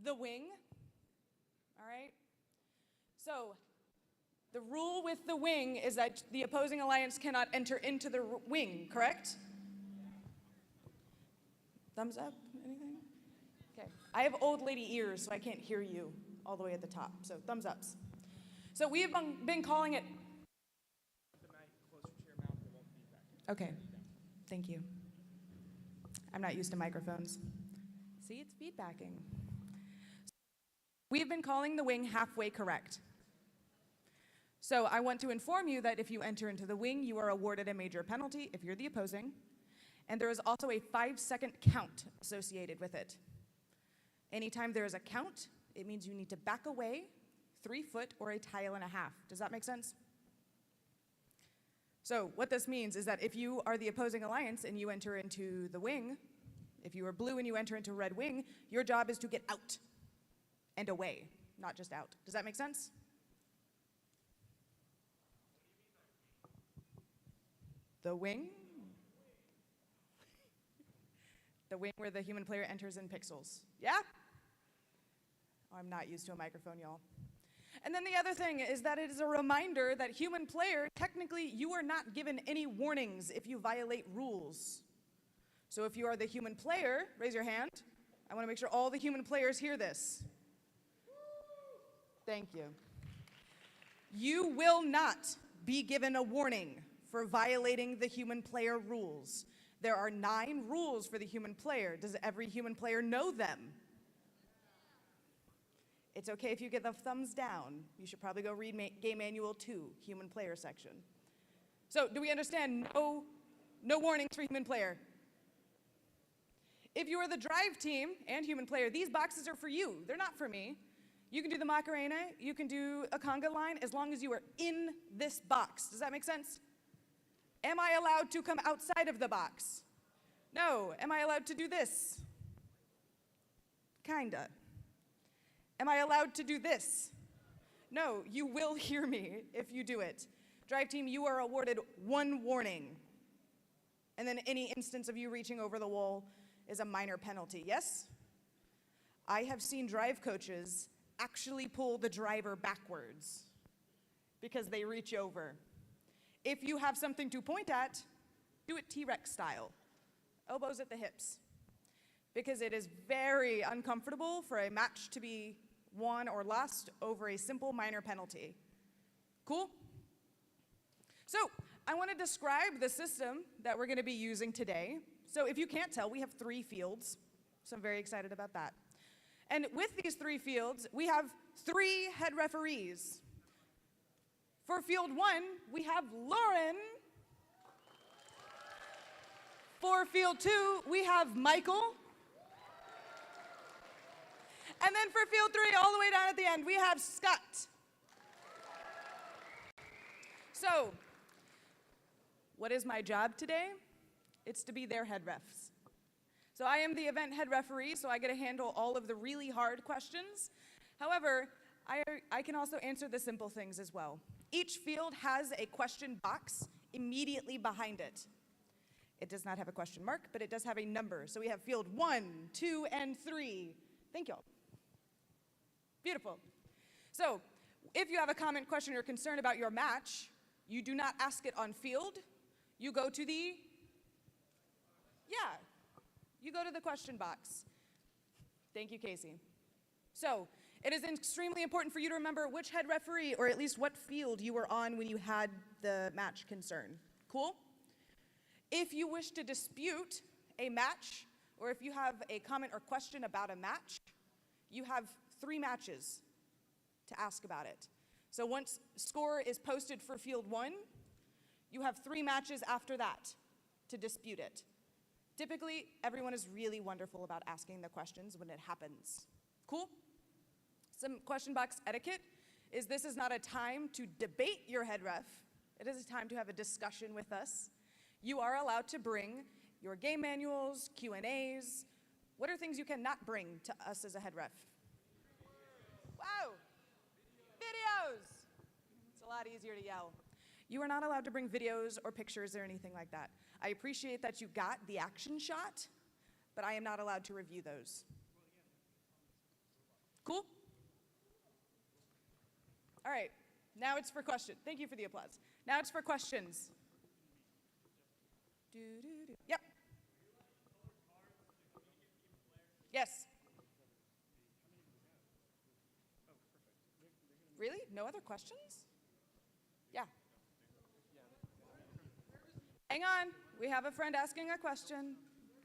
the wing. All right? So the rule with the wing is that the opposing alliance cannot enter into the wing, correct? Thumbs up? Anything? Okay. I have old lady ears, so I can't hear you all the way at the top. So thumbs ups. So we have been calling it. The mic closer to your mouth, it won't feedback. Okay. Thank you. I'm not used to microphones. See, it's feedbacking. We have been calling the wing halfway correct. So I want to inform you that if you enter into the wing, you are awarded a major penalty if you're the opposing. And there is also a 5-second count associated with it. Anytime there is a count, it means you need to back away 3 foot or a tile and a half. Does that make sense? So what this means is that if you are the opposing alliance and you enter into the wing, if you are blue and you enter into red wing, your job is to get out and away, not just out. Does that make sense? The wing? The wing where the human player enters in pixels. Yeah? Oh, I'm not used to a microphone, y'all. And then the other thing is that it is a reminder that human player, technically, you are not given any warnings if you violate rules. So if you are the human player, raise your hand. I want to make sure all the human players hear this. Thank you. You will not be given a warning for violating the human player rules. There are 9 rules for the human player. Does every human player know them? It's okay if you get the thumbs down. You should probably go read Game Manual 2, Human Player section. So, do we understand no warnings for human player? If you are the drive team and human player, these boxes are for you. They're not for me. You can do the Macarena, you can do a conga line, as long as you are in this box. Does that make sense? Am I allowed to come outside of the box? No. Am I allowed to do this? Kinda. Am I allowed to do this? No, you will hear me if you do it. Drive team, you are awarded 1 warning. And then any instance of you reaching over the wall is a minor penalty, yes? I have seen drive coaches actually pull the driver backwards because they reach over. If you have something to point at, do it T-Rex style. Elbows at the hips. Because it is very uncomfortable for a match to be won or lost over a simple minor penalty. Cool? So, I want to describe the system that we're going to be using today. So if you can't tell, we have 3 fields. So I'm very excited about that. And with these 3 fields, we have 3 head referees. For field 1, we have Lauren. For field 2, we have Michael. And then for field 3, all the way down at the end, we have Scott. So, what is my job today? It's to be their head refs. So I am the event head referee, so I get to handle all of the really hard questions. However, I can also answer the simple things as well. Each field has a question box immediately behind it. It does not have a question mark, but it does have a number. So we have field 1, 2, and 3. Thank you all. Beautiful. So if you have a comment, question, or concern about your match, you do not ask it on field. You go to the, you go to the question box. Thank you, Casey. So it is extremely important for you to remember which head referee, or at least what field you were on when you had the match concern. Cool? If you wish to dispute a match, or if you have a comment or question about a match, you have 3 matches to ask about it. So once score is posted for field 1, you have 3 matches after that to dispute it. Typically, everyone is really wonderful about asking the questions when it happens. Cool? Some question box etiquette is this is not a time to debate your head ref. It is a time to have a discussion with us. You are allowed to bring your game manuals, Q&As. What are things you cannot bring to us as a head ref? Wow! Videos! It's a lot easier to yell. You are not allowed to bring videos or pictures or anything like that. I appreciate that you got the action shot, but I am not allowed to review those. right, now it's for questions. Thank you for the applause. Now it's for questions. Yep. Yes. Really? No other questions? Yeah. Hang on. We have a friend asking a question.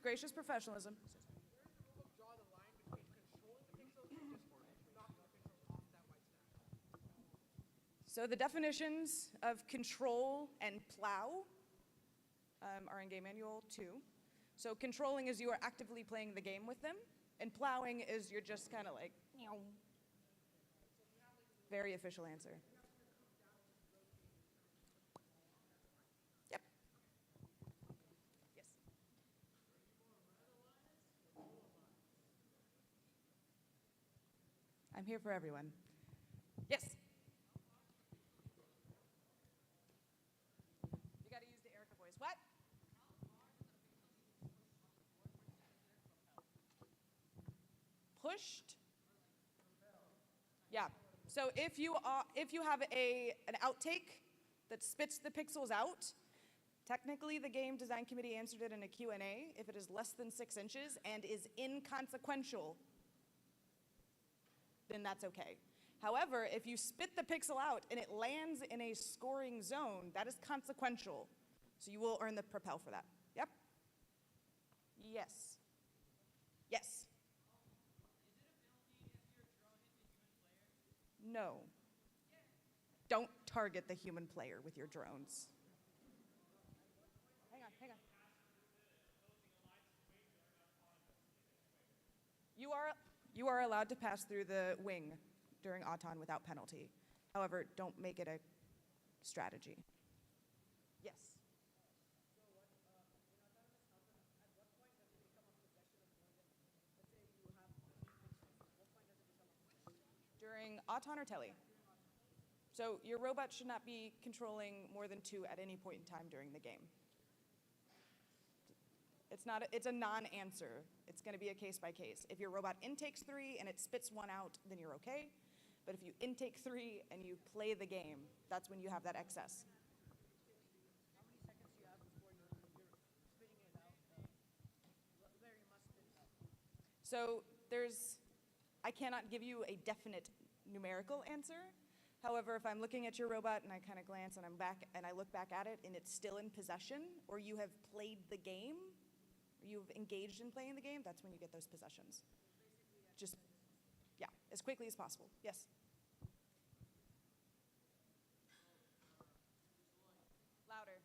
Gracious professionalism. So the definitions of control and plow are in Game Manual 2. So controlling is you are actively playing the game with them, and plowing is you're just kind of like, meow. Very official answer. Yep. Yes. I'm here for everyone. Yes. You got to use the Erica voice. What? Pushed? Yeah. So if you have an outtake that spits the pixels out, technically the game design committee answered it in a Q&A. If it is less than 6 inches and is inconsequential, then that's okay. However, if you spit the pixel out and it lands in a scoring zone, that is consequential. So you will earn the propel for that. Yep. Yes. Yes. No. Don't target the human player with your drones. Hang on, hang on. You are allowed to pass through the wing during Auton without penalty. However, don't make it a strategy. Yes. During Auton or Telly? So your robot should not be controlling more than 2 at any point in time during the game. It's a non-answer. It's going to be a case by case. If your robot intakes 3 and it spits 1 out, then you're okay. But if you intake 3 and you play the game, that's when you have that excess. How many seconds do you have before you're spitting it out? Where you must spit? So I cannot give you a definite numerical answer. However, if I'm looking at your robot and I kind of glance and I look back at it and it's still in possession, or you have played the game, or you've engaged in playing the game, that's when you get those possessions. Just, yeah, as quickly as possible. Yes. Louder.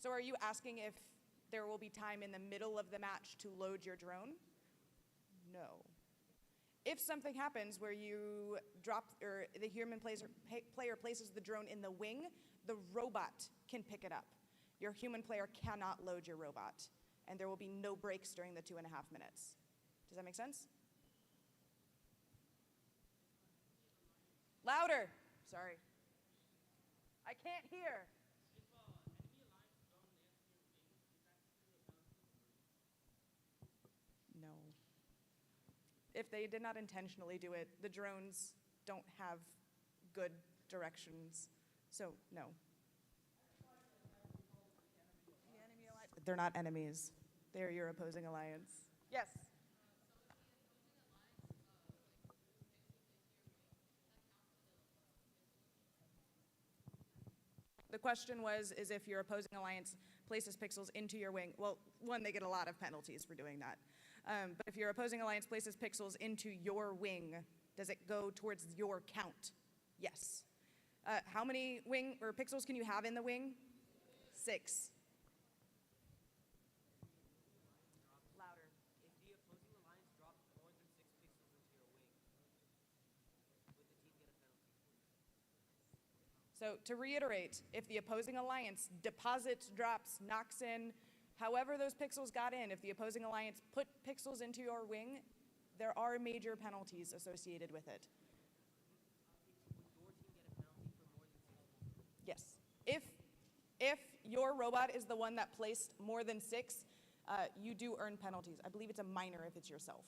So are you asking if there will be time in the middle of the match to load your drone? No. If something happens where you drop, or the human player places the drone in the wing, the robot can pick it up. Your human player cannot load your robot, and there will be no breaks during the 2.5 minutes. Does that make sense? Louder. Sorry. I can't hear. No. If they did not intentionally do it, the drones don't have good directions. So, no. They're not enemies. They're your opposing alliance. Yes. The question is if your opposing alliance places pixels into your wing. Well, one, they get a lot of penalties for doing that. But if your opposing alliance places pixels into your wing, does it go towards your count? Yes. How many wing or pixels can you have in the wing? 6. Louder. If the opposing alliance drops more than 6 pixels into your wing, would the team get a penalty? So to reiterate, if the opposing alliance deposits, drops, knocks in However those pixels got in, if the opposing alliance put pixels into your wing, there are major penalties associated with it. Yes. If your robot is the one that placed more than 6, you do earn penalties. I believe it's a minor if it's yourself,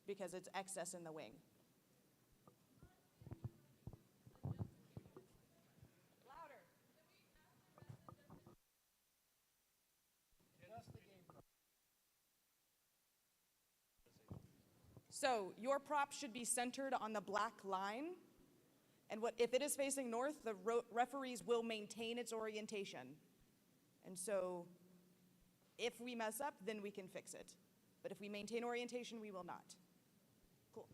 because it's excess in the wing. Louder. So your prop should be centered on the black line. And if it is facing north, the referees will maintain its orientation. And so if we mess up, then we can fix it. But if we maintain orientation, we will not. Cool.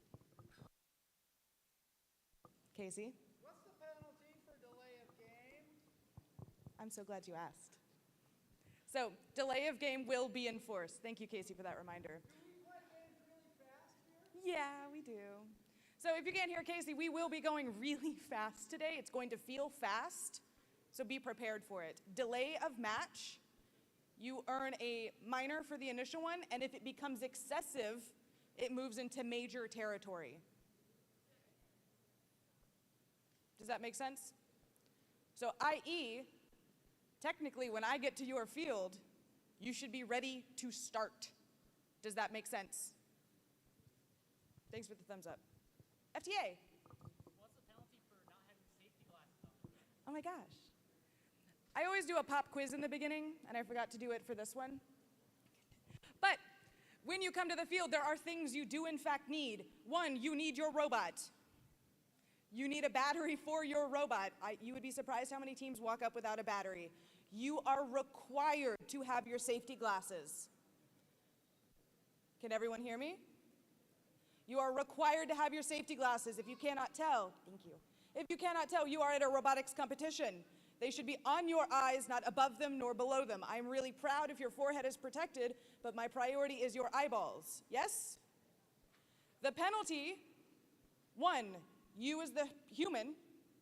Casey? What's the penalty for delay of game? I'm so glad you asked. So delay of game will be enforced. Thank you, Casey, for that reminder. Do we play games really fast here? Yeah, we do. So if you can't hear Casey, we will be going really fast today. It's going to feel fast, so be prepared for it. Delay of match, you earn a minor for the initial one, and if it becomes excessive, it moves into major territory. Does that make sense? So i.e., technically when I get to your field, you should be ready to start. Does that make sense? Thanks for the thumbs up. FTA. What's the penalty for not having safety glasses on? Oh my gosh. I always do a pop quiz in the beginning, and I forgot to do it for this one. But when you come to the field, there are things you do in fact need. One, you need your robot. You need a battery for your robot. You would be surprised how many teams walk up without a battery. You are required to have your safety glasses. Can everyone hear me? You are required to have your safety glasses. If you cannot tell, thank you. If you cannot tell, you are at a robotics competition. They should be on your eyes, not above them nor below them. I'm really proud if your forehead is protected, but my priority is your eyeballs. Yes? The penalty, 1, you as the human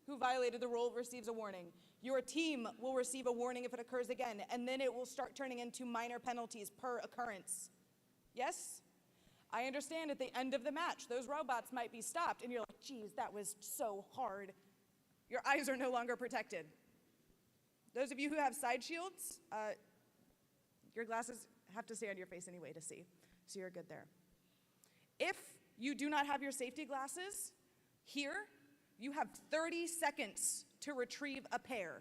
who violated the rule receives a warning. Your team will receive a warning if it occurs again, and then it will start turning into minor penalties per occurrence. Yes? I understand at the end of the match, those robots might be stopped, and you're like, geez, that was so hard. Your eyes are no longer protected. Those of you who have side shields, your glasses have to stay on your face anyway to see, so you're good there. If you do not have your safety glasses, here, you have 30 seconds to retrieve a pair.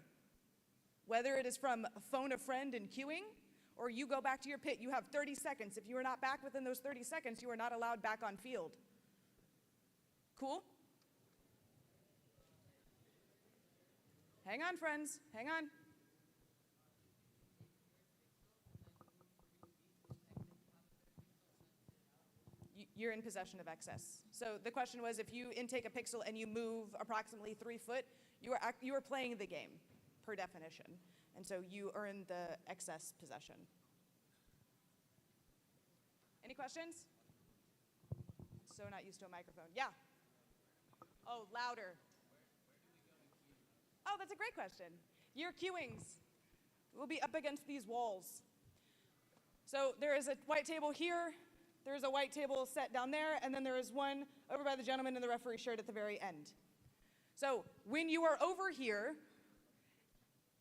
Whether it is from phone a friend in queuing, or you go back to your pit, you have 30 seconds. If you are not back within those 30 seconds, you are not allowed back on field. Cool? Hang on, friends, hang on. You're in possession of excess. So the question was, if you intake a pixel and you move approximately 3 foot, you are playing the game, per definition. And so you earn the excess possession. Any questions? So not used to a microphone. Yeah. Oh, louder. Oh, that's a great question. Your queuings will be up against these walls. So there is a white table here, there's a white table set down there, and then there is one over by the gentleman in the referee shirt at the very end. So when you are over here,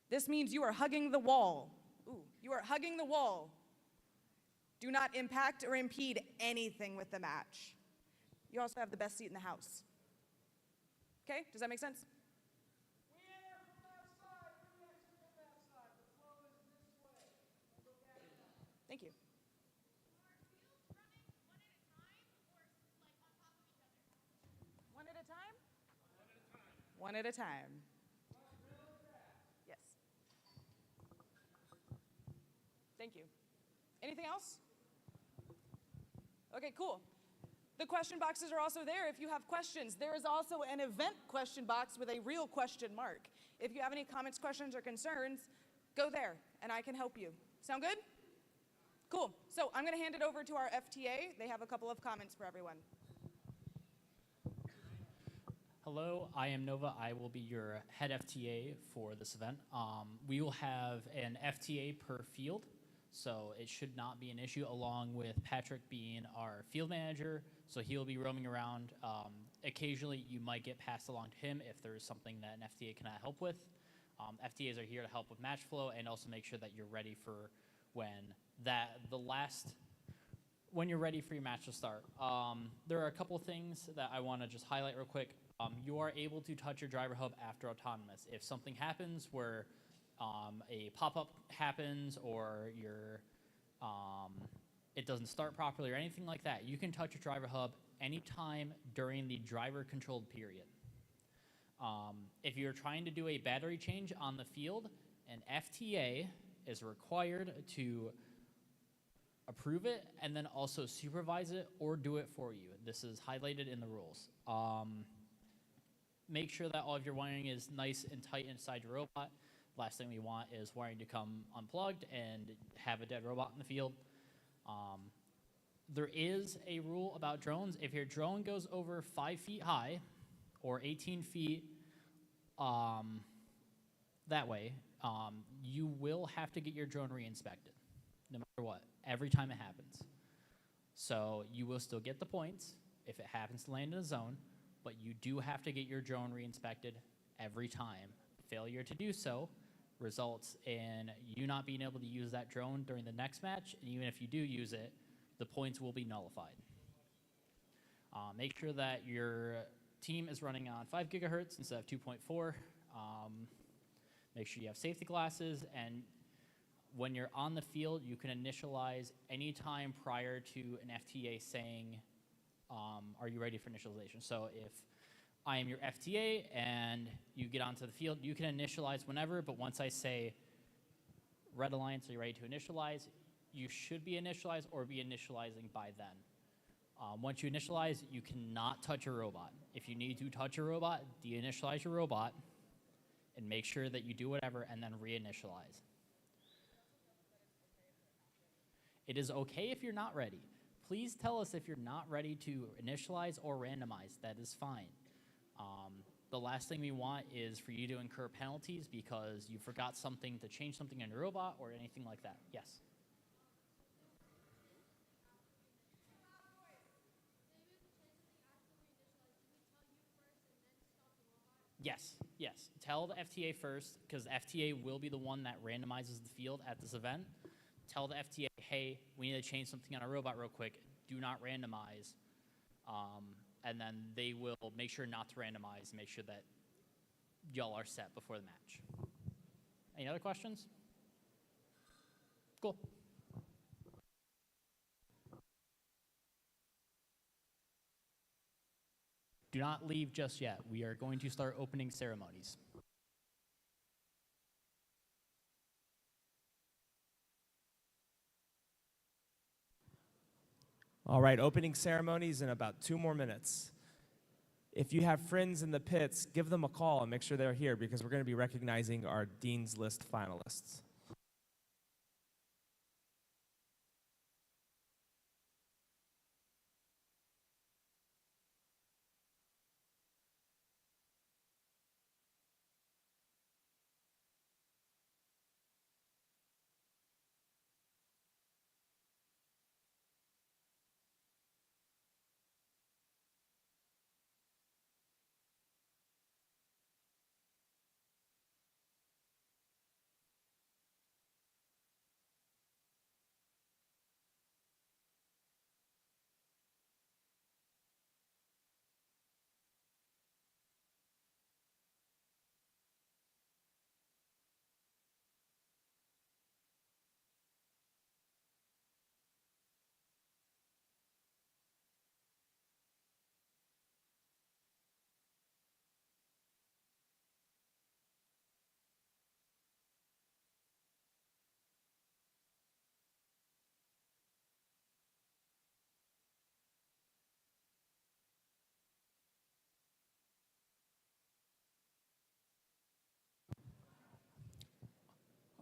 this means you are hugging the wall. Ooh, you are hugging the wall. Do not impact or impede anything with the match. You also have the best seat in the house. Okay, does that make sense? We enter from that side. We exit from that side. The flow is this way. Look at it. Thank you. One at a time? One at a time. Yes. Thank you. Anything else? Okay, cool. The question boxes are also there if you have questions. There is also an event question box with a real question mark. If you have any comments, questions, or concerns, go there and I can help you. Sound good? Cool. So I'm going to hand it over to our FTA. They have a couple of comments for everyone. Hello, I am Nova. I will be your head FTA for this event. We will have an FTA per field. So it should not be an issue, along with Patrick being our field manager. So he'll be roaming around. Occasionally, you might get passed along to him if there's something that an FTA cannot help with. FTAs are here to help with match flow and also make sure that you're ready for when you're ready for your match to start. There are a couple things that I want to just highlight real quick. You are able to touch your driver hub after autonomous. If something happens where a pop-up happens or it doesn't start properly or anything like that, you can touch your driver hub anytime during the driver-controlled period. If you're trying to do a battery change on the field, an FTA is required to approve it and then also supervise it or do it for you. This is highlighted in the rules. Make sure that all of your wiring is nice and tight inside your robot. Last thing we want is wiring to come unplugged and have a dead robot in the field. There is a rule about drones. If your drone goes over 5 feet high or 18 feet that way, you will have to get your drone re-inspected, no matter what, every time it happens. So you will still get the points if it happens to land in a zone, but you do have to get your drone re-inspected every time. Failure to do so results in you not being able to use that drone during the next match, and even if you do use it, the points will be nullified. Make sure that your team is running on 5 gigahertz instead of 2.4. Make sure you have safety glasses, and when you're on the field, you can initialize any time prior to an FTA saying, are you ready for initialization? So if I am your FTA and you get onto the field, you can initialize whenever, but once I say, Red Alliance, are you ready to initialize? You should be initialized or be initializing by then. Once you initialize, you cannot touch your robot. If you need to touch your robot, de-initialize your robot and make sure that you do whatever and then re-initialize. It is okay if you're not ready. Please tell us if you're not ready to initialize or randomize. That is fine. The last thing we want is for you to incur penalties because you forgot something to change something in your robot or anything like that. Yes? Yes, yes. Tell the FTA first, because FTA will be the one that randomizes the field at this event. Tell the FTA, hey, we need to change something on our robot real quick. Do not randomize. And then they will make sure not to randomize and make sure that y'all are set before the match. Any other questions? Cool. Do not leave just yet. We are going to start opening ceremonies. All right, opening ceremonies in about 2 more minutes. If you have friends in the pits, give them a call and make sure they're here because we're going to be recognizing our Dean's List finalists.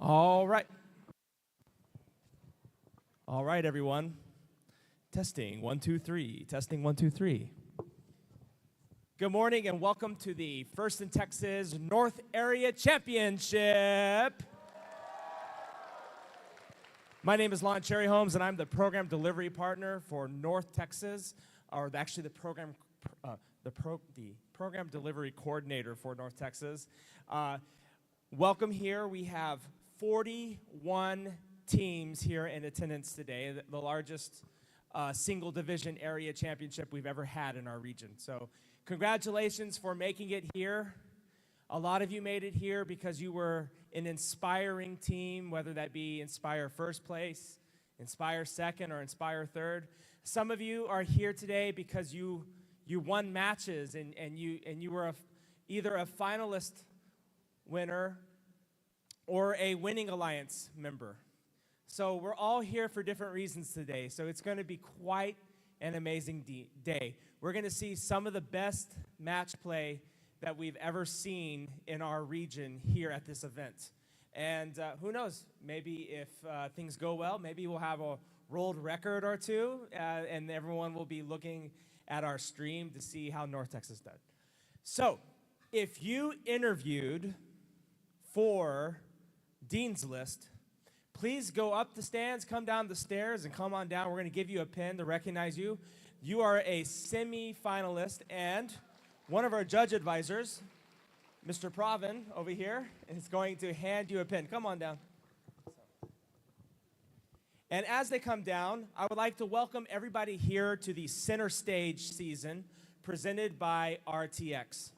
All right. All right, everyone. Testing, 1, 2, 3. Testing, 1, 2, 3. Good morning and welcome to the First in Texas North Area Championship. My name is Lon Cherry Holmes, and I'm the program delivery partner for North Texas, or actually the program delivery coordinator for North Texas. Welcome here. We have 41 teams here in attendance today, the largest single division area championship we've ever had in our region. So congratulations for making it here. A lot of you made it here because you were an inspiring team, whether that be Inspire first place, Inspire second, or Inspire third. Some of you are here today because you won matches and you were either a finalist winner or a winning alliance member. So we're all here for different reasons today. So it's going to be quite an amazing day. We're going to see some of the best match play that we've ever seen in our region here at this event. And who knows, maybe if things go well, maybe we'll have a world record or two, and everyone will be looking at our stream to see how North Texas did. So if you interviewed for Dean's List, please go up the stands, come down the stairs, and come on down. We're going to give you a pin to recognize you. You are a semi-finalist, and one of our judge advisors, Mr. Pravin over here, is going to hand you a pin. Come on down. And as they come down, I would like to welcome everybody here to the center stage season presented by RTX.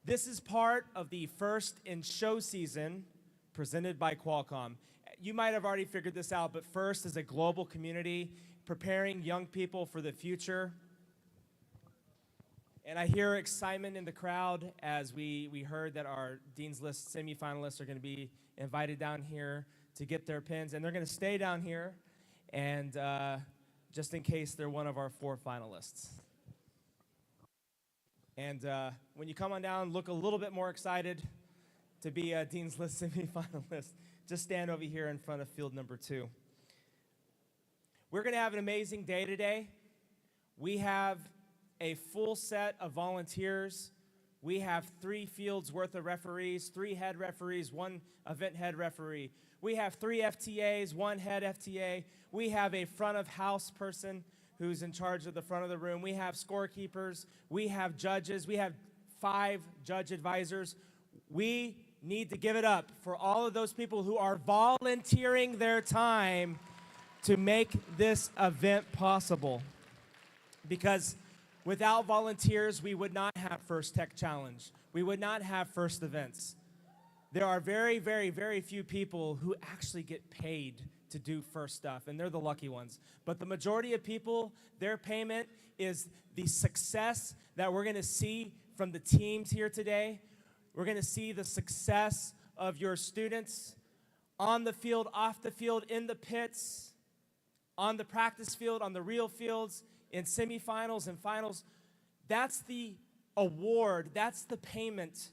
This is part of the first in show season presented by Qualcomm. You might have already figured this out, but FIRST is a global community preparing young people for the future. And I hear excitement in the crowd as we heard that our Dean's List semifinalists are going to be invited down here to get their pins. And they're going to stay down here, and just in case they're one of our 4 finalists. And when you come on down, look a little bit more excited to be a Dean's List semifinalist. Just stand over here in front of field number 2. We're going to have an amazing day today. We have a full set of volunteers. We have 3 fields worth of referees, 3 head referees, 1 event head referee. We have 3 FTAs, 1 head FTA. We have a front of house person who's in charge of the front of the room. We have scorekeepers. We have judges. We have 5 judge advisors. We need to give it up for all of those people who are volunteering their time to make this event possible. Because without volunteers, we would not have First Tech Challenge. We would not have First Events. There are very, very, very few people who actually get paid to do First stuff, and they're the lucky ones. But the majority of people, their payment is the success that we're going to see from the teams here today. We're going to see the success of your students on the field, off the field, in the pits, on the practice field, on the real fields, in semifinals and finals. That's the award, that's the payment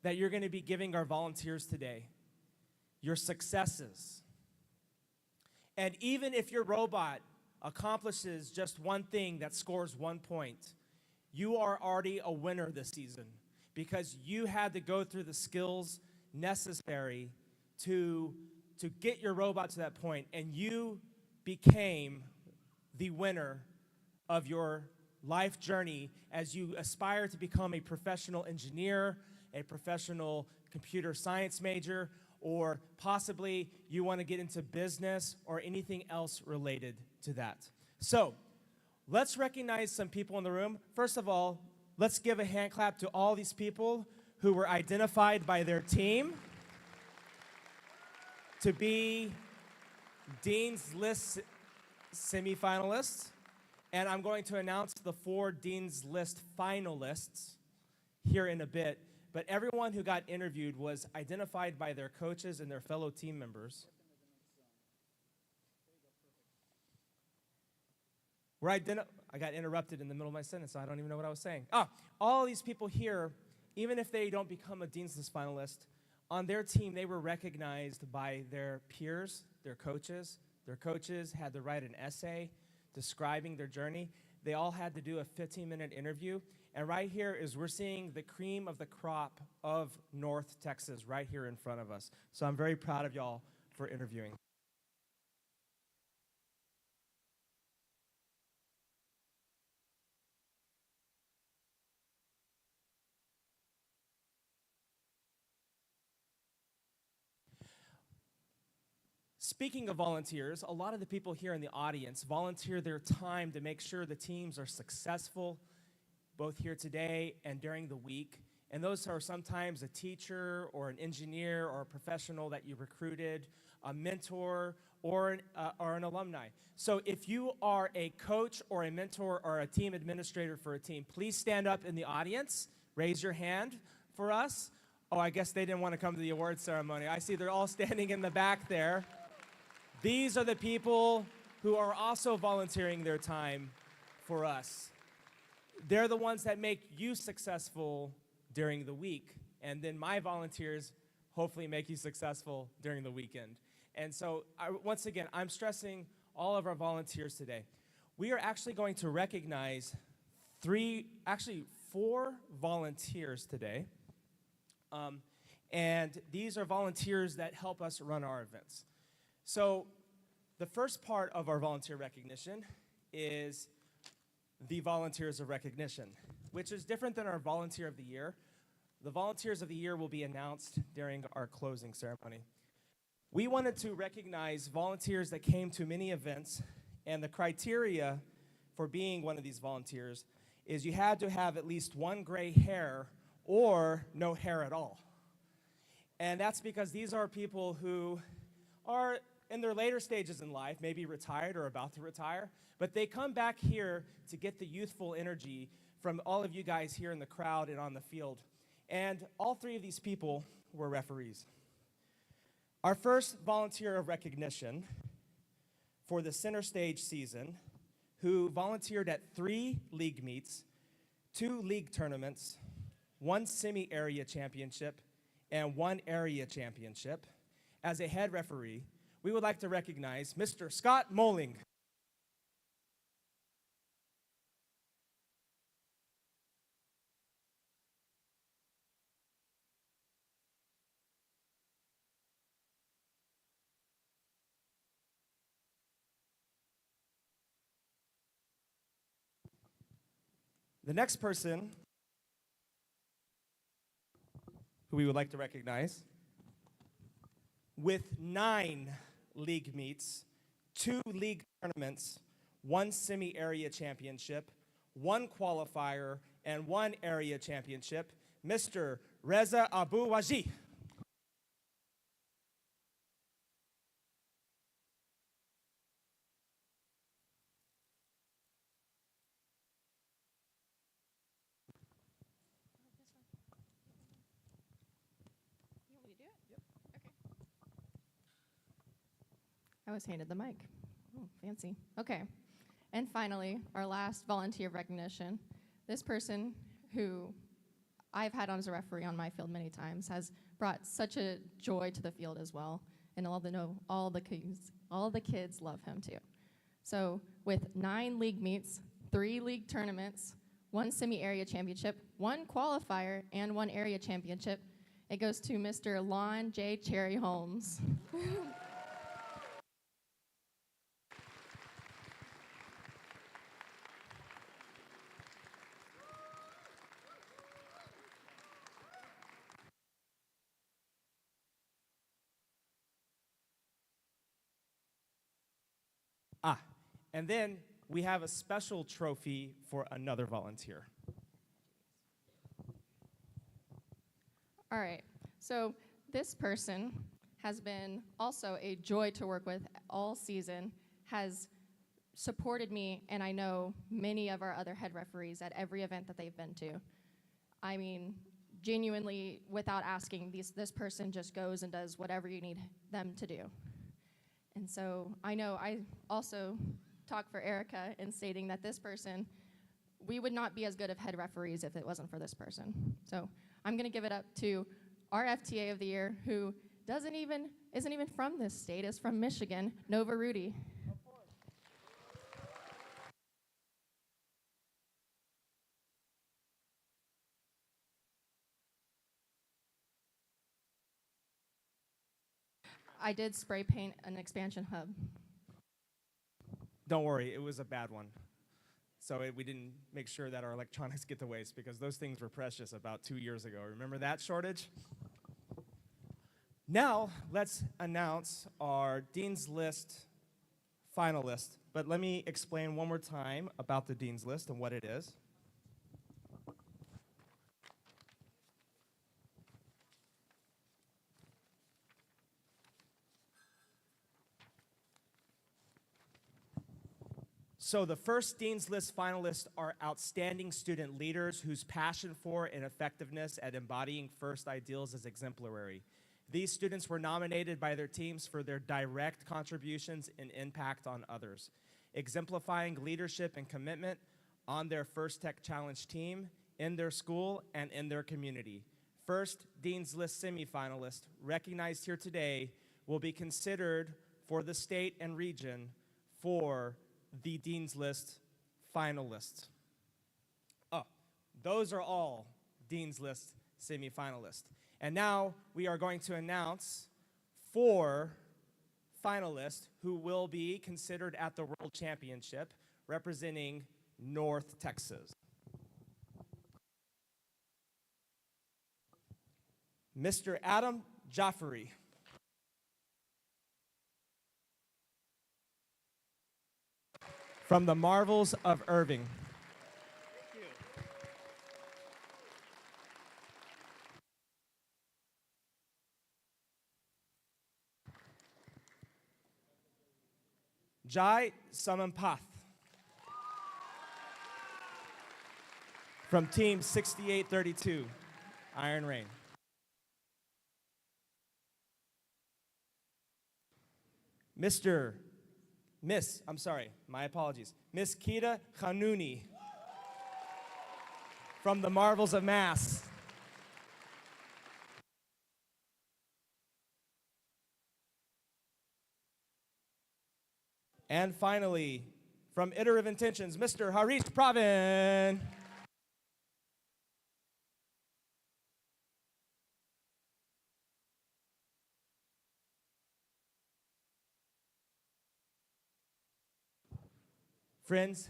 that you're going to be giving our volunteers today. Your successes. And even if your robot accomplishes just one thing that scores 1 point, you are already a winner this season because you had to go through the skills necessary to get your robot to that point, and you became the winner of your life journey as you aspire to become a professional engineer, a professional computer science major, or possibly you want to get into business or anything else related to that. So let's recognize some people in the room. First of all, let's give a hand clap to all these people who were identified by their team to be Dean's List semifinalists. And I'm going to announce the 4 Dean's List finalists here in a bit. But everyone who got interviewed was identified by their coaches and their fellow team members. I got interrupted in the middle of my sentence, so I don't even know what I was saying. All these people here, even if they don't become a Dean's List finalist, on their team, they were recognized by their peers, their coaches. Their coaches had to write an essay describing their journey. They all had to do a 15-minute interview, And right here is we're seeing the cream of the crop of North Texas right here in front of us. So I'm very proud of y'all for interviewing. Speaking of volunteers, a lot of the people here in the audience volunteer their time to make sure the teams are successful, both here today and during the week. And those are sometimes a teacher or an engineer or a professional that you recruited, a mentor, or an alumni. So if you are a coach or a mentor or a team administrator for a team, please stand up in the audience, raise your hand for us. Oh, I guess they didn't want to come to the award ceremony. I see they're all standing in the back there. These are the people who are also volunteering their time for us. They're the ones that make you successful during the week. And then my volunteers hopefully make you successful during the weekend. And so, once again, I'm stressing all of our volunteers today. We are actually going to recognize four volunteers today. And these are volunteers that help us run our events. So the first part of our volunteer recognition is the Volunteers of Recognition, which is different than our Volunteer of the Year. The Volunteers of the Year will be announced during our closing ceremony. We wanted to recognize volunteers that came to many events, and the criteria for being one of these volunteers is you had to have at least one gray hair or no hair at all. And that's because these are people who are in their later stages in life, maybe retired or about to retire, but they come back here to get the youthful energy from all of you guys here in the crowd and on the field. And all three of these people were referees. Our first volunteer of recognition for the center stage season, who volunteered at 3 league meets, 2 league tournaments, 1 semi-area championship, and 1 area championship, as a head referee, we would like to recognize Mr. Scott Moling. The next person who we would like to recognize, with 9 league meets, 2 league tournaments, 1 semi-area championship, 1 qualifier, and 1 area championship, Mr. Reza Abu Waji. I was handed the mic. Oh, fancy. Okay. And finally, our last volunteer recognition. This person, who I've had on as a referee on my field many times, has brought such a joy to the field as well. And all the kids love him too. So with 9 league meets, 3 league tournaments, 1 semi-area championship, 1 qualifier, and 1 area championship, it goes to Mr. Lon J. Cherry Holmes. And then we have a special trophy for another volunteer. All right, so this person has been also a joy to work with all season, has supported me, and I know many of our other head referees at every event that they've been to. I mean, genuinely, without asking, this person just goes and does whatever you need them to do. And so I know I also talk for Erica in stating that this person, we would not be as good of head referees if it wasn't for this person. So I'm gonna give it up to our FTA of the year, who isn't even from this state, is from Michigan, Nova Rudy. I did spray paint an expansion hub. Don't worry, it was a bad one. So we didn't make sure that our electronics get to waste because those things were precious about 2 years ago. Remember that shortage? Now, let's announce our Dean's List finalist. But let me explain one more time about the Dean's List and what it is. So the first Dean's List finalists are outstanding student leaders whose passion for and effectiveness at embodying FIRST ideals is exemplary. These students were nominated by their teams for their direct contributions and impact on others, exemplifying leadership and commitment on their First Tech Challenge team, in their school, and in their community. First Dean's List semifinalists recognized here today will be considered for the state and region for the Dean's List finalists. Oh, those are all Dean's List semifinalists. And now we are going to announce 4 finalists who will be considered at the World Championship representing North Texas. Mr. Adam Jaffery. From the Marvels of Irving. Jai Samampath. From Team 6832, Iron Rain. Miss Kita Khanuni from the Marvels of Mass. And finally, from Iterative Intentions, Mr. Harish Pravin. Friends,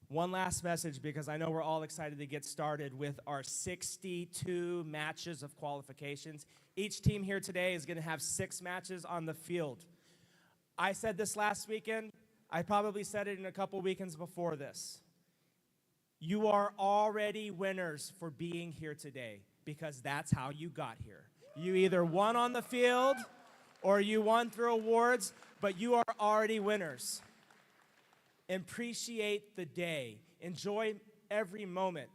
one last message because I know we're all excited to get started with our 62 matches of qualifications. Each team here today is going to have 6 matches on the field. I said this last weekend. I probably said it in a couple weekends before this. You are already winners for being here today because that's how you got here. You either won on the field or you won through awards, but you are already winners. Appreciate the day. Enjoy every moment.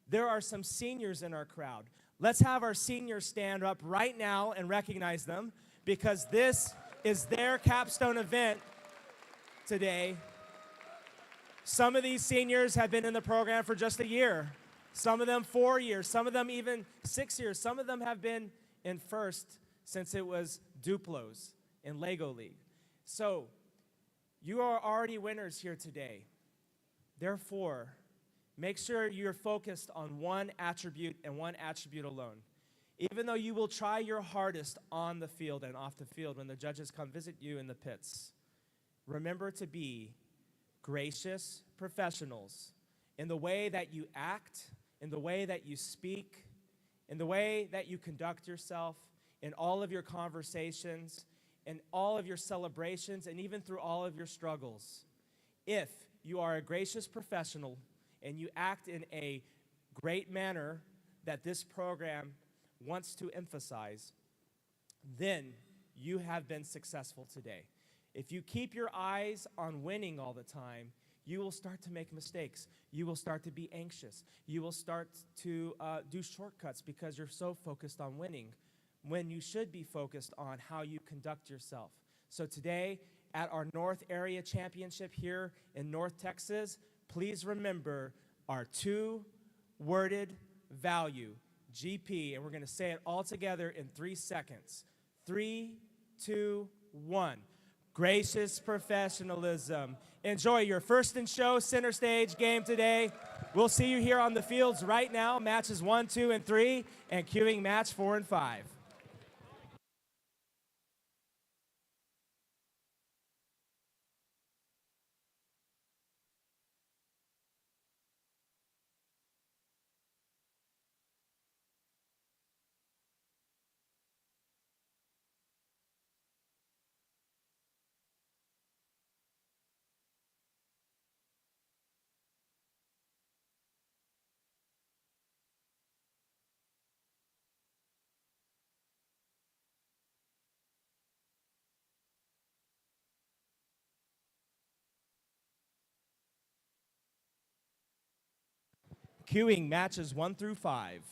There are some seniors in our crowd. Let's have our seniors stand up right now and recognize them because this is their capstone event today. Some of these seniors have been in the program for just a year. Some of them 4 years. Some of them even 6 years. Some of them have been in first since it was Duplos in Lego League. So you are already winners here today. Therefore, make sure you're focused on one attribute and one attribute alone. Even though you will try your hardest on the field and off the field when the judges come visit you in the pits, remember to be gracious professionals in the way that you act, in the way that you speak, in the way that you conduct yourself, in all of your conversations, in all of your celebrations, and even through all of your struggles. If you are a gracious professional and you act in a great manner that this program wants to emphasize, then you have been successful today. If you keep your eyes on winning all the time, you will start to make mistakes. You will start to be anxious. You will start to do shortcuts because you're so focused on winning, when you should be focused on how you conduct yourself. So today, at our North Area Championship here in North Texas, please remember our 2-worded value, GP, and we're gonna say it all together in 3 seconds. 3, 2, 1. Gracious professionalism. Enjoy your first and show center stage game today. We'll see you here on the fields right now, matches 1, 2, and 3, and queuing match 4 and 5. Queuing matches 1 through 5.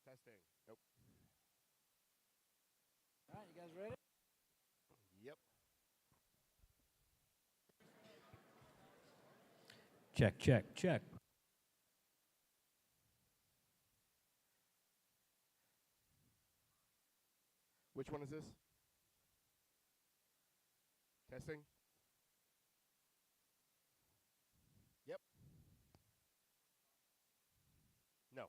Testing. Nope. All right, you guys ready? Yep. Check, check, check. Which one is this? Testing. Yep. No.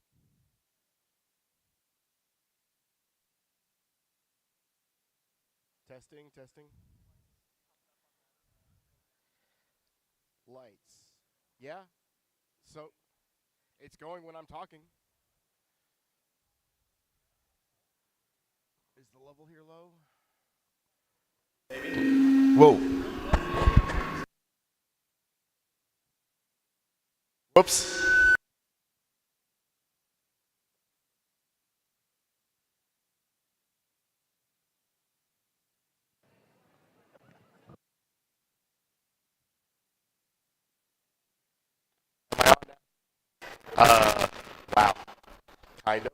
Testing, testing. Lights. Yeah? So, it's going when I'm talking. Is the level here low? Maybe. Whoa. Whoops. Am I on now? Wow. Kind of.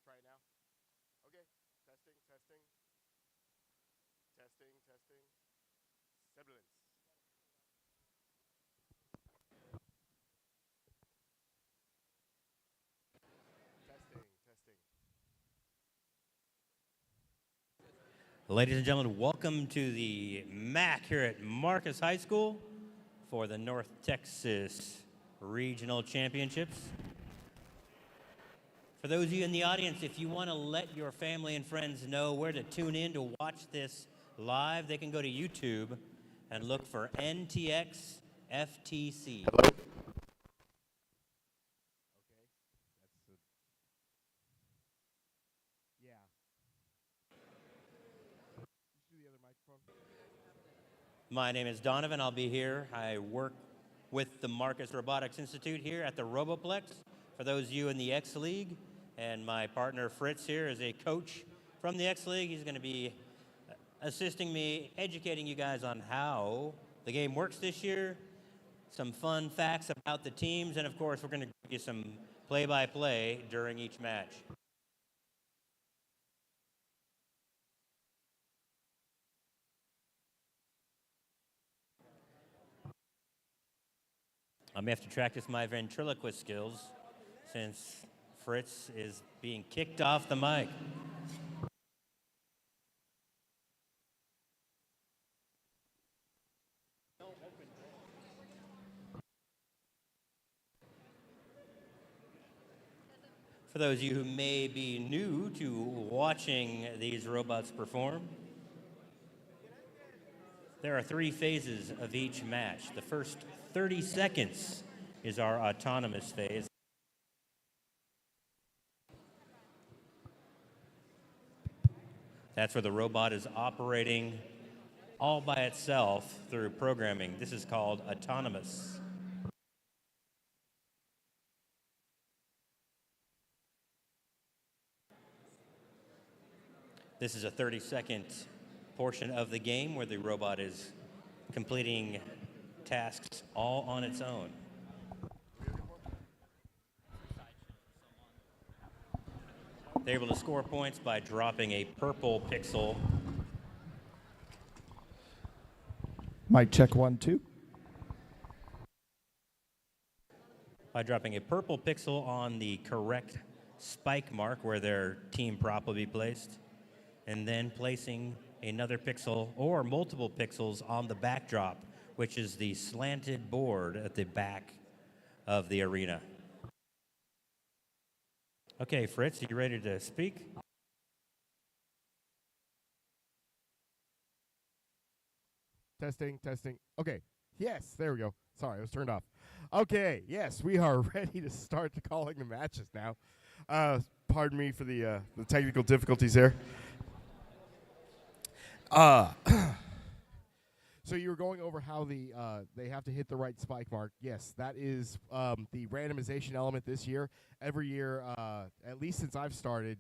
Try it now. Okay. Testing, testing. Testing, testing. Sibilance. Testing, testing. Ladies and gentlemen, welcome to the MAC here at Marcus High School for the North Texas Regional Championships. For those of you in the audience, if you want to let your family and friends know where to tune in to watch this live, they can go to YouTube and look for NTX FTC. Hello? Yeah. Just do the other microphone. My name is Donovan. I'll be here. I work with the Marcus Robotics Institute here at the Roboplex. For those of you in the X League, and my partner Fritz here is a coach from the X League. He's going to be assisting me, educating you guys on how the game works this year, some fun facts about the teams, and of course, we're going to give you some play-by-play during each match. I may have to practice my ventriloquist skills since Fritz is being kicked off the mic. For those of you who may be new to watching these robots perform, there are 3 phases of each match. The first 30 seconds is our autonomous phase. That's where the robot is operating all by itself through programming. This is called autonomous. This is a 30-second portion of the game where the robot is completing tasks all on its own. They're able to score points by dropping a purple pixel. Mic check 1, 2. By dropping a purple pixel on the correct spike mark where their team prop will be placed, and then placing another pixel or multiple pixels on the backdrop, which is the slanted board at the back of the arena. Okay, Fritz, are you ready to speak? Testing, testing. Okay. Yes, there we go. Sorry, it was turned off. Okay, yes, we are ready to start calling the matches now. Pardon me for the technical difficulties there. So you were going over how they have to hit the right spike mark. Yes, that is the randomization element this year. Every year, at least since I've started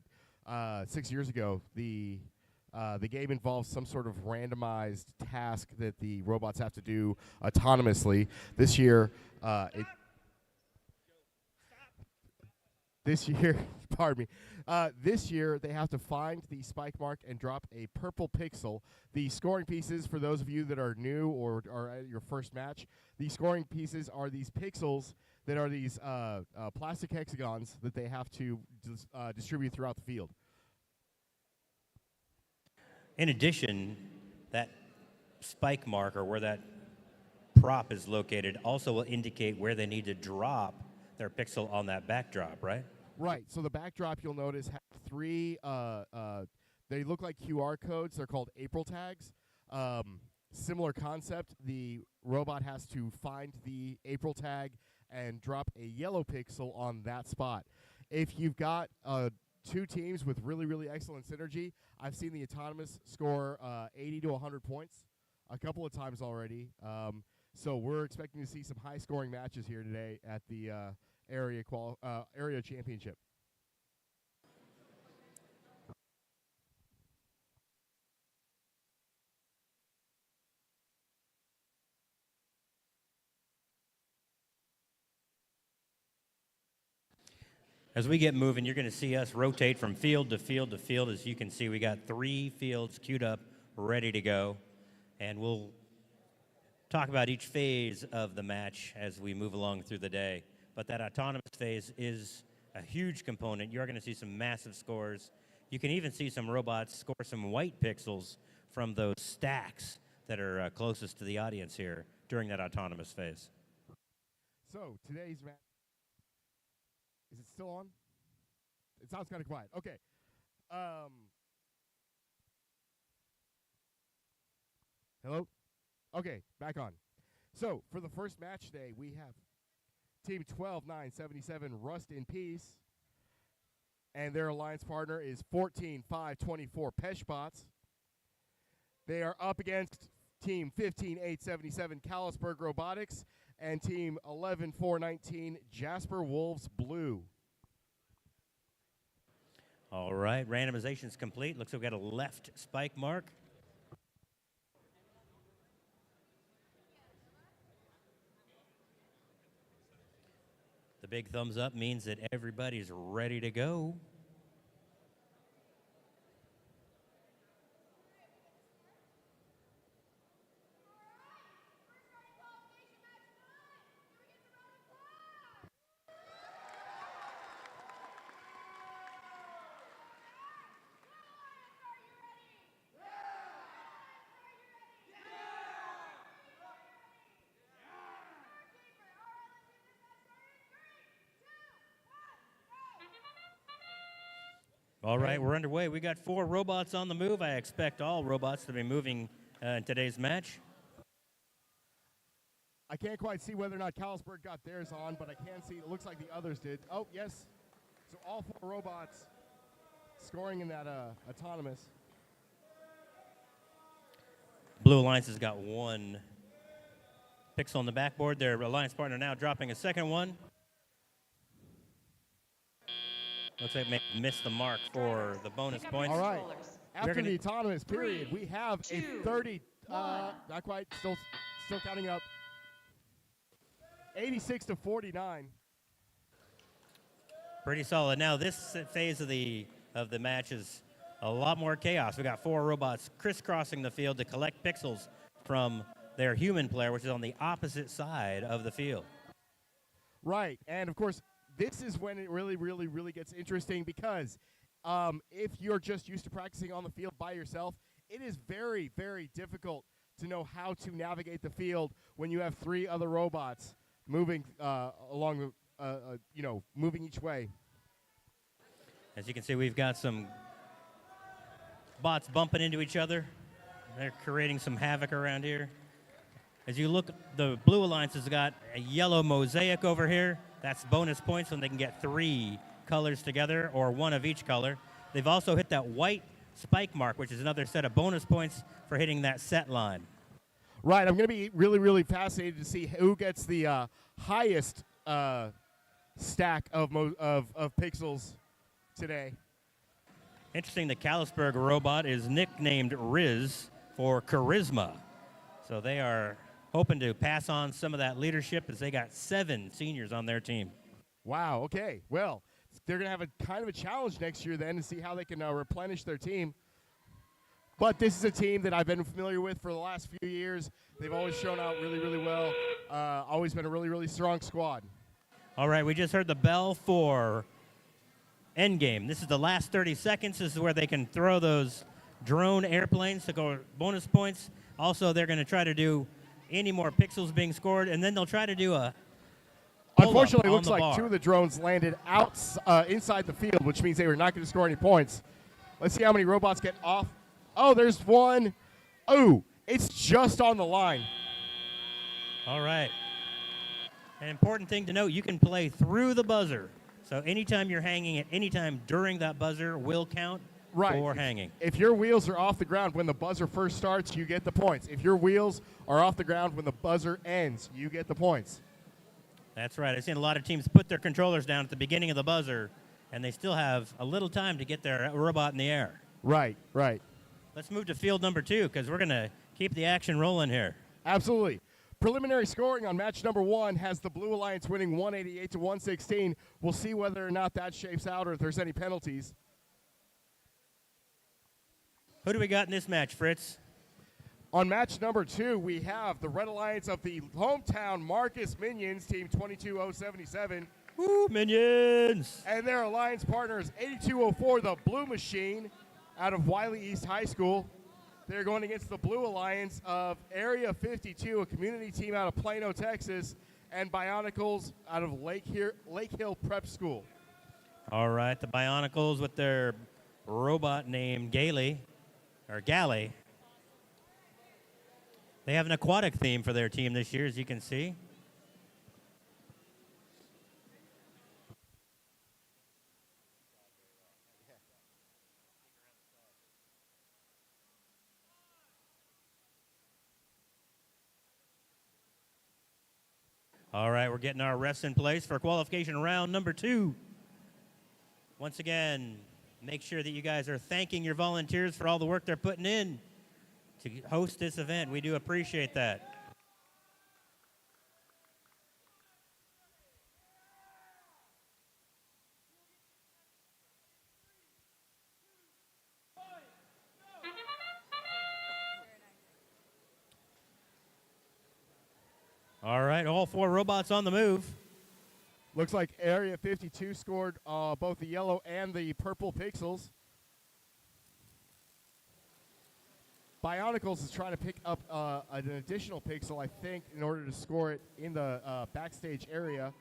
6 years ago, the game involves some sort of randomized task that the robots have to do autonomously. This year, pardon me. This year, they have to find the spike mark and drop a purple pixel. The scoring pieces, for those of you that are new or are at your first match, the scoring pieces are these pixels that are these plastic hexagons that they have to distribute throughout the field. In addition, that spike mark, or where that prop is located, also will indicate where they need to drop their pixel on that backdrop, right? Right. So the backdrop, you'll notice, have three. They look like QR codes. They're called April tags. Similar concept. The robot has to find the April tag and drop a yellow pixel on that spot. If you've got two teams with really, really excellent synergy, I've seen the autonomous score 80 to 100 points a couple of times already. So we're expecting to see some high-scoring matches here today at the Area Championship. As we get moving, you're going to see us rotate from field to field to field. As you can see, we got 3 fields queued up, ready to go. And we'll talk about each phase of the match as we move along through the day. But that autonomous phase is a huge component. You're going to see some massive scores. You can even see some robots score some white pixels from those stacks that are closest to the audience here during that autonomous phase. So today's match. Is it still on? It sounds kind of quiet. Okay. Hello? Okay, back on. So, for the first match day, we have Team 12-9-77 Rust in Peace, and their alliance partner is 14-5-24 Peshbots. They are up against Team 15-8-77 Callisburg Robotics and Team 11-4-19 Jasper Wolves Blue. All right, randomization's complete. Looks like we got a left spike mark. The big thumbs up means that everybody's ready to go. All right, we're underway. We got 4 robots on the move. I expect all robots to be moving in today's match. I can't quite see whether or not Callisburg got theirs on, but I can see it looks like the others did. Oh, yes. So all 4 robots scoring in that autonomous. Blue Alliance has got 1 pixel on the backboard. Their alliance partner now dropping a second one. Looks like they missed the mark for the bonus points. All right. After the autonomous period, we have a 30, not quite, still counting up, 86 to 49. Pretty solid. Now this phase of the match is a lot more chaos. We got 4 robots crisscrossing the field to collect pixels from their human player, which is on the opposite side of the field. Right, and of course, this is when it really gets interesting because if you're just used to practicing on the field by yourself, it is very difficult to know how to navigate the field when you have 3 other robots moving along the, moving each way. As you can see, we've got some bots bumping into each other. They're creating some havoc around here. As you look, the Blue Alliance has got a yellow mosaic over here. That's bonus points when they can get 3 colors together or 1 of each color. They've also hit that white spike mark, which is another set of bonus points for hitting that set line. Right, I'm going to be really fascinated to see who gets the highest stack of pixels today. Interesting, the Callisburg robot is nicknamed Riz for charisma. So they are hoping to pass on some of that leadership as they got 7 seniors on their team. Wow, okay. Well, they're going to have a kind of a challenge next year then to see how they can replenish their team. But this is a team that I've been familiar with for the last few years. They've always shown out really well. Always been a really strong squad. All right, we just heard the bell for endgame. This is the last 30 seconds. This is where they can throw those drone airplanes to go bonus points. Also, they're going to try to do any more pixels being scored, and then they'll try to do a Unfortunately, it looks like bar. 2 of the drones landed inside the field, which means they were not going to score any points. Let's see how many robots get off. Oh, there's 1. Oh, it's just on the line. All right. An important thing to note, you can play through the buzzer. So anytime you're hanging at any time during that buzzer will count for hanging. If your wheels are off the ground when the buzzer first starts, you get the points. If your wheels are off the ground when the buzzer ends, you get the points. That's right. I've seen a lot of teams put their controllers down at the beginning of the buzzer, and they still have a little time to get their robot in the air. Right. Let's move to field number 2 because we're going to keep the action rolling here. Absolutely. Preliminary scoring on match number 1 has the Blue Alliance winning 188 to 116. We'll see whether or not that shapes out or if there's any penalties. Who do we got in this match, Fritz? On match number 2, we have the Red Alliance of the hometown Marcus Minions, team 22077. Woo, Minions! And their alliance partners, 8204, the Blue Machine, out of Wiley East High School. They're going against the Blue Alliance of Area 52, a community team out of Plano, Texas, and Bionicles out of Lake Hill Prep School. All right, the Bionicles with their robot named Galley. They have an aquatic theme for their team this year, as you can see. All right, we're getting our refs in place for qualification round number 2. Once again, make sure that you guys are thanking your volunteers for all the work they're putting in to host this event. We do appreciate that. All right, all 4 robots on the move. Looks like Area 52 scored both the yellow and the purple pixels. Bionicles is trying to pick up an additional pixel, I think, in order to score it in the backstage area.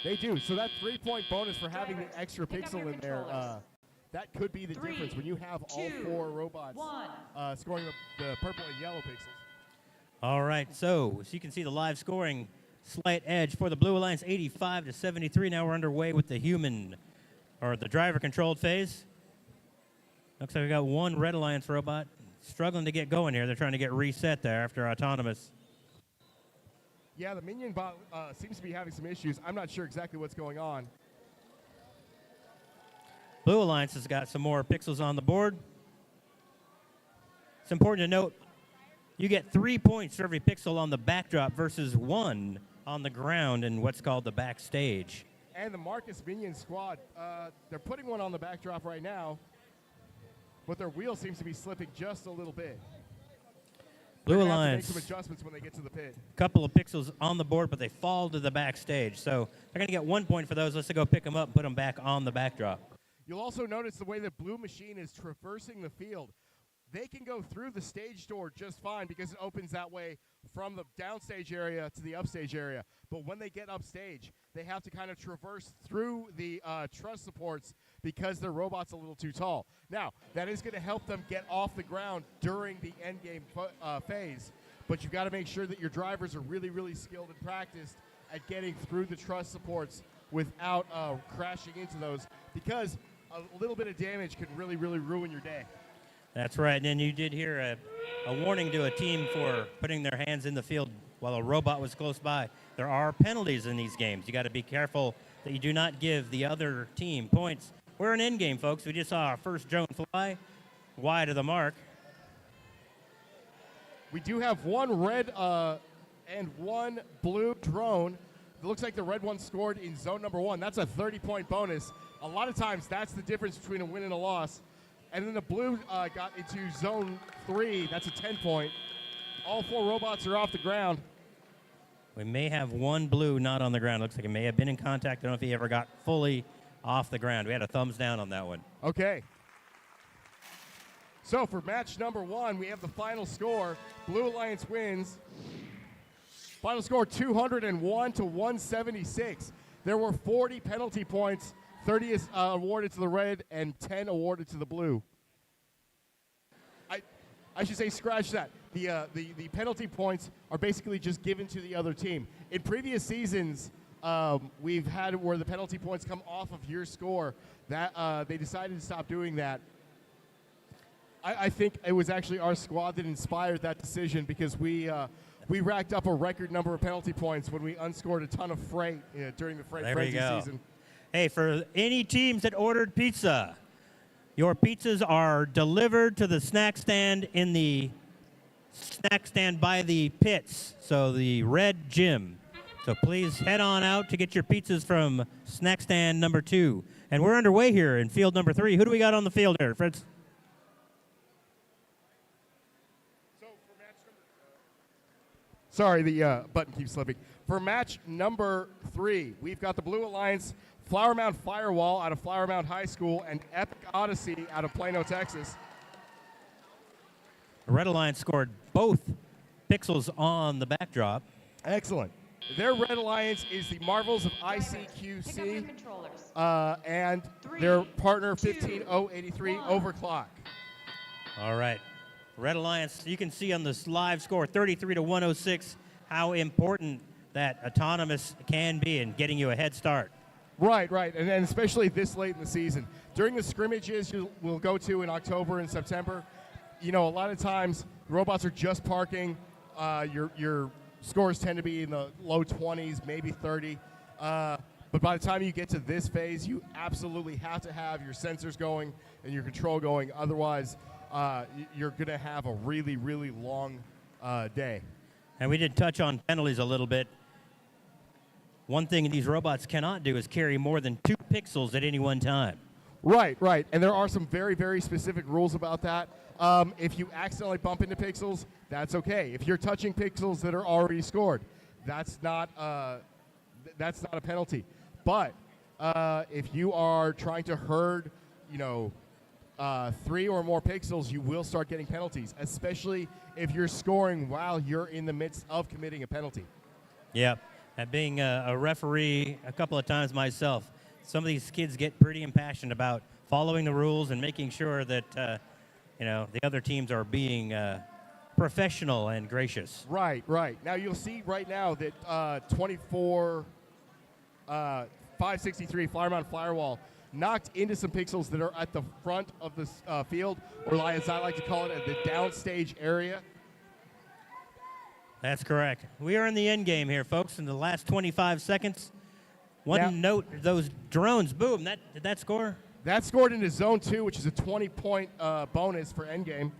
They do. So that 3-point bonus for having the extra pixel in there, that could be the difference when you have all 4 robots scoring the purple and yellow pixels. All right, so as you can see, the live scoring slight edge for the Blue Alliance, 85 to 73. Now we're underway with the the driver-controlled phase. Looks like we got 1 Red Alliance robot struggling to get going here. They're trying to get reset there after autonomous. Yeah, the Minion bot seems to be having some issues. I'm not sure exactly what's going on. Blue Alliance has got some more pixels on the board. It's important to note, you get 3 points for every pixel on the backdrop versus 1 on the ground in what's called the backstage. And the Marcus Minion squad, they're putting 1 on the backdrop right now, but their wheel seems to be slipping just a little bit. Blue They're gonna have to Alliance. make some adjustments when they get to the pit. Couple of pixels on the board, but they fall to the backstage. So they're going to get 1 point for those. Let's go pick them up and put them back on the backdrop. You'll also notice the way that Blue Machine is traversing the field. They can go through the stage door just fine because it opens that way from the downstage area to the upstage area. But when they get upstage, they have to kind of traverse through the truss supports because their robot's a little too tall. Now, that is going to help them get off the ground during the end game phase. But you've got to make sure that your drivers are really, really skilled and practiced at getting through the truss supports without crashing into those, because a little bit of damage could really, really ruin your day. That's right. And then you did hear a warning to a team for putting their hands in the field while a robot was close by. There are penalties in these games. You got to be careful that you do not give the other team points. We're an end game, folks. We just saw our first drone fly wide of the mark. We do have one red and one blue drone. It looks like the red one scored in zone number 1. That's a 30-point bonus. A lot of times, that's the difference between a win and a loss. And then the blue got into zone 3. That's a 10-point. All 4 robots are off the ground. We may have one blue not on the ground. Looks like it may have been in contact. I don't know if he ever got fully off the ground. We had a thumbs down on that one. Okay. So for match number 1, we have the final score. Blue Alliance wins. Final score 201 to 176. There were 40 penalty points. 30 is awarded to the red and 10 awarded to the blue. I should say scratch that. The penalty points are basically just given to the other team. In previous seasons, we've had where the penalty points come off of your score. That they decided to stop doing that. I think it was actually our squad that inspired that decision, because we racked up a record number of penalty points when we unscored a ton of freight during the freight frenzy season. Hey, for any teams that ordered pizza, your pizzas are delivered to the snack stand in the snack stand by the pits, so the red gym. So please head on out to get your pizzas from snack stand number 2. And we're underway here in field number 3. Who do we got on the field here, Fritz? Sorry, the button keeps slipping. For match number 3, we've got the Blue Alliance, Flower Mound Firewall out of Flower Mound High School, and Epic Odyssey out of Plano, Texas. The Red Alliance scored both pixels on the backdrop. Excellent. Their Red Alliance is the Marvels of ICQC and their partner 15083 Overclock. All right. Red Alliance, you can see on this live score, 33 to 106, how important that autonomous can be in getting you a head start. Right, and then especially this late in the season. During the scrimmages we'll go to in October and September, a lot of times robots are just parking. Your scores tend to be in the low 20s, maybe 30. But by the time you get to this phase, you absolutely have to have your sensors going and your control going. Otherwise, you're going to have a really, really long day. And we did touch on penalties a little bit. One thing these robots cannot do is carry more than 2 pixels at any one time. Right. And there are some very, very specific rules about that. If you accidentally bump into pixels, that's okay. If you're touching pixels that are already scored, that's not a penalty. But if you are trying to herd, 3 or more pixels, you will start getting penalties, especially if you're scoring while you're in the midst of committing a penalty. Yeah. And being a referee a couple of times myself, some of these kids get pretty impassioned about following the rules and making sure that, the other teams are being professional and gracious. Right. Now you'll see right now that 563 Flower Mound Firewall knocked into some pixels that are at the front of the field, or as I like to call it, at the downstage area. That's correct. We are in the end game here, folks, in the last 25 seconds. Note, those drones, boom, did that score? That scored into zone 2, which is a 20-point bonus for endgame.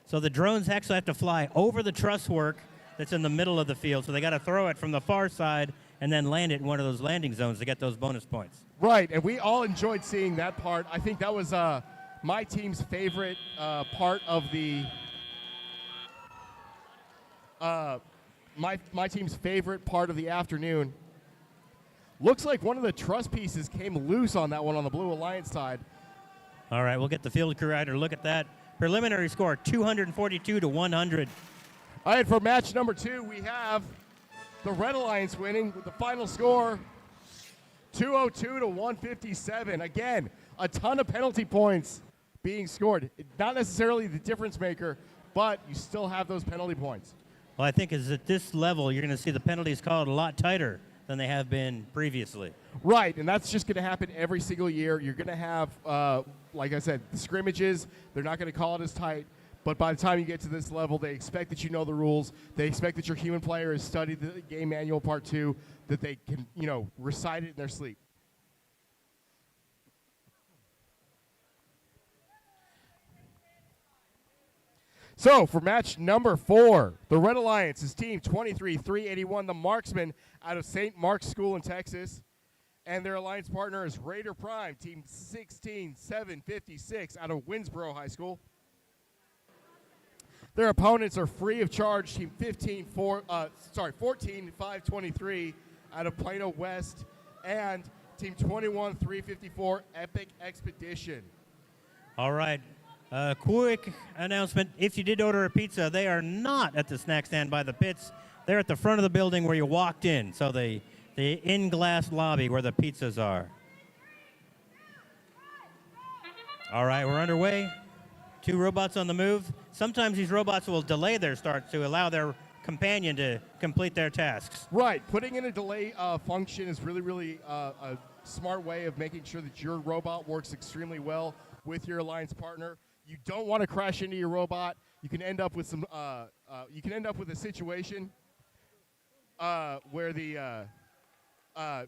So the drones actually have to fly over the truss work that's in the middle of the field, so they got to throw it from the far side and then land it in one of those landing zones to get those bonus points. Right, and we all enjoyed seeing that part. I think that was my team's favorite part of the my team's favorite part of the afternoon. Looks like one of the truss pieces came loose on that one on the Blue Alliance side. All right, we'll get the field crew out to look at that. Preliminary score, 242 to 100. All right, for match number 2, we have the Red Alliance winning with the final score, 202 to 157. Again, a ton of penalty points being scored. Not necessarily the difference maker, but you still have those penalty points. Well, I think is at this level, you're going to see the penalties called a lot tighter than they have been previously. Right, and that's just going to happen every single year. You're going to have, like I said, the scrimmages. They're not going to call it as tight, but by the time you get to this level, they expect that you know the rules. They expect that your human player has studied the game manual part 2, that they can, recite it in their sleep. So, for match number 4, the Red Alliance is team 23-381, the Marksmen out of St. Mark's School in Texas. And their alliance partner is Raider Prime, team 16-756 out of Winsboro High School. Their opponents are free of charge, team 14-523 out of Plano West, and team 21-354 Epic Expedition. All right. Quick announcement. If you did order a pizza, they are not at the snack stand by the pits. They're at the front of the building where you walked in. So the in-glass lobby where the pizzas are. All right, we're underway. 2 robots on the move. Sometimes these robots will delay their start to allow their companion to complete their tasks. Right. Putting in a delay function is really a smart way of making sure that your robot works extremely well with your alliance partner. You don't want to crash into your robot. You can end up with some. You can end up with a situation where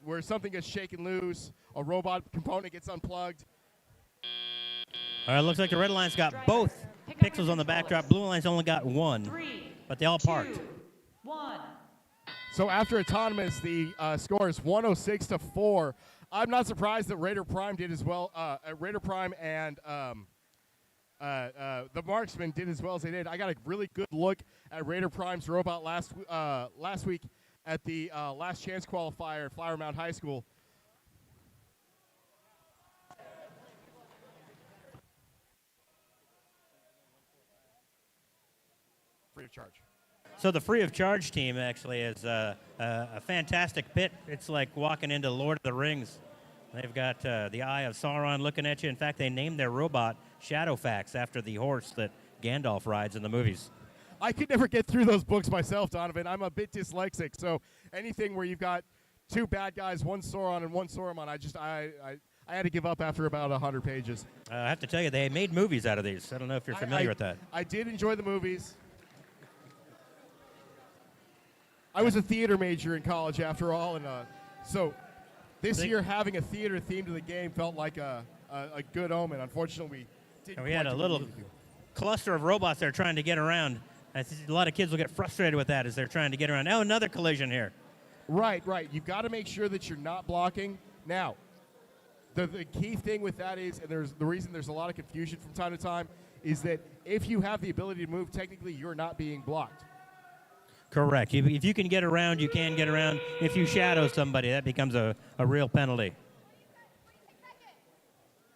where something gets shaken loose, a robot component gets unplugged. All right, looks like the Red Alliance got both pixels on the backdrop. Blue Alliance only got 1, but they all parked. 1. So after autonomous, the score is 106 to 4. I'm not surprised that Raider Prime did as well. Raider Prime and the Marksman did as well as they did. I got a really good look at Raider Prime's robot last week at the Last Chance qualifier at Flower Mound High School. Free of charge. So the free of charge team actually is a fantastic pit. It's like walking into Lord of the Rings. They've got the Eye of Sauron looking at you. In fact, they named their robot Shadowfax after the horse that Gandalf rides in the movies. I could never get through those books myself, Donovan. I'm a bit dyslexic, so anything where you've got 2 bad guys, 1 Sauron and 1 Saruman, I had to give up after about 100 pages. I have to tell you, they made movies out of these. I don't know if you're familiar with that. I did enjoy the movies. I was a theater major in college, after all, and so this year having a theater theme to the game felt like a good omen. Unfortunately, we had a little cluster of robots there trying to get around. A lot of kids will get frustrated with that as they're trying to get around. Oh, another collision here. Right. You've got to make sure that you're not blocking. Now, the key thing with that is, and there's the reason there's a lot of confusion from time to time, is that if you have the ability to move, technically you're not being blocked. Correct. If you can get around, you can get around. If you shadow somebody, that becomes a real penalty.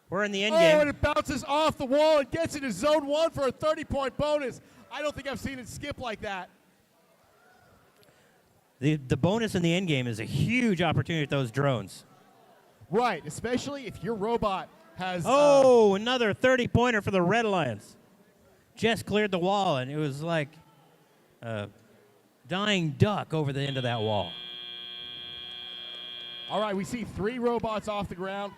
We're in the end game. Oh, and it bounces off the wall and gets into zone 1 for a 30-point bonus. I don't think I've seen it skip like that. The bonus in the end game is a huge opportunity with those drones. Right, especially if your robot has... Another 30-pointer for the Red Alliance. Just cleared the wall, and it was like a dying duck over the end of that wall. All right, we see 3 robots off the ground.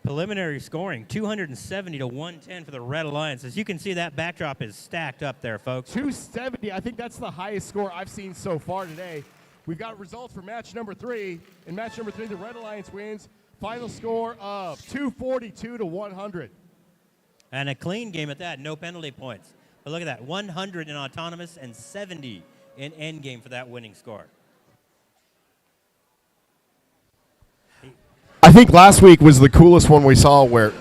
Preliminary scoring, 270 to 110 for the Red Alliance. As you can see, that backdrop is stacked up there, folks. 270, I think that's the highest score I've seen so far today. We've got results for match number 3. In match number 3, the Red Alliance wins. Final score of 242 to 100. And a clean game at that, no penalty points. But look at that, 100 in autonomous and 70 in end game for that winning score. I think last week was the coolest one we saw where...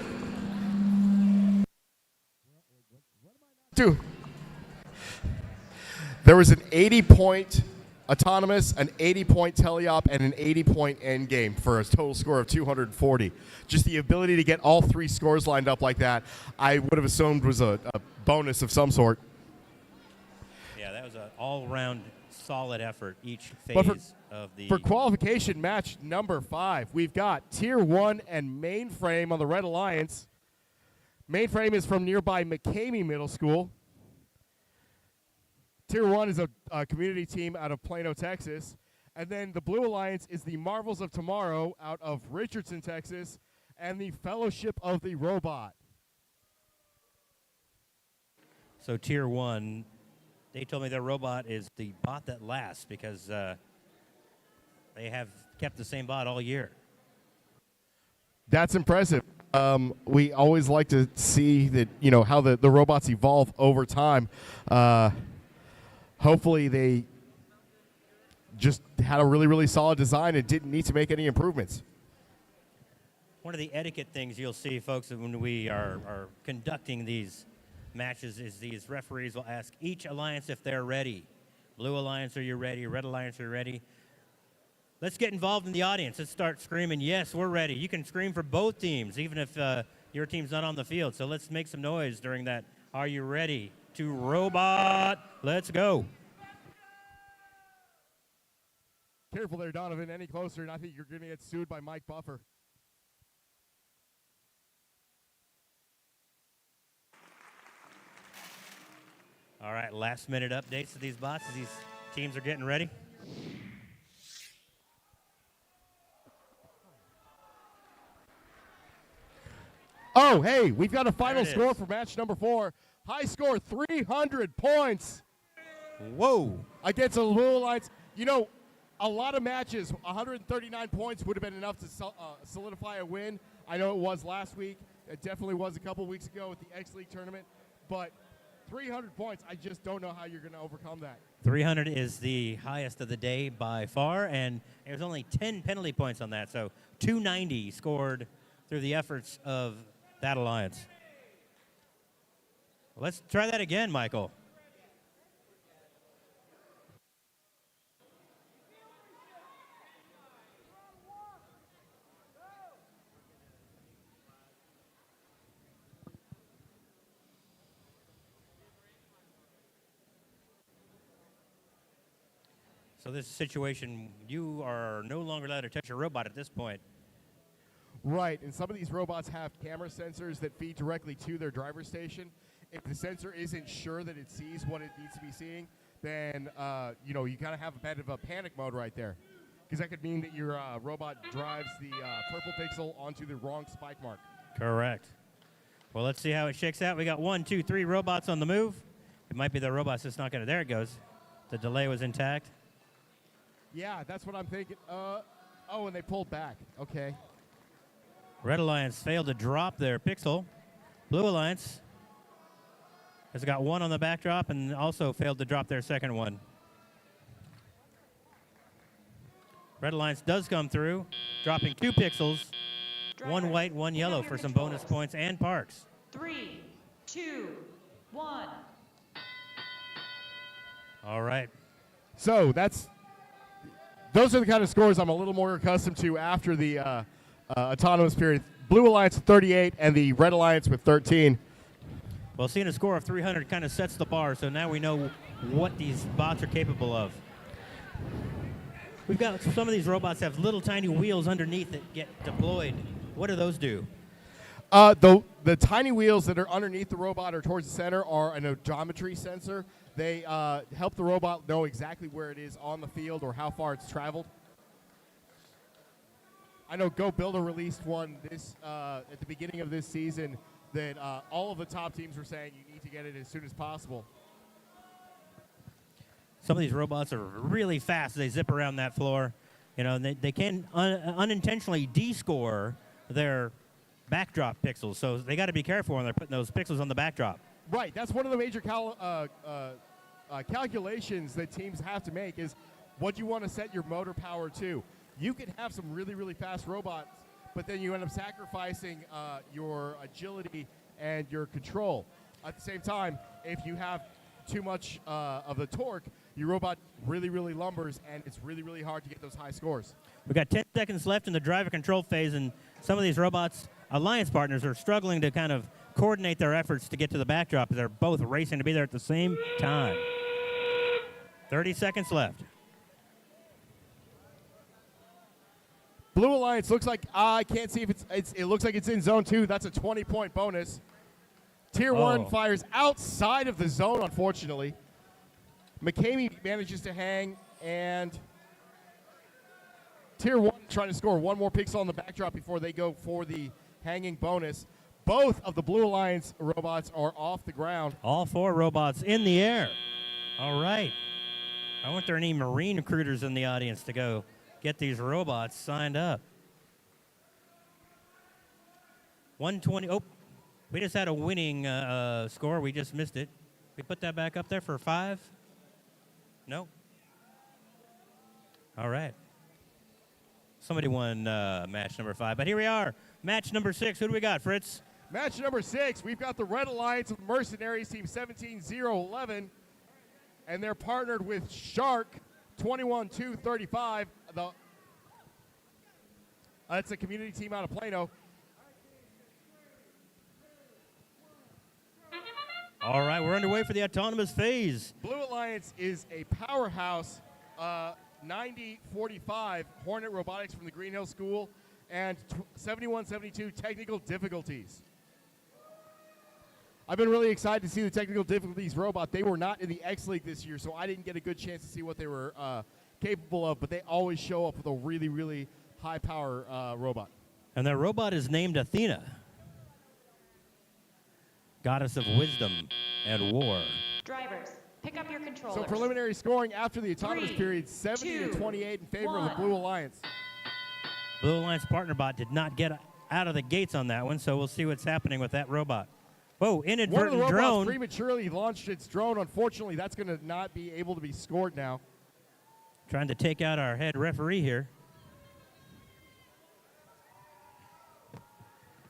There was an 80-point autonomous, an 80-point teleop, and an 80-point endgame for a total score of 240. Just the ability to get all 3 scores lined up like that, I would have assumed was a bonus of some sort. Yeah, that was an all-round solid effort each But phase of the. For qualification match number 5, we've got Tier 1 and Mainframe on the Red Alliance. Mainframe is from nearby McCamey Middle School. Tier 1 is a community team out of Plano, Texas. And then the Blue Alliance is the Marvels of Tomorrow out of Richardson, Texas, and the Fellowship of the Robot. So Tier 1, they told me their robot is the bot that lasts because they have kept the same bot all year. That's impressive. We always like to see that, how the robots evolve over time. Hopefully they just had a really, really solid design and didn't need to make any improvements. One of the etiquette things you'll see, folks, when we are conducting these matches is these referees will ask each alliance if they're ready. Blue Alliance, are you ready? Red Alliance, are you ready? Let's get involved in the audience. Let's start screaming, yes, we're ready. You can scream for both teams, even if your team's not on the field. So let's make some noise during that. Are you ready to robot? Let's go. Careful there, Donovan. Any closer, and I think you're going to get sued by Mike Buffer. All right, last-minute updates to these bots as these teams are getting ready. Oh, hey, we've got a final There it score is. for match number 4. High score, 300 points. Whoa. Against the Blue Alliance. A lot of matches, 139 points would have been enough to solidify a win. I know it was last week. It definitely was a couple weeks ago at the X League tournament. But 300 points, I just don't know how you're going to overcome that. 300 is the highest of the day by far, and there's only 10 penalty points on that. So 290 scored through the efforts of that alliance. Let's try that again, Michael. So this situation, you are no longer allowed to touch your robot at this point. Right, and some of these robots have camera sensors that feed directly to their driver station. If the sensor isn't sure that it sees what it needs to be seeing, then you gotta have a bit of a panic mode right there, because that could mean that your robot drives the purple pixel onto the wrong spike mark. Correct. Well, let's see how it shakes out. We got 1, 2, 3 robots on the move. It might be the robots that's not gonna. There it goes. The delay was intact. Yeah, that's what I'm thinking. Oh, and they pulled back. Okay. Red Alliance failed to drop their pixel. Blue Alliance has got 1 on the backdrop and also failed to drop their second one. Red Alliance does come through, dropping 2 pixels, 1 white, 1 yellow for some bonus points and parks. 3, 2, 1. All right. So those are the kind of scores I'm a little more accustomed to after the autonomous period. Blue Alliance with 38 and the Red Alliance with 13. Well, seeing a score of 300 kind of sets the bar, so now we know what these bots are capable of. We've got some of these robots have little tiny wheels underneath that get deployed. What do those do? The tiny wheels that are underneath the robot or towards the center are an odometry sensor. They help the robot know exactly where it is on the field or how far it's traveled. I know Go Builder released one at the beginning of this season that all of the top teams were saying you need to get it as soon as possible. Some of these robots are really fast. They zip around that floor. And they can unintentionally descore their backdrop pixels. So they got to be careful when they're putting those pixels on the backdrop. Right. That's one of the major calculations that teams have to make is what you want to set your motor power to. You can have some really, really fast robots, but then you end up sacrificing your agility and your control. At the same time, if you have too much of the torque, your robot really, really lumbers, and it's really, really hard to get those high scores. We've got 10 seconds left in the driver control phase, and some of these robots' alliance partners are struggling to kind of coordinate their efforts to get to the backdrop. They're both racing to be there at the same time. 30 seconds left. Blue Alliance looks like, I can't see if it looks like it's in zone 2. That's a 20-point bonus. Tier 1 fires outside of the zone, unfortunately. McCamey manages to hang, and Tier 1 trying to score one more pixel on the backdrop before they go for the hanging bonus. Both of the Blue Alliance robots are off the ground. All 4 robots in the air. All right. I wonder if there are any Marine recruiters in the audience to go get these robots signed up. 120. Oh, we just had a winning score. We just missed it. We put that back up there for 5? No? All right. Somebody won match number 5. But here we are. Match number 6. Who do we got, Fritz? Match number 6, we've got the Red Alliance of Mercenaries, Team 17-0-11, and they're partnered with Shark 21-2-35. That's a community team out of Plano. All right, we're underway for the autonomous phase. Blue Alliance is a powerhouse, 90-45 Hornet Robotics from the Green Hill School, and 71-72 technical difficulties. I've been really excited to see the technical difficulties robot. They were not in the X League this year, so I didn't get a good chance to see what they were capable of, but they always show up with a really, really high-power robot. And their robot is named Athena, goddess of wisdom and war. Drivers, pick up your controllers. So preliminary scoring after the autonomous 3, period, 70-28 in favor of the 1. Blue Alliance. Blue Alliance partner bot did not get out of the gates on that one, so we'll see what's happening with that robot. Whoa, One of the inadvertent robots drone. prematurely launched its drone. Unfortunately, that's going to not be able to be scored now. Trying to take out our head referee here.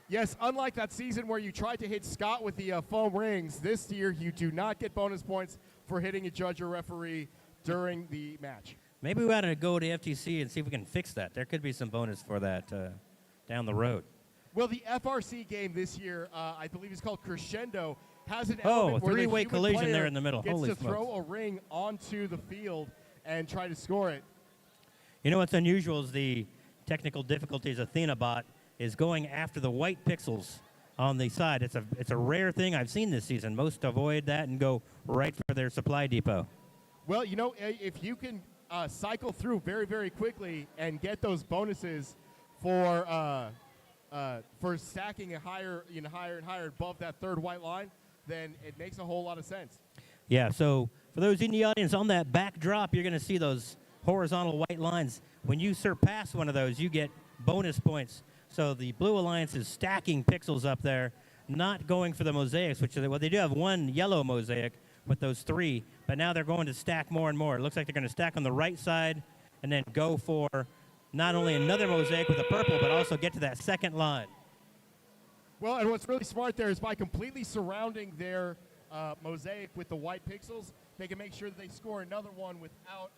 Yes, unlike that season where you tried to hit Scott with the foam rings, this year you do not get bonus points for hitting a judge or referee during the match. Maybe we ought to go to FTC and see if we can fix that. There could be some bonus for that down the road. Well, the FRC game this year, I believe it's called Crescendo, has an element where the three-way human collision player there in the middle. gets Holy to throw smokes. a ring onto the field and try to score it. You know what's unusual is the technical difficulties Athena bot is going after the white pixels on the side. It's a rare thing I've seen this season. Most avoid that and go right for their supply depot. Well, you know, if you can cycle through very, very quickly and get those bonuses for stacking a higher and higher above that third white line, then it makes a whole lot of sense. Yeah, so for those in the audience, on that backdrop, you're going to see those horizontal white lines. When you surpass one of those, you get bonus points. So the Blue Alliance is stacking pixels up there, not going for the mosaics, which well, they do have one yellow mosaic with those 3, but now they're going to stack more and more. It looks like they're going to stack on the right side and then go for not only another mosaic with a purple, but also get to that second line. Well, and what's really smart there is by completely surrounding their mosaic with the white pixels, they can make sure that they score another one without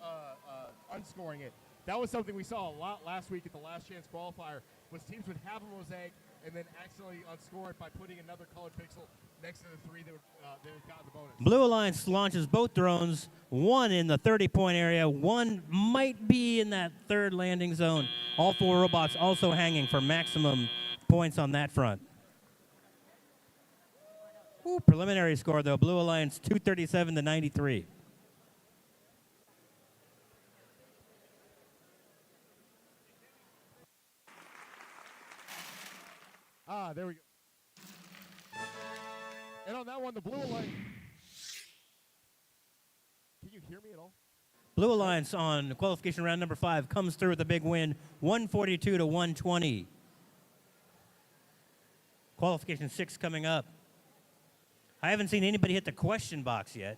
unscoring it. That was something we saw a lot last week at the Last Chance qualifier, was teams would have a mosaic and then accidentally unscore it by putting another colored pixel next to the 3 that would got the bonus. Blue Alliance launches both drones, one in the 30-point area, one might be in that third landing zone. All 4 robots also hanging for maximum points on that front. Ooh, preliminary score, though, Blue Alliance 237 to 93. There we go. And on that one, the Blue Alliance. Can you hear me at all? Blue Alliance on qualification round number 5 comes through with a big win, 142 to 120. Qualification 6 coming up. I haven't seen anybody hit the question box yet.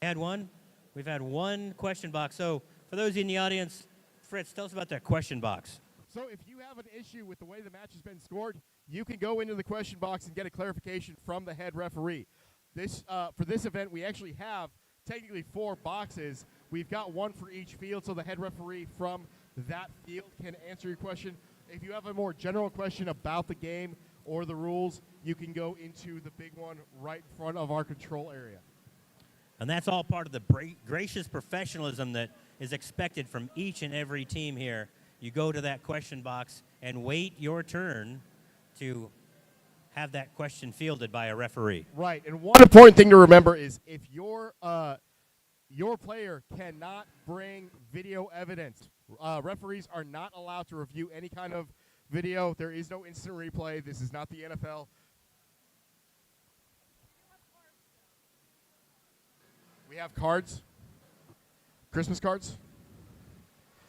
Had one? We've had one question box. So for those in the audience, Fritz, tell us about that question box. So if you have an issue with the way the match has been scored, you can go into the question box and get a clarification from the head referee. For this event, we actually have technically 4 boxes. We've got one for each field, so the head referee from that field can answer your question. If you have a more general question about the game or the rules, you can go into the big one right in front of our control area. And that's all part of the gracious professionalism that is expected from each and every team here. You go to that question box and wait your turn to have that question fielded by a referee. Right, and one important thing to remember is if your player cannot bring video evidence, referees are not allowed to review any kind of video. There is no instant replay. This is not the NFL. We have cards, Christmas cards.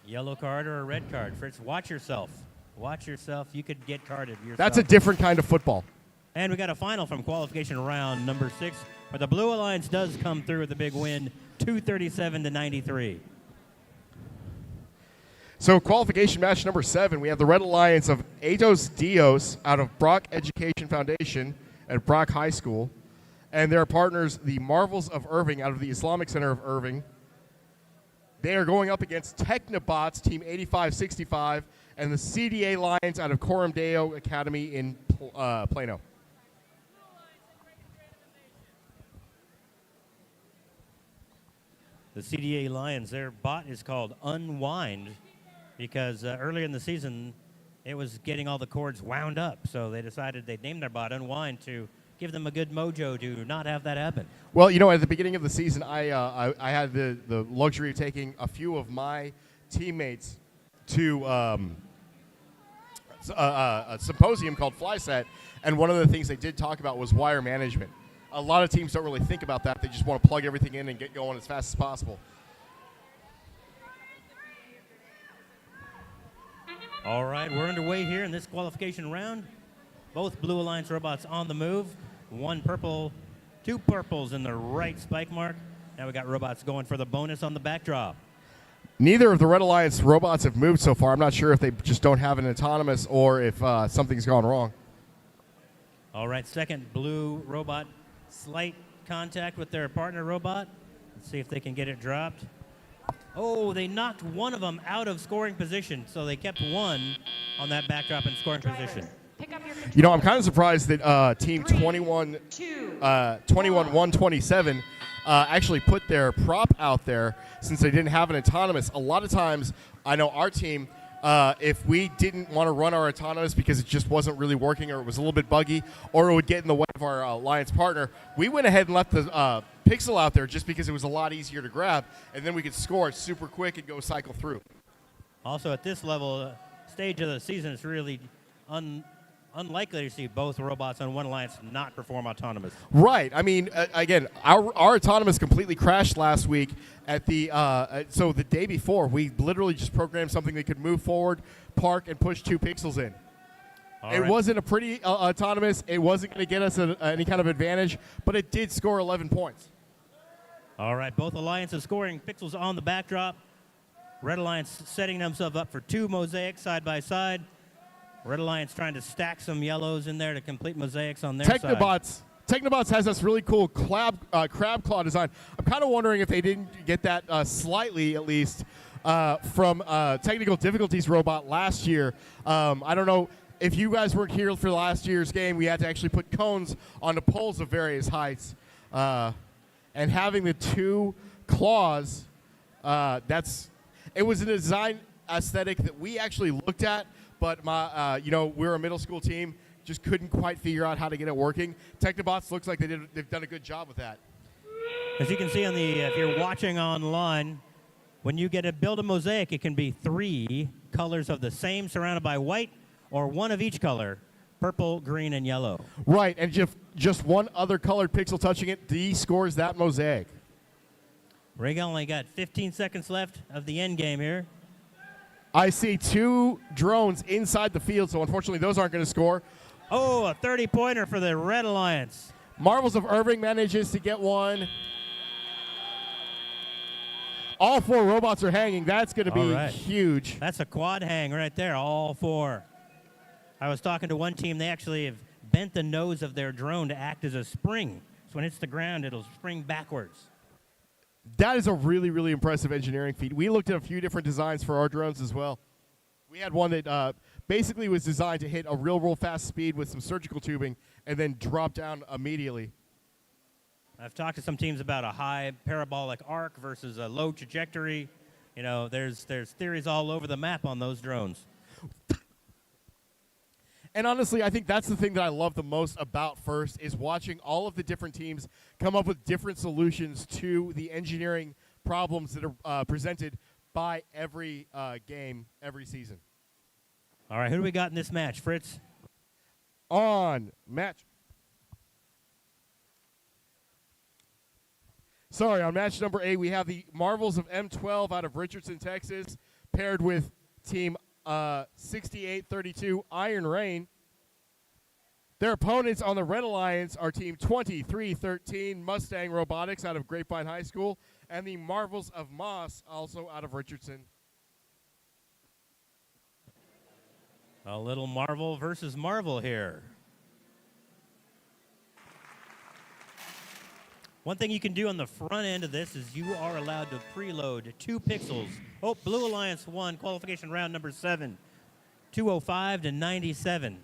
Yellow card or a red card. Fritz, watch yourself. Watch yourself. You could get carded yourself. That's a different kind of football. And we got a final from qualification round number 6, where the Blue Alliance does come through with a big win, 237-93. So qualification match number 7, we have the Red Alliance of Atos Dios out of Brock Education Foundation at Brock High School, and their partners, the Marvels of Irving out of the Islamic Center of Irving. They are going up against Technobots, Team 8565, and the CDA Lions out of Coram Deo Academy in Plano. The CDA Lions, their bot is called Unwind because earlier in the season, it was getting all the cords wound up. So they decided they'd name their bot Unwind to give them a good mojo to not have that happen. Well, you know, at the beginning of the season, I had the luxury of taking a few of my teammates to a symposium called FlySet, and one of the things they did talk about was wire management. A lot of teams don't really think about that. They just want to plug everything in and get going as fast as possible. All right, we're underway here in this qualification round. Both Blue Alliance robots on the move. 1 purple, 2 purples in the right spike mark. Now we got robots going for the bonus on the backdrop. Neither of the Red Alliance robots have moved so far. I'm not sure if they just don't have an autonomous or if something's gone wrong. All right, second blue robot, slight contact with their partner robot. Let's see if they can get it dropped. Oh, they knocked one of them out of scoring position, so they kept one on that backdrop in scoring position. You know, I'm kind of surprised that Team 21-127 actually put their prop out there since they didn't have an autonomous. A lot of times, I know our team, if we didn't want to run our autonomous because it just wasn't really working or it was a little bit buggy or it would get in the way of our alliance partner, we went ahead and left the pixel out there just because it was a lot easier to grab, and then we could score it super quick and go cycle through. Also, at this level, stage of the season, it's really unlikely to see both robots on one alliance not perform autonomous. Right. I mean, again, our autonomous completely crashed last week at the so the day before, we literally just programmed something that could move forward, park, and push 2 pixels in. It wasn't a pretty autonomous. It wasn't going to get us any kind of advantage, but it did score 11 points. All right, both alliances scoring pixels on the backdrop. Red Alliance setting themselves up for 2 mosaics side by side. Red Alliance trying to stack some yellows in there to complete mosaics on their side. Technobots has this really cool crab claw design. I'm kind of wondering if they didn't get that slightly, at least, from Technical Difficulties robot last year. I don't know if you guys weren't here for last year's game. We had to actually put cones on the poles of various heights. And having the 2 claws, it was a design aesthetic that we actually looked at, but we're a middle school team, just couldn't quite figure out how to get it working. Technobots looks like they've done a good job with that. As you can see on if you're watching online, when you get to build a mosaic, it can be 3 colors of the same surrounded by white or 1 of each color, purple, green, and yellow. Right, and just 1 other colored pixel touching it, D scores that mosaic. Rig only got 15 seconds left of the end game here. I see 2 drones inside the field, so unfortunately those aren't going to score. Oh, a 30-pointer for the Red Alliance. Marvels of Irving manages to get 1. All 4 robots are hanging. That's going to be huge. That's a quad hang right there, all 4. I was talking to one team. They actually have bent the nose of their drone to act as a spring. So when it hits the ground, it'll spring backwards. That is a really, really impressive engineering feat. We looked at a few different designs for our drones as well. We had one that basically was designed to hit a real fast speed with some surgical tubing and then drop down immediately. I've talked to some teams about a high parabolic arc versus a low trajectory. You know, there's theories all over the map on those drones. And honestly, I think that's the thing that I love the most about FIRST is watching all of the different teams come up with different solutions to the engineering problems that are presented by every game, every season. All right, who do we got in this match, Fritz? On match. Sorry, on match number 8, we have the Marvels of M12 out of Richardson, Texas, paired with Team 6832 Iron Rain. Their opponents on the Red Alliance are Team 2313 Mustang Robotics out of Grapevine High School and the Marvels of Moss, also out of Richardson. A little Marvel versus Marvel here. One thing you can do on the front end of this is you are allowed to preload 2 pixels. Oh, Blue Alliance won qualification round number 7, 205 to 97.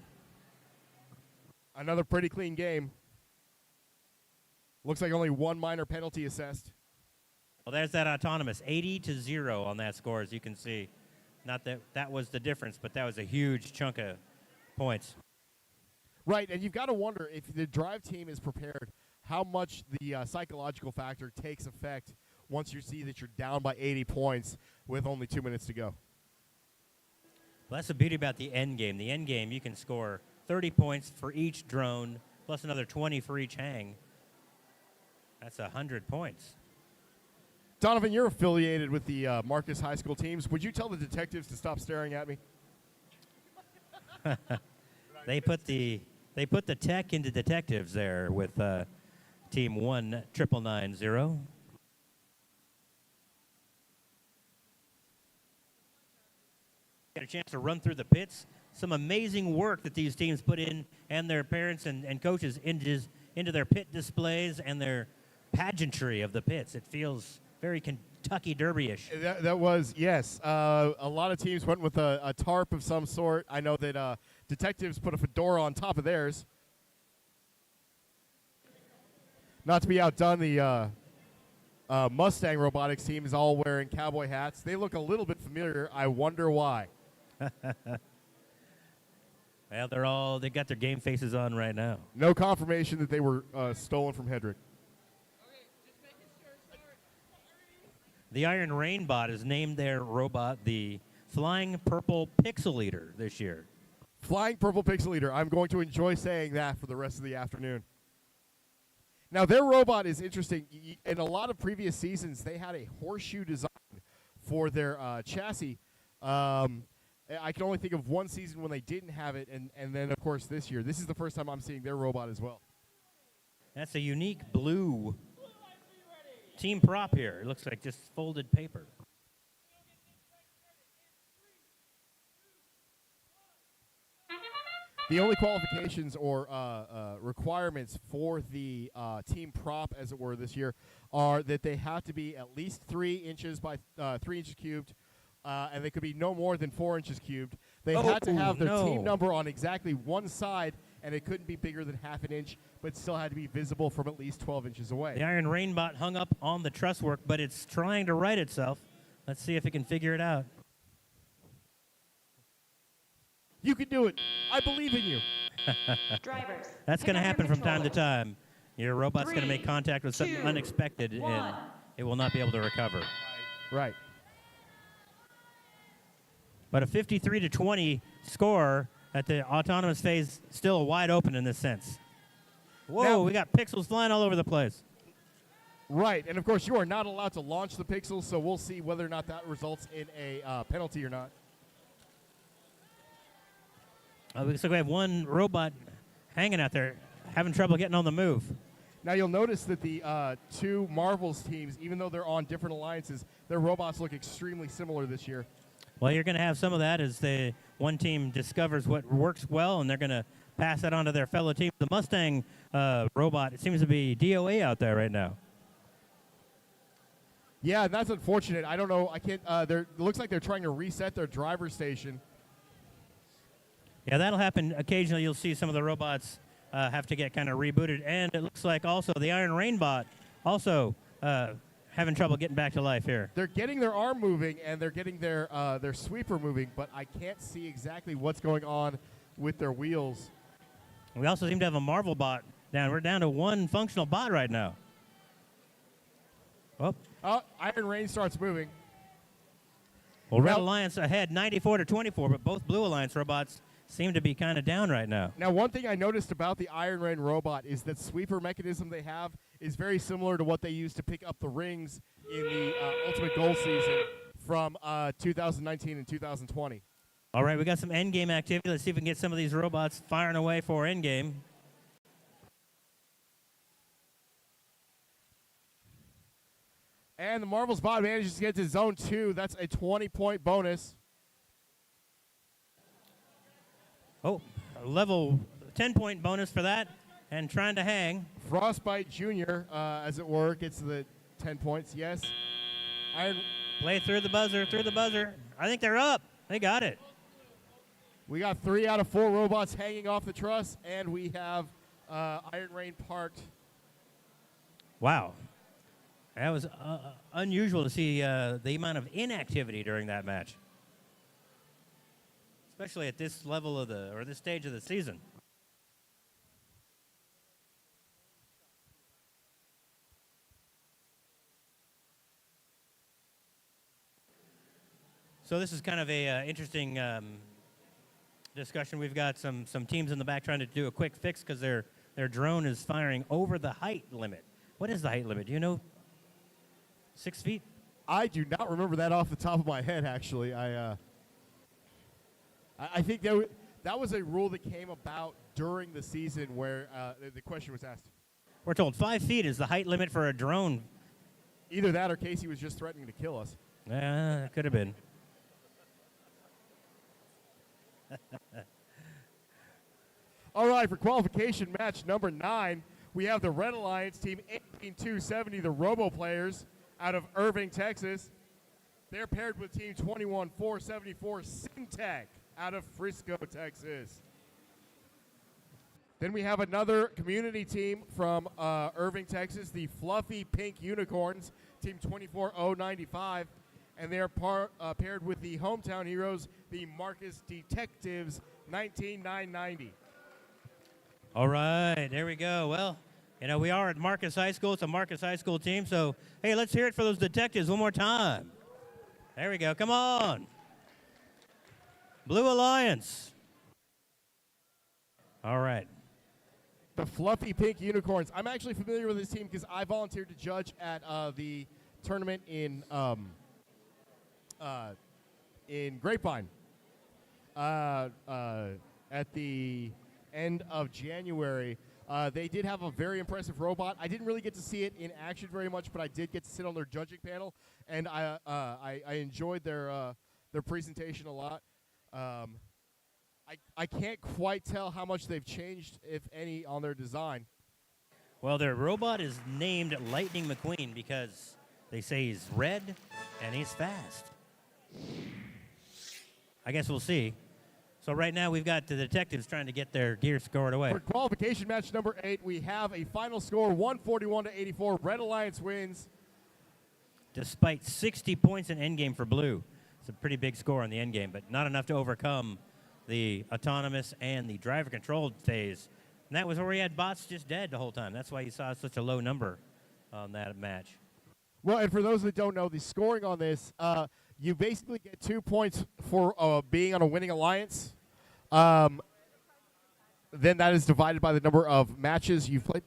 Another pretty clean game. Looks like only one minor penalty assessed. Well, there's that autonomous, 80 to 0 on that score, as you can see. Not that that was the difference, but that was a huge chunk of points. Right, and you've got to wonder if the drive team is prepared, how much the psychological factor takes effect once you see that you're down by 80 points with only 2 minutes to go. Well, that's the beauty about the end game. The end game, you can score 30 points for each drone, plus another 20 for each hang. That's 100 points. Donovan, you're affiliated with the Marcus High School teams. Would you tell the detectives to stop staring at me? They put the tech into detectives there with Team 19990. Get a chance to run through the pits. Some amazing work that these teams put in, and their parents and coaches into their pit displays and their pageantry of the pits. It feels very Kentucky Derby-ish. That was, yes. A lot of teams went with a tarp of some sort. I know that detectives put a fedora on top of theirs. Not to be outdone, the Mustang Robotics team is all wearing cowboy hats. They look a little bit familiar. I wonder why. Well, they got their game faces on right now. No confirmation that they were stolen from Hedrick. The Iron Rain bot has named their robot the Flying Purple Pixel Eater this year. Flying Purple Pixel Eater. I'm going to enjoy saying that for the rest of the afternoon. Now, their robot is interesting. In a lot of previous seasons, they had a horseshoe design for their chassis. I can only think of one season when they didn't have it, and then, of course, this year. This is the first time I'm seeing their robot as well. That's a unique blue team prop here. It looks like just folded paper. The only qualifications or requirements for the team prop, as it were, this year are that they have to be at least 3 inches by 3 inches cubed, and they could be no more than 4 inches cubed. They had to have their team number on exactly one side, and it couldn't be bigger than half an inch, but still had to be visible from at least 12 inches away. The Iron Rain bot hung up on the truss work, but it's trying to right itself. Let's see if it can figure it out. You can do it. I believe in you. Drivers. That's going to pick up happen your from time to controller. time. Your robot's going to 3, make contact with something 2, unexpected, and 1. it will not be able to recover. Right. But a 53 to 20 score at the autonomous phase, still wide open in this sense. Whoa, Now, we got pixels flying all over the place. Right, and of course you are not allowed to launch the pixels, so we'll see whether or not that results in a penalty or not. Looks like we have one robot hanging out there, having trouble getting on the move. Now you'll notice that the 2 Marvels teams, even though they're on different alliances, their robots look extremely similar this year. Well, you're going to have some of that as one team discovers what works well, and they're going to pass that on to their fellow team. The Mustang robot, it seems to be DOA out there right now. Yeah, that's unfortunate. I don't know. I can't. It looks like they're trying to reset their driver station. Yeah, that'll happen occasionally. You'll see some of the robots have to get kind of rebooted. And it looks like also the Iron Rain bot also having trouble getting back to life here. They're getting their arm moving and they're getting their sweeper moving, but I can't see exactly what's going on with their wheels. We also seem to have a Marvel bot down. We're down to one functional bot right now. Oh, Iron Rain starts moving. Well, Red Alliance ahead 94-24, but both Blue Alliance robots seem to be kind of down right now. Now, one thing I noticed about the Iron Rain robot is that sweeper mechanism they have is very similar to what they used to pick up the rings in the Ultimate Goal season from 2019 and 2020. All right, we got some endgame activity. Let's see if we can get some of these robots firing away for endgame. And the Marvel's bot manages to get to zone 2. That's a 20-point bonus. Oh, a level 10-point bonus for that, and trying to hang. Frostbite Jr., as it were, gets the 10 points, yes. Play through the buzzer, I think they're up. They got it. We got 3 out of 4 robots hanging off the truss, and we have Iron Rain parked. Wow. That was unusual to see the amount of inactivity during that match, especially at this level of this stage of the season. So this is kind of a interesting discussion. We've got some teams in the back trying to do a quick fix because their drone is firing over the height limit. What is the height limit? Do you know? 6 feet? I do not remember that off the top of my head, actually. I think that was a rule that came about during the season where the question was asked. We're told 5 feet is the height limit for a drone. Either that or Casey was just threatening to kill us. It could have been. All right, for qualification match number 9, we have the Red Alliance team 18270, the Robo players, out of Irving, Texas. They're paired with team 21474, Syntech, out of Frisco, Texas. Then we have another community team from Irving, Texas, the Fluffy Pink Unicorns, team 24095. And they are paired with the hometown heroes, the Marcus Detectives, 19990. All right, there we go. Well, you know, we are at Marcus High School. It's a Marcus High School team. So, hey, let's hear it for those detectives one more time. There we go. Come on. Blue Alliance. All right. The Fluffy Pink Unicorns. I'm actually familiar with this team because I volunteered to judge at the tournament in Grapevine at the end of January. They did have a very impressive robot. I didn't really get to see it in action very much, but I did get to sit on their judging panel, and I enjoyed their presentation a lot. I can't quite tell how much they've changed, if any, on their design. Well, their robot is named Lightning McQueen because they say he's red and he's fast. I guess we'll see. So right now we've got the detectives trying to get their gear scored away. For qualification match number 8, we have a final score 141-84. Red Alliance wins. Despite 60 points in endgame for blue. It's a pretty big score in the endgame, but not enough to overcome the autonomous and the driver-controlled phase. And that was where we had bots just dead the whole time. That's why you saw such a low number on that match. Well, and for those that don't know, the scoring on this, you basically get 2 points for being on a winning alliance. Then that is divided by the number of matches you've played.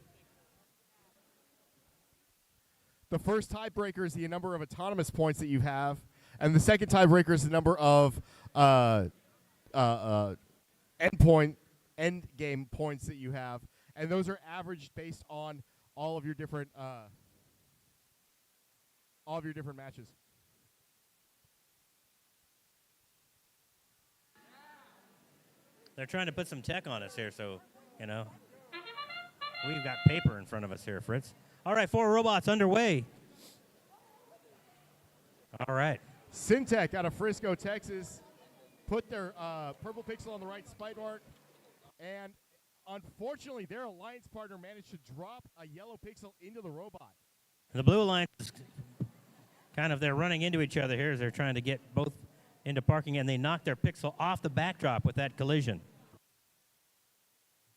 The first tiebreaker is the number of autonomous points that you have, and the second tiebreaker is the number of end game points that you have, and those are averaged based on all of your different matches. They're trying to put some tech on us here, so, you know. We've got paper in front of us here, Fritz. All right, 4 robots underway. All right. Syntech out of Frisco, Texas, put their purple pixel on the right spike mark, and unfortunately, their alliance partner managed to drop a yellow pixel into the robot. The blue alliance is kind of, they're running into each other here as they're trying to get both into parking, and they knocked their pixel off the backdrop with that collision.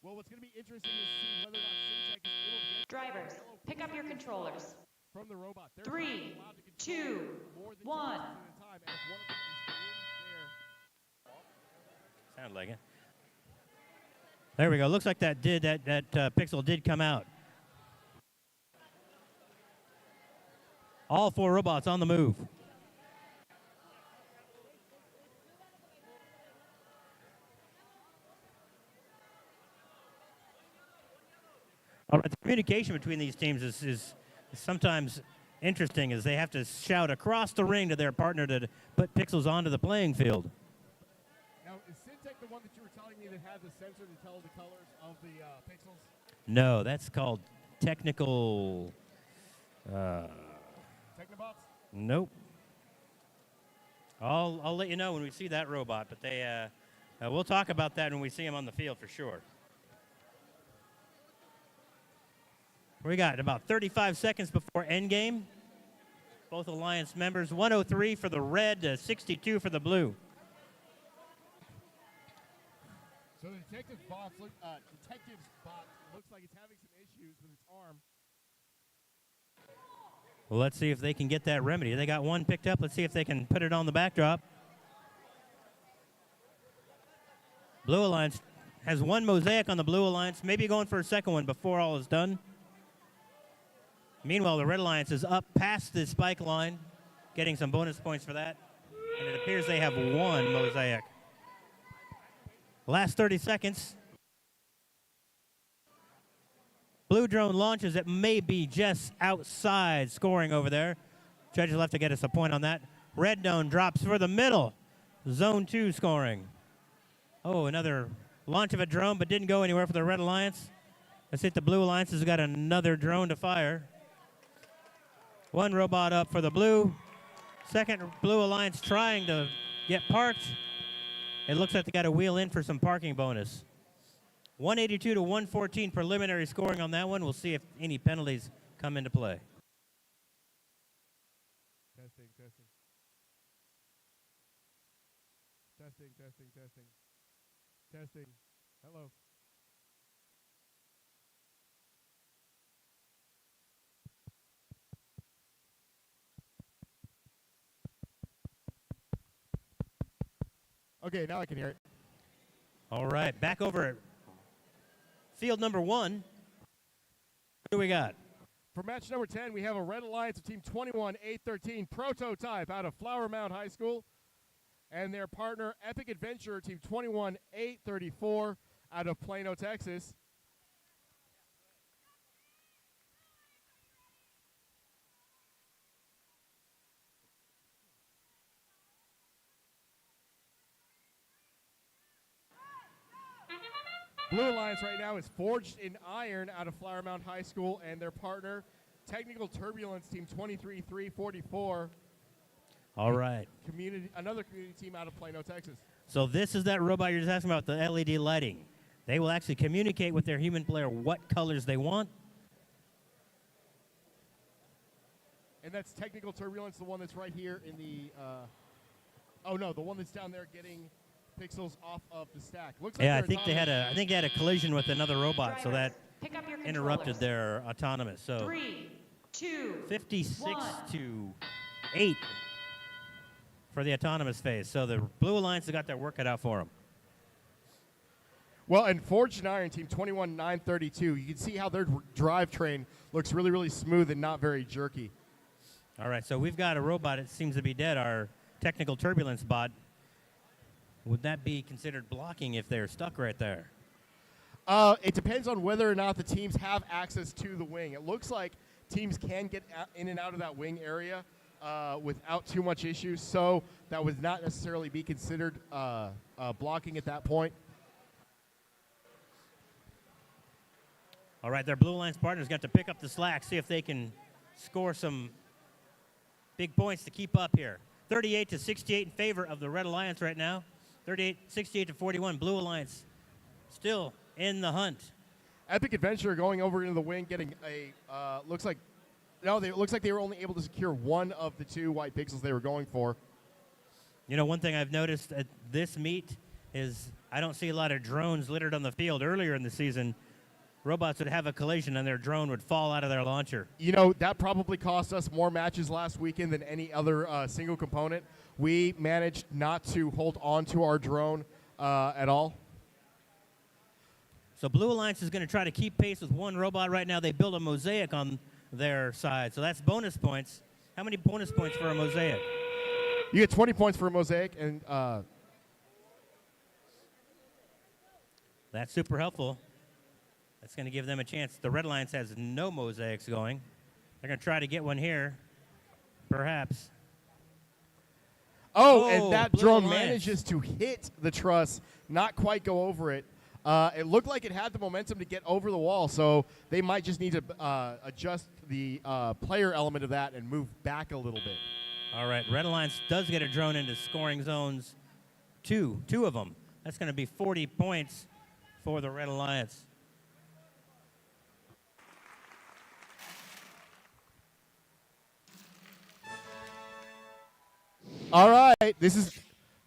Well, what's going to be interesting is to see whether or not Syntech is able to get Drivers, pick up your controllers. from the robot. They're 3, allowed to control 2, more than 1. two at a time, and if one of them is in there, Sound like it. There we go. Looks like that pixel did come out. All 4 robots on the move. All right, the communication between these teams is sometimes interesting, as they have to shout across the ring to their partner to put pixels onto the playing field. now, is Syntech the one that you were telling me that had the sensor to tell the colors of the pixels? No, that's called technical. Technobots? Nope. I'll let you know when we see that robot, but they we'll talk about that when we see him on the field for sure. We got about 35 seconds before endgame. Both alliance members, 103 for the red, 62 for the blue. So the detective's bot looks like it's having some issues with its arm. Well, let's see if they can get that remedy. They got one picked up. Let's see if they can put it on the backdrop. Blue Alliance has one mosaic on the Blue Alliance, maybe going for a second one before all is done. Meanwhile, the Red Alliance is up past the spike line, getting some bonus points for that. And it appears they have one mosaic. Last 30 seconds. Blue drone launches. It may be just outside scoring over there. Judges will have to get us a point on that. Red drone drops for the middle. Zone 2 scoring. Oh, another launch of a drone, but didn't go anywhere for the Red Alliance. Let's see if the Blue Alliance has got another drone to fire. One robot up for the blue. Second Blue Alliance trying to get parked. It looks like they got to wheel in for some parking bonus. 182 to 114 preliminary scoring on that one. We'll see if any penalties come into play. Testing. Hello. Okay, now I can hear it. All right, back over at field number 1. What do we got? For match number 10, we have a Red Alliance of Team 21-813 Prototype out of Flower Mound High School, and their partner Epic Adventure Team 21-834 out of Plano, Texas. Blue Alliance right now is Forged in Iron out of Flower Mound High School, and their partner, Technical Turbulence Team 23-344. All right. Another community team out of Plano, Texas. So this is that robot you're just asking about, the LED lighting. They will actually communicate with their human player what colors they want. And that's Technical Turbulence, the one that's right here in the, the one that's down there getting pixels off of the stack. Looks like Yeah, I think they had a collision with another robot, so that Pick up your interrupted their autonomous. So 3, 2, 56 1. to 8 for the autonomous phase. So the Blue Alliance has got their work cut out for them. Well, and Forged in Iron Team 21-932, you can see how their drivetrain looks really, really smooth and not very jerky. All right, so we've got a robot that seems to be dead, our Technical Turbulence bot. Would that be considered blocking if they're stuck right there? It depends on whether or not the teams have access to the wing. It looks like teams can get in and out of that wing area without too much issue, so that would not necessarily be considered blocking at that point. All right, their Blue Alliance partners got to pick up the slack, see if they can score some big points to keep up here. 38 to 68 in favor of the Red Alliance right now. 68 to 41. Blue Alliance still in the hunt. Epic Adventure going over into the wing, getting a looks like they were only able to secure one of the 2 white pixels they were going for. You know, one thing I've noticed at this meet is I don't see a lot of drones littered on the field. Earlier in the season, robots would have a collision and their drone would fall out of their launcher. You know, that probably cost us more matches last weekend than any other single component. We managed not to hold on to our drone at all. So Blue Alliance is going to try to keep pace with one robot right now. They build a mosaic on their side, so that's bonus points. How many bonus points for a mosaic? You get 20 points for a mosaic, and that's super helpful. That's going to give them a chance. The Red Alliance has no mosaics going. They're going to try to get one here, perhaps. and that Blue drone Alliance manages to hit the truss, not quite go over it. It looked like it had the momentum to get over the wall, so they might just need to adjust the player element of that and move back a little bit. All right, Red Alliance does get a drone into scoring zones. Two of them. That's going to be 40 points for the Red Alliance. All right, this is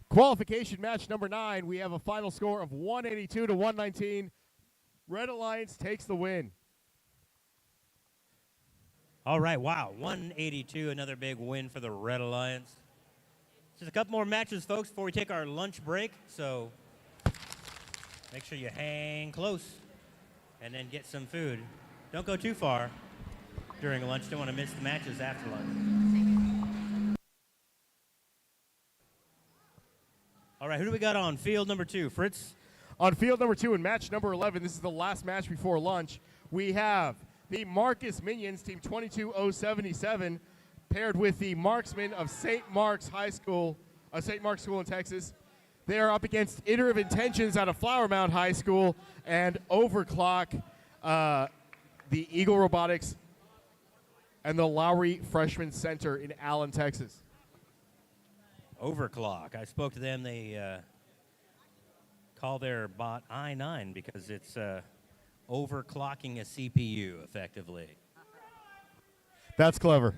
qualification match number 9. We have a final score of 182 to 119. Red Alliance takes the win. All right, wow, 182, another big win for the Red Alliance. Just a couple more matches, folks, before we take our lunch break. So make sure you hang close and then get some food. Don't go too far during lunch. Don't want to miss the matches after lunch. All right, who do we got on field number 2? Fritz? On field number 2 in match number 11, this is the last match before lunch, we have the Marcus Minions, team 22077, paired with the Marksmen of St. Mark's High School, St. Mark's School in Texas. They are up against Iterative Intentions out of Flower Mound High School and Overclock, the Eagle Robotics, and the Lowry Freshman Center in Allen, Texas. Overclock. I spoke to them. They call their bot I9 because it's overclocking a CPU effectively. That's clever.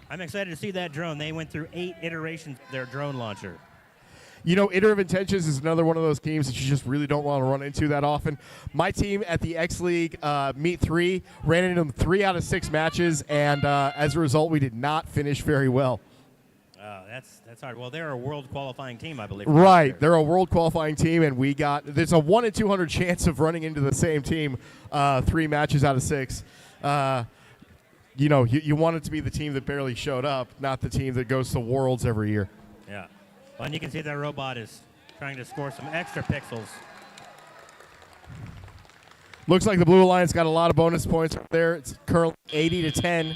I'm excited to see that drone. They went through 8 iterations of their drone launcher. You know, Iterative Intentions is another one of those teams that you just really don't want to run into that often. My team at the X League Meet 3 ran into them 3 out of 6 matches, and as a result, we did not finish very well. That's hard. Well, they're a world qualifying team, I believe. Right. They're a world qualifying team, and there's a 1 in 200 chance of running into the same team 3 matches out of 6. You know, you want it to be the team that barely showed up, not the team that goes to Worlds every year. Yeah. Well, and you can see that robot is trying to score some extra pixels. Looks like the Blue Alliance got a lot of bonus points up there. It's currently 80 to 10,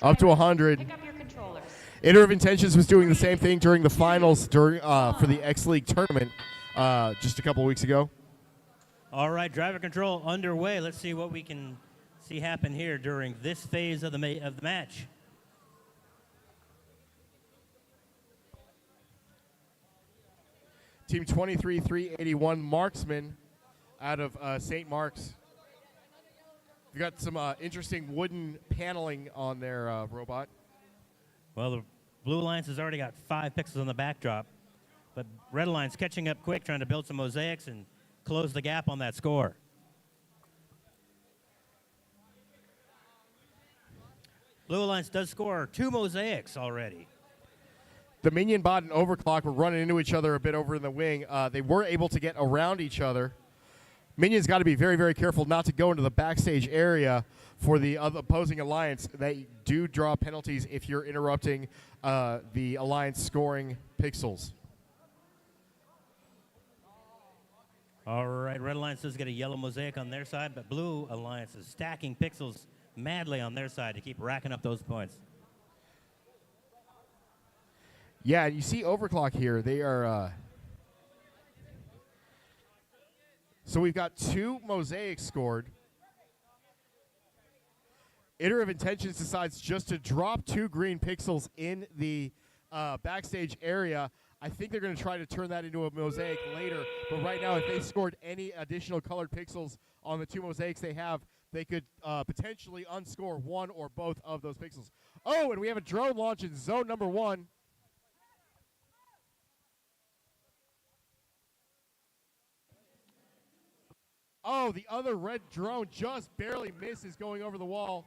up to 100. Pick up your controllers. Iterative Intentions was doing the same thing during the finals for the X League tournament just a couple weeks ago. All right, driver control underway. Let's see what we can see happen here during this phase of the match. Team 23-381 Marksman out of St. Mark's. They've got some interesting wooden paneling on their robot. Well, the Blue Alliance has already got 5 pixels on the backdrop, but Red Alliance catching up quick, trying to build some mosaics and close the gap on that score. Blue Alliance does score 2 mosaics already. The Minion bot and Overclock were running into each other a bit over in the wing. They were able to get around each other. Minion's got to be very, very careful not to go into the backstage area for the opposing alliance. They do draw penalties if you're interrupting the alliance scoring pixels. All right, Red Alliance does get a yellow mosaic on their side, but Blue Alliance is stacking pixels madly on their side to keep racking up those points. Yeah, you see Overclock here. They are... So we've got 2 mosaics scored. Iterative Intentions decides just to drop 2 green pixels in the backstage area. I think they're going to try to turn that into a mosaic later. But right now, if they scored any additional colored pixels on the 2 mosaics they have, they could potentially unscore 1 or both of those pixels. Oh, and we have a drone launch in zone number 1. Oh, the other red drone just barely misses going over the wall.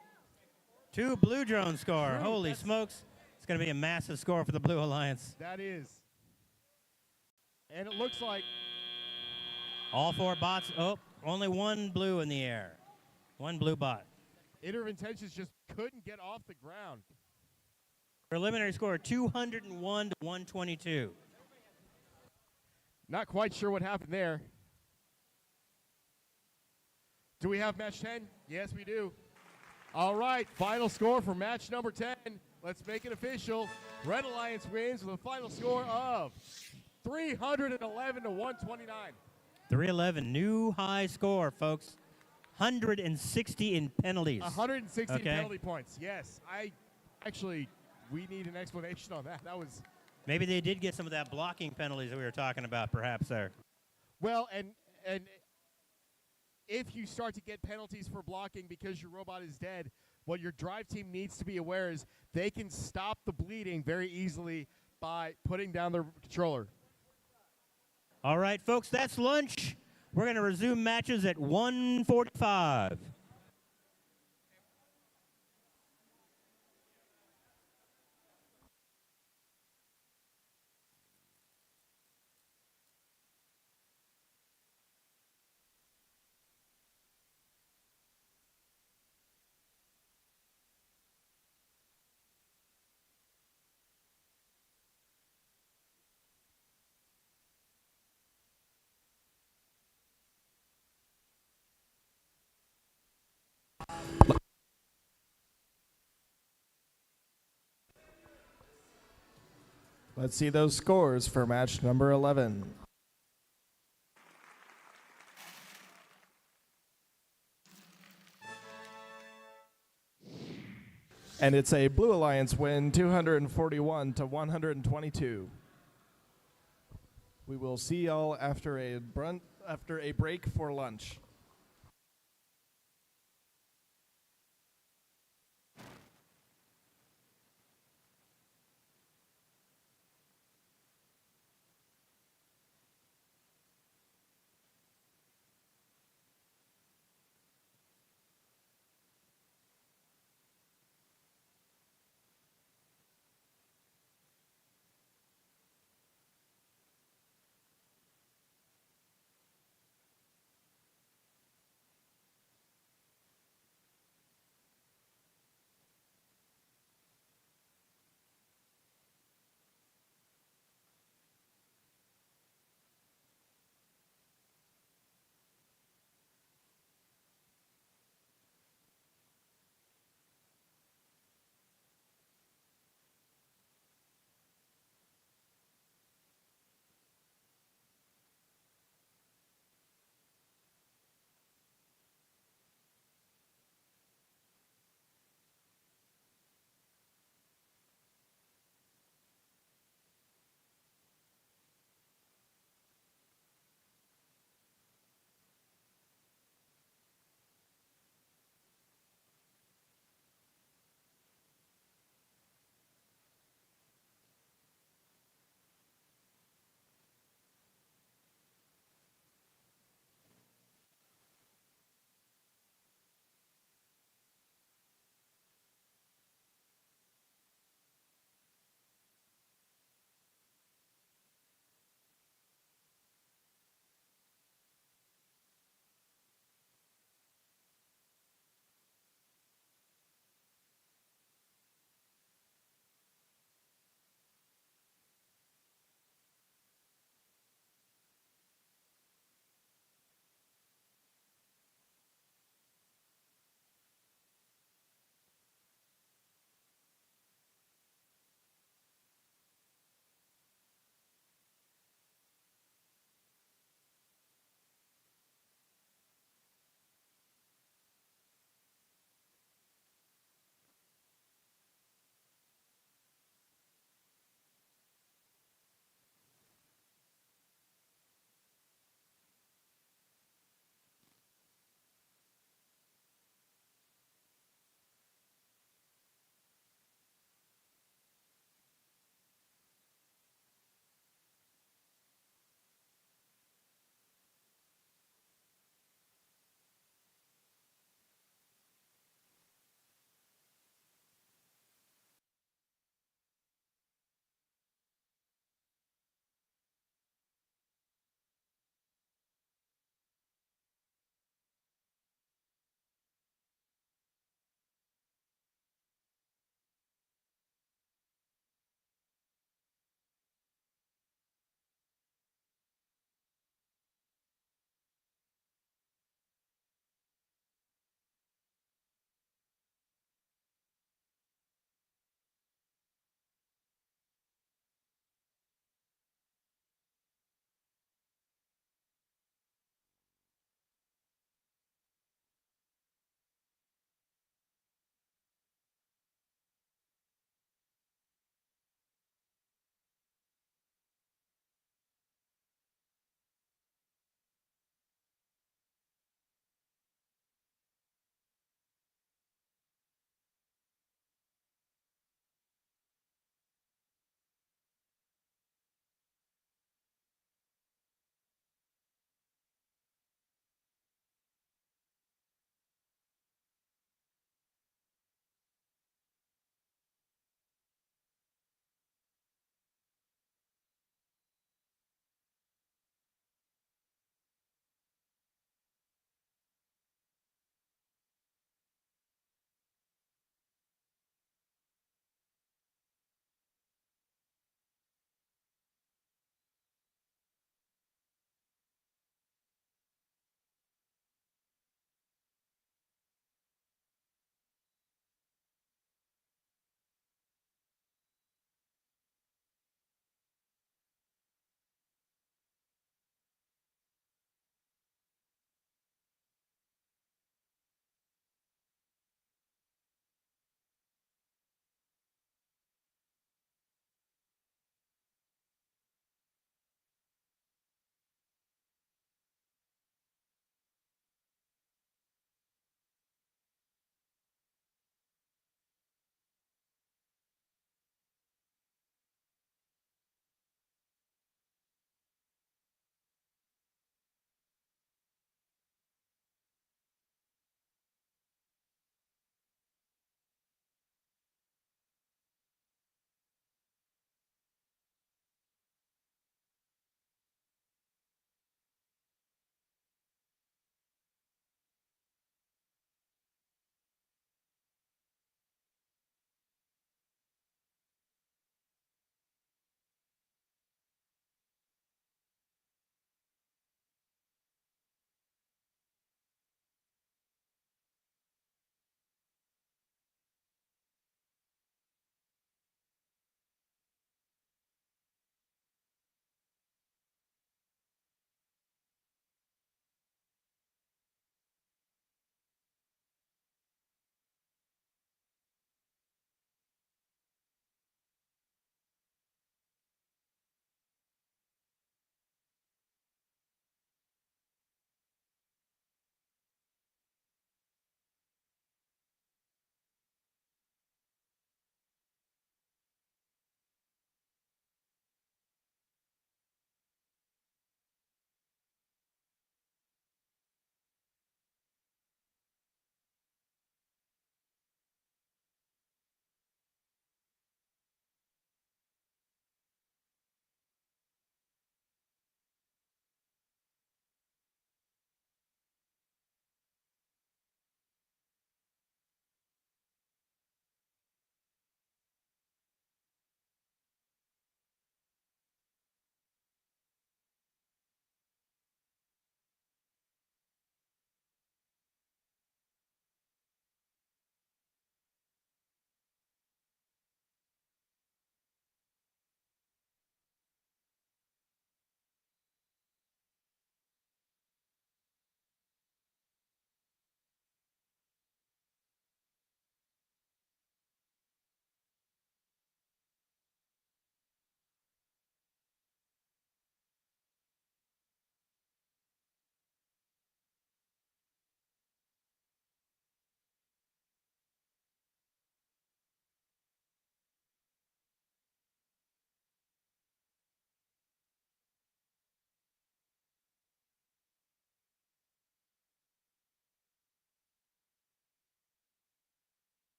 2 blue drones score. Holy smokes. It's going to be a massive score for the Blue Alliance. That is. And it looks like All 4 bots. Oh, only 1 blue in the air. 1 blue bot. Iterative Intentions just couldn't get off the ground. Preliminary score 201 to 122. Not quite sure what happened there. Do we have match 10? Yes, we do. All right, final score for match number 10. Let's make it official. Red Alliance wins with a final score of 311 to 129. 311, new high score, folks. 160 in penalties. 160 Okay. penalty points. Yes, we need an explanation on that. That was Maybe they did get some of that blocking penalties that we were talking about, perhaps there. well, and if you start to get penalties for blocking because your robot is dead, what your drive team needs to be aware is they can stop the bleeding very easily by putting down their controller. All right, folks, that's lunch. We're going to resume matches at 1:45. Let's see those scores for match number 11. And it's a Blue Alliance win, 241 to 122. We will see y'all after a break for lunch.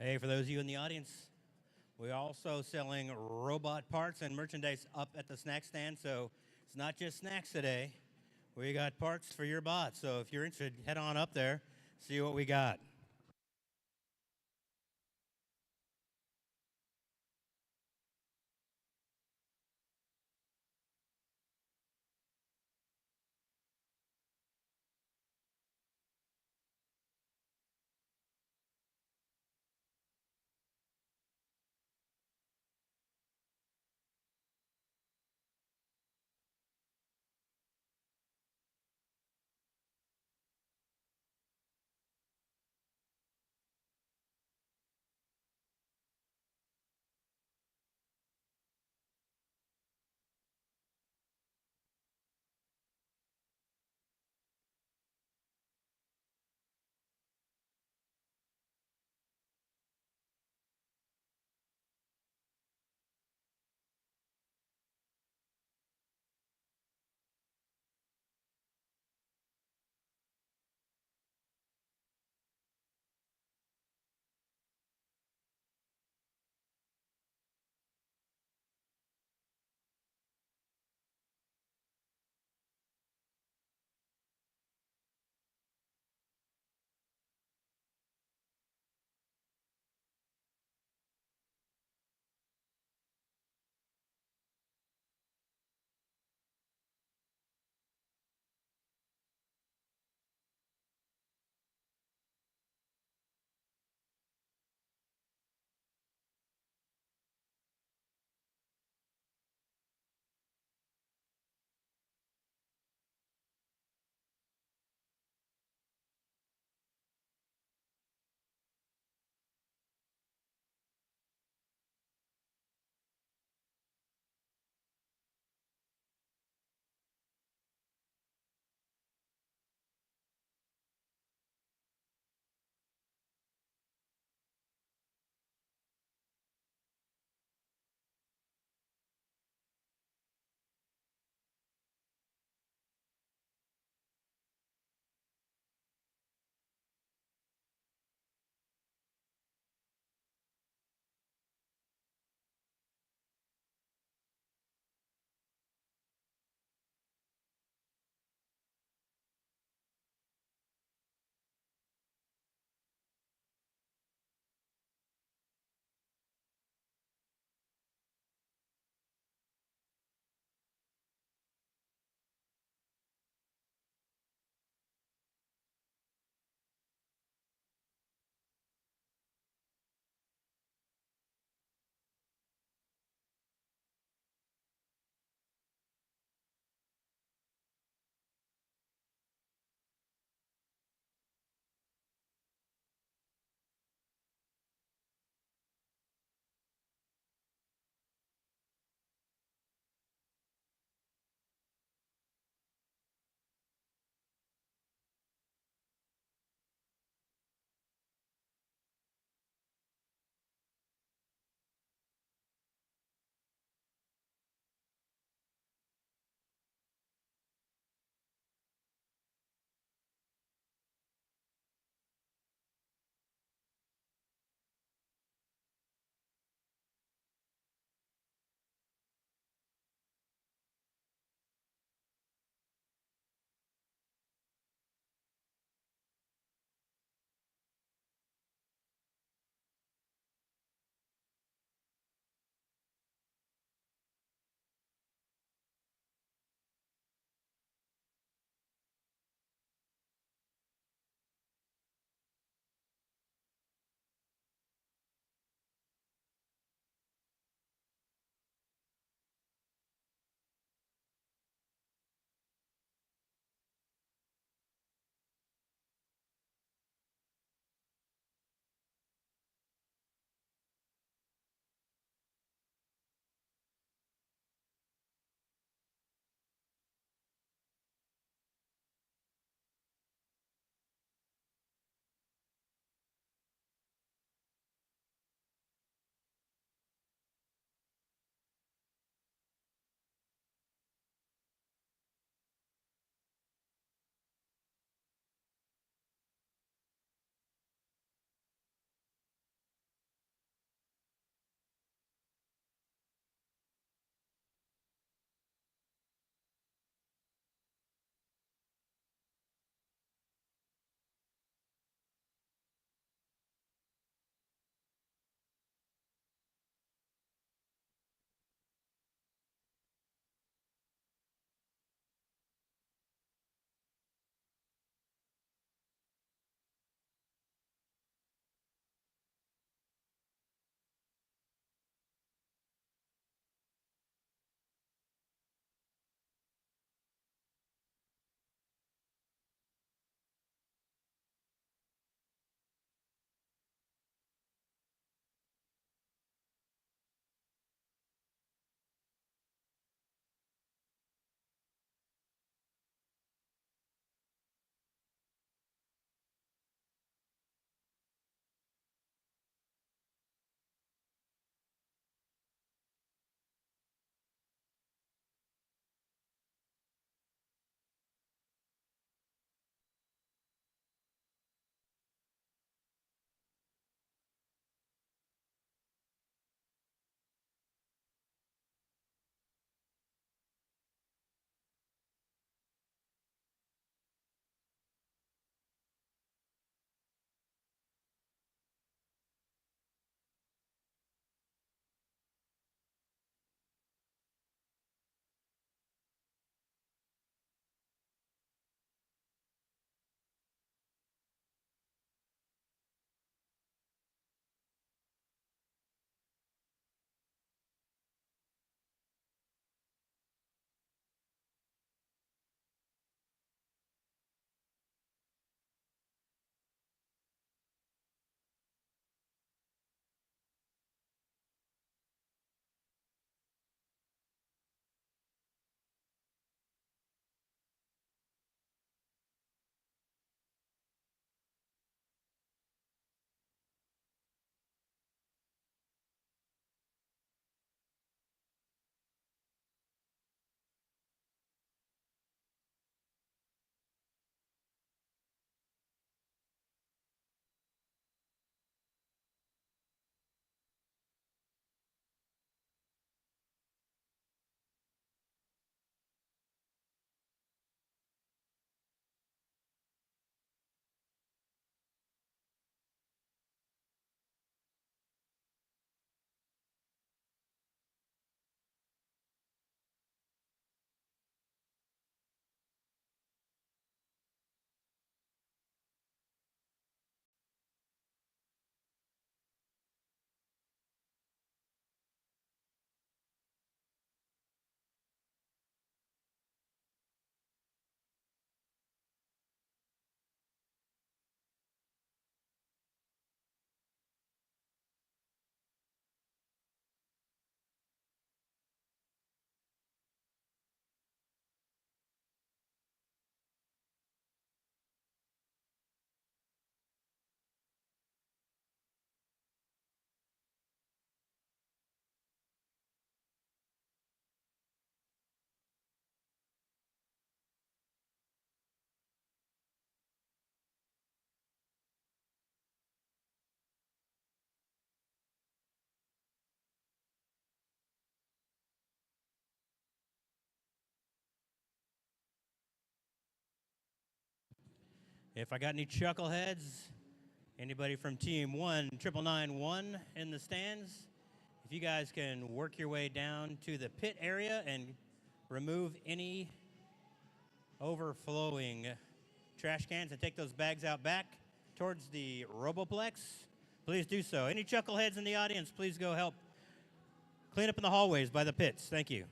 Hey, for those of you in the audience, we're also selling robot parts and merchandise up at the snack stand. So it's not just snacks today. We got parts for your bot. So if you're interested, head on up there, see what we got. If I got any chuckleheads, anybody from Team 19991 in the stands, if you guys can work your way down to the pit area and remove any overflowing trash cans and take those bags out back towards the Roboplex, please do so. Any chuckleheads in the audience, please go help clean up in the hallways by the pits. Thank you.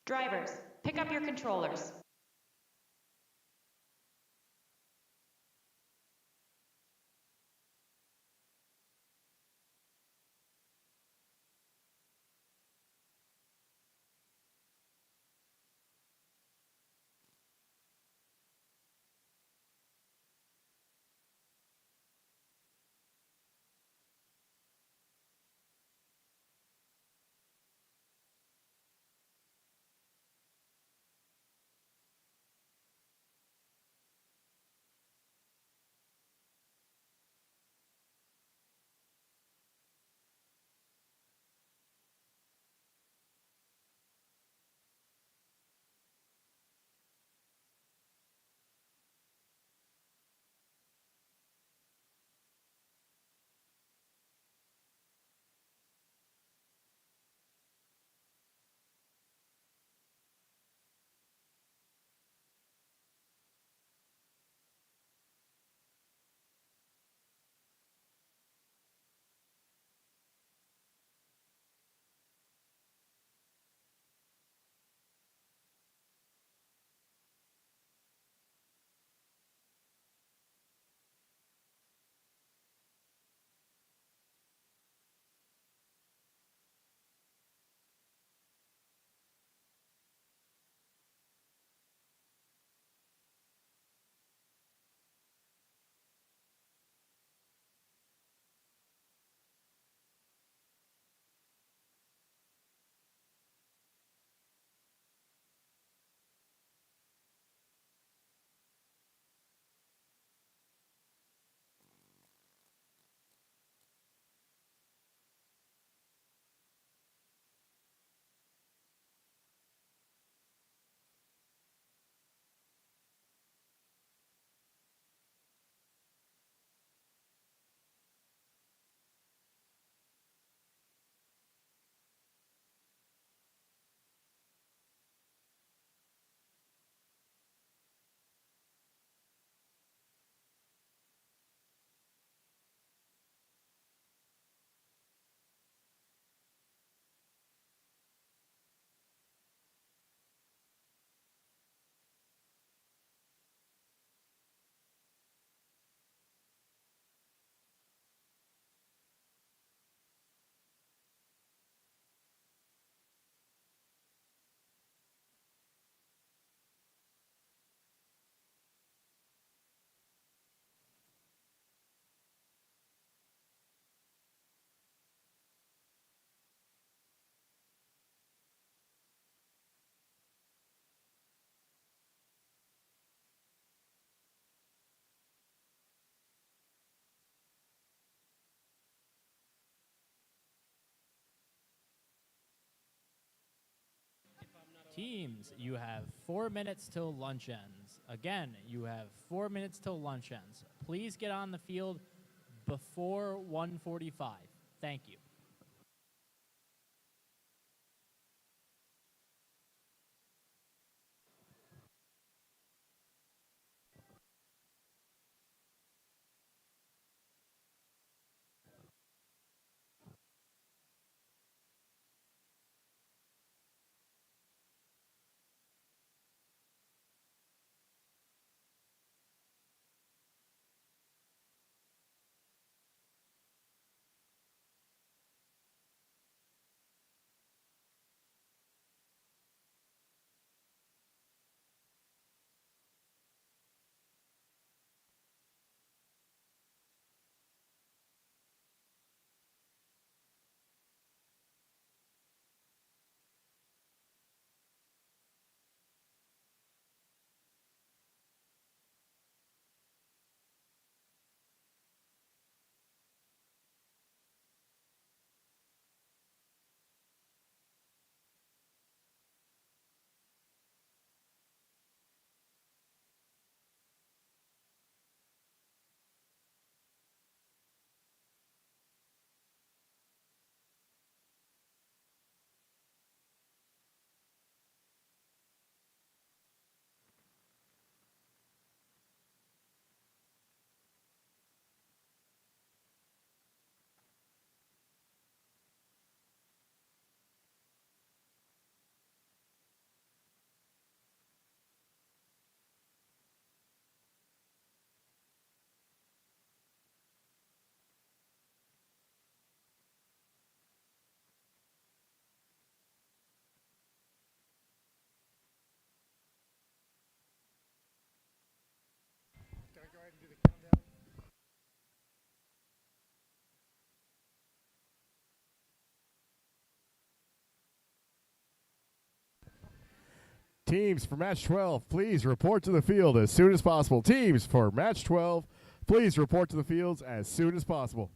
Drivers, pick up your controllers. Teams, you have 4 minutes till lunch ends. Again, you have 4 minutes till lunch ends. Please get on the field before 1:45. Thank you. Teams for match 12, please report to the field as soon as possible. Teams for match 12, please report to the fields as soon as possible.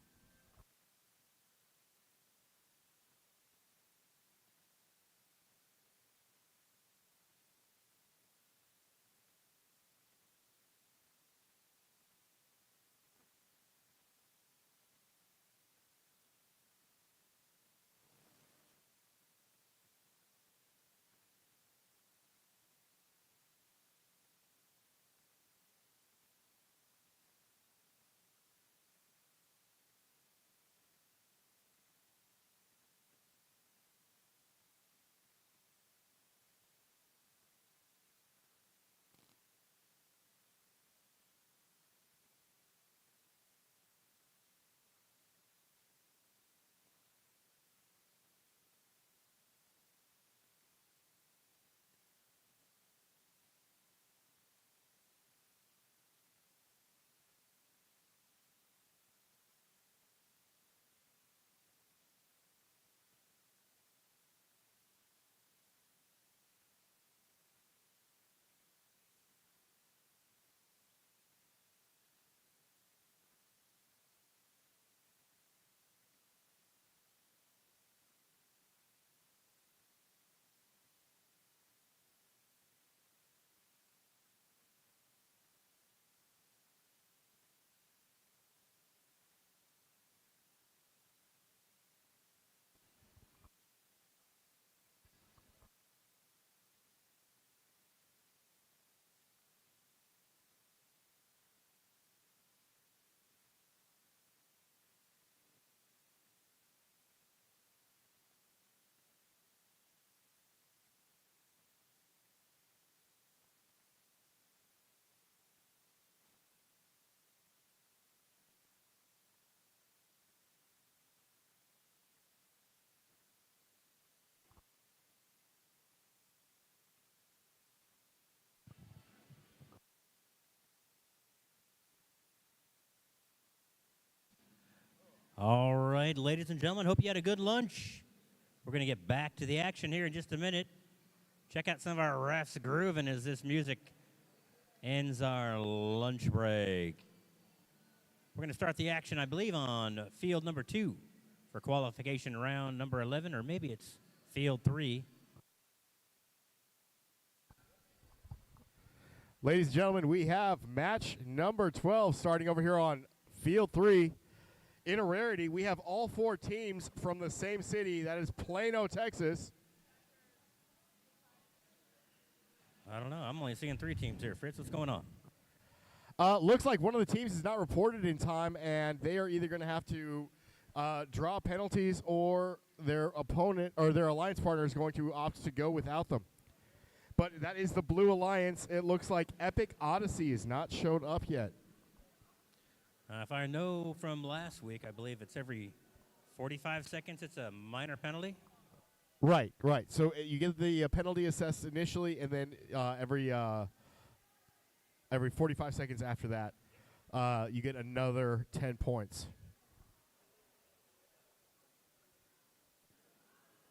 All right, ladies and gentlemen, hope you had a good lunch. We're going to get back to the action here in just a minute. Check out some of our refs grooving as this music ends our lunch break. We're going to start the action, I believe, on field number 2 for qualification round number 11, or maybe it's field 3. Ladies and gentlemen, we have match number 12 starting over here on field 3. In a rarity, we have all 4 teams from the same city, that is Plano, Texas. I don't know. I'm only seeing 3 teams here. Fritz, what's going on? Looks like one of the teams is not reported in time, and they are either going to have to draw penalties, or their opponent or their alliance partner is going to opt to go without them. But that is the Blue Alliance. It looks like Epic Odyssey is not showed up yet. If I know from last week, I believe it's every 45 seconds it's a minor penalty. Right. So you get the penalty assessed initially, and then every 45 seconds after that, you get another 10 points.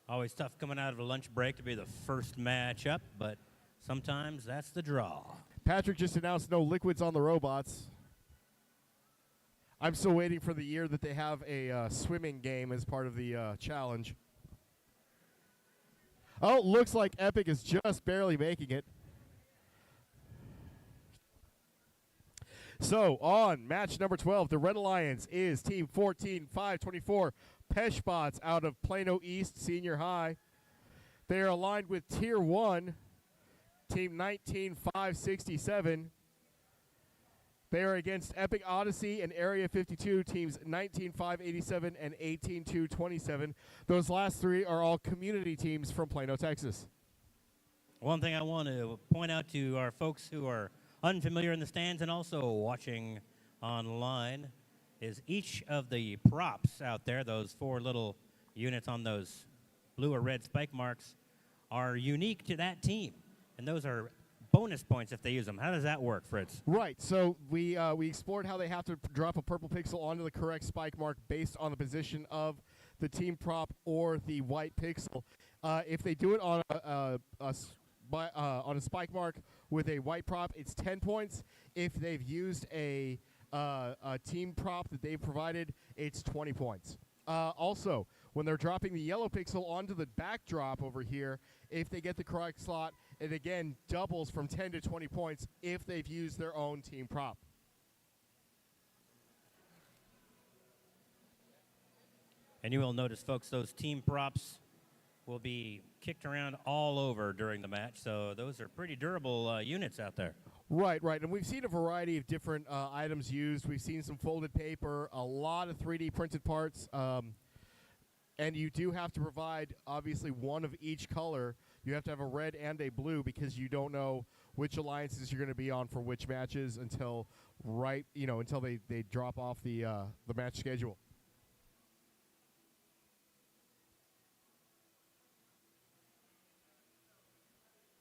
Always tough coming out of a lunch break to be the first match up, but sometimes that's the draw. Patrick just announced no liquids on the robots. I'm still waiting for the year that they have a swimming game as part of the challenge. Oh, looks like Epic is just barely making it. So, on match number 12, the Red Alliance is Team 14524 Peshbots out of Plano East Senior High. They are aligned with Tier 1, Team 19567. They are against Epic Odyssey and Area 52, teams 19587 and 18227. Those last 3 are all community teams from Plano, Texas. One thing I want to point out to our folks who are unfamiliar in the stands and also watching online is each of the props out there, those 4 little units on those blue or red spike marks, are unique to that team. And those are bonus points if they use them. How does that work, Fritz? Right. So we explored how they have to drop a purple pixel onto the correct spike mark based on the position of the team prop or the white pixel. If they do it on a spike mark with a white prop, it's 10 points. If they've used a team prop that they've provided, it's 20 points. Also, when they're dropping the yellow pixel onto the backdrop over here, if they get the correct slot, it again doubles from 10 to 20 points if they've used their own team prop. And you will notice, folks, those team props will be kicked around all over during the match, so those are pretty durable units out there. Right. And we've seen a variety of different items used. We've seen some folded paper, a lot of 3D printed parts, and you do have to provide, obviously, one of each color. You have to have a red and a blue because you don't know which alliances you're going to be on for which matches until they drop off the match schedule.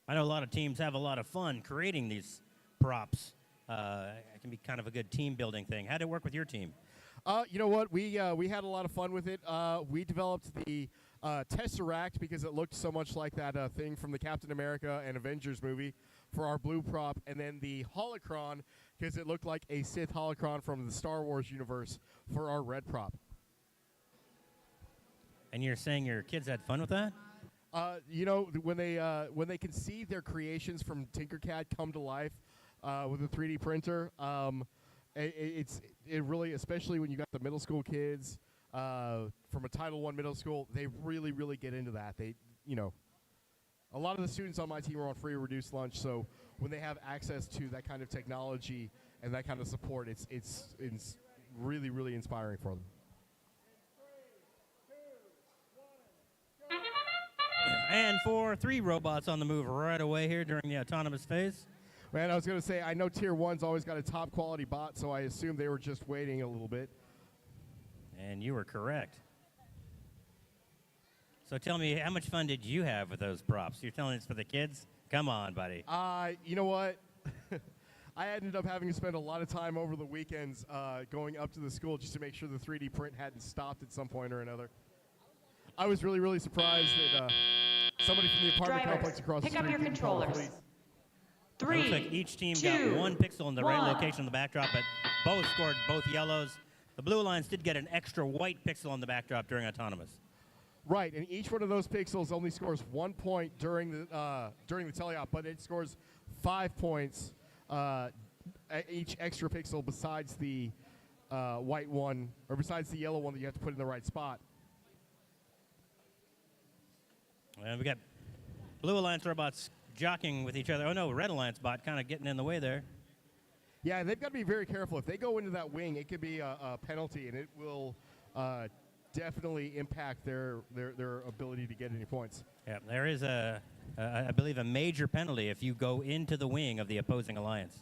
I know a lot of teams have a lot of fun creating these props. It can be kind of a good team building thing. How did it work with your team? You know what? We had a lot of fun with it. We developed the Tesseract because it looked so much like that thing from the Captain America and Avengers movie for our blue prop, and then the Holocron because it looked like a Sith Holocron from the Star Wars universe for our red prop. And you're saying your kids had fun with that? When they can see their creations from Tinkercad come to life with a 3D printer, it really, especially when you got the middle school kids from a Title I middle school, they really, really get into that. A lot of the students on my team are on free or reduced lunch, so when they have access to that kind of technology and that kind of support, it's really, really inspiring for them. And for 3 robots on the move right away here during the autonomous phase. Man, I was going to say, I know Tier 1's always got a top quality bot, so I assume they were just waiting a little bit. And you were correct. So tell me, how much fun did you have with those props? You're telling it's for the kids? Come on, buddy. You know what? I ended up having to spend a lot of time over the weekends going up to the school just to make sure the 3D print hadn't stopped at some point or another. I was really, really surprised that somebody from the apartment Drivers, complex across the pick street up your didn't call the controllers. police. 3, Looks like each team 2, got 1 pixel in the right 1. location on the backdrop, but both scored both yellows. The Blue Alliance did get an extra white pixel on the backdrop during autonomous. Right, and each one of those pixels only scores 1 point during the teleop, but it scores 5 points each extra pixel besides the white one, or besides the yellow one that you have to put in the right spot. And we got Blue Alliance robots jockeying with each other. Oh no, Red Alliance bot kind of getting in the way there. Yeah, they've got to be very careful. If they go into that wing, it could be a penalty, and it will definitely impact their ability to get any points. Yeah, there is I believe, a major penalty if you go into the wing of the opposing alliance.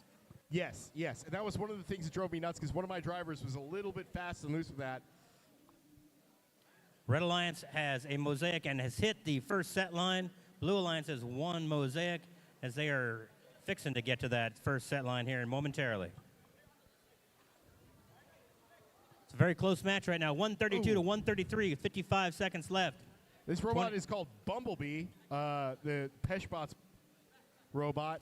Yes, yes, and that was one of the things that drove me nuts because one of my drivers was a little bit fast and loose with that. Red Alliance has a mosaic and has hit the first set line. Blue Alliance has one mosaic as they are fixing to get to that first set line here momentarily. It's a very close match right now, 132 to 133, 55 seconds left. This robot is called Bumblebee, the Peshbot's robot.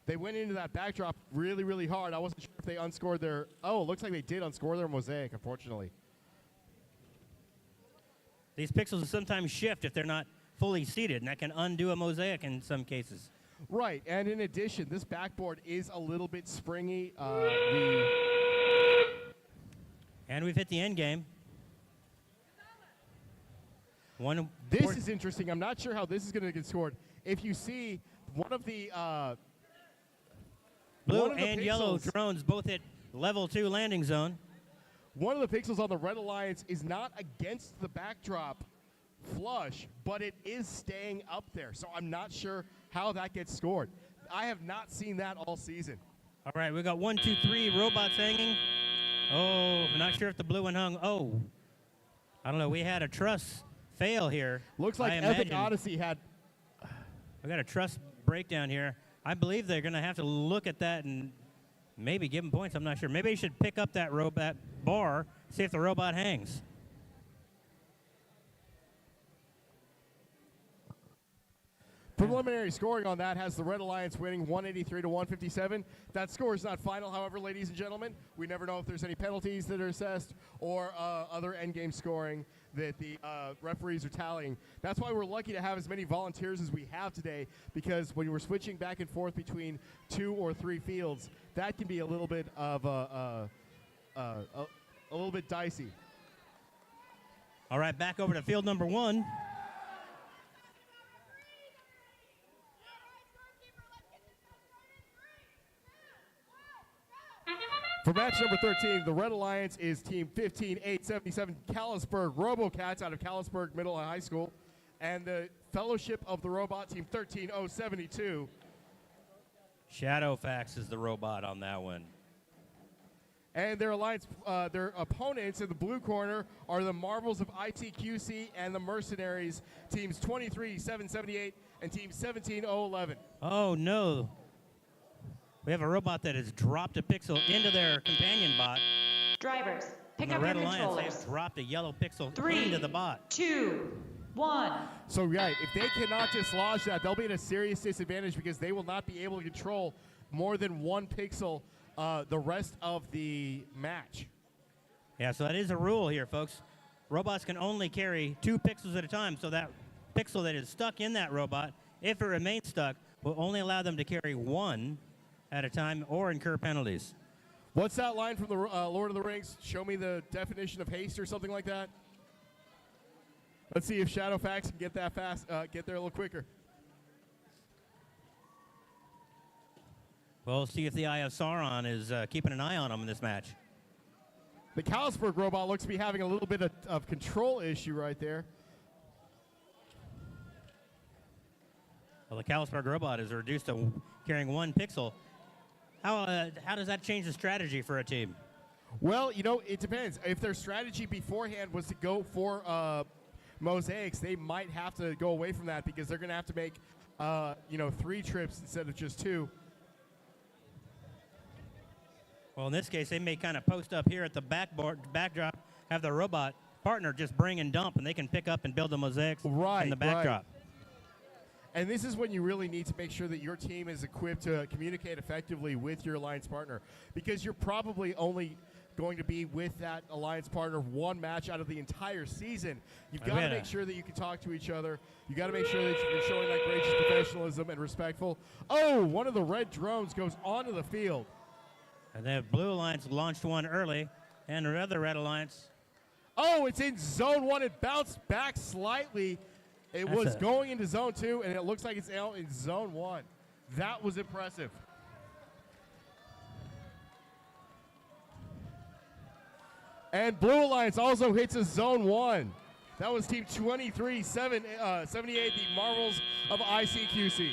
They went into that backdrop really, really hard. I wasn't sure if they unscored their... Oh, it looks like they did unscore their mosaic, unfortunately. These pixels sometimes shift if they're not fully seated, and that can undo a mosaic in some cases. Right, and in addition, this backboard is a little bit springy. And we've hit the end game. This is interesting. I'm not sure how this is going to get scored. If you see one of the blue and yellow drones both hit level 2 landing zone. One of the pixels on the Red Alliance is not against the backdrop flush, but it is staying up there. So I'm not sure how that gets scored. I have not seen that all season. All right, we got 1, 2, 3 robots hanging. Oh, I'm not sure if the blue one hung. Oh, I don't know. We had a truss fail here. Looks like Epic Odyssey had... We got a truss breakdown here. I believe they're going to have to look at that and maybe give them points. I'm not sure. Maybe they should pick up that robot bar, see if the robot hangs. Preliminary scoring on that has the Red Alliance winning 183 to 157. That score is not final, however, ladies and gentlemen. We never know if there's any penalties that are assessed or other endgame scoring that the referees are tallying. That's why we're lucky to have as many volunteers as we have today, because when we're switching back and forth between 2 or 3 fields, that can be a little bit of a little bit dicey. All right, back over to field number 1. For match number 13, the Red Alliance is Team 15877 Callisburg RoboCats out of Callisburg Middle and High School, and the Fellowship of the Robot Team 13072. Shadowfax is the robot on that one. And their alliance, their opponents in the blue corner are the Marvels of ITQC and the Mercenaries, teams 23778 and team 17011. Oh no. We have a robot that has dropped a pixel into their companion bot. Drivers, pick And up the your Red Alliance, controllers. they've dropped a yellow pixel 3, into the bot. 2, 1. So right, if they cannot dislodge that, they'll be at a serious disadvantage because they will not be able to control more than 1 pixel the rest of the match. Yeah, so that is a rule here, folks. Robots can only carry 2 pixels at a time, so that pixel that is stuck in that robot, if it remains stuck, will only allow them to carry 1 at a time or incur penalties. What's that line from the Lord of the Rings? Show me the definition of haste or something like that. Let's see if Shadowfax can get that fast, get there a little quicker. Well, we'll see if the Eye of Sauron is keeping an eye on them in this match. The Callisburg robot looks to be having a little bit of control issue right there. Well, the Callisburg robot is reduced to carrying 1 pixel. How does that change the strategy for a team? Well, you know, it depends. If their strategy beforehand was to go for mosaics, they might have to go away from that because they're going to have to make, 3 trips instead of just 2. Well, in this case, they may kind of post up here at the backdrop, have the robot partner just bring and dump, and they can pick up and build the mosaics in the backdrop. Right. And this is when you really need to make sure that your team is equipped to communicate effectively with your alliance partner, because you're probably only going to be with that alliance partner one match out of the entire season. You've Oh, got to yeah. make sure that you can talk to each other. You got to make sure that you're showing that gracious professionalism and respectful. Oh, one of the red drones goes onto the field. And the Blue Alliance launched one early, and the other Red Alliance. Oh, it's in zone 1. It bounced back slightly. It That's was a- going into zone 2, and it looks like it's out in zone 1. That was impressive. And Blue Alliance also hits a zone 1. That was team 2378, the Marvels of ICQC.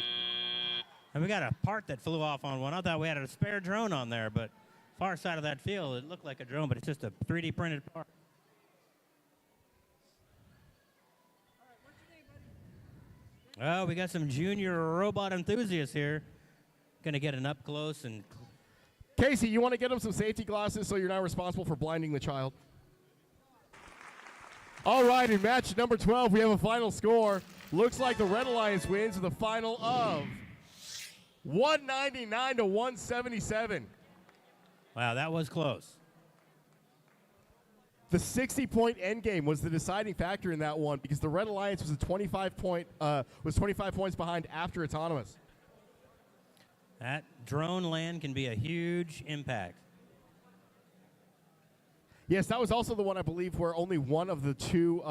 And we got a part that flew off on one. I thought we had a spare drone on there, but far side of that field, it looked like a drone, but it's just a 3D printed part. Oh, we got some junior robot enthusiasts here. Gonna get an up close and Casey, you want to get him some safety glasses so you're not responsible for blinding the child? All right, in match number 12, we have a final score. Looks like the Red Alliance wins with a final of 199 to 177. wow, that was close. The 60-point endgame was the deciding factor in that one because the Red Alliance was 25 points behind after autonomous. That drone land can be a huge impact. Yes, that was also the one I believe where only one of the two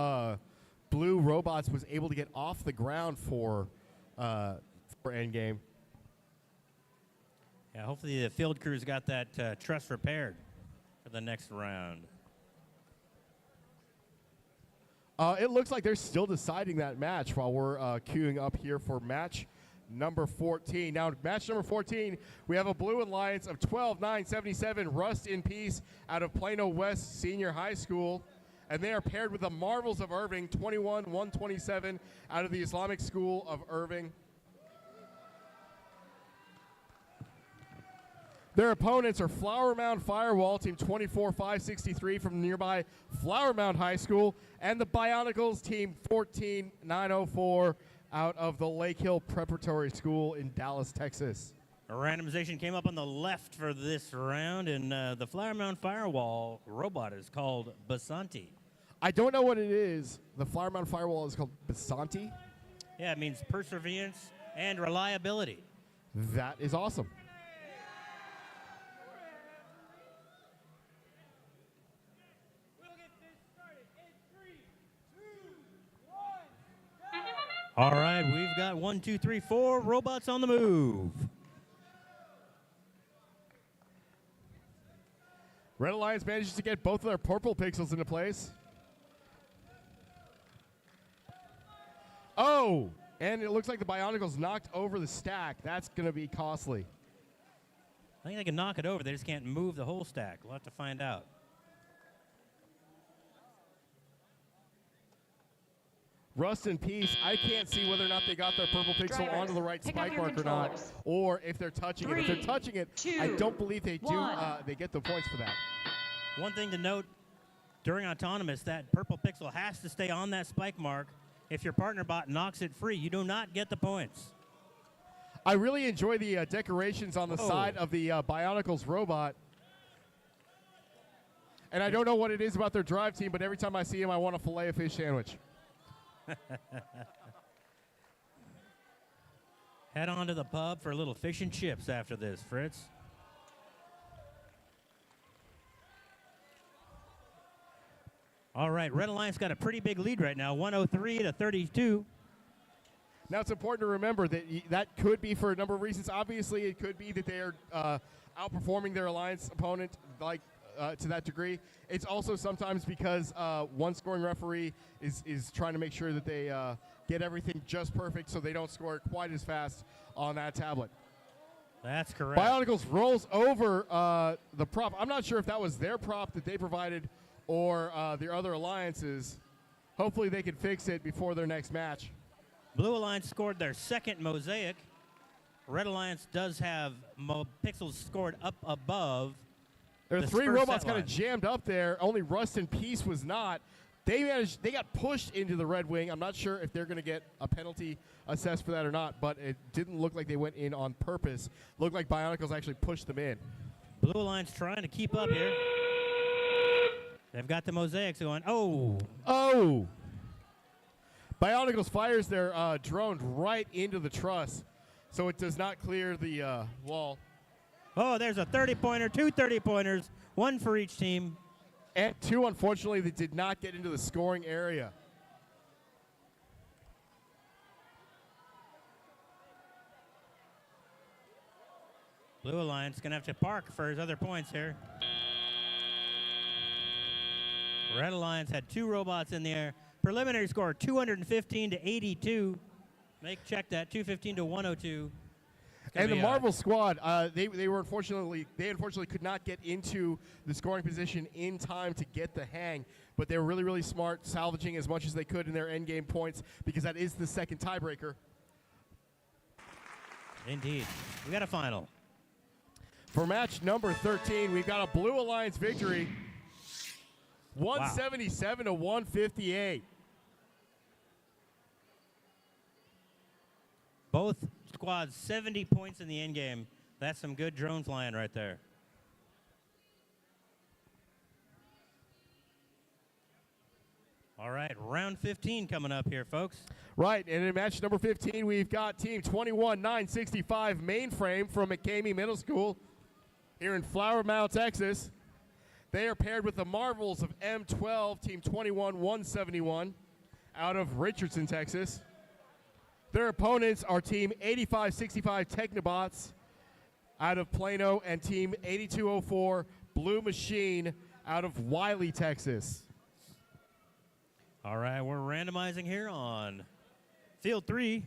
blue robots was able to get off the ground for endgame. Yeah, hopefully the field crew's got that truss repaired for the next round. It looks like they're still deciding that match while we're queuing up here for match number 14. Now, match number 14, we have a Blue Alliance of 12-9-77, Rust in Peace out of Plano West Senior High School. And they are paired with the Marvels of Irving, 21-127 out of the Islamic School of Irving. Their opponents are Flower Mound Firewall, team 24-563 from nearby Flower Mound High School, and the Bionicles, team 14-904 out of the Lake Hill Preparatory School in Dallas, Texas. A randomization came up on the left for this round, and the Flower Mound Firewall robot is called Basanti. I don't know what it is. The Flower Mound Firewall is called Basanti. Yeah, it means perseverance and reliability. That is awesome. All right, we've got 1, 2, 3, 4 robots on the move. Red Alliance manages to get both of their purple pixels into place. Oh, and it looks like the Bionicles knocked over the stack. That's going to be costly. I think they can knock it over. They just can't move the whole stack. We'll have to find out. Rust in Peace, I can't see whether or not they got their purple pixel Drivers, onto the right pick up spike your mark or not, controllers. or if they're touching it. If they're 3, touching it, I 2, don't believe they do. 1. They get the points for that. One thing to note, during autonomous, that purple pixel has to stay on that spike mark. If your partner bot knocks it free, you do not get the points. I really enjoy the decorations on the Whoa. side of the Bionicles robot. And I don't know what it is about their drive team, but every time I see him, I want a Filet-O-Fish sandwich. Head on to the pub for a little fish and chips after this, Fritz. All right, Red Alliance got a pretty big lead right now, 103 to 32. Now, it's important to remember that that could be for a number of reasons. Obviously, it could be that they are outperforming their alliance opponent to that degree. It's also sometimes because one scoring referee is trying to make sure that they get everything just perfect so they don't score quite as fast on that tablet. That's correct. Bionicles rolls over the prop. I'm not sure if that was their prop that they provided or their other alliances. Hopefully they can fix it before their next match. Blue Alliance scored their second mosaic. Red Alliance does have pixels scored up above. There are the three first robots set kind line. of jammed up there. Only Rust in Peace was not. They got pushed into the Red Wing. I'm not sure if they're going to get a penalty assessed for that or not, but it didn't look like they went in on purpose. Looked like Bionicles actually pushed them in. Blue Alliance trying to keep up here. They've got the mosaics going. Oh, Oh! Bionicles fires their drone right into the truss, so it does not clear the wall. oh, there's a 30-pointer, two 30-pointers, one for each team. And two, unfortunately, that did not get into the scoring area. Blue Alliance going to have to park for his other points here. Red Alliance had two robots in the air. Preliminary score 215 to 82. Check that 215 to 102. And the Marvel squad, they unfortunately could not get into the scoring position in time to get the hang, but they were really, really smart, salvaging as much as they could in their end game points because that is the second tiebreaker. Indeed. We got a final. For match number 13, we've got a Blue Alliance victory, 177 to 158. Both squads 70 points in the end game. That's some good drone flying right there. All right, round 15 coming up here, folks. Right, and in match number 15, we've got Team 21965 Mainframe from McCamey Middle School here in Flower Mound, Texas. They are paired with the Marvels of M12, Team 21171 out of Richardson, Texas. Their opponents are Team 8565 Technobots out of Plano and Team 8204 Blue Machine out of Wiley, Texas. All right, we're randomizing here on Field 3.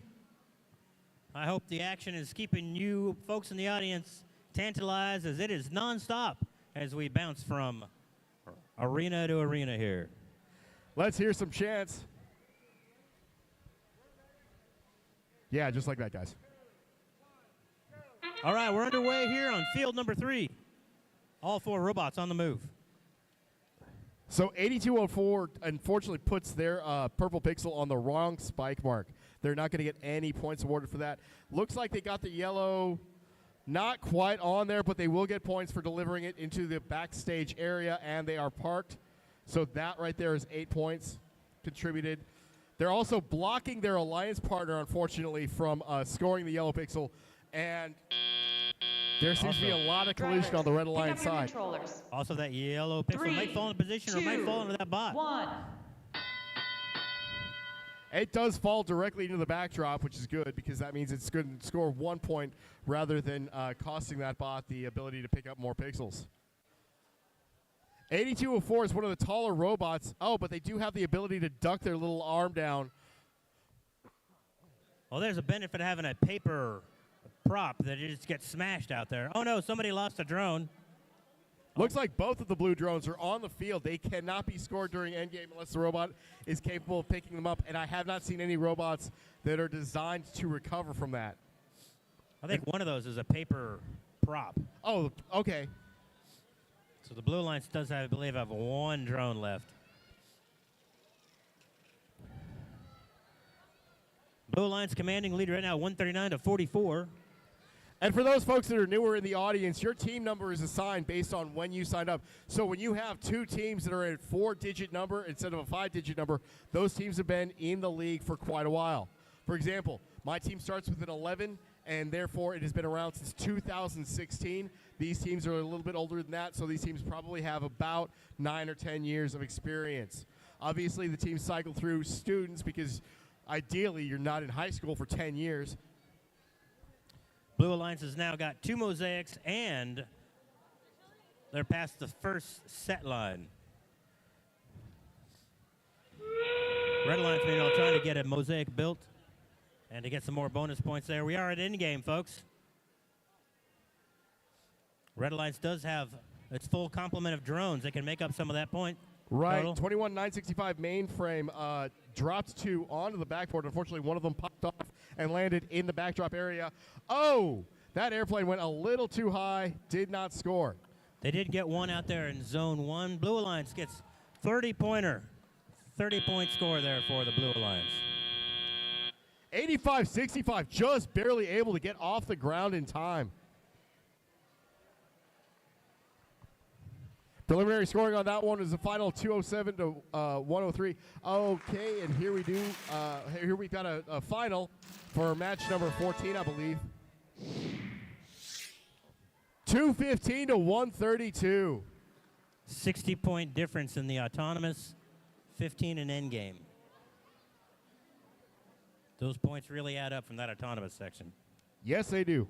I hope the action is keeping you folks in the audience tantalized as it is nonstop as we bounce from arena to arena here. Let's hear some chants. Yeah, just like that, guys. All right, we're underway here on field number 3. All four robots on the move. So 8204 unfortunately puts their purple pixel on the wrong spike mark. They're not going to get any points awarded for that. Looks like they got the yellow not quite on there, but they will get points for delivering it into the backstage area, and they are parked. So that right there is 8 points contributed. They're also blocking their alliance partner, unfortunately, from scoring the yellow pixel, and there seems to be a lot of collision on the red alliance side. Also, that yellow pixel might fall in position or might fall into that bot. 1. It does fall directly into the backdrop, which is good because that means it's going to score 1 point rather than costing that bot the ability to pick up more pixels. 8204 is one of the taller robots. Oh, but they do have the ability to duck their little arm down. Well, there's a benefit of having a paper prop that it just gets smashed out there. Oh, no, somebody lost a drone. Looks like both of the blue drones are on the field. They cannot be scored during endgame unless the robot is capable of picking them up, and I have not seen any robots that are designed to recover from that. I think one of those is a paper prop. Oh, okay. So the Blue Alliance does, I believe, have one drone left. Blue Alliance commanding lead right now, 139 to 44. And for those folks that are newer in the audience, your team number is assigned based on when you signed up. So when you have two teams that are a 4-digit number instead of a 5-digit number, those teams have been in the league for quite a while. For example, my team starts with an 11, and therefore it has been around since 2016. These teams are a little bit older than that, so these teams probably have about 9 or 10 years of experience. Obviously, the teams cycle through students because ideally you're not in high school for 10 years. Blue Alliance has now got 2 mosaics, and they're past the first set line. Red Alliance, meanwhile, trying to get a mosaic built and to get some more bonus points there. We are at endgame, folks. Red Alliance does have its full complement of drones that can make up some of that point. Right, total. 21965 mainframe dropped 2 onto the backboard. Unfortunately, one of them popped off and landed in the backdrop area. Oh, that airplane went a little too high, did not score. They did get one out there in zone 1. Blue Alliance gets 30-pointer. 30-point score there for the Blue Alliance. 85-65, just barely able to get off the ground in time. Preliminary scoring on that one is the final 207 to 103. Okay, and here we've got a final for match number 14, I believe. 215 to 132. 60-point difference in the autonomous, 15 in endgame. Those points really add up from that autonomous section. Yes, they do.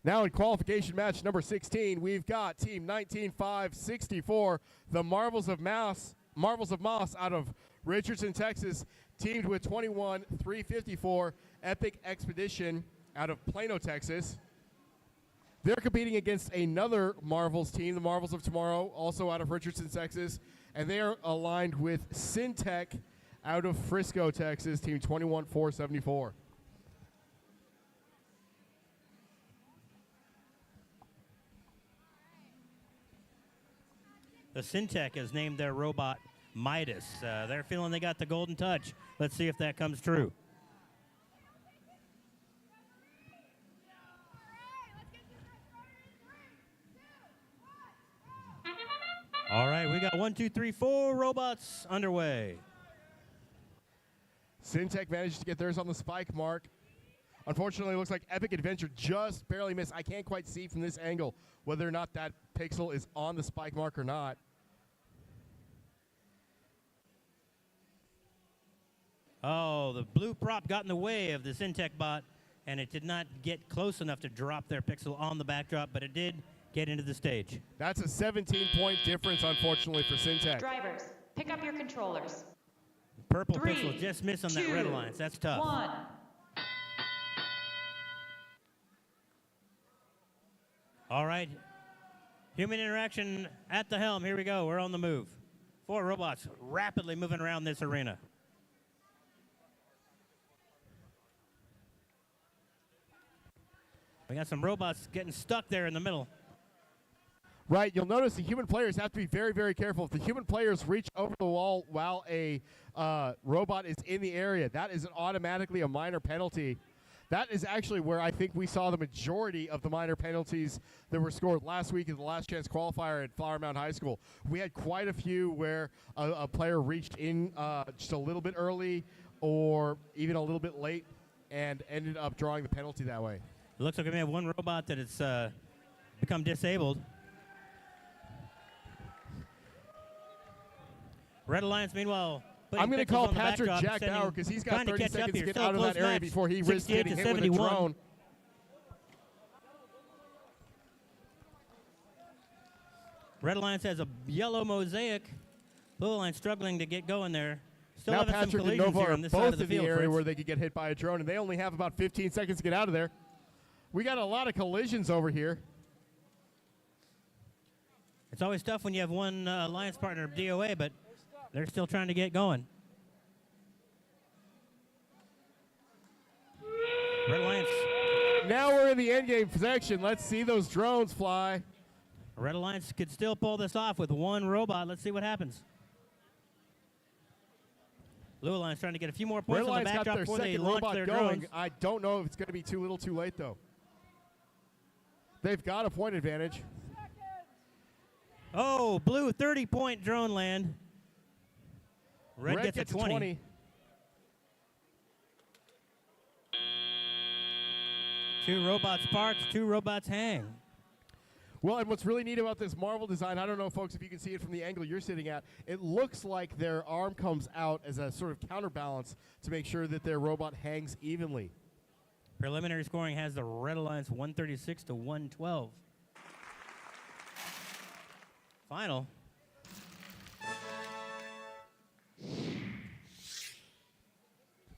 Now in qualification match number 16, we've got Team 19-5-64, the Marvels of Moss out of Richardson, Texas, teamed with 21-3-54, Epic Expedition out of Plano, Texas. They're competing against another Marvels team, the Marvels of Tomorrow, also out of Richardson, Texas, and they are aligned with Syntech out of Frisco, Texas, team 21-4-74. The Syntech has named their robot Midas. They're feeling they got the golden touch. Let's see if that comes true. All right, we got 1, 2, 3, 4 robots underway. Syntech managed to get theirs on the spike mark. Unfortunately, it looks like Epic Adventure just barely missed. I can't quite see from this angle whether or not that pixel is on the spike mark or not. Oh, the blue prop got in the way of the Syntech bot, and it did not get close enough to drop their pixel on the backdrop, but it did get into the stage. That's a 17-point difference, unfortunately, for Syntech. Drivers, pick up your controllers. Purple 3, pixel just missed on that red 2, alliance. That's tough. 1. All right. Human interaction at the helm. Here we go. We're on the move. 4 robots rapidly moving around this arena. We got some robots getting stuck there in the middle. Right, you'll notice the human players have to be very, very careful. If the human players reach over the wall while a robot is in the area, that is automatically a minor penalty. That is actually where I think we saw the majority of the minor penalties that were scored last week in the last chance qualifier at Flower Mound High School. We had quite a few where a player reached in just a little bit early or even a little bit late and ended up drawing the penalty that way. It looks like we may have one robot that has become disabled. Red Alliance, meanwhile, I'm going to call Patrick Jack Bauer because he's got 30 seconds to get out of that area before he risks getting hit with a drone. Red Alliance has a yellow mosaic. Blue Alliance struggling to get going there. Still Now having some Patrick and collisions Nova here are on this side both of the in the field. area Fritz. where they could get hit by a drone, and they only have about 15 seconds to get out of there. We got a lot of collisions over here. It's always tough when you have one alliance partner DOA, but they're still trying to get going. Red Alliance. Now we're in the endgame section. Let's see those drones fly. Red Alliance could still pull this off with one robot. Let's see what happens. Blue Alliance trying to get a few more Red points on the Alliance got backdrop their before they second launch robot their going. drones. I don't know if it's going to be too little too late, though. They've got a point advantage. Oh, blue 30-point drone land. Red gets a 20. Two robots parked, 2 robots hang. Well, and what's really neat about this Marvel design, I don't know, folks, if you can see it from the angle you're sitting at, it looks like their arm comes out as a sort of counterbalance to make sure that their robot hangs evenly. Preliminary scoring has the Red Alliance 136 to 112. Final.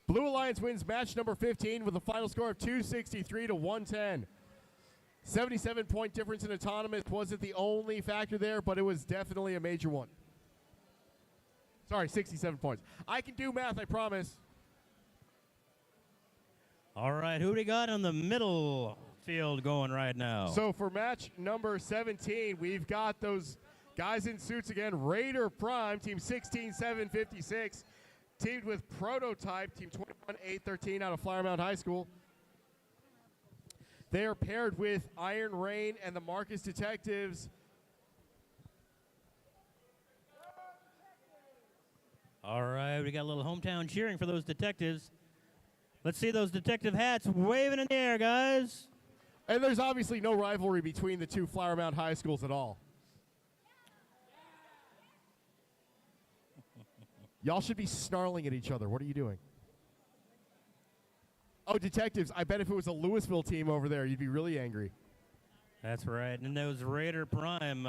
Blue Alliance wins match number 15 with a final score of 263 to 110. 77-point difference in autonomous wasn't the only factor there, but it was definitely a major one. Sorry, 67 points. I can do math, I promise. All right, who do we got on the middle field going right now? So for match number 17, we've got those guys in suits again. Raider Prime, team 16-7-56, teamed with Prototype, team 21-8-13 out of Flower Mound High School. They are paired with Iron Rain and the Marcus Detectives. All right, we got a little hometown cheering for those detectives. Let's see those detective hats waving in the air, guys. And there's obviously no rivalry between the two Flower Mound high schools at all. Y'all should be snarling at each other. What are you doing? Oh, detectives. I bet if it was a Louisville team over there, you'd be really angry. That's right. And those Raider Prime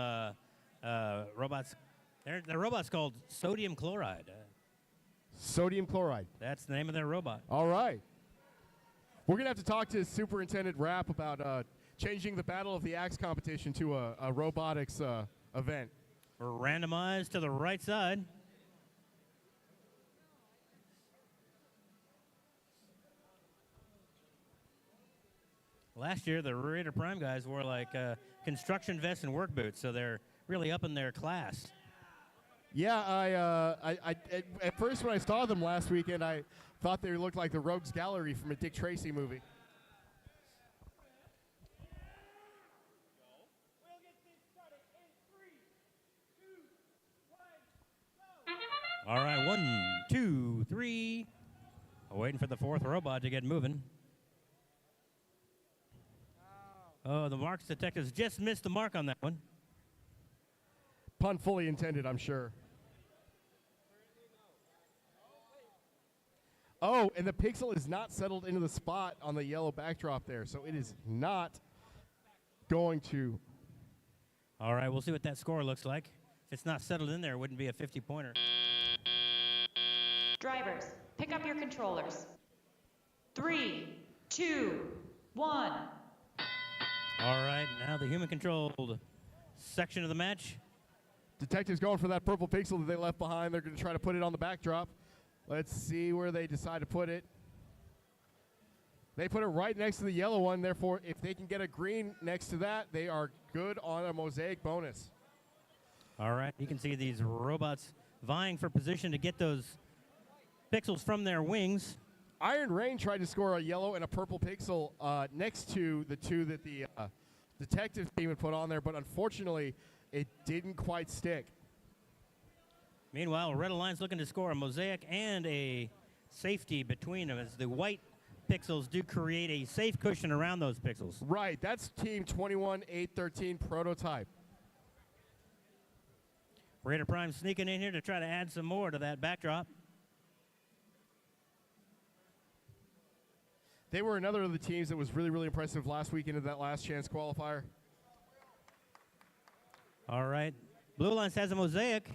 robots, they're robots called sodium chloride. Sodium chloride. That's the name of their robot. All right. We're going to have to talk to Superintendent Rapp about changing the Battle of the Axe competition to a robotics event. We're randomized to the right side. Last year, the Raider Prime guys wore like construction vests and work boots, so they're really up in their class. Yeah, I at first when I saw them last weekend, I thought they looked like the Rogues Gallery from a Dick Tracy movie. All right, 1, 2, 3. Waiting for the fourth robot to get moving. Oh, the Marks detectives just missed the mark on that one. Pun fully intended, I'm sure. Oh, and the pixel is not settled into the spot on the yellow backdrop there, so it is not going to. All right, we'll see what that score looks like. If it's not settled in there, it wouldn't be a 50-pointer. Drivers, pick up your controllers. 3, 2, 1. All right, now the human-controlled section of the match. Detectives going for that purple pixel that they left behind. They're going to try to put it on the backdrop. Let's see where they decide to put it. They put it right next to the yellow one. Therefore, if they can get a green next to that, they are good on a mosaic bonus. All right, you can see these robots vying for position to get those pixels from their wings. Iron Rain tried to score a yellow and a purple pixel next to the two that the detective team had put on there, but unfortunately, it didn't quite stick. Meanwhile, Red Alliance looking to score a mosaic and a safety between them, as the white pixels do create a safe cushion around those pixels. Right, that's Team 21-813 prototype. Raider Prime sneaking in here to try to add some more to that backdrop. They were another of the teams that was really, really impressive last weekend of that last chance qualifier. All right, Blue Alliance has a mosaic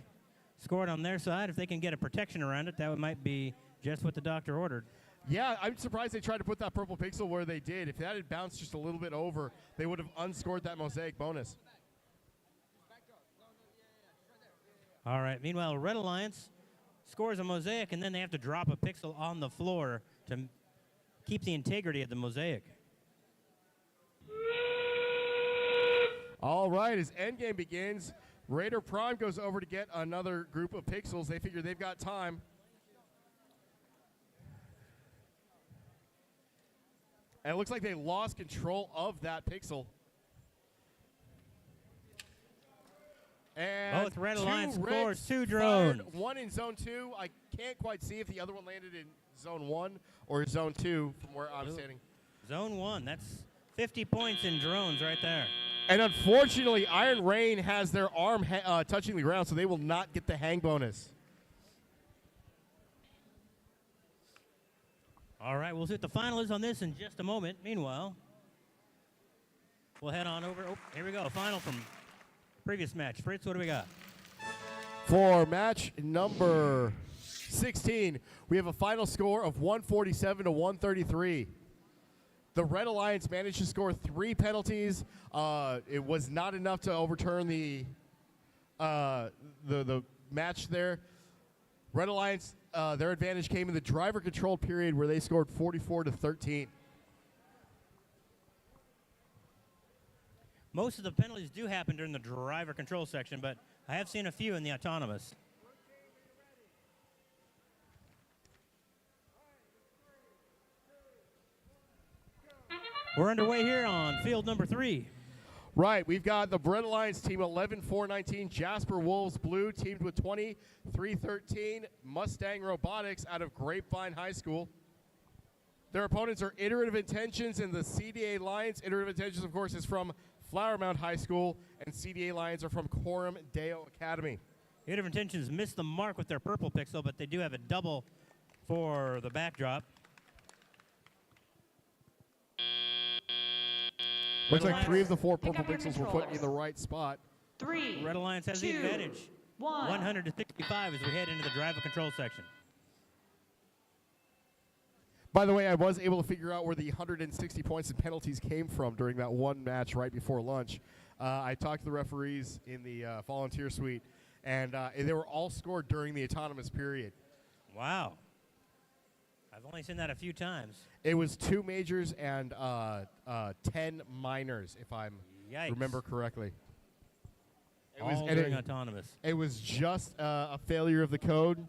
scored on their side. If they can get a protection around it, that might be just what the doctor ordered. Yeah, I'm surprised they tried to put that purple pixel where they did. If that had bounced just a little bit over, they would have unscored that mosaic bonus. All right, meanwhile, Red Alliance scores a mosaic, and then they have to drop a pixel on the floor to keep the integrity of the mosaic. All right, as endgame begins, Raider Prime goes over to get another group of pixels. They figure they've got time. And it looks like they lost control of that pixel. And Both Red Alliance two scores Reds 2 drones. fired, one in zone 2. I can't quite see if the other one landed in zone 1 or zone 2 from where I'm standing. Zone 1, that's 50 points in drones right there. And unfortunately, Iron Rain has their arm touching the ground, so they will not get the hang bonus. All right, we'll see what the final is on this in just a moment. Meanwhile, we'll head on over. Oh, here we go, final from previous match. Fritz, what do we got? For match number 16, we have a final score of 147 to 133. The Red Alliance managed to score 3 penalties. It was not enough to overturn the match there. Red Alliance, their advantage came in the driver-controlled period where they scored 44 to 13. Most of the penalties do happen during the driver control section, but I have seen a few in the autonomous. We're underway here on field number 3. Right, we've got the Red Alliance team 11-4-19, Jasper Wolves Blue teamed with 23-13, Mustang Robotics out of Grapevine High School. Their opponents are Iterative Intentions and the CDA Lions. Iterative Intentions, of course, is from Flower Mound High School, and CDA Lions are from Coram Deo Academy. Iterative Intentions missed the mark with their purple pixel, but they do have a double for the backdrop. Looks Red like 3 of the 4 Pick purple up your pixels were put in controllers. the right spot. 3, Red Alliance has the 2, advantage. 1. 100 to 65 as we head into the driver control section. By the way, I was able to figure out where the 160 points and penalties came from during that one match right before lunch. I talked to the referees in the volunteer suite, and they were all scored during the autonomous period. Wow. I've only seen that a few times. It was 2 majors and 10 minors, if I Yikes. remember correctly. All during autonomous. It was just a failure of the code.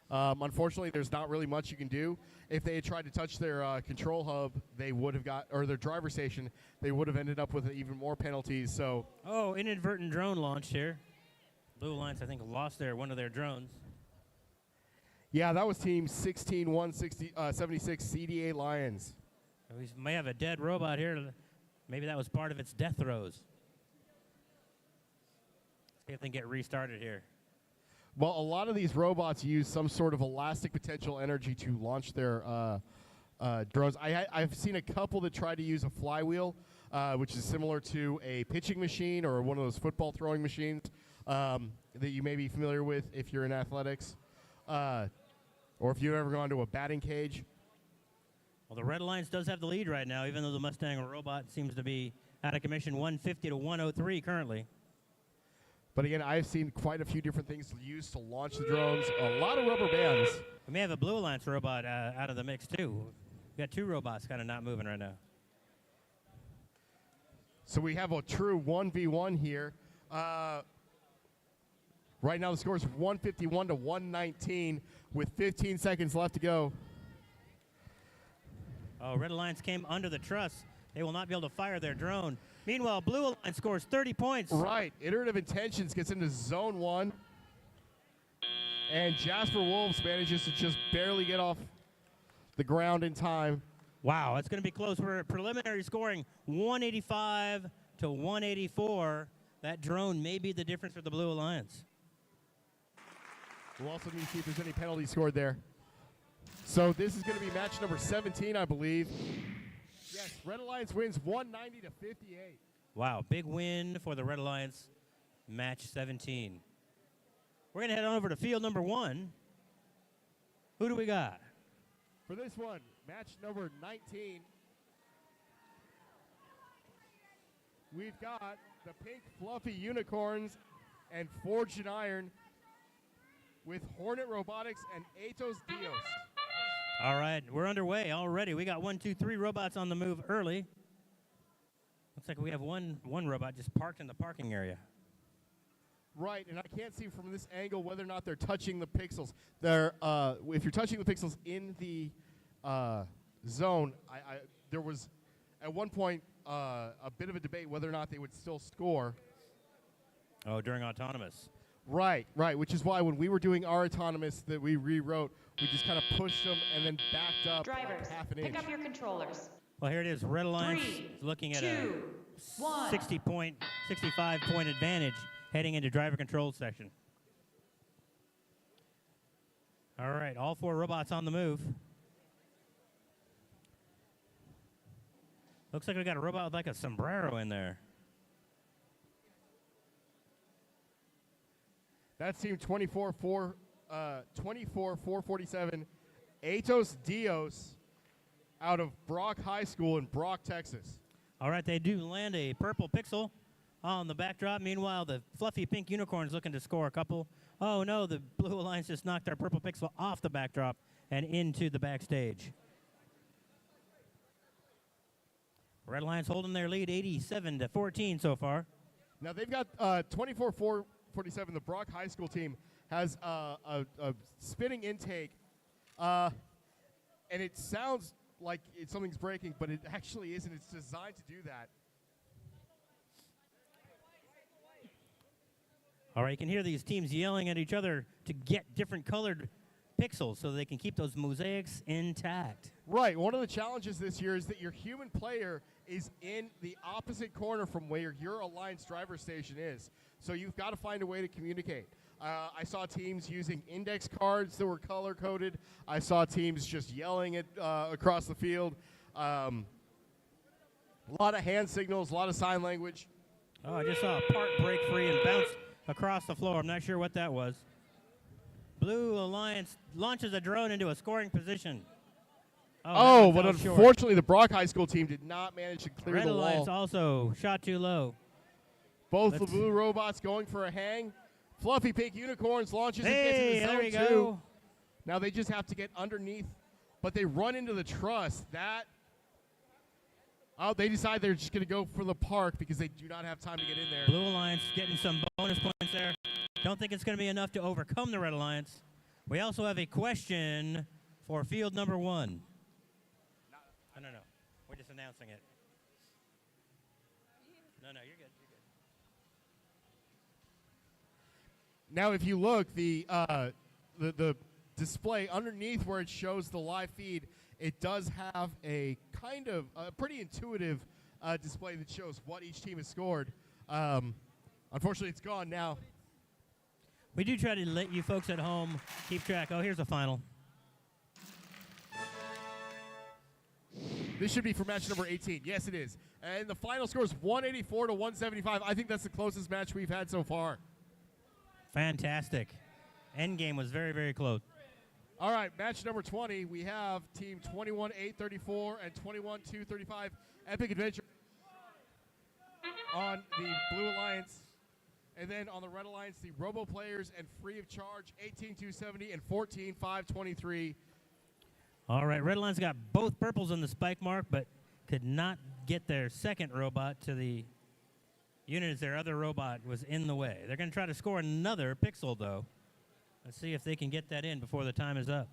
Unfortunately, there's not really much you can do. If they had tried to touch their control hub, they would have got, or their driver station, they would have ended up with even more penalties. So, Oh, inadvertent drone launch here. Blue Alliance, I think, lost one of their drones. yeah, that was team 16-176 CDA Lions. We may have a dead robot here. Maybe that was part of its death throes. See if they can get restarted here. Well, a lot of these robots use some sort of elastic potential energy to launch their drones. I've seen a couple that try to use a flywheel, which is similar to a pitching machine or one of those football throwing machines that you may be familiar with if you're in athletics, or if you've ever gone to a batting cage. Well, the Red Alliance does have the lead right now, even though the Mustang robot seems to be out of commission 150 to 103 currently. But again, I've seen quite a few different things used to launch the drones. A lot of rubber bands. We may have a Blue Alliance robot out of the mix, too. We got 2 robots kind of not moving right now. So we have a true 1v1 here. Right now the score is 151 to 119 with 15 seconds left to go. Oh, Red Alliance came under the truss. They will not be able to fire their drone. Meanwhile, Blue Alliance scores 30 points. Right. Iterative Intentions gets into zone 1. And Jasper Wolves manages to just barely get off the ground in time. Wow, that's going to be close. We're at preliminary scoring 185 to 184. That drone may be the difference for the Blue Alliance. We'll also need to see if there's any penalties scored there. So this is going to be match number 17, I believe. Yes, Red Alliance wins 190 to 58. Wow, big win for the Red Alliance, match 17. We're going to head on over to field number 1. Who do we got? For this one, match number 19, we've got the pink fluffy unicorns and Forged in Iron with Hornet Robotics and Atos Dios. All right, we're underway already. We got 1, 2, 3 robots on the move early. Looks like we have one robot just parked in the parking area. Right, and I can't see from this angle whether or not they're touching the pixels. They're, if you're touching the pixels in the zone, there was at one point a bit of a debate whether or not they would still score. Oh, during autonomous. Right, which is why when we were doing our autonomous that we rewrote, we just kind of pushed them and then backed up Drivers, half an inch. pick up your controllers. Well, here it is. Red Alliance 3, looking at 2, a 1. 65-point advantage heading into driver control section. All right, all 4 robots on the move. Looks like we got a robot with like a sombrero in there. That's team 24-447, Atos Dios out of Brock High School in Brock, Texas. All right, they do land a purple pixel on the backdrop. Meanwhile, the fluffy pink unicorn's looking to score a couple. Oh, no, the Blue Alliance just knocked our purple pixel off the backdrop and into the backstage. Red Alliance holding their lead 87 to 14 so far. Now they've got 24-447. The Brock High School team has a spinning intake, and it sounds like something's breaking, but it actually isn't. It's designed to do that. All right, you can hear these teams yelling at each other to get different colored pixels so they can keep those mosaics intact. Right. One of the challenges this year is that your human player is in the opposite corner from where your Alliance driver station is. So you've got to find a way to communicate. I saw teams using index cards that were color-coded. I saw teams just yelling at across the field. A lot of hand signals, a lot of sign language. Oh, I just saw a part break free and bounce across the floor. I'm not sure what that was. Blue Alliance launches a drone into a scoring position. Oh, that but fell short. unfortunately, the Brock High School team did not manage to clear Red the Alliance wall. also shot too low. Both the blue robots going for a hang. Fluffy Pink Unicorns launches and gets Hey, into there zone we 2. go. Now they just have to get underneath, but they run into the truss. They decide they're just going to go for the park because they do not have time to get in there. Blue Alliance getting some bonus points there. Don't think it's going to be enough to overcome the Red Alliance. We also have a question for field number 1. No. We're just announcing it. No, you're good. Now, if you look, the display underneath where it shows the live feed, it does have a kind of pretty intuitive display that shows what each team has scored. Unfortunately, it's gone now. We do try to let you folks at home keep track. Oh, here's the final. This should be for match number 18. Yes, it is. And the final score is 184 to 175. I think that's the closest match we've had so far. Fantastic. Endgame was very, very close. All right, match number 20. We have team 21-834 and 21-235 Epic Adventure on the Blue Alliance. And then on the Red Alliance, the Robo Players and Free of Charge 18-270 and 14-523. All right, Red Alliance got both purples on the spike mark, but could not get their second robot to the unit as their other robot was in the way. They're going to try to score another pixel, though. Let's see if they can get that in before the time is up.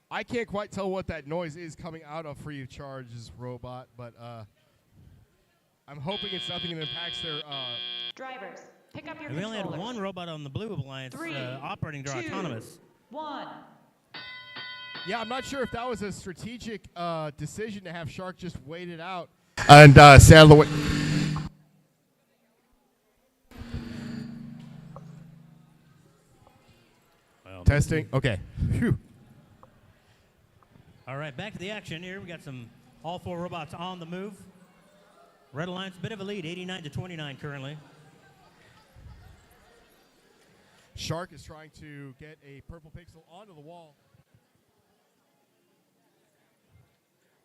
I can't quite tell what that noise is coming out of Free of Charge's robot, but I'm hoping it's nothing that impacts their... Drivers, pick up your And we only had controllers. one robot on the Blue Alliance 3, operating their 2, autonomous. 1. Yeah, I'm not sure if that was a strategic decision to have Shark just wait it out and stay out of the way. Well, Testing. Okay. Phew. All right, back to the action here. We got all 4 robots on the move. Red Alliance, bit of a lead, 89 to 29 currently. Shark is trying to get a purple pixel onto the wall.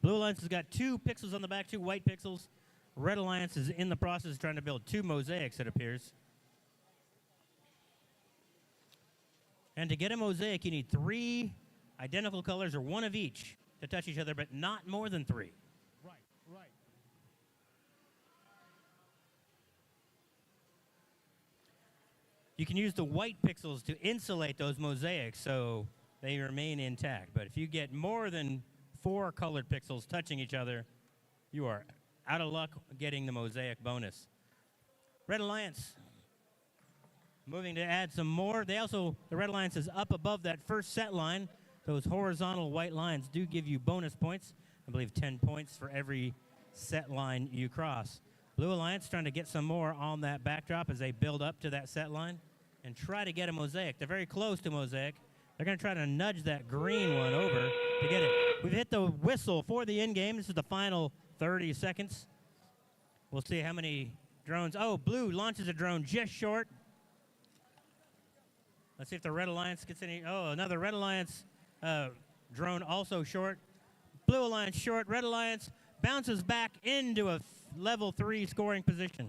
Blue Alliance has got 2 pixels on the back, 2 white pixels. Red Alliance is in the process of trying to build 2 mosaics, it appears. And to get a mosaic, you need 3 identical colors or 1 of each to touch each other, but not more than 3. Right. You can use the white pixels to insulate those mosaics so they remain intact. But if you get more than 4 colored pixels touching each other, you are out of luck getting the mosaic bonus. Red Alliance moving to add some more. The Red Alliance is up above that first set line. Those horizontal white lines do give you bonus points. I believe 10 points for every set line you cross. Blue Alliance trying to get some more on that backdrop as they build up to that set line and try to get a mosaic. They're very close to mosaic. They're going to try to nudge that green one over to get it. We've hit the whistle for the end game. This is the final 30 seconds. We'll see how many drones. Oh, Blue launches a drone just short. Let's see if the Red Alliance gets any. Oh, another Red Alliance drone also short. Blue Alliance short. Red Alliance bounces back into a level 3 scoring position.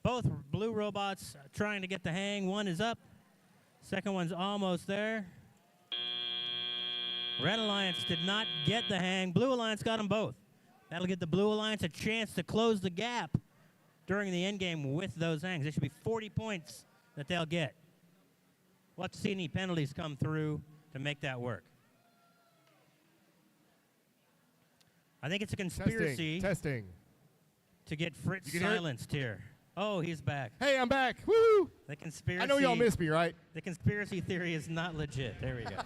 Both blue robots trying to get the hang. One is up. Second one's almost there. Red Alliance did not get the hang. Blue Alliance got them both. That'll get the Blue Alliance a chance to close the gap during the end game with those hangs. There should be 40 points that they'll get. We'll have to see any penalties come through to make that work. I think it's a conspiracy Testing. to get Fritz You can hear it? silenced here. Oh, he's back. Hey, I'm back. Woo! The conspiracy. I know y'all miss me, right? The conspiracy theory is not legit. There we go.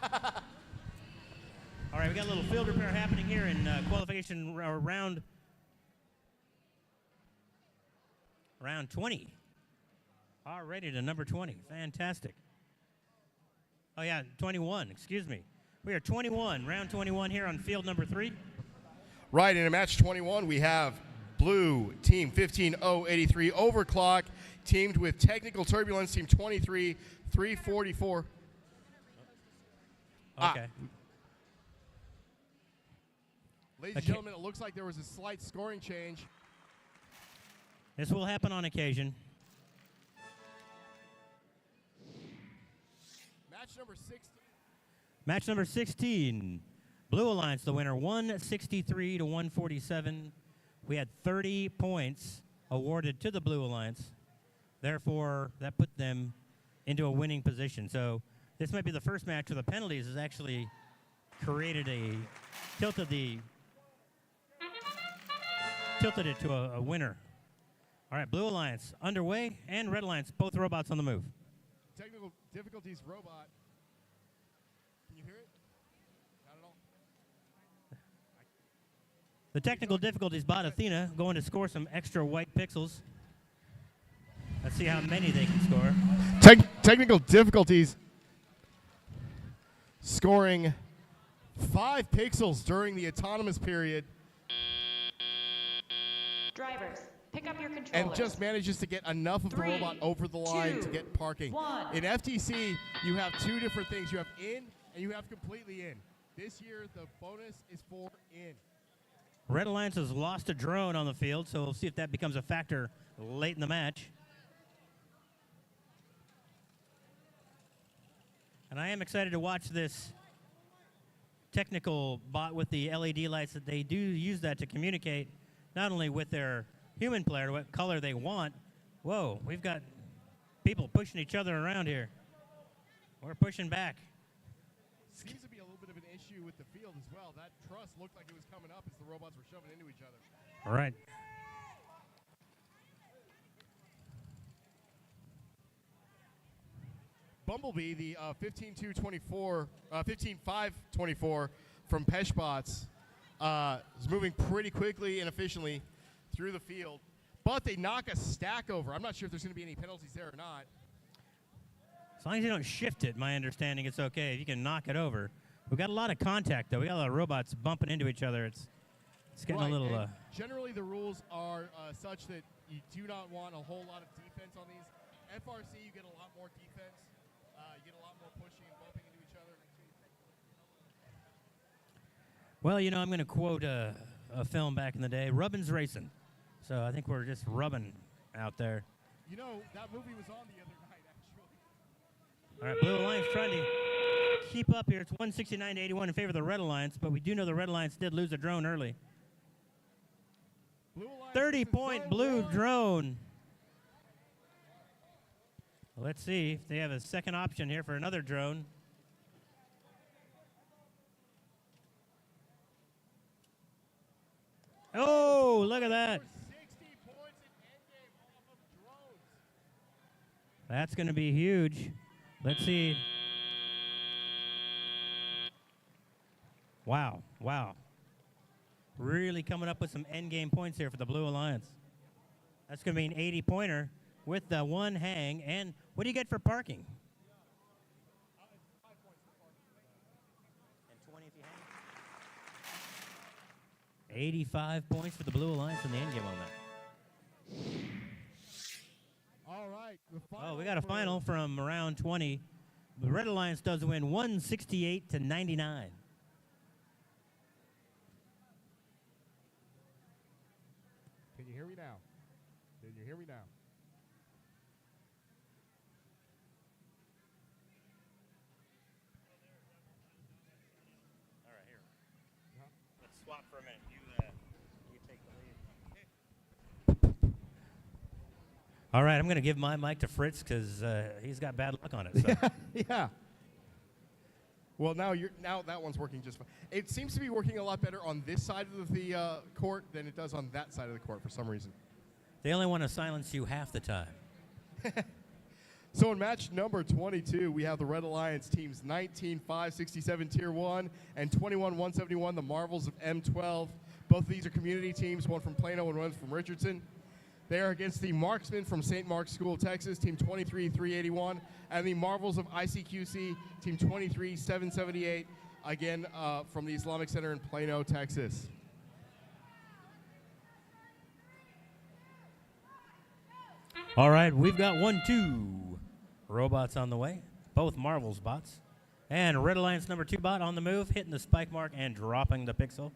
All right, we got a little field repair happening here in qualification round 20. Already to number 20. Fantastic. Oh, yeah, 21. Excuse me. We are 21, round 21 here on field number 3. Right, in a match 21, we have blue team 15083 overclock teamed with technical turbulence team 23-344. Okay. Ladies and gentlemen, it looks like there was a slight scoring change. This will happen on occasion. Match number 16. Match number 16. Blue Alliance, the winner, 163 to 147. We had 30 points awarded to the Blue Alliance. Therefore, that put them into a winning position. So this might be the first match where the penalties has actually created tilted it to a winner. All right, Blue Alliance underway, and Red Alliance, both robots on the move. Technical difficulties robot. Can you hear it? Not at all. The technical difficulties bot Athena going to score some extra white pixels. Let's see how many they can score. Technical difficulties scoring 5 pixels during the autonomous period Drivers, pick up your controllers. and just manages to get enough of the 3, robot over the line to 2, get parking. 1. In FTC, you have 2 different things. You have in and you have completely in. This year, the bonus is for in. Red Alliance has lost a drone on the field, so we'll see if that becomes a factor late in the match. And I am excited to watch this technical bot with the LED lights that they do use that to communicate not only with their human player what color they want. Whoa, we've got people pushing each other around here. We're pushing back. Seems to be a little bit of an issue with the field as well. That truss looked like it was coming up as the robots were shoving into each other. All right. Bumblebee, the 15-5-24 from Peshbots, is moving pretty quickly and efficiently through the field. But they knock a stack over. I'm not sure if there's going to be any penalties there or not. As long as you don't shift it, my understanding, it's okay. If you can knock it over. We've got a lot of contact, though. We got a lot of robots bumping into each other. It's getting Right, a little... and generally, the rules are such that you do not want a whole lot of defense on these. FRC, you get a lot more defense. You get a lot more pushing and bumping into each other. Well, you know, I'm going to quote a film back in the day, Rubbin's Racing. So I think we're just rubbing out there. You know, that movie was on the other night, actually. All right, Blue Alliance trying to keep up here. It's 169 to 81 in favor of the Red Alliance, but we do know the Red Alliance did lose a drone early. 30-point blue drone. Let's see if they have a second option here for another drone. Oh, look at that. That's going to be huge. Let's see. Wow, wow. Really coming up with some endgame points here for the Blue Alliance. That's going to be an 80-pointer with the one hang. And what do you get for parking? And 20 if you hang. 85 points for the Blue Alliance in the endgame on that. All right. The final Oh, we got a final from round 20. The Red Alliance does win 168 to 99. Can you hear me now? Can you hear me now? All right, here. Let's swap for a minute. You take the lead. All right, I'm going to give my mic to Fritz because he's got bad luck on it. So. Yeah. Well, now that one's working just fine. It seems to be working a lot better on this side of the court than it does on that side of the court for some reason. They only want to silence you half the time. So in match number 22, we have the Red Alliance teams 19-567 Tier 1 and 21-171, the Marvels of M12. Both of these are community teams, one from Plano and one from Richardson. They are against the Marksmen from St. Mark's School, Texas, team 23-381, and the Marvels of ICQC, team 23-778, again from the Islamic Center in Plano, Texas. All right, we've got 1-2 robots on the way, both Marvels bots. And Red Alliance number 2 bot on the move, hitting the spike mark and dropping the pixel.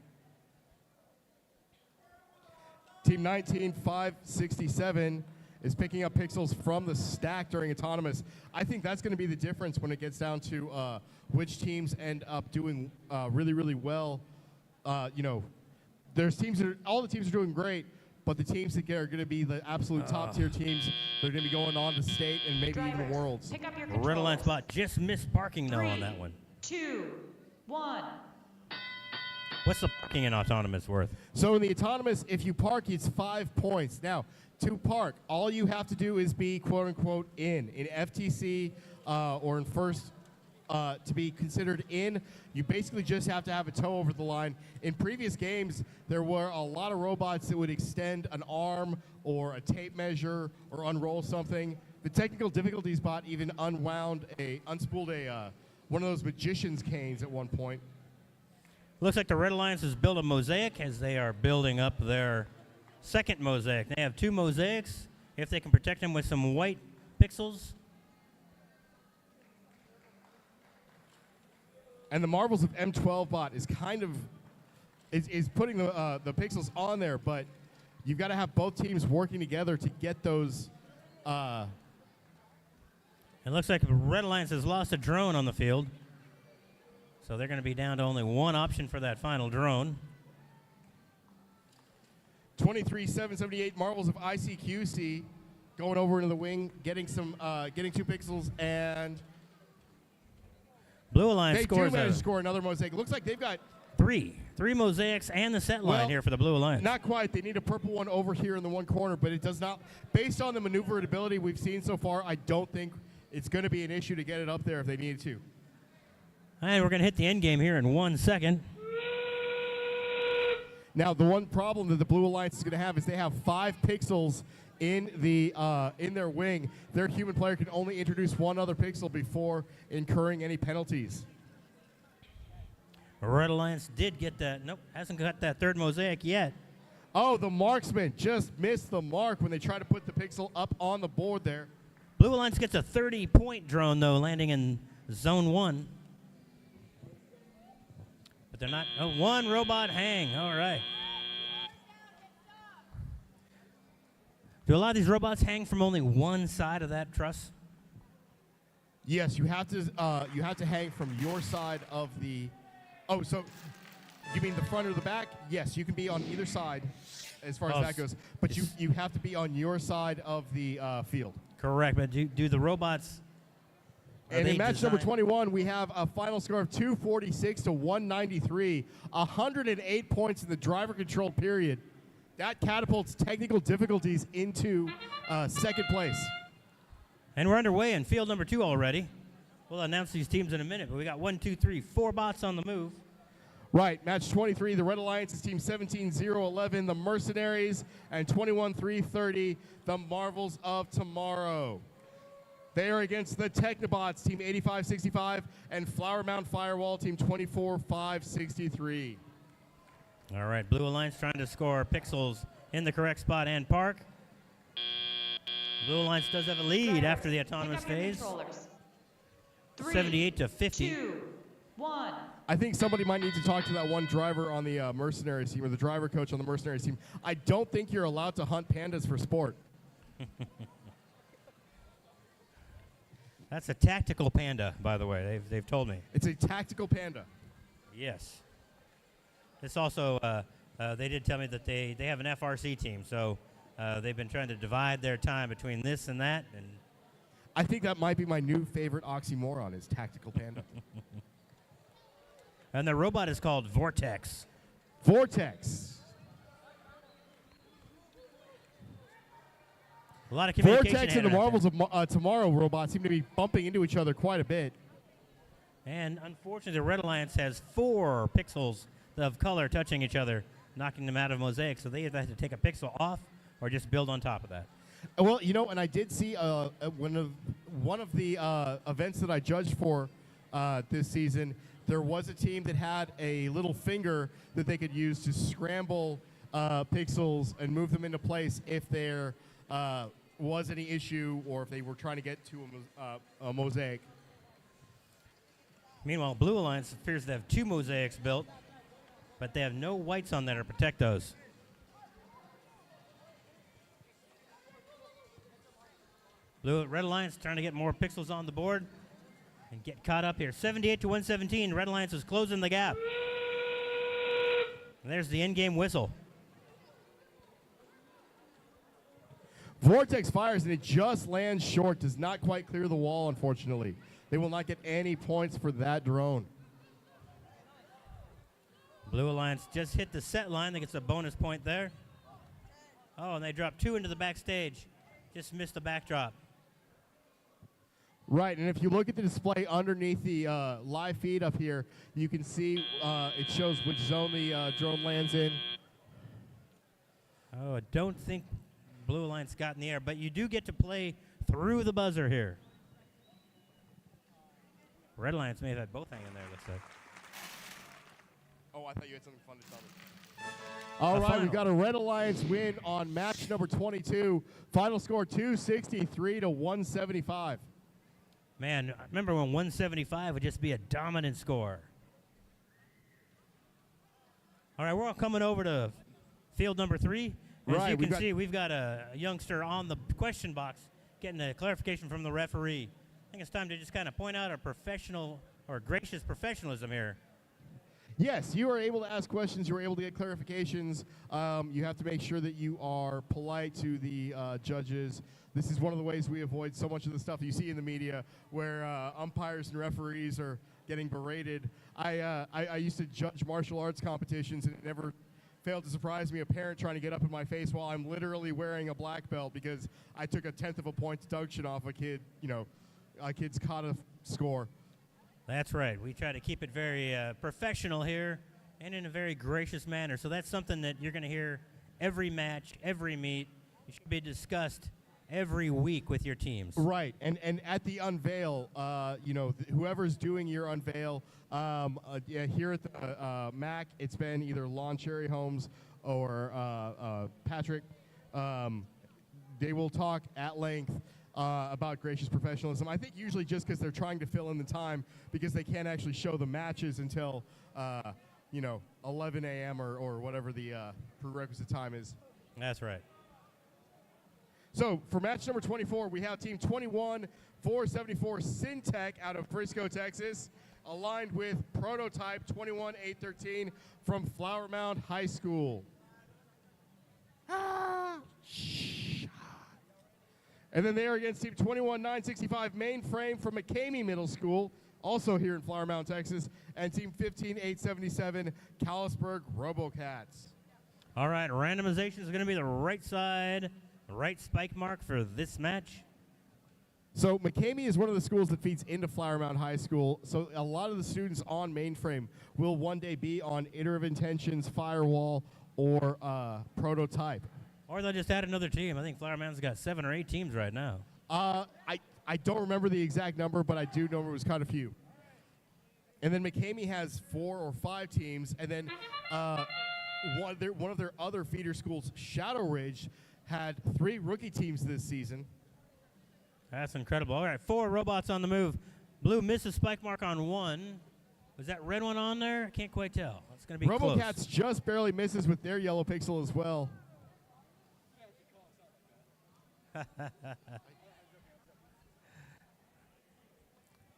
Team 19-567 is picking up pixels from the stack during autonomous. I think that's going to be the difference when it gets down to which teams end up doing really, really well. There's teams all the teams are doing great, but the teams that are going to be the absolute top tier teams, they're going to be going on to state and maybe even Drivers, worlds. pick up your Red controls. Alliance bot just missed parking though on 3, that one. 2, 1. What's the parking in autonomous worth? So in the autonomous, if you park, it's 5 points. Now, to park, all you have to do is be quote unquote in FTC or in first. To be considered in, you basically just have to have a toe over the line. In previous games, there were a lot of robots that would extend an arm or a tape measure or unroll something. The technical difficulties bot even unspooled one of those magician's canes at one point. Looks like the Red Alliance has built a mosaic as they are building up their second mosaic. They have 2 mosaics. If they can protect them with some white pixels. And the Marvels of M12 bot is kind of is putting the pixels on there, but you've got to have both teams working together to get those. It looks like Red Alliance has lost a drone on the field. So they're going to be down to only one option for that final drone. 23-778 Marvels of ICQC going over into the wing, getting 2 pixels, and Blue Alliance they scores do manage to score another mosaic. Looks like they've got 3 mosaics and the set line here for the Blue Alliance. Not quite. They need a purple one over here in the one corner, but it does not. Based on the maneuverability we've seen so far, I don't think it's going to be an issue to get it up there if they needed to. And we're going to hit the end game here in 1 second. Now, the one problem that the Blue Alliance is going to have is they have 5 pixels in their wing. Their human player can only introduce 1 other pixel before incurring any penalties. Red Alliance did get that. Nope, hasn't got that 3rd mosaic yet. Oh, the marksman just missed the mark when they try to put the pixel up on the board there. Blue Alliance gets a 30-point drone, though, landing in zone 1. But they're not. Oh, 1 robot hang. All right. Do a lot of these robots hang from only one side of that truss? Yes, you have to hang from your side of the. Oh, so you mean the front or the back? Yes, you can be on either side as far as that goes. But you have to be on your side of the field. Correct, but do the robots... And in match number 21, we have a final score of 246 to 193, 108 points in the driver-controlled period. That catapults technical difficulties into second place. And we're underway in field number 2 already. We'll announce these teams in a minute, but we got 1, 2, 3, 4 bots on the move. Right, match 23, the Red Alliance is team 17-0-11, the Mercenaries, and 21-3-30, the Marvels of Tomorrow. They are against the Technobots, team 85-65, and Flower Mound Firewall, team 24-5-63. All right, Blue Alliance trying to score pixels in the correct spot and park. Blue Alliance does have a lead after the autonomous phase. 78 to 50. 2, 1. I think somebody might need to talk to that one driver on the Mercenaries team, or the driver coach on the Mercenaries team. I don't think you're allowed to hunt pandas for sport. That's a tactical panda, by the way. They've told me. It's a tactical panda. Yes. It's also, they did tell me that they have an FRC team, so they've been trying to divide their time between this and that. And I think that might be my new favorite oxymoron is tactical panda. And the robot is called Vortex. Vortex. A lot of communication. Vortex and the ahead of Marvels that. of Tomorrow robots seem to be bumping into each other quite a bit. And unfortunately, the Red Alliance has 4 pixels of color touching each other, knocking them out of mosaic. So they either have to take a pixel off or just build on top of that. Well, you know, and I did see one of the events that I judged for this season. There was a team that had a little finger that they could use to scramble pixels and move them into place if there was any issue or if they were trying to get to a mosaic. Meanwhile, Blue Alliance appears to have 2 mosaics built, but they have no whites on there to protect those. Red Alliance trying to get more pixels on the board and get caught up here. 78 to 117. Red Alliance is closing the gap. And there's the in-game whistle. Vortex fires and it just lands short. Does not quite clear the wall, unfortunately. They will not get any points for that drone. Blue Alliance just hit the set line. That gets a bonus point there. Oh, and they drop 2 into the backstage. Just missed the backdrop. Right, and if you look at the display underneath the live feed up here, you can see it shows which zone the drone lands in. Oh, I don't think Blue Alliance got in the air, but you do get to play through the buzzer here. Red Alliance may have had both hanging there, looks like. Oh, I thought you had something fun to tell me. All right, final. we've got a Red Alliance win on match number 22. Final score 263 to 175. Man, I remember when 175 would just be a dominant score. All right, we're all coming over to field number 3. As Right, you can see, we've got a youngster on the question box getting a clarification from the referee. I think it's time to just kind of point out our professional or gracious professionalism here. Yes, you are able to ask questions. You are able to get clarifications. You have to make sure that you are polite to the judges. This is one of the ways we avoid so much of the stuff you see in the media where umpires and referees are getting berated. I used to judge martial arts competitions, and it never failed to surprise me, a parent trying to get up in my face while I'm literally wearing a black belt because I took a 1/10 of a point deduction off a kid, a kid's kata score. That's right. We try to keep it very professional here and in a very gracious manner. So that's something that you're going to hear every match, every meet. It should be discussed every week with your teams. Right, and at the unveil, whoever's doing your unveil, here at the MAC, it's been either Lon Cherry Holmes or Patrick. They will talk at length about gracious professionalism. I think usually just because they're trying to fill in the time because they can't actually show the matches until 11 a.m. or whatever the prerequisite time is. That's right. So for match number 24, we have team 21-474 Syntech out of Frisco, Texas, aligned with prototype 21-813 from Flower Mound High School. And then they are against team 21-965 Mainframe from McCamey Middle School, also here in Flower Mound, Texas, and team 15-877 Callisburg RoboCats. All right, randomization is going to be the right side, right spike mark for this match. So McCamey is one of the schools that feeds into Flower Mound High School. So a lot of the students on Mainframe will one day be on Iterative Intentions, Firewall, or Prototype. Or they'll just add another team. I think Flower Mound's got 7 or 8 teams right now. I don't remember the exact number, but I do know it was quite a few. And then McCamey has 4 or 5 teams, and then one of their other feeder schools, Shadow Ridge, had 3 rookie teams this season. That's incredible. All right, 4 robots on the move. Blue misses spike mark on 1. Was that red one on there? I can't quite tell. It's going to be close. RoboCats just barely misses with their yellow pixel as well.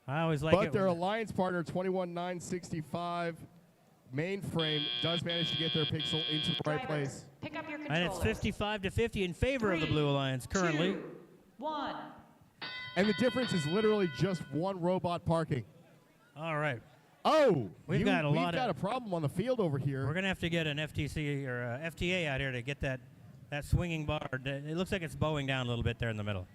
I always like but it. their alliance partner, 21-965 Mainframe, does manage to get their pixel into the right place. Pick up your And it's controllers. 55-50 in favor of the Blue Alliance currently. 2, 1. And the difference is literally just one robot parking. All right. Oh, We've got a we've lot got of- a problem on the field over here. We're going to have to get an FTC or a FTA out here to get that swinging bar. It looks like it's bowing down a little bit there in the middle.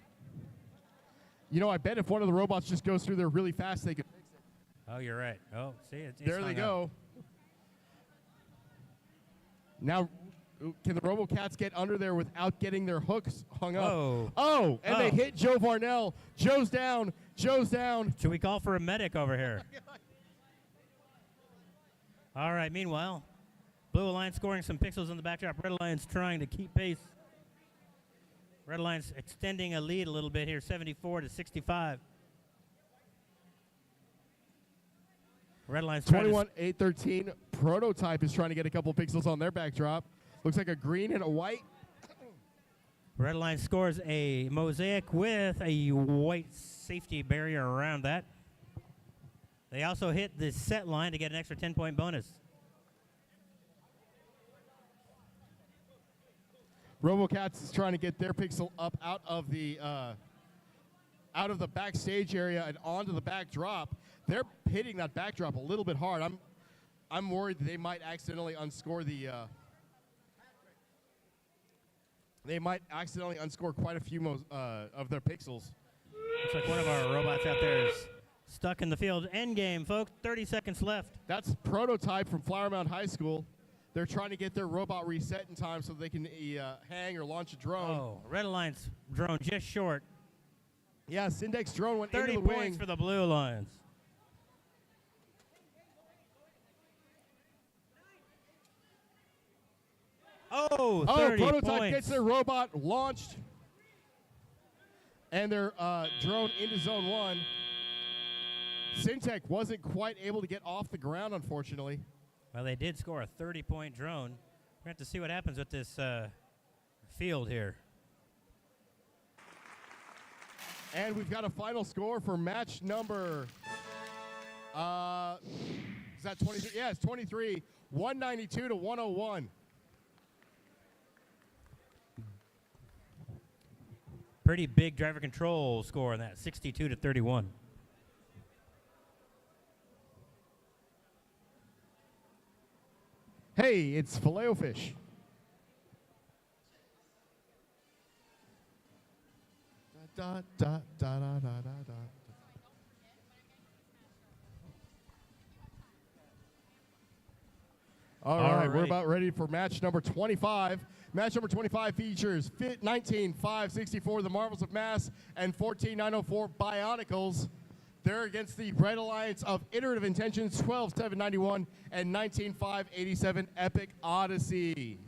You know, I bet if one of the robots just goes through there really fast, they could fix it. Oh, you're right. Oh, see, it's There they hung up. go. Now, can the RoboCats get under there without getting their hooks hung up? Oh. Oh, and they Oh. hit Joe Varnell. Joe's down. Joe's down. Should we call for a medic over here? All right, meanwhile, Blue Alliance scoring some pixels in the backdrop. Red Alliance trying to keep pace. Red Alliance extending a lead a little bit here, 74 to 65. Red Alliance trying to 21-8-13. Prototype is trying to get a couple pixels on their backdrop. Looks like a green and a white. Red Alliance scores a mosaic with a white safety barrier around that. They also hit the set line to get an extra 10-point bonus. RoboCats is trying to get their pixel up out of the backstage area and onto the backdrop. They're hitting that backdrop a little bit hard. I'm worried that they might accidentally unscore the. They might accidentally unscore quite a few of their pixels. Looks like one of our robots out there is stuck in the field. End game, folks. 30 seconds left. That's Prototype from Flower Mound High School. They're trying to get their robot reset in time so they can hang or launch a drone. Oh, Red Alliance drone just short. Yeah, Syndex drone went 30 into the points wing. for the Blue Alliance. Oh, 30 Prototype points. gets their robot launched and their drone into zone 1. Syntech wasn't quite able to get off the ground, unfortunately. Well, they did score a 30-point drone. We're going to have to see what happens with this field here. And we've got a final score for match number. Is that 23? Yeah, it's 23. 192 to 101. Pretty big driver control score on that, 62 to 31. Hey, it's Filet-O-Fish. Da, da, da, da, da, da, da. All right, we're about ready for match number 25. Match number 25 features 19-564, the Marvels of Mass, and 14-904 Bionicles. They're against the Red Alliance of Iterative Intentions, 12-791, and 19-587 Epic Odyssey.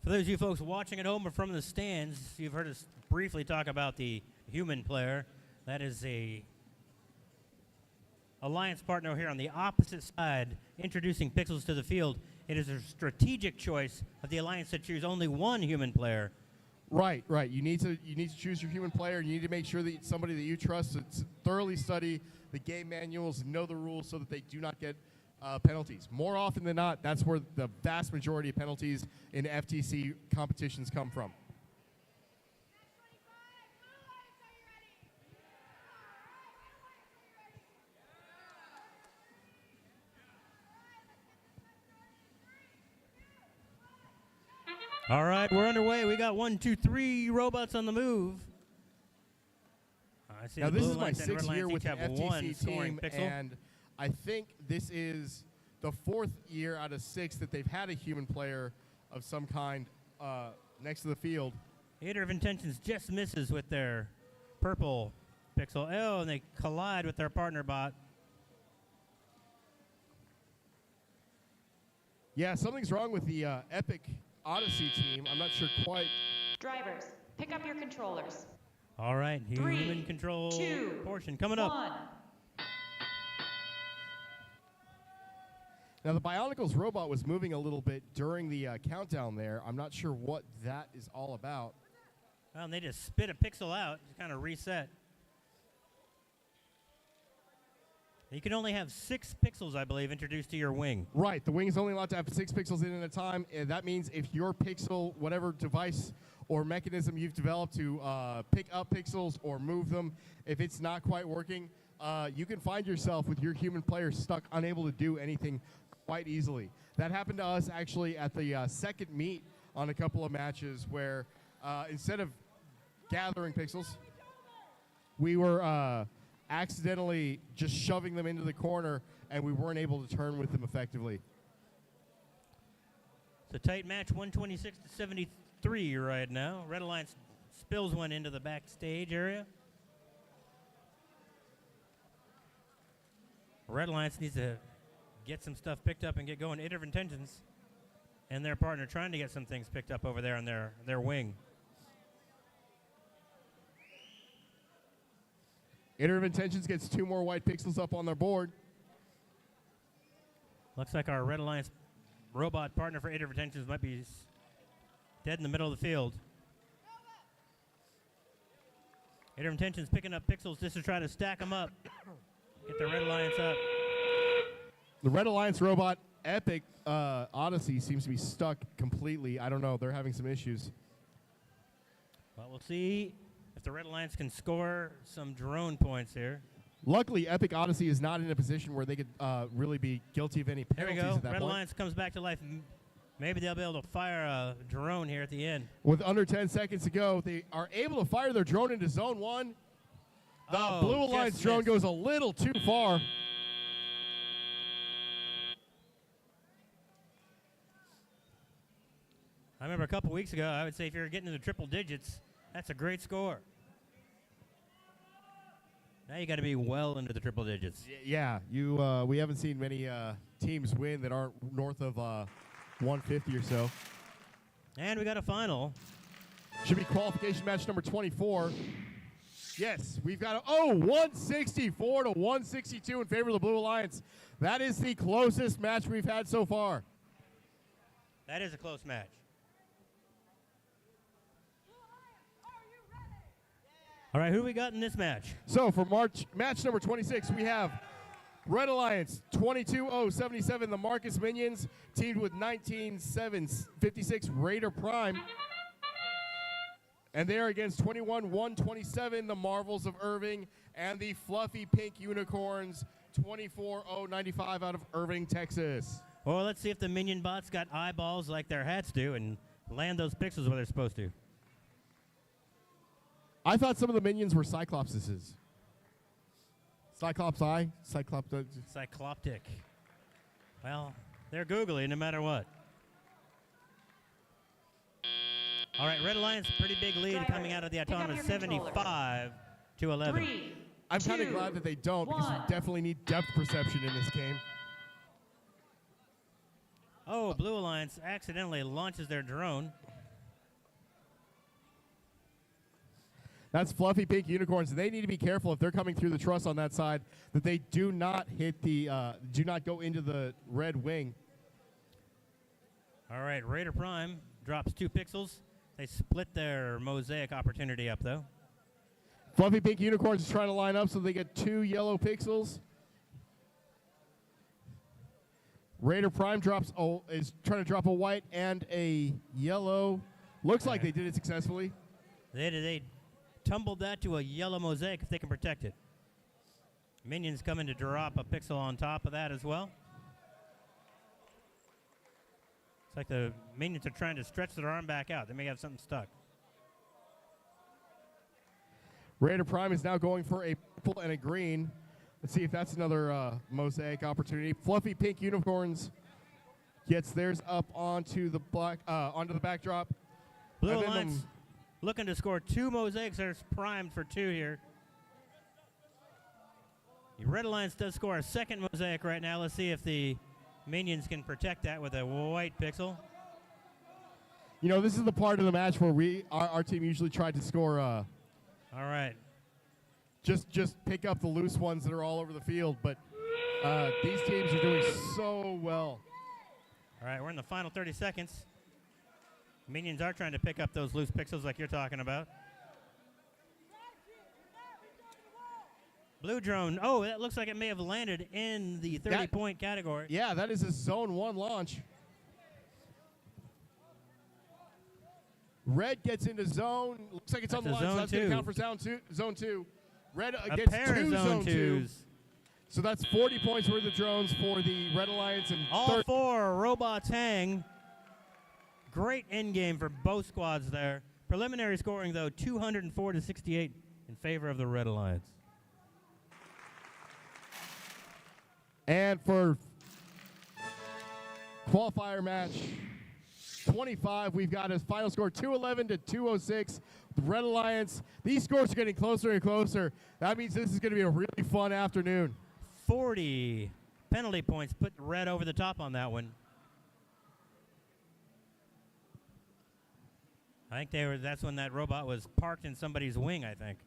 For those of you folks watching at home or from the stands, you've heard us briefly talk about the human player. That is a alliance partner here on the opposite side, introducing pixels to the field. It is a strategic choice of the alliance to choose only one human player. Right. You need to choose your human player. You need to make sure that it's somebody that you trust to thoroughly study the game manuals, know the rules, so that they do not get penalties. More often than not, that's where the vast majority of penalties in FTC competitions come from. All right, we're underway. We got 1, 2, 3 robots on the move. I see Now, the this Blue is my Alliance and Red 6th year Alliance with each the have one FTC scoring team, pixel. and I think this is the 4th year out of 6 that they've had a human player of some kind next to the field. Iterative Intentions just misses with their purple pixel. Oh, and they collide with their partner bot. Yeah, something's wrong with the Epic Odyssey team. I'm not sure quite. Drivers, pick up your controllers. All right, Three, human control 2, portion coming up. 1. Now, the Bionicles robot was moving a little bit during the countdown there. I'm not sure what that is all about. Well, and they just spit a pixel out to kind of reset. You can only have 6 pixels, I believe, introduced to your wing. Right, the wing's only allowed to have 6 pixels in at a time. And that means if your pixel, whatever device or mechanism you've developed to pick up pixels or move them, if it's not quite working, you can find yourself with your human player stuck, unable to do anything quite easily. That happened to us actually at the second meet on a couple of matches where instead of gathering pixels, we were accidentally just shoving them into the corner, and we weren't able to turn with them effectively. It's a tight match, 126 to 73 right now. Red Alliance spills one into the backstage area. Red Alliance needs to get some stuff picked up and get going. Iter of Intentions and their partner trying to get some things picked up over there on their wing. Iter of Intentions gets 2 more white pixels up on their board. Looks like our Red Alliance robot partner for Iter of Intentions might be dead in the middle of the field. Iter of Intentions picking up pixels just to try to stack them up. Get the Red Alliance up. The Red Alliance robot, Epic Odyssey, seems to be stuck completely. I don't know. They're having some issues. Well, we'll see if the Red Alliance can score some drone points here. Luckily, Epic Odyssey is not in a position where they could really be guilty of any There we penalties go. at that Red point. Alliance comes back to life. Maybe they'll be able to fire a drone here at the end. With under 10 seconds to go, they are able to fire their drone into Zone 1. The Blue Alliance just drone missed. goes a little too far. I remember a couple weeks ago, I would say if you're getting into triple digits, that's a great score. Now you got to be well into the triple digits. Yeah, we haven't seen many teams win that aren't north of 150 or so. And we got a final. Should be qualification match number 24. Yes, we've got 164 to 162 in favor of the Blue Alliance. That is the closest match we've had so far. That is a close match. All right, who do we got in this match? So for match number 26, we have Red Alliance 22-0-77, the Marcus Minions, teamed with 19-7-56 Raider Prime. And they are against 21-1-27, the Marvels of Irving, and the Fluffy Pink Unicorns, 24-0-95 out of Irving, Texas. Well, let's see if the minion bots got eyeballs like their hats do and land those pixels where they're supposed to. I thought some of the minions were Cyclopses. Cyclops Eye? Cycloptic. Well, they're googly no matter what. All right, Red Alliance, pretty big lead Driver, coming out of the pick up autonomous, your controllers. 75-11. 3, I'm kind of 2, glad that they don't because you 1. definitely need depth perception in this game. Oh, Blue Alliance accidentally launches their drone. That's Fluffy Pink Unicorns. They need to be careful if they're coming through the truss on that side that they do not hit the, do not go into the red wing. All right, Raider Prime drops 2 pixels. They split their mosaic opportunity up, though. Fluffy Pink Unicorns is trying to line up so they get 2 yellow pixels. Raider Prime is trying to drop a white and a yellow. Looks like they did it successfully. They tumbled that to a yellow mosaic if they can protect it. Minions coming to drop a pixel on top of that as well. It's like the minions are trying to stretch their arm back out. They may have something stuck. Raider Prime is now going for a purple and a green. Let's see if that's another mosaic opportunity. Fluffy Pink Unicorns gets theirs up onto the onto the backdrop. Blue And then Alliance looking to score 2 mosaics. They're primed for 2 here. The Red Alliance does score a second mosaic right now. Let's see if the minions can protect that with a white pixel. You know, this is the part of the match where our team usually tried to score. All right. Just pick up the loose ones that are all over the field, but these teams are doing so well. All right, we're in the final 30 seconds. Minions are trying to pick up those loose pixels like you're talking about. Blue drone. Oh, that looks like it may have landed in the 30-point category. Yeah, that is a Zone 1 launch. Red gets into zone. Looks like it's on the That's line, a so that's zone going to two. count for zone two. Red A gets pair of 2 zone zone 2. twos. So that's 40 points worth of drones for the Red Alliance. And All 4 robots hang. Great end game for both squads there. Preliminary scoring, though, 204 to 68 in favor of the Red Alliance. And for qualifier match 25, we've got a final score 211 to 206. The Red Alliance, these scores are getting closer and closer. That means this is going to be a really fun afternoon. 40 penalty points put Red over the top on that one. I think that's when that robot was parked in somebody's wing, I think.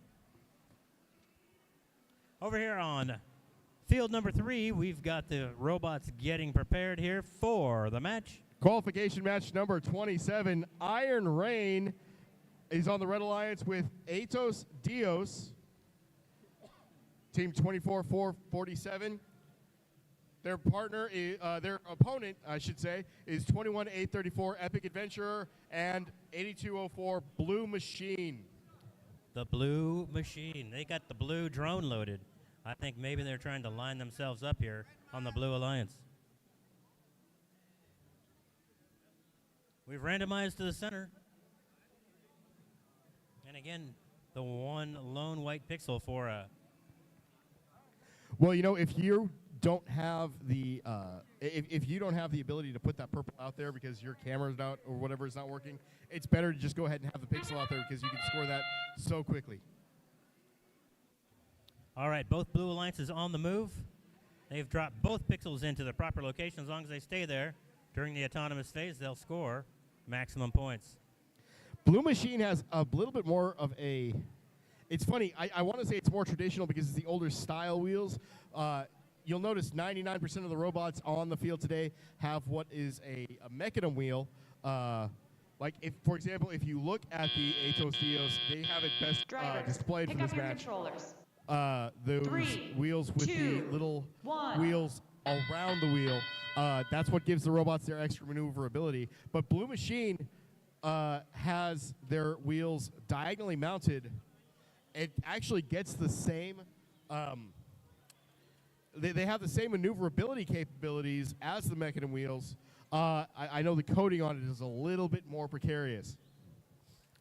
Over here on field number 3, we've got the robots getting prepared here for the match. Qualification match number 27. Iron Rain is on the Red Alliance with Atos Dios. Team 24-4-47. Their partner, their opponent, I should say, is 21-8-34 Epic Adventurer and 8204 Blue Machine. The Blue Machine. They got the blue drone loaded. I think maybe they're trying to line themselves up here on the Blue Alliance. We've randomized to the center. And again, the one lone white pixel for a... Well, you know, if you don't have the if you don't have the ability to put that purple out there because your camera's out or whatever is not working, it's better to just go ahead and have the pixel out there because you can score that so quickly. All right, both Blue Alliances on the move. They've dropped both pixels into the proper location. As long as they stay there during the autonomous phase, they'll score maximum points. Blue Machine has a little bit more of a... It's funny, I want to say it's more traditional because it's the older style wheels. You'll notice 99% of the robots on the field today have what is a mechanism wheel. Like, if, for example, if you look at the Atos Dios, they have it best Drivers, displayed pick for up this your match. controllers. Those 3, wheels with 2, the little 1. wheels around the wheel. That's what gives the robots their extra maneuverability. But Blue Machine has their wheels diagonally mounted. It actually gets the same... They have the same maneuverability capabilities as the mechanism wheels. I know the coating on it is a little bit more precarious.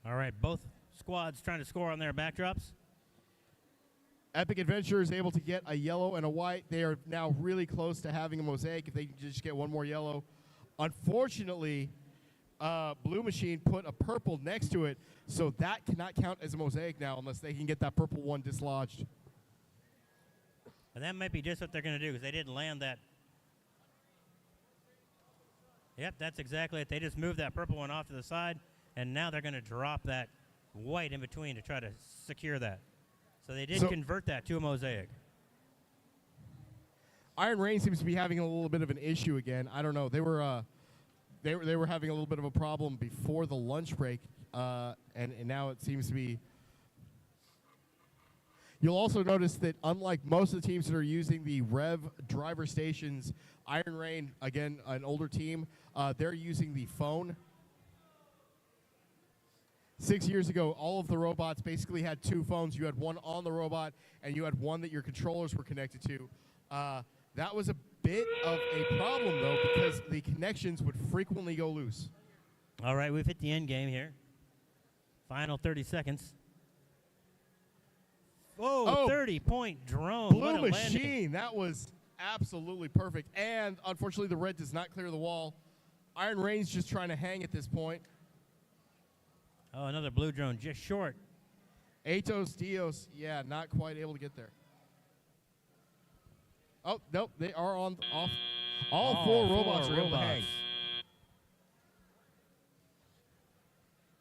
All right, both squads trying to score on their backdrops. Epic Adventure is able to get a yellow and a white. They are now really close to having a mosaic if they can just get one more yellow. Unfortunately, Blue Machine put a purple next to it, so that cannot count as a mosaic now unless they can get that purple one dislodged. And that might be just what they're going to do because they didn't land that. Yep, that's exactly it. They just moved that purple one off to the side, and now they're going to drop that white in between to try to secure that. So they did convert that to a mosaic. Iron Rain seems to be having a little bit of an issue again. I don't know. They were having a little bit of a problem before the lunch break, and now it seems to be. You'll also notice that unlike most of the teams that are using the Rev driver stations, Iron Rain, again, an older team, they're using the phone. 6 years ago, all of the robots basically had 2 phones. You had one on the robot, and you had one that your controllers were connected to. That was a bit of a problem, though, because the connections would frequently go loose. All right, we've hit the end game here. Final 30 seconds. Whoa, 30-point drone. Blue What a Machine, landing. that was absolutely perfect. And unfortunately, the red does not clear the wall. Iron Rain's just trying to hang at this point. Oh, another blue drone just short. Atos Dios, yeah, not quite able to get there. Oh, nope, they are on off. All four robots are able to hang.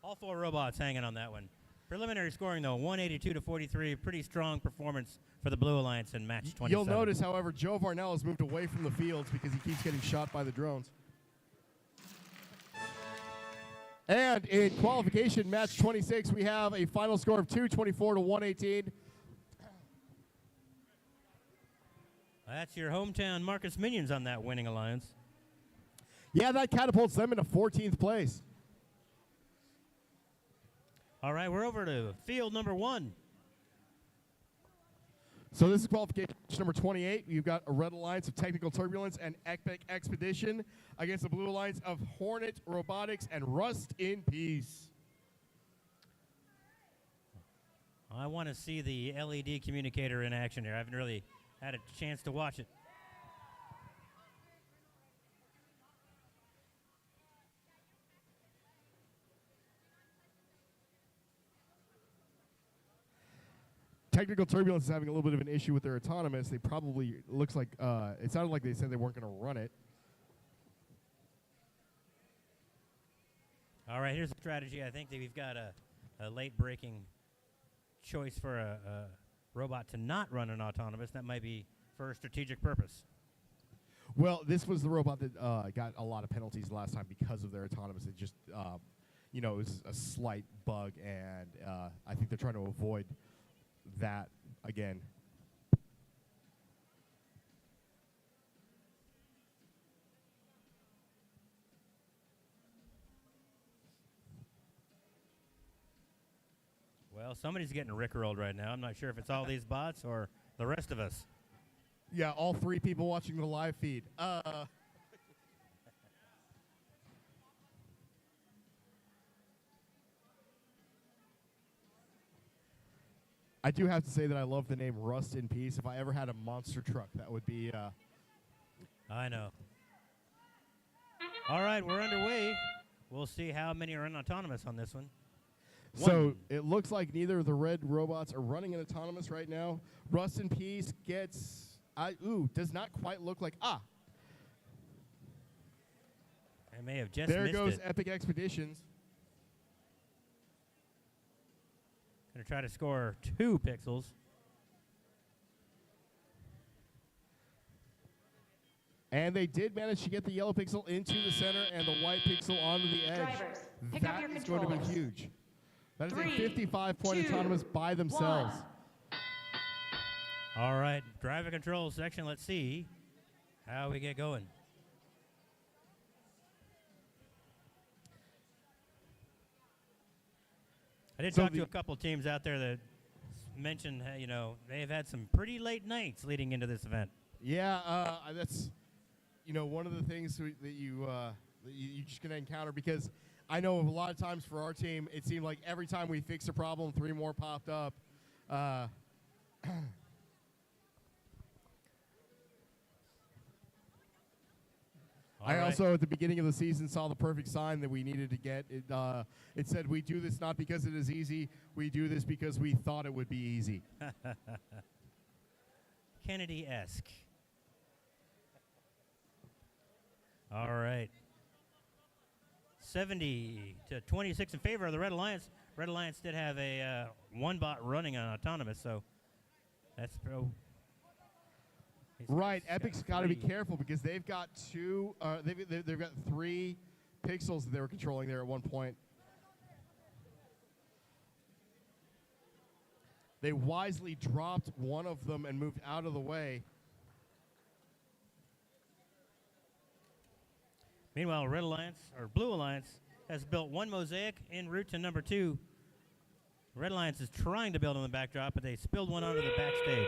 All 4 robots hanging on that one. Preliminary scoring, though, 182 to 43. Pretty strong performance for the Blue Alliance in match 27. You'll notice, however, Joe Varnell has moved away from the fields because he keeps getting shot by the drones. And in qualification match 26, we have a final score of 224 to 118. That's your hometown Marcus Minions on that winning alliance. Yeah, that catapults them into 14th place. All right, we're over to field number 1. So this is qualification number 28. You've got a Red Alliance of Technical Turbulence and Epic Expedition against the Blue Alliance of Hornet Robotics and Rust in Peace. I want to see the LED communicator in action here. I haven't really had a chance to watch it. Technical Turbulence is having a little bit of an issue with their autonomous. They probably, looks like, it sounded like they said they weren't going to run it. All right, here's a strategy. I think that we've got a late breaking choice for a robot to not run an autonomous. That might be for a strategic purpose. Well, this was the robot that got a lot of penalties last time because of their autonomous. It just, you know, it was a slight bug, and I think they're trying to avoid that again. Well, somebody's getting rickrolled right now. I'm not sure if it's all these bots or the rest of us. Yeah, all three people watching the live feed. I do have to say that I love the name Rust in Peace. If I ever had a monster truck, that would be... I know. All right, we're underway. We'll see how many are in autonomous on this one. So it looks like neither of the red robots are running an autonomous right now. Rust in Peace gets... does not quite look like... I may have just missed it. There goes Epic Expeditions. Going to try to score 2 pixels. And they did manage to get the yellow pixel into the center and the white pixel onto the edge. Drivers, pick up your That is going to be controllers. huge. That is 3, a 55-point 2, autonomous by themselves. 1. All right, driver control section. Let's see how we get going. I did talk to a couple teams out there that mentioned, you know, they've had some pretty late nights leading into this event. Yeah, that's, you know, one of the things that you just going to encounter, because I know a lot of times for our team, it seemed like every time we fixed a problem, 3 more popped up. I also, at the beginning of the season, saw the perfect sign that we needed to get. It said, "We do this not because it is easy. We do this because we thought it would be easy." Kennedy-esque. All right. 70 to 26 in favor of the Red Alliance. Red Alliance did have a 1 bot running on autonomous, so that's pro. Right, Epic's got to be careful because they've got 2. They've got 3 pixels that they were controlling there at one point. They wisely dropped one of them and moved out of the way. Meanwhile, Red Alliance, or Blue Alliance, has built 1 mosaic en route to number 2. Red Alliance is trying to build on the backdrop, but they spilled one onto the backstage.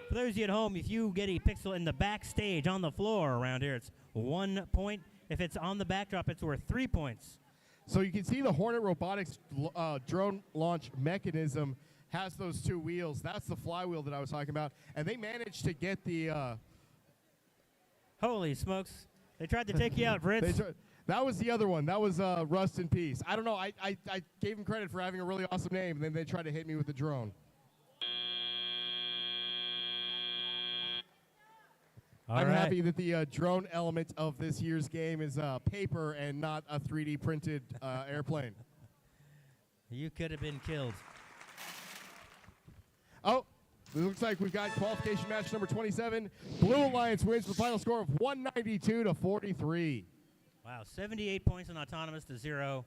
For those of you at home, if you get a pixel in the backstage on the floor around here, it's 1 point. If it's on the backdrop, it's worth 3 points. So you can see the Hornet Robotics drone launch mechanism has those 2 wheels. That's the flywheel that I was talking about. And they managed to get the... Holy smokes. They tried to take you out, Fritz. That was the other one. That was Rust in Peace. I don't know. I gave him credit for having a really awesome name, and then they tried to hit me with the drone. I'm happy that the drone element of this year's game is paper and not a 3D printed airplane. You could have been killed. Oh, it looks like we've got qualification match number 27. Blue Alliance wins with a final score of 192 to 43. Wow, 78 points on autonomous to 0.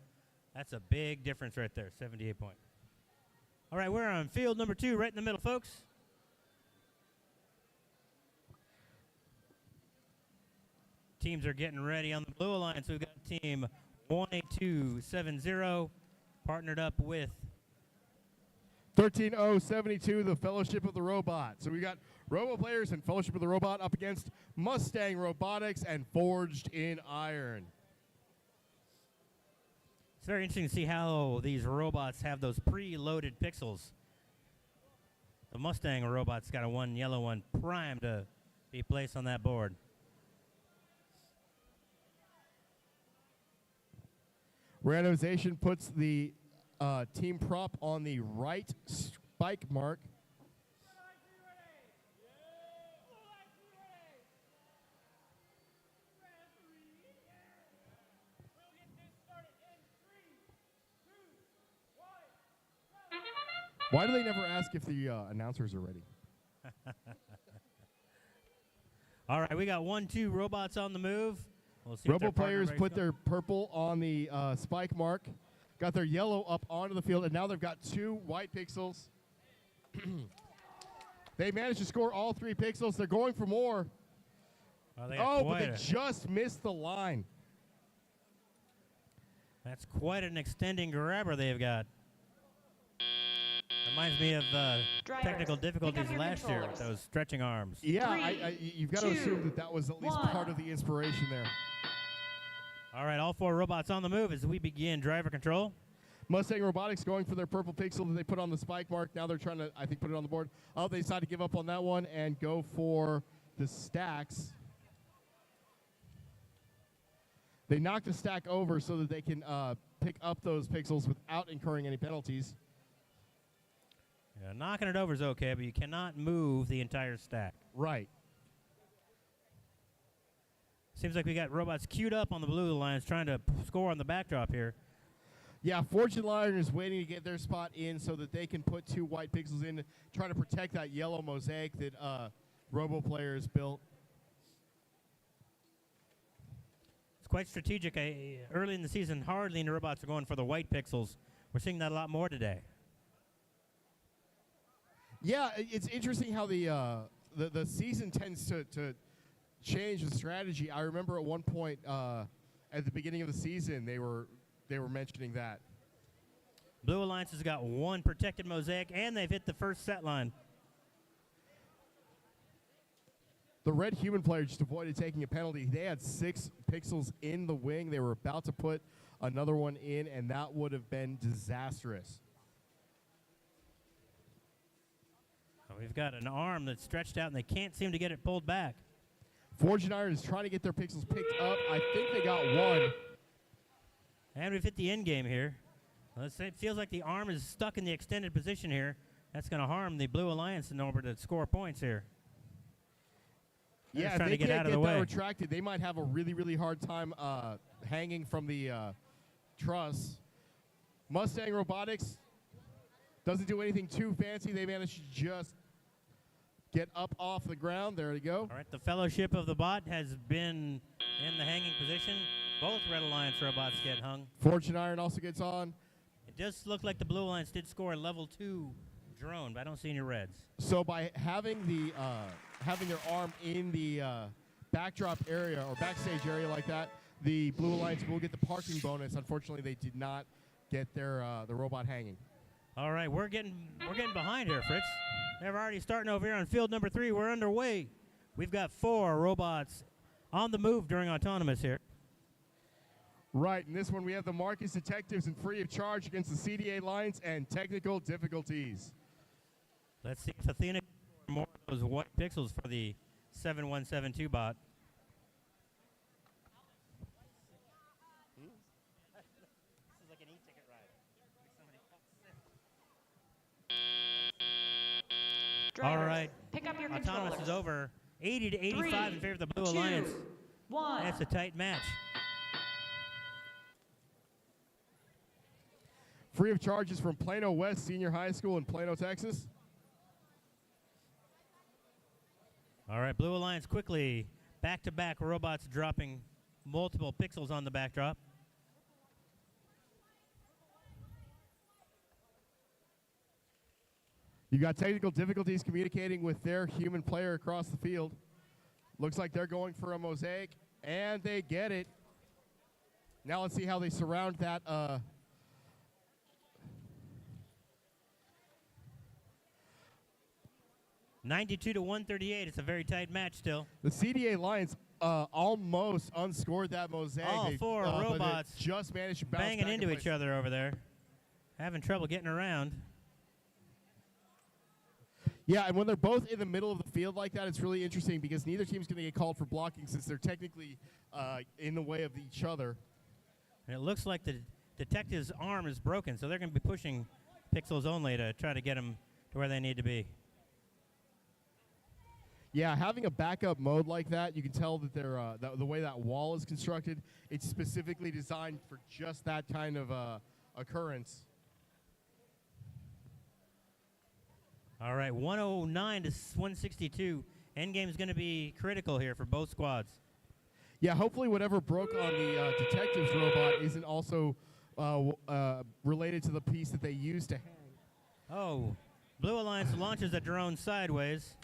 That's a big difference right there, 78 points. All right, we're on field number 2, right in the middle, folks. Teams are getting ready on the Blue Alliance. We've got team 18270 partnered up with 13-0-72, the Fellowship of the Robot. So we got Robo Players and Fellowship of the Robot up against Mustang Robotics and Forged in Iron. It's very interesting to see how these robots have those pre-loaded pixels. The Mustang robot's got one yellow one primed to be placed on that board. Randomization puts the team prop on the right spike mark. Why do they never ask if the announcers are ready? All right, we got 1-2 robots on the move. We'll see if Robo their partner players breaks put up. their purple on the spike mark, got their yellow up onto the field, and now they've got 2 white pixels. They managed to score all 3 pixels. They're going for more. They got But they quite a- just missed the line. That's quite an extending grabber they've got. Reminds me of Drivers, technical pick up difficulties your last year with controllers. those stretching arms. Yeah, you've got to 2, assume that that was at least 1. part of the inspiration there. All right, all 4 robots on the move as we begin driver control. Mustang Robotics going for their purple pixel that they put on the spike mark. Now they're trying to, I think, put it on the board. Oh, they decided to give up on that one and go for the stacks. They knock the stack over so that they can pick up those pixels without incurring any penalties. Yeah, knocking it over is okay, but you cannot move the entire stack. Right. Seems like we got robots queued up on the blue lines trying to score on the backdrop here. Yeah, Fortune Lion is waiting to get their spot in so that they can put 2 white pixels in, trying to protect that yellow mosaic that Robo Players built. It's quite strategic. Early in the season, hardly any robots are going for the white pixels. We're seeing that a lot more today. Yeah, it's interesting how the season tends to change the strategy. I remember at one point at the beginning of the season they were mentioning that. Blue Alliance has got 1 protected mosaic, and they've hit the first set line. The red human player just avoided taking a penalty. They had 6 pixels in the wing. They were about to put another one in, and that would have been disastrous. We've got an arm that's stretched out, and they can't seem to get it pulled back. Forge and Iron is trying to get their pixels picked up. I think they got 1. And we've hit the end game here. Let's say it feels like the arm is stuck in the extended position here. That's going to harm the Blue Alliance in order to score points here. They're Yeah, just if trying they to get can't out of get the that way. retracted, they might have a really, really hard time hanging from the truss. Mustang Robotics doesn't do anything too fancy. They managed to just get up off the ground. There we go. All right, the Fellowship of the Bot has been in the hanging position. Both Red Alliance robots get hung. Fortune Iron also gets on. It does look like the Blue Alliance did score a level 2 drone, but I don't see any reds. So by having the having their arm in the backdrop area or backstage area like that, the Blue Alliance will get the parking bonus. Unfortunately, they did not get their the robot hanging. All right, we're getting behind here, Fritz. They're already starting over here on field number 3. We're underway. We've got 4 robots on the move during autonomous here. Right, in this one we have the Marcus Detectives and free of charge against the CDA Lions and technical difficulties. Let's see if Athena can score more of those white pixels for the 7172 bot. Drivers, All right. pick up your Autonomous controllers. is over 80 to 85 in 3, favor of the Blue 2, Alliance. 1. That's a tight match. Free of charge is from Plano West Senior High School in Plano, Texas. All right, Blue Alliance quickly back-to-back robots dropping multiple pixels on the backdrop. You got technical difficulties communicating with their human player across the field. Looks like they're going for a mosaic, and they get it. Now let's see how they surround that. 92 to 138. It's a very tight match still. The CDA Lions almost unscored that mosaic. All four but they robots just managed to bounce banging back into and each play. other over there. Having trouble getting around. Yeah, and when they're both in the middle of the field like that, it's really interesting because neither team's going to get called for blocking since they're technically in the way of each other. And it looks like the detective's arm is broken, so they're going to be pushing pixels only to try to get them to where they need to be. Yeah, having a backup mode like that, you can tell that they're the way that wall is constructed, it's specifically designed for just that kind of occurrence. All right, 109 to 162. Endgame is going to be critical here for both squads. Yeah, hopefully whatever broke on the detective's robot isn't also related to the piece that they used to hang. Oh, Blue Alliance launches a drone sideways.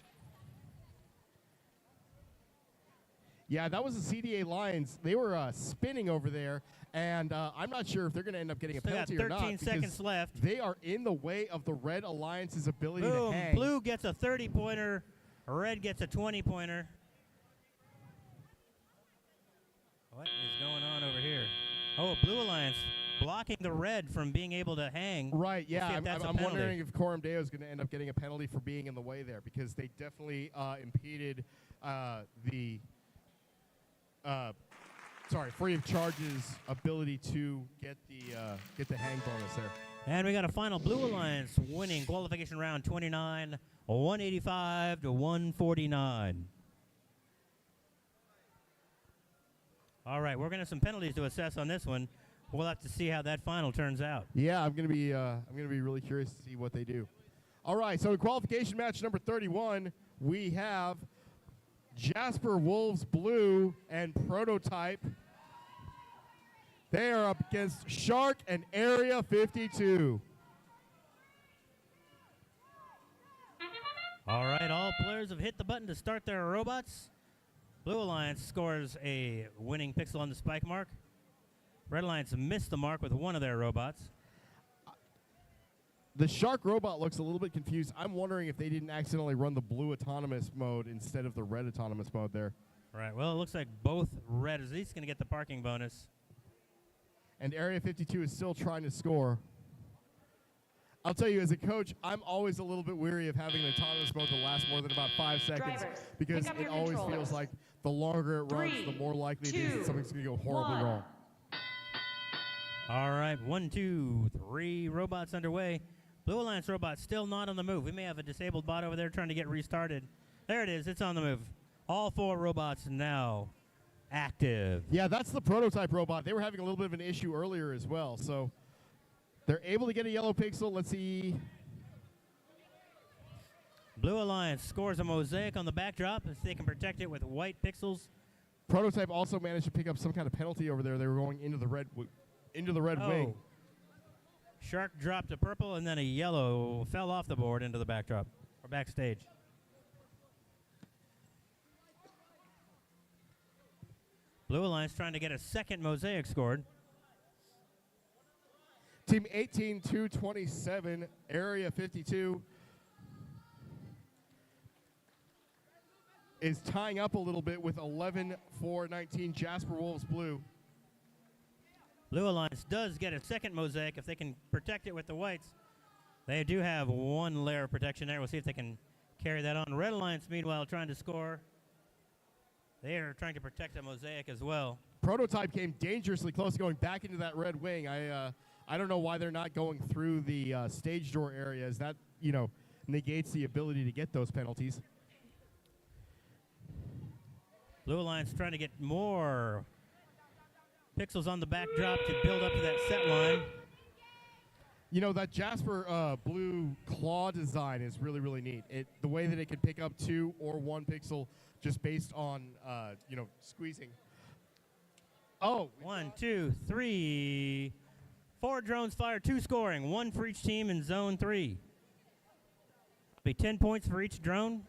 Yeah, that was the CDA Lions. They were spinning over there, and I'm not sure if they're going to end up getting a Still got penalty or not. 13 seconds because left. They are in the way of the Red Alliance's ability to Boom, hang. Blue gets a 30-pointer. Red gets a 20-pointer. What is going on over here? Oh, Blue Alliance blocking the Red from being able to hang. Right, Let's yeah. see if that's a I'm penalty. wondering if Coram Deo is going to end up getting a penalty for being in the way there because they definitely impeded free of charge's ability to get the hang bonus there. And we got a final Blue Alliance winning qualification round 29, 185 to 149. All right, we're going to have some penalties to assess on this one. We'll have to see how that final turns out. Yeah, I'm gonna be really curious to see what they do. All right, so in qualification match number 31, we have Jasper Wolves Blue and Prototype. They are up against Shark and Area 52. All right, all players have hit the button to start their robots. Blue Alliance scores a winning pixel on the spike mark. Red Alliance missed the mark with one of their robots. The Shark robot looks a little bit confused. I'm wondering if they didn't accidentally run the blue autonomous mode instead of the red autonomous mode there. Right, well, it looks like both Red is at least going to get the parking bonus. And Area 52 is still trying to score. I'll tell you, as a coach, I'm always a little bit weary of having an autonomous mode that lasts more than about 5 seconds Drivers, because pick up it your always controllers. feels like the longer it runs, the more likely it is that 2, something's going to go horribly 1. wrong. All right, 1, 2, 3 robots underway. Blue Alliance robot still not on the move. We may have a disabled bot over there trying to get restarted. There it is. It's on the move. All 4 robots now active. Yeah, that's the Prototype robot. They were having a little bit of an issue earlier as well, so they're able to get a yellow pixel. Let's see. Blue Alliance scores a mosaic on the backdrop if they can protect it with white pixels. Prototype also managed to pick up some kind of penalty over there. They were going into the red wing. Shark dropped a purple and then a yellow fell off the board into the backdrop or backstage. Blue Alliance trying to get a second mosaic scored. Team 18-227, Area 52 is tying up a little bit with 11-4-19 Jasper Wolves Blue. Blue Alliance does get a second mosaic if they can protect it with the whites. They do have one layer of protection there. We'll see if they can carry that on. Red Alliance, meanwhile, trying to score. They are trying to protect a mosaic as well. Prototype came dangerously close to going back into that red wing. I don't know why they're not going through the stage door areas. That, negates the ability to get those penalties. Blue Alliance trying to get more pixels on the backdrop to build up to that set line. That Jasper blue claw design is really, really neat. The way that it can pick up 2 or 1 pixel just based on, squeezing. Oh. 1, 2, 3. 4 drones fired, 2 scoring, 1 for each team in zone 3. Be 10 points for each drone.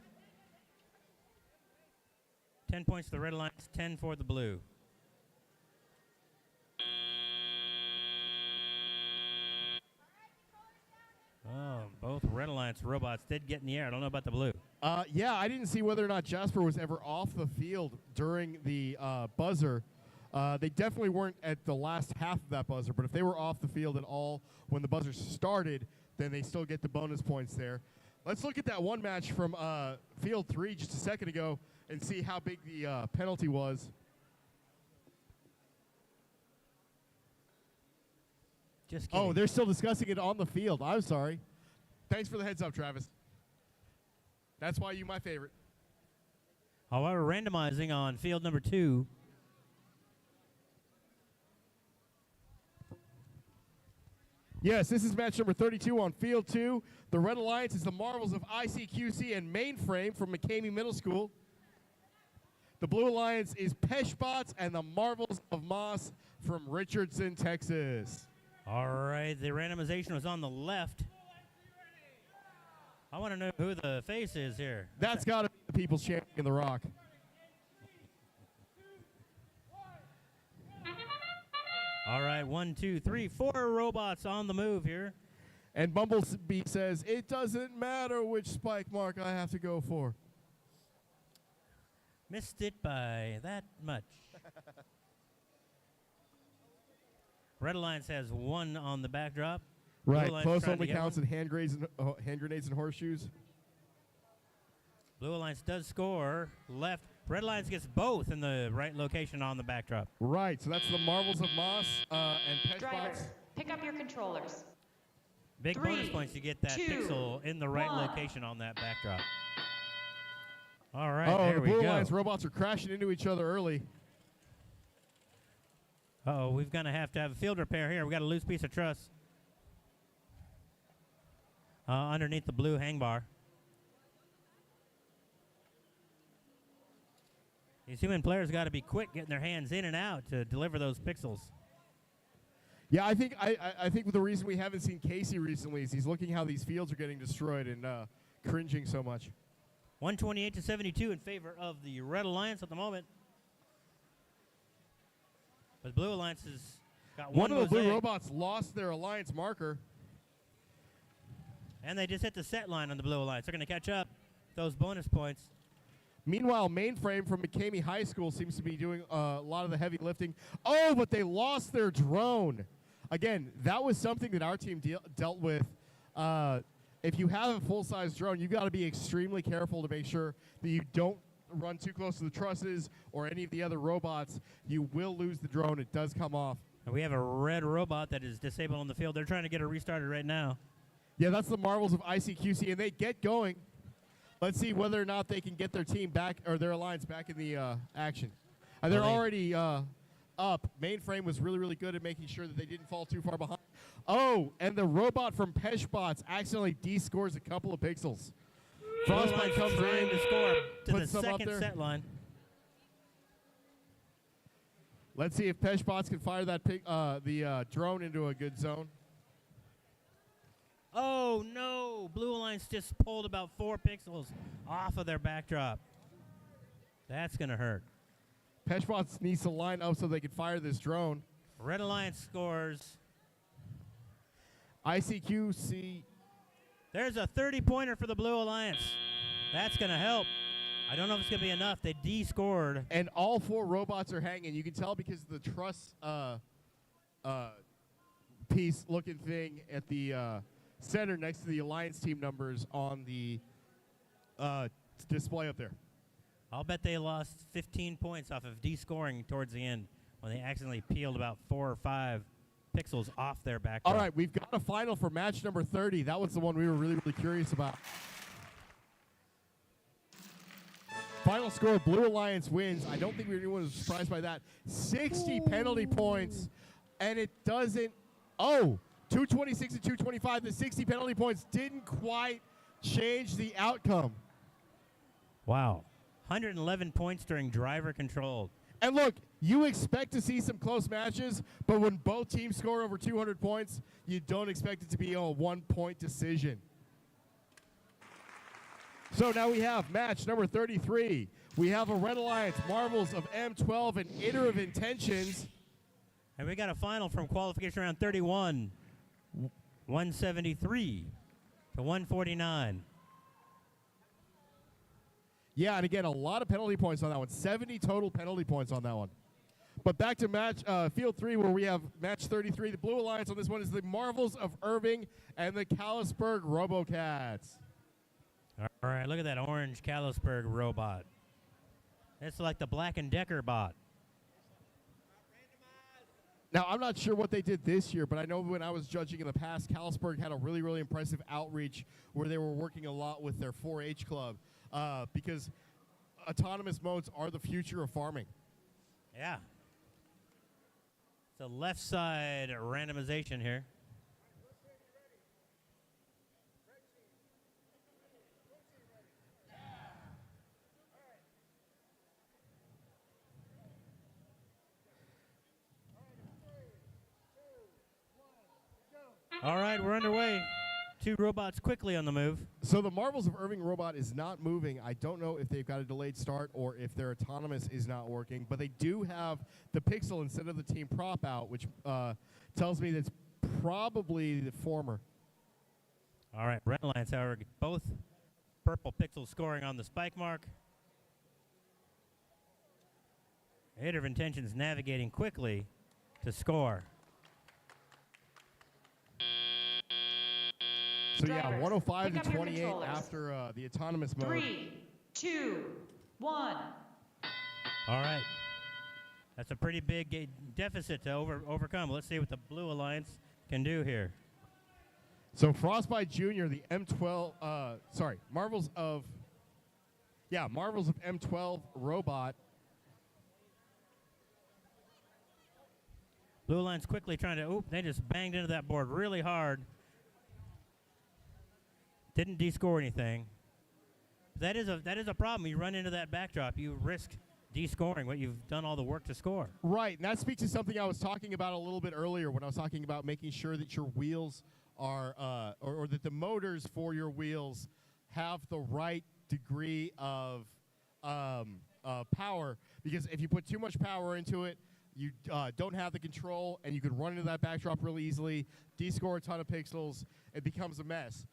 10 points to the Red Alliance, 10 for the Blue. Oh, Both Red Alliance robots did get in the air. I don't know about the blue. Yeah, I didn't see whether or not Jasper was ever off the field during the buzzer. They definitely weren't at the last half of that buzzer, but if they were off the field at all when the buzzer started, then they still get the bonus points there. Let's look at that one match from Field 3 just a second ago and see how big the penalty was. Just kidding. Oh, they're still discussing it on the field. I'm sorry. Thanks for the heads up, Travis. That's why you my favorite. However, randomizing on field number 2. Yes, this is match number 32 on Field 2. The Red Alliance is the Marvels of ICQC and Mainframe from McCamey Middle School. The Blue Alliance is Peshbots and the Marvels of Moss from Richardson, Texas. All right, the randomization was on the left. I want to know who the face is here. That's got to be the People's Champion, The Rock. All right, 1, 2, 3, 4 robots on the move here. And Bumblebee says, it doesn't matter which spike mark I have to go for. Missed it by that much. Red Alliance has 1 on the backdrop. Right, Blue Alliance close trying to only get counts one. in hand grenades and horseshoes. Blue Alliance does score. Left. Red Alliance gets both in the right location on the backdrop. Right, so that's the Marvels of Moss and Driver, Peshbots. pick up your controllers. Big 3, bonus points to get that 2, pixel in the right 1. location on that backdrop. All right, Oh, there the we Blue go. Alliance robots are crashing into each other early. Uh-oh, we're going to have a field repair here. We got a loose piece of truss underneath the blue hang bar. These human players got to be quick getting their hands in and out to deliver those pixels. Yeah, I think the reason we haven't seen Casey recently is he's looking how these fields are getting destroyed and cringing so much. 128 to 72 in favor of the Red Alliance at the moment. But Blue Alliance has got One of the blue mosaic, robots lost their alliance marker. and they just hit the set line on the Blue Alliance. They're going to catch up those bonus points. Meanwhile, Mainframe from McCamey High School seems to be doing a lot of the heavy lifting. Oh, but they lost their drone. Again, that was something that our team dealt with. If you have a full-size drone, you've got to be extremely careful to make sure that you don't run too close to the trusses or any of the other robots. You will lose the drone. It does come off. And we have a red robot that is disabled on the field. They're trying to get it restarted right now. Yeah, that's the Marvels of ICQC, and they get going. Let's see whether or not they can get their team back, or their alliance back in the action. And they're already up. Mainframe was really, really good at making sure that they didn't fall too far behind. Oh, and the robot from Peshbots accidentally descores a couple of pixels. Frostbite comes trying in to score to the puts some up second there. set line. Let's see if Peshbots can fire that the drone into a good zone. Oh, no. Blue Alliance just pulled about 4 pixels off of their backdrop. That's going to hurt. Peshbots needs to line up so they can fire this drone. Red Alliance scores. ICQC. There's a 30-pointer for the Blue Alliance. That's going to help. I don't know if it's going to be enough. They de-scored. And all 4 robots are hanging. You can tell because of the truss piece looking thing at the center next to the alliance team numbers on the display up there. I'll bet they lost 15 points off of de-scoring towards the end when they accidentally peeled about 4 or 5 pixels off their backdrop. All right, we've got a final for match number 30. That was the one we were really, really curious about. Final score, Blue Alliance wins. I don't think anyone was surprised by that. 60 penalty points, and it doesn't... Oh, 226 and 225. The 60 penalty points didn't quite change the outcome. Wow. 111 points during driver control. And look, you expect to see some close matches, but when both teams score over 200 points, you don't expect it to be a one-point decision. So now we have match number 33. We have a Red Alliance, Marvels of M12 and Iterative Intentions. And we got a final from qualification round 31. 173 to 149. Yeah, and again, a lot of penalty points on that one. 70 total penalty points on that one. But back to match field 3, where we have match 33. The Blue Alliance on this one is the Marvels of Irving and the Callisburg RoboCats. All right, look at that orange Callisburg robot. It's like the Black & Decker bot. Now, I'm not sure what they did this year, but I know when I was judging in the past, Callisburg had a really, really impressive outreach where they were working a lot with their 4-H club because autonomous modes are the future of farming. Yeah. It's a left side randomization here. All right, we're underway. 2 robots quickly on the move. So the Marvels of Irving robot is not moving. I don't know if they've got a delayed start or if their autonomous is not working, but they do have the pixel instead of the team prop out, which tells me that's probably the former. All right, Red Alliance, however, both purple pixels scoring on the spike mark. Eight of Intentions navigating quickly to score. So yeah, Drivers, 105 pick to up your 28 controllers. after the autonomous mode. 3, 2, 1. All right. That's a pretty big deficit to overcome. Let's see what the Blue Alliance can do here. So Frostbite Jr., the M12, Marvels of M12 robot. Blue Alliance quickly trying to, they just banged into that board really hard. Didn't descore anything. That is a problem. You run into that backdrop, you risk descoring what you've done all the work to score. Right, and that speaks to something I was talking about a little bit earlier when I was talking about making sure that your wheels are, or that the motors for your wheels have the right degree of power. Because if you put too much power into it, you don't have the control, and you could run into that backdrop really easily, descore a ton of pixels, it becomes a mess.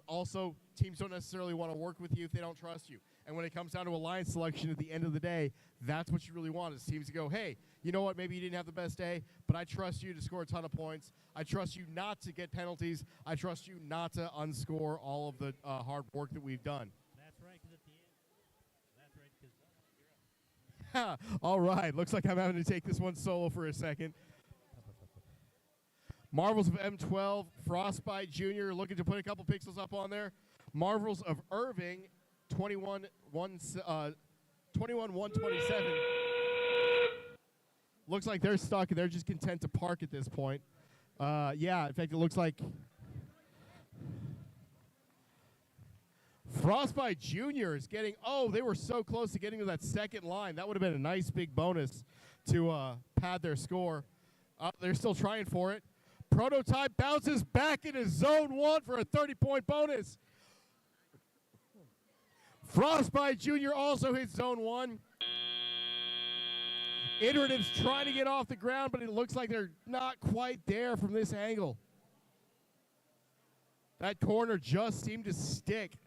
Also, teams don't necessarily want to work with you if they don't trust you. And when it comes down to alliance selection at the end of the day, that's what you really want is teams to go, hey, you know what, maybe you didn't have the best day, but I trust you to score a ton of points. I trust you not to get penalties. I trust you not to unscore all of the hard work that we've done. That's right, because at the end, All right, looks like I'm having to take this one solo for a second. Marvels of M12, Frostbite Jr. looking to put a couple pixels up on there. Marvels of Irving, 21-127. Looks like they're stuck and they're just content to park at this point. Yeah, in fact, it looks like Frostbite Jr. is getting, they were so close to getting to that second line. That would have been a nice big bonus to pad their score. They're still trying for it. Prototype bounces back into zone 1 for a 30-point bonus. Frostbite Jr. also hits zone 1. Iterative's trying to get off the ground, but it looks like they're not quite there from this angle. That corner just seemed to stick.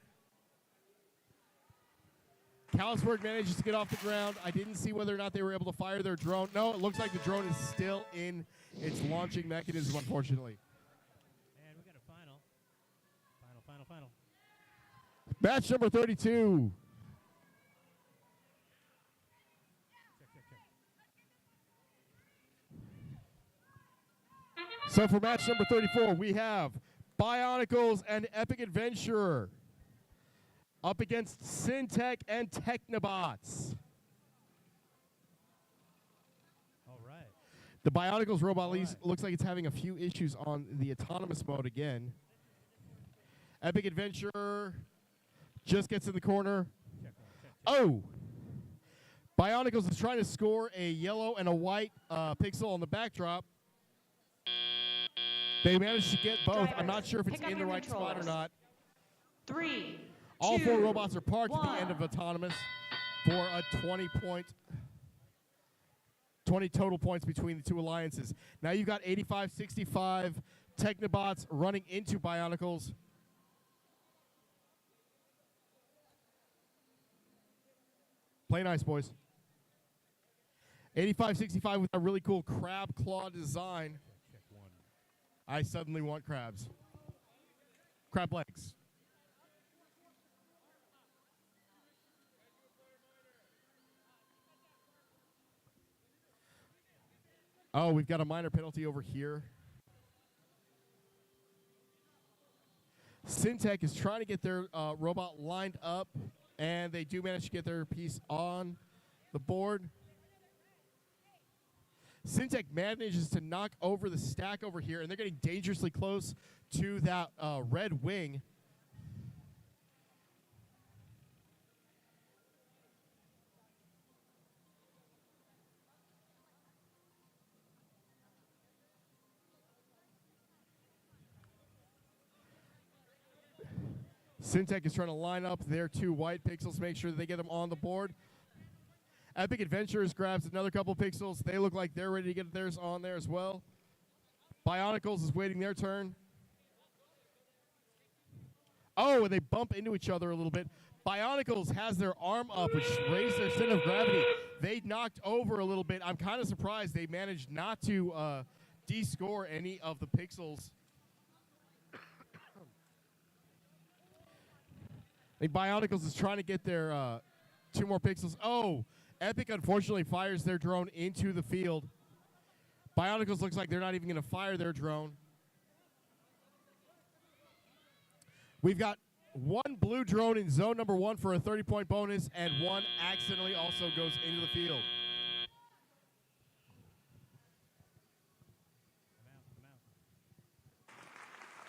Callisburg manages to get off the ground. I didn't see whether or not they were able to fire their drone. No, it looks like the drone is still in its launching mechanism, unfortunately. and we got a final. Match number 32. So for match number 34, we have Bionicles and Epic Adventurer up against Syntech and Technobots. All right. The Bionicles robot looks like it's having a few issues on the autonomous mode again. Epic Adventurer just gets in the corner. Oh! Bionicles is trying to score a yellow and a white pixel on the backdrop. They managed to get both. I'm not sure if it's Pick up in the your right spot or controllers. not. 3, All 2, four robots are parked at the 1. end of autonomous for a 20 total points between the two alliances. Now you've got 85-65 Technobots running into Bionicles. Play nice, boys. 8565 with a really cool crab claw design. I suddenly want crabs. Crab legs. Oh, we've got a minor penalty over here. Syntech is trying to get their robot lined up, and they do manage to get their piece on the board. Syntech manages to knock over the stack over here, and they're getting dangerously close to that red wing. Syntech is trying to line up their 2 white pixels, make sure that they get them on the board. Epic Adventures grabs another couple pixels. They look like they're ready to get theirs on there as well. Bionicles is waiting their turn. Oh, and they bump into each other a little bit. Bionicles has their arm up, which raised their center of gravity. They knocked over a little bit. I'm kind of surprised they managed not to de-score any of the pixels. I think Bionicles is trying to get their 2 more pixels. Oh, Epic unfortunately fires their drone into the field. Bionicles looks like they're not even going to fire their drone. We've got 1 blue drone in zone number 1 for a 30-point bonus, and 1 accidentally also goes into the field.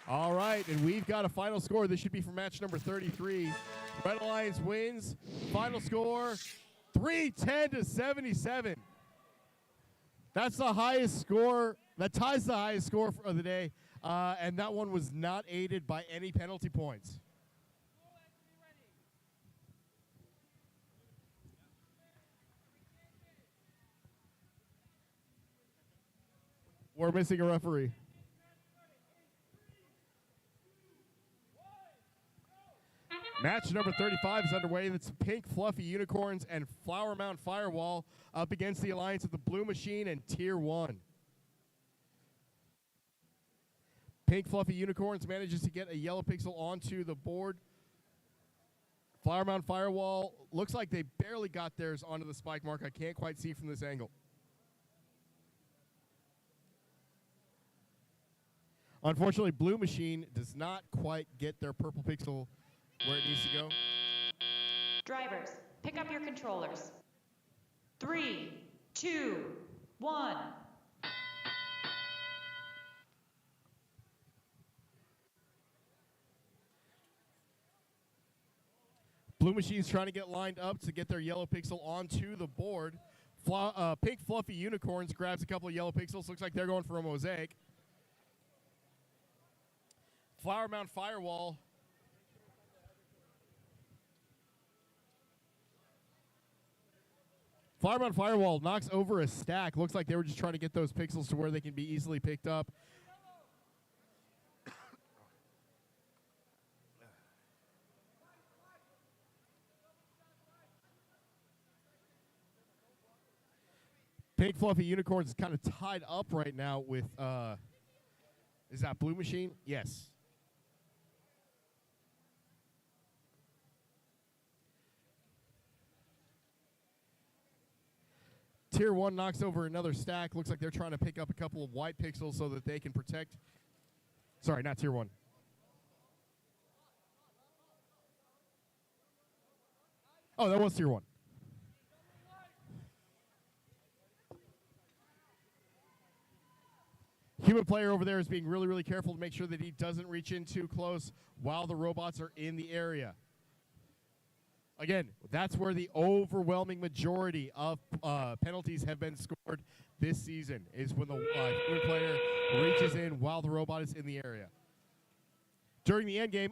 All right, and we've got a final score. This should be for match number 33. Red Alliance wins. Final score, 310-77. That's the highest score. That ties the highest score of the day, and that one was not aided by any penalty points. We're missing a referee. Match number 35 is underway. That's Pink Fluffy Unicorns and Flower Mound Firewall up against the alliance of the Blue Machine and Tier 1. Pink Fluffy Unicorns manages to get a yellow pixel onto the board. Flower Mound Firewall looks like they barely got theirs onto the spike mark. I can't quite see from this angle. Unfortunately, Blue Machine does not quite get their purple pixel where it needs to go. Drivers, pick up your controllers. 3, 2, 1. Blue Machine's trying to get lined up to get their yellow pixel onto the board. Pink Fluffy Unicorns grabs a couple of yellow pixels. Looks like they're going for a mosaic. Flower Mound Firewall. Flower Mound Firewall knocks over a stack. Looks like they were just trying to get those pixels to where they can be easily picked up. Pink Fluffy Unicorns is kind of tied up right now with, is that Blue Machine? Yes. Tier 1 knocks over another stack. Looks like they're trying to pick up a couple of white pixels so that they can protect. Sorry, not Tier 1. Oh, that was Tier 1. Human player over there is being really, really careful to make sure that he doesn't reach in too close while the robots are in the area. Again, that's where the overwhelming majority of penalties have been scored this season, is when the human player reaches in while the robot is in the area. During the end game,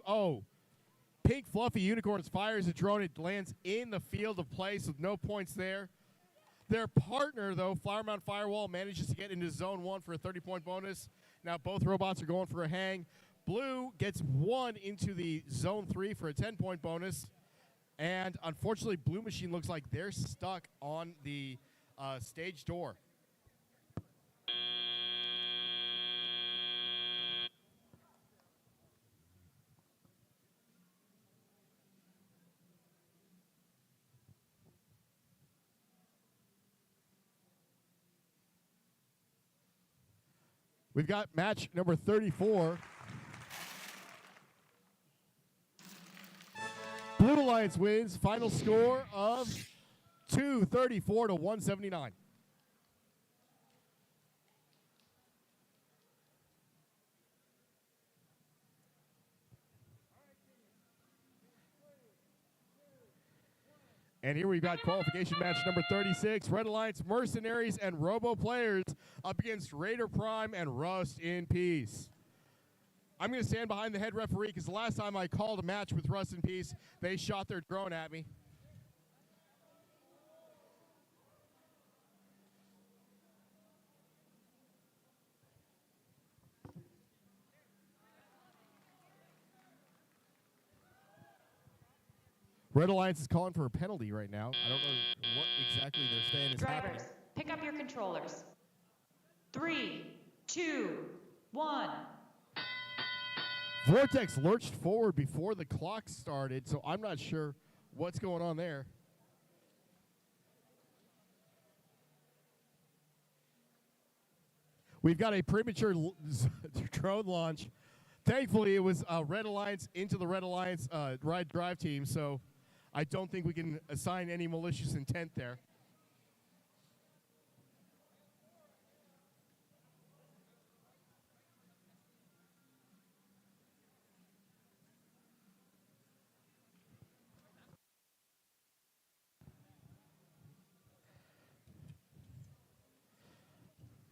Pink Fluffy Unicorns fires a drone. It lands in the field of play, so no points there. Their partner, though, Flower Mound Firewall, manages to get into Zone 1 for a 30-point bonus. Now both robots are going for a hang. Blue gets 1 into the Zone 3 for a 10-point bonus. And unfortunately, Blue Machine looks like they're stuck on the stage door. We've got match number 34. Blue Alliance wins. Final score of 234 to 179. And here we've got qualification match number 36. Red Alliance Mercenaries and Robo Players up against Raider Prime and Rust in Peace. I'm going to stand behind the head referee because the last time I called a match with Rust in Peace, they shot their drone at me. Red Alliance is calling for a penalty right now. I don't know what exactly they're saying is happening. Drivers, pick up your controllers. 3, 2, 1. Vortex lurched forward before the clock started, so I'm not sure what's going on there. We've got a premature drone launch. Thankfully, it was Red Alliance into the Red Alliance ride drive team, so I don't think we can assign any malicious intent there.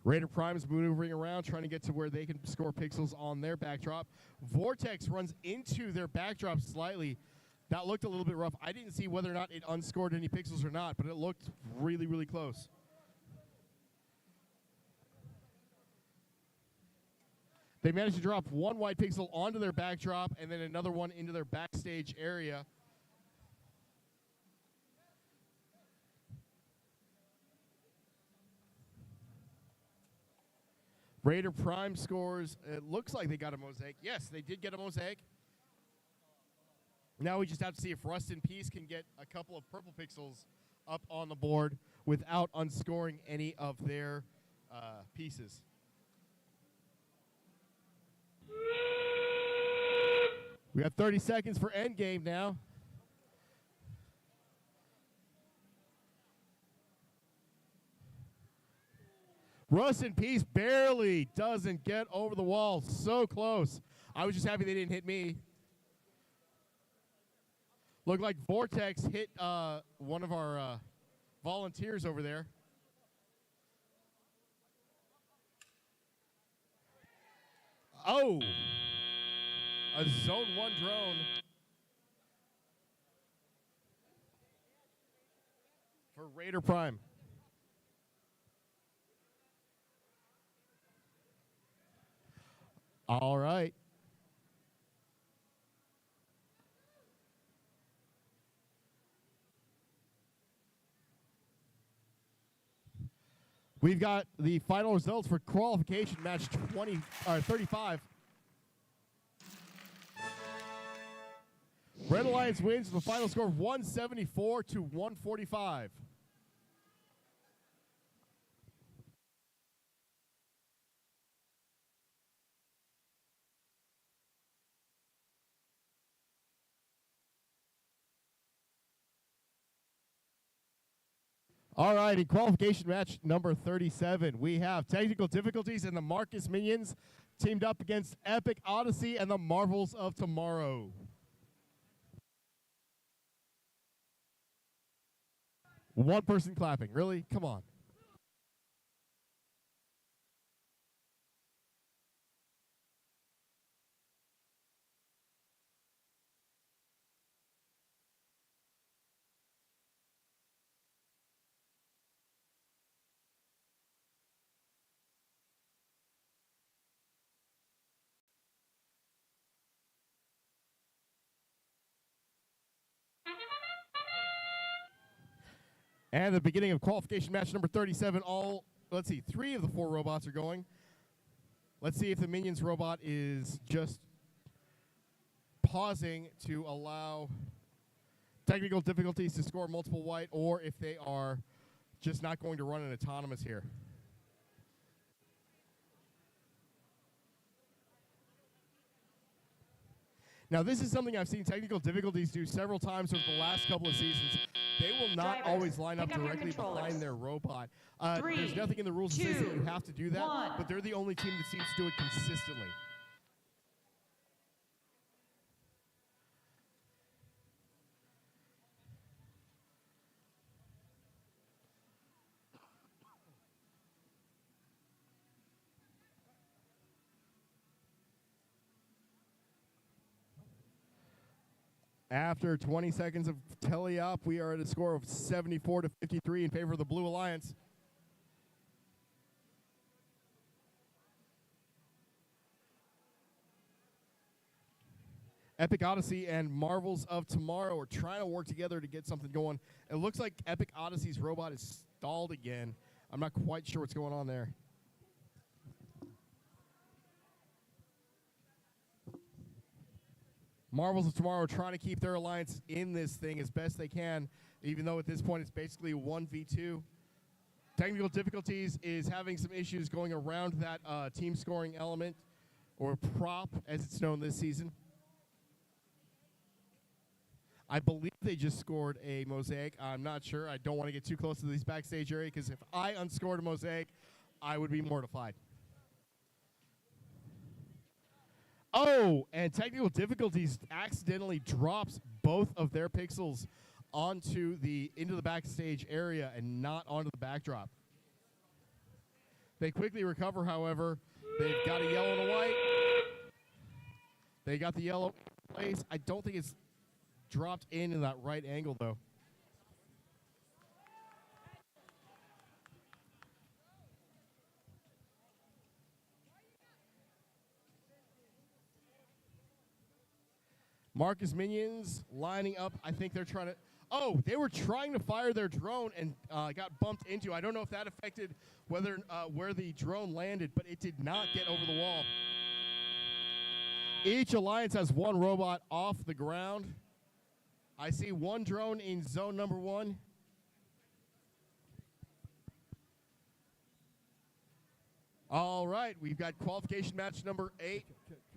Raider Prime is maneuvering around, trying to get to where they can score pixels on their backdrop. Vortex runs into their backdrop slightly. That looked a little bit rough. I didn't see whether or not it unscored any pixels or not, but it looked really, really close. They managed to drop one white pixel onto their backdrop and then another one into their backstage area. Raider Prime scores. It looks like they got a mosaic. Yes, they did get a mosaic. Now we just have to see if Rust in Peace can get a couple of purple pixels up on the board without unscoring any of their pieces. We have 30 seconds for endgame now. Rust in Peace barely doesn't get over the wall. So close. I was just happy they didn't hit me. Looked like Vortex hit one of our volunteers over there. Oh! A Zone 1 drone. For Raider Prime. All right. We've got the final results for qualification match 35. Red Alliance wins with a final score of 174 to 145. All right, in qualification match number 37, we have technical difficulties and the Marcus Minions teamed up against Epic Odyssey and the Marvels of Tomorrow. One person clapping, really? Come on. And the beginning of qualification match number 37. Let's see, 3 of the 4 robots are going. Let's see if the Minions robot is just pausing to allow technical difficulties to score multiple white, or if they are just not going to run an autonomous here. Now, this is something I've seen technical difficulties do several times over the last couple of seasons. They will not Drivers, always line up pick up your directly controllers. behind their robot. 3, There's nothing in the rules that says that you 2, have to do that, 1. but they're the only team that seems to do it consistently. After 20 seconds of tele-op, we are at a score of 74 to 53 in favor of the Blue Alliance. Epic Odyssey and Marvels of Tomorrow are trying to work together to get something going. It looks like Epic Odyssey's robot is stalled again. I'm not quite sure what's going on there. Marvels of Tomorrow are trying to keep their alliance in this thing as best they can, even though at this point it's basically 1v2. Technical difficulties is having some issues going around that team scoring element, or prop as it's known this season. I believe they just scored a mosaic. I'm not sure. I don't want to get too close to these backstage area because if I unscored a mosaic, I would be mortified. Oh, and technical difficulties accidentally drops both of their pixels into the backstage area and not onto the backdrop. They quickly recover, however. They've got a yellow and a white. They got the yellow in place. I don't think it's dropped in that right angle, though. Marcus Minions lining up. I think they're trying to... Oh, they were trying to fire their drone and got bumped into. I don't know if that affected where the drone landed, but it did not get over the wall. Each alliance has 1 robot off the ground. I see 1 drone in zone number 1. All right, we've got qualification match number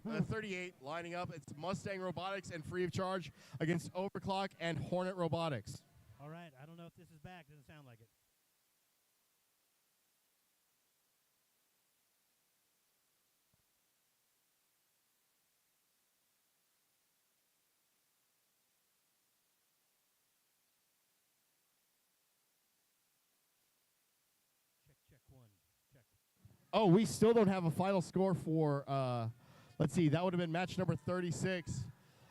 38 lining up. It's Mustang Robotics and Free of Charge against Overclock and Hornet Robotics. All right, I don't know if this is back. Doesn't sound like it. Check 1. Check. Oh, we still don't have a final score for, let's see, that would have been match number 36.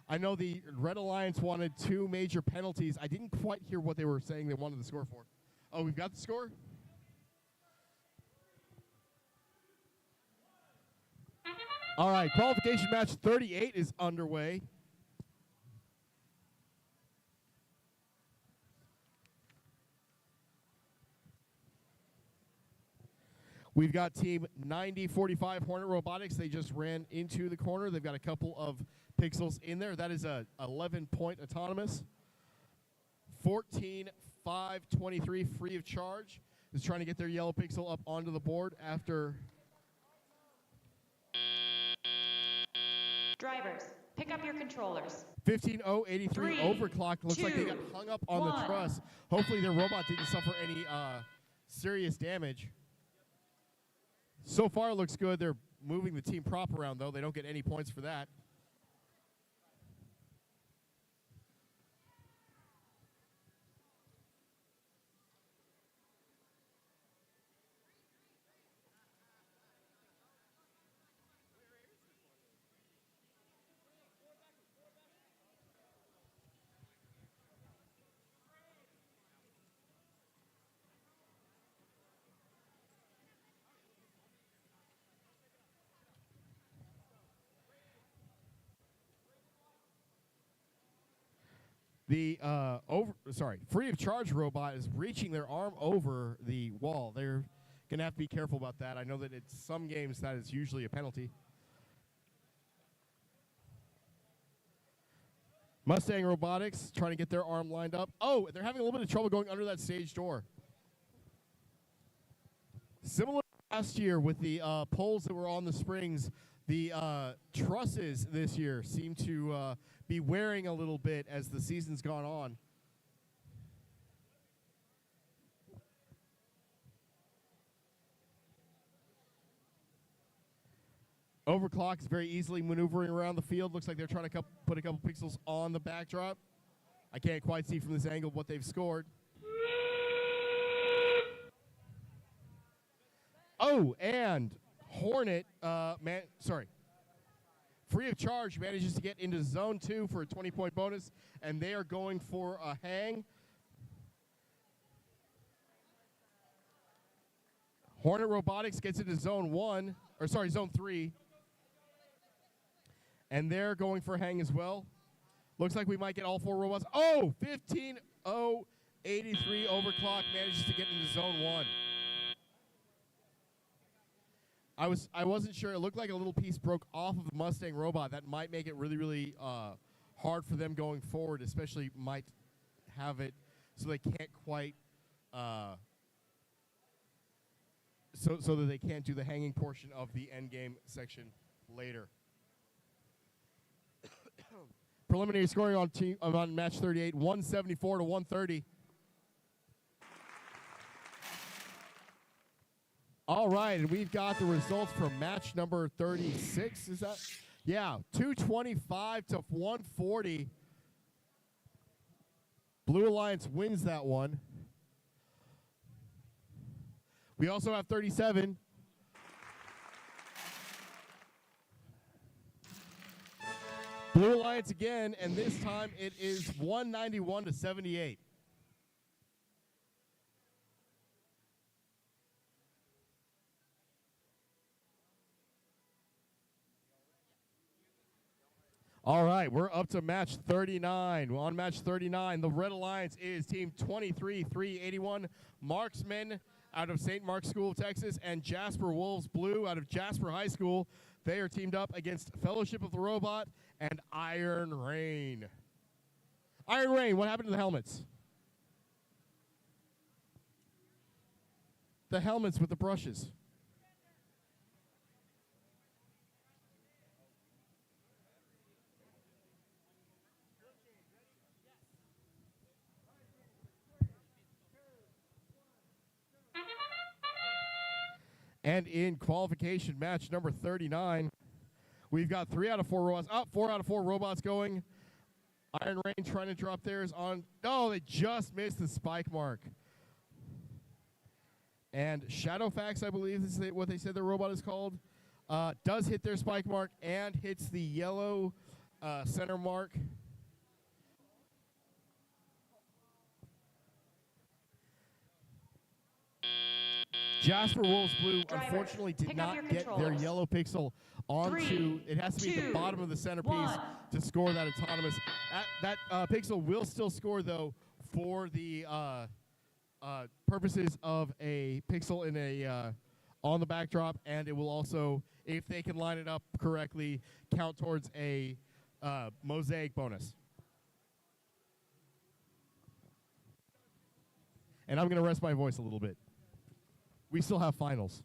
I know the Red Alliance wanted 2 major penalties. I didn't quite hear what they were saying they wanted the score for. Oh, we've got the score? All right, qualification match 38 is underway. We've got team 9045 Hornet Robotics. They just ran into the corner. They've got a couple of pixels in there. That is a 11-point autonomous. 14523 Free of Charge is trying to get their yellow pixel up onto the board after... Drivers, pick up your controllers. 15083 3, Overclock. Looks like they got 2, hung up on the 1. truss. Hopefully their robot didn't suffer any serious damage. So far, it looks good. They're moving the team prop around, though. They don't get any points for that. The free of charge robot is reaching their arm over the wall. They're gonna have to be careful about that. I know that it's some games that is usually a penalty. Mustang Robotics trying to get their arm lined up. Oh, they're having a little bit of trouble going under that stage door. Similar to last year with the poles that were on the springs, the trusses this year seem to be wearing a little bit as the season's gone on. Overclock is very easily maneuvering around the field. Looks like they're trying to put a couple pixels on the backdrop. I can't quite see from this angle what they've scored. Oh, and Hornet, free of charge manages to get into zone 2 for a 20-point bonus, and they are going for a hang. Hornet Robotics gets into zone 3. And they're going for a hang as well. Looks like we might get all 4 robots. Oh, 15-0-83 overclock manages to get into zone 1. I wasn't sure. It looked like a little piece broke off of the Mustang robot. That might make it really, really hard for them going forward, especially might have it so they can't quite so that they can't do the hanging portion of the end game section later. Preliminary scoring on match 38, 174 to 130. All right, and we've got the results from match number 36. Is that? Yeah, 225 to 140. Blue Alliance wins that one. We also have 37. Blue Alliance again, and this time it is 191 to 78. All right, we're up to match 39. On match 39, the Red Alliance is team 23-381, Marksman out of St. Mark's School of Texas, and Jasper Wolves Blue out of Jasper High School. They are teamed up against Fellowship of the Robot and Iron Rain. Iron Rain, what happened to the helmets? The helmets with the brushes. And in qualification match number 39, we've got 3 out of 4 robots. 4 out of 4 robots going. Iron Rain trying to drop theirs on. Oh, they just missed the spike mark. And Shadowfax, I believe is what they said the robot is called, does hit their spike mark and hits the yellow center mark. Jasper Wolves Blue unfortunately did not get their yellow pixel onto. It has to be at the bottom of the centerpiece to score that autonomous. That pixel will still score though for the purposes of a pixel in a on the backdrop, and it will also, if they can line it up correctly, count towards a mosaic bonus. And I'm going to rest my voice a little bit. We still have finals.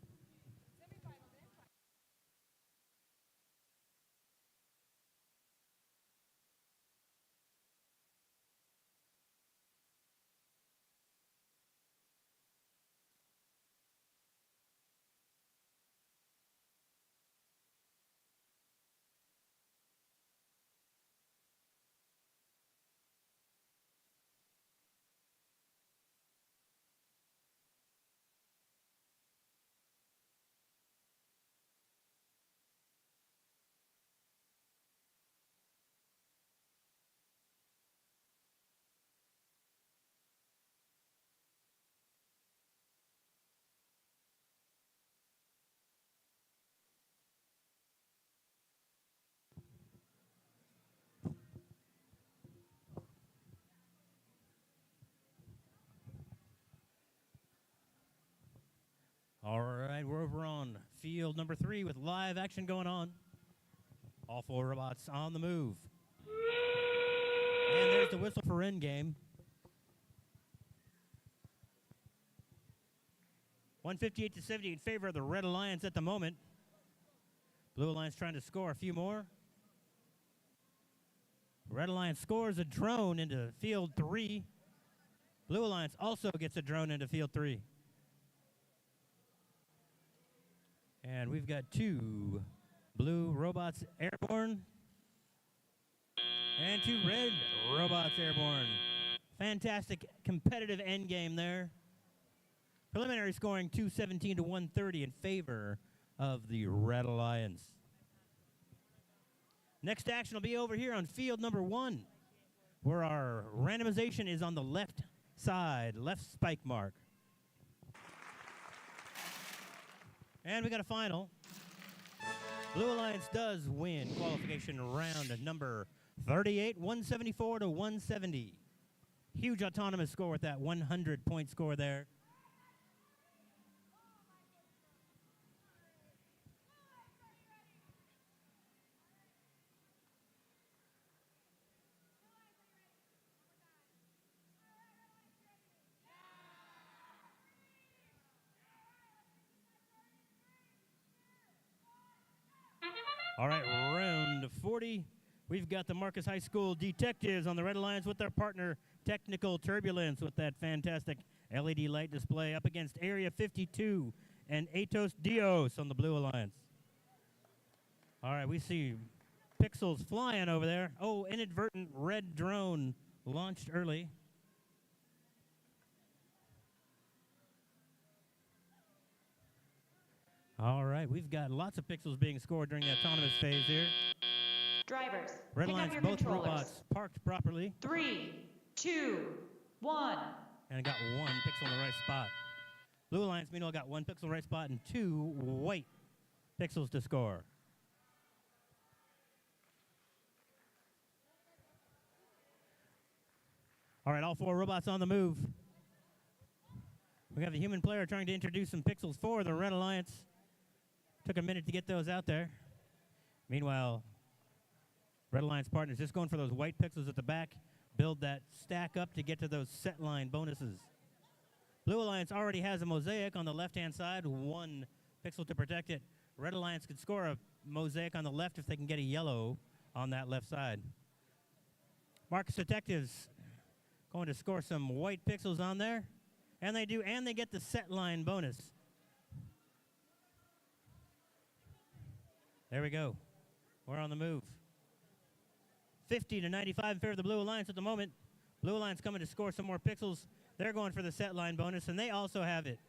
field number 3 with live action going on. All 4 robots on the move. And there's the whistle for end game. 158-70 in favor of the Red Alliance at the moment. Blue Alliance trying to score a few more. Red Alliance scores a drone into field 3. Blue Alliance also gets a drone into field 3. And we've got 2 blue robots airborne and 2 red robots airborne. Fantastic competitive end game there. Preliminary scoring 217 to 130 in favor of the Red Alliance. Next action will be over here on field number 1, where our randomization is on the left side, left spike mark. And we got a final. Blue Alliance does win qualification round number 38, 174 to 170. Huge autonomous score with that 100-point score there. All right, round 40. We've got the Marcus High School Detectives on the Red Alliance with their partner, Technical Turbulence, with that fantastic LED light display up against Area 52 and Atos Dios on the Blue Alliance. All right, we see pixels flying over there. Oh, inadvertent red drone launched early. All right, we've got lots of pixels being scored during the autonomous phase here. Drivers, Red pick up Alliance, your both controllers. robots parked properly. 3, 2, 1. And got 1 pixel in the right spot. Blue Alliance, meanwhile, got 1 pixel in the right spot and 2 white pixels to score. All right, all 4 robots on the move. We have the human player trying to introduce some pixels for the Red Alliance. Took a minute to get those out there. Meanwhile, Red Alliance partners just going for those white pixels at the back. Build that stack up to get to those set line bonuses. Blue Alliance already has a mosaic on the left-hand side, 1 pixel to protect it. Red Alliance could score a mosaic on the left if they can get a yellow on that left side. Marcus Detectives going to score some white pixels on there. And they do, and they get the set line bonus. There we go. We're on the move. 50 to 95 in favor of the Blue Alliance at the moment. Blue Alliance coming to score some more pixels. They're going for the set line bonus, and they also have it.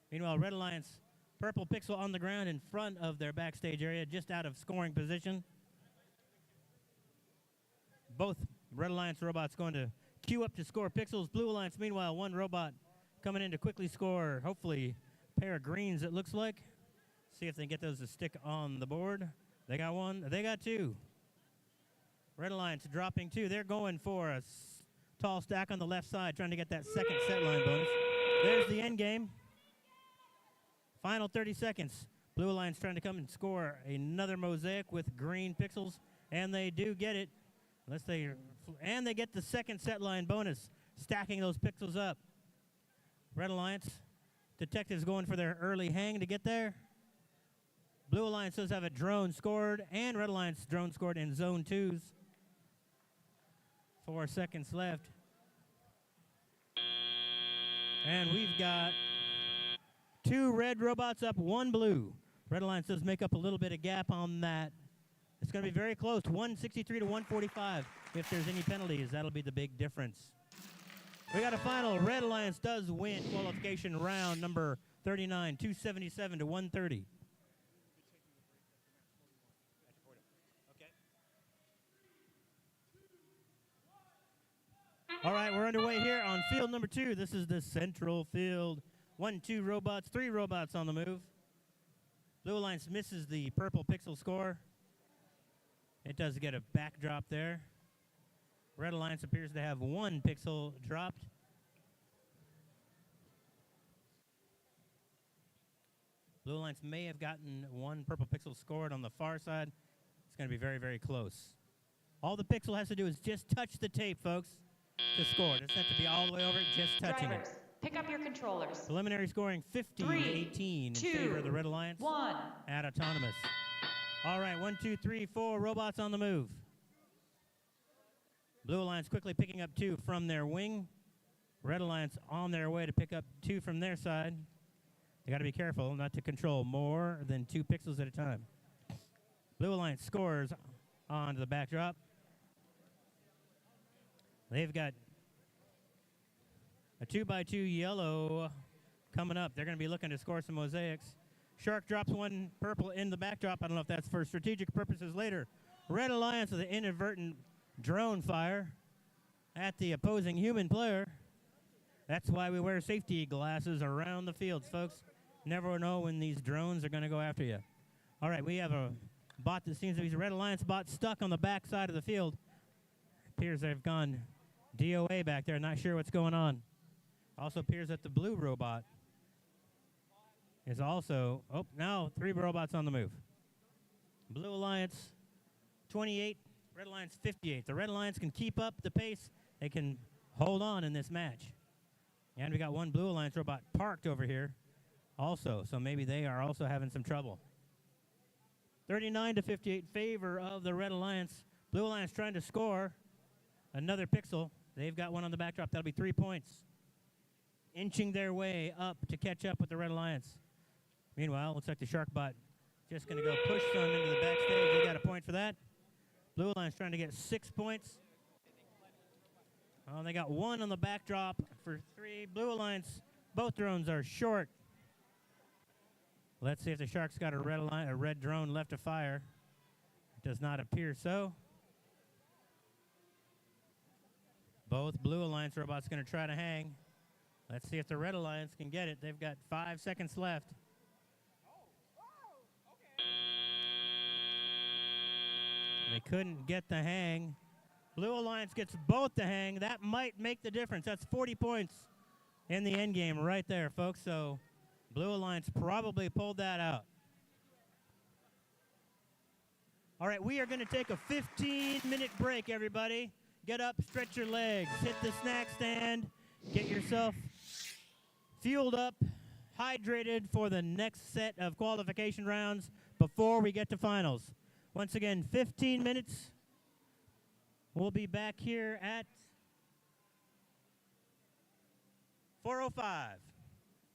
Meanwhile, Red Alliance, purple pixel on the ground in front of their backstage area, just out of scoring position. Both Red Alliance robots going to queue up to score pixels. Blue Alliance, meanwhile, 1 robot coming in to quickly score, hopefully, a pair of greens, it looks like. See if they can get those to stick on the board. They got 1. They got 2. Red Alliance dropping 2. They're going for a tall stack on the left side, trying to get that second set line bonus. There's the end game. Final 30 seconds. Blue Alliance trying to come and score another mosaic with green pixels, and they do get it. And they get the second set line bonus, stacking those pixels up. Red Alliance Detectives going for their early hang to get there. Blue Alliance does have a drone scored, and Red Alliance drone scored in zone 2s. 4 seconds left. And we've got 2 red robots up, 1 blue. Red Alliance does make up a little bit of gap on that. It's going to be very close, 163 to 145. If there's any penalties, that'll be the big difference. We got a final. Red Alliance does win qualification round number 39, 277 to 130. All right, we're underway here on field number 2. This is the central field. 1, 2 robots, 3 robots on the move. Blue Alliance misses the purple pixel score. It does get a backdrop there. Red Alliance appears to have 1 pixel dropped. Blue Alliance may have gotten one purple pixel scored on the far side. It's going to be very, very close. All the pixel has to do is just touch the tape, folks, to score. It doesn't have to be all the way over it, just touching Drivers, it. pick up your controllers. Preliminary scoring 50 to 3, 18 in 2, favor of the Red Alliance 1. at Autonomous. All right, 1, 2, 3, 4 robots on the move. Blue Alliance quickly picking up 2 from their wing. Red Alliance on their way to pick up 2 from their side. They got to be careful not to control more than 2 pixels at a time. Blue Alliance scores onto the backdrop. They've got a 2x2 yellow coming up. They're going to be looking to score some mosaics. Shark drops 1 purple in the backdrop. I don't know if that's for strategic purposes later. Red Alliance with an inadvertent drone fire at the opposing human player. That's why we wear safety glasses around the fields, folks. Never know when these drones are going to go after you. All right, we have a bot that seems to be a Red Alliance bot stuck on the back side of the field. Appears they've gone DOA back there, not sure what's going on. Also appears that the blue robot is also, now 3 robots on the move. Blue Alliance 28, Red Alliance 58. The Red Alliance can keep up the pace. They can hold on in this match. And we got 1 Blue Alliance robot parked over here also, so maybe they are also having some trouble. 39 to 58 favor of the Red Alliance. Blue Alliance trying to score another pixel. They've got 1 on the backdrop. That'll be 3 points. Inching their way up to catch up with the Red Alliance. Meanwhile, looks like the Shark bot just going to go push some into the backstage. They got a point for that. Blue Alliance trying to get 6 points. Oh, they got 1 on the backdrop for 3. Blue Alliance, both drones are short. Let's see if the Shark's got a red drone left to fire. It does not appear so. Both Blue Alliance robots going to try to hang. Let's see if the Red Alliance can get it. They've got 5 seconds left. They couldn't get the hang. Blue Alliance gets both the hang. That might make the difference. That's 40 points in the end game right there, folks. So Blue Alliance probably pulled that out. All right, we are going to take a 15-minute break, everybody. Get up, stretch your legs, hit the snack stand, get yourself fueled up, hydrated for the next set of qualification rounds before we get to finals. Once again, 15 minutes. We'll be back here at 4:05.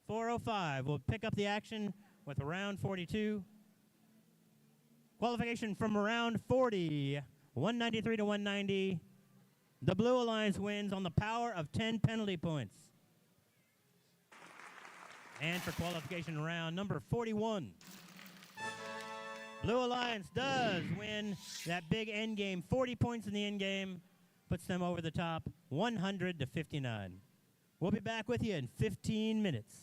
4:05. We'll pick up the action with round 42. Qualification from round 40, 193 to 190. The Blue Alliance wins on the power of 10 penalty points. And for qualification round number 41, Blue Alliance does win that big end game. 40 points in the end game puts them over the top, 100 to 59. We'll be back with you in 15 minutes.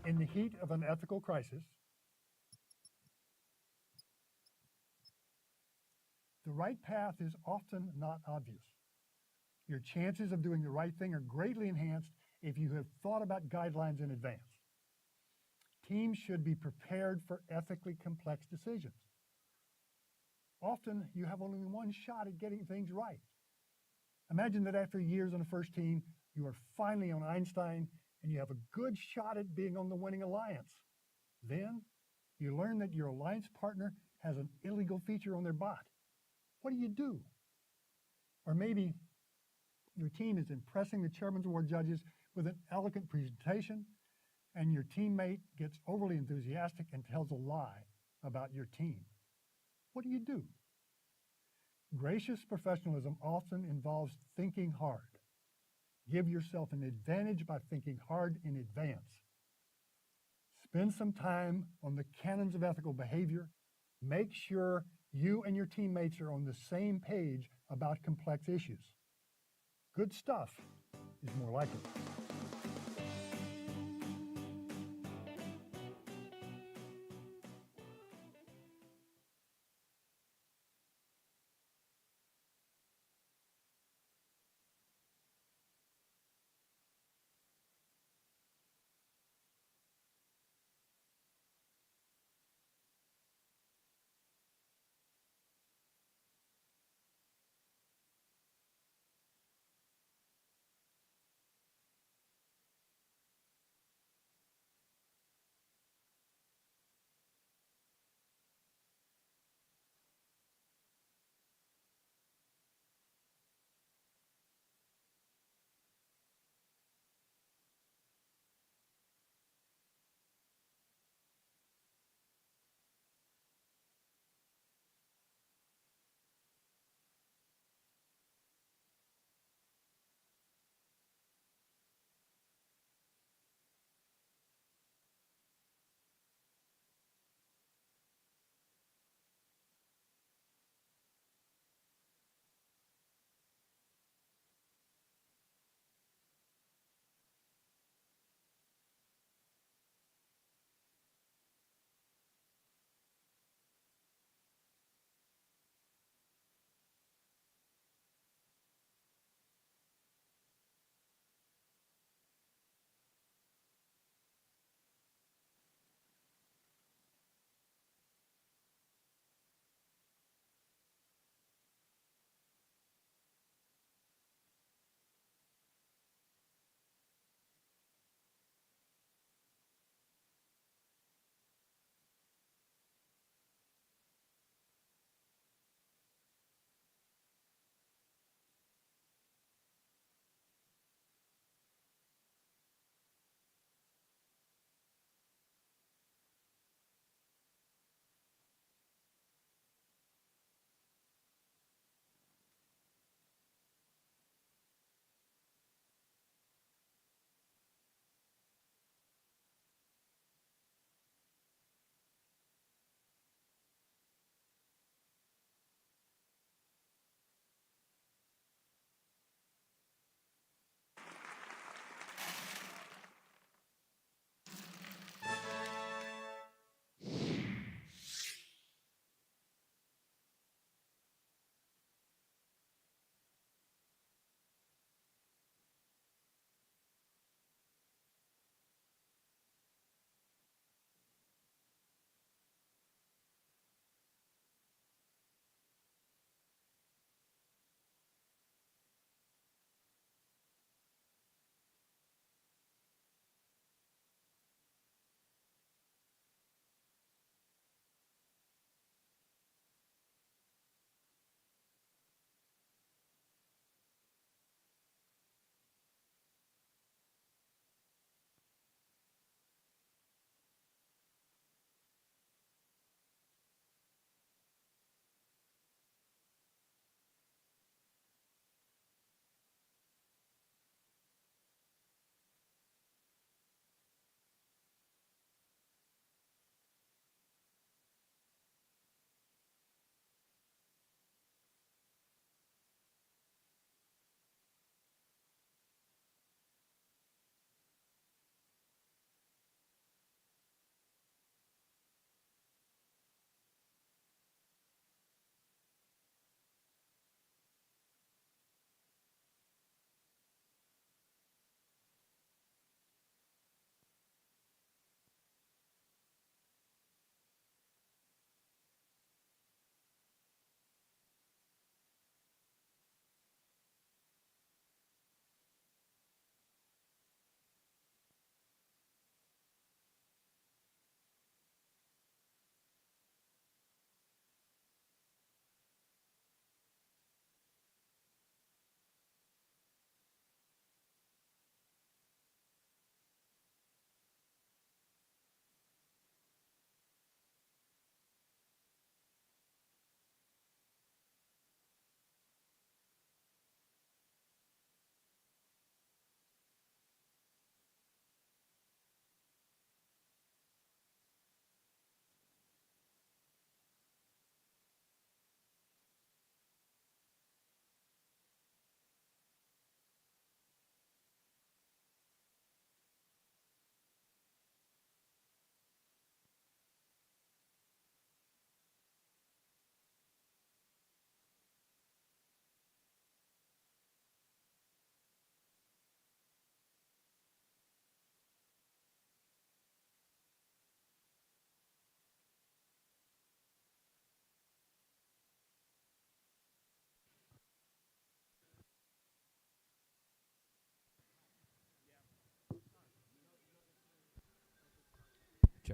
In the heat of an ethical crisis, the right path is often not obvious. Your chances of doing the right thing are greatly enhanced if you have thought about guidelines in advance. Teams should be prepared for ethically complex decisions. Often, you have only one shot at getting things right. Imagine that after years on the first team, you are finally on Einstein and you have a good shot at being on the winning alliance. Then, you learn that your alliance partner has an illegal feature on their bot. What do? Or maybe your team is impressing the Chairman's Award judges with an elegant presentation, and your teammate gets overly enthusiastic and tells a lie about your team. What do? Gracious professionalism often involves thinking hard. Give yourself an advantage by thinking hard in advance. Spend some time on the canons of ethical behavior. Make sure you and your teammates are on the same page about complex issues. Good stuff is more likely.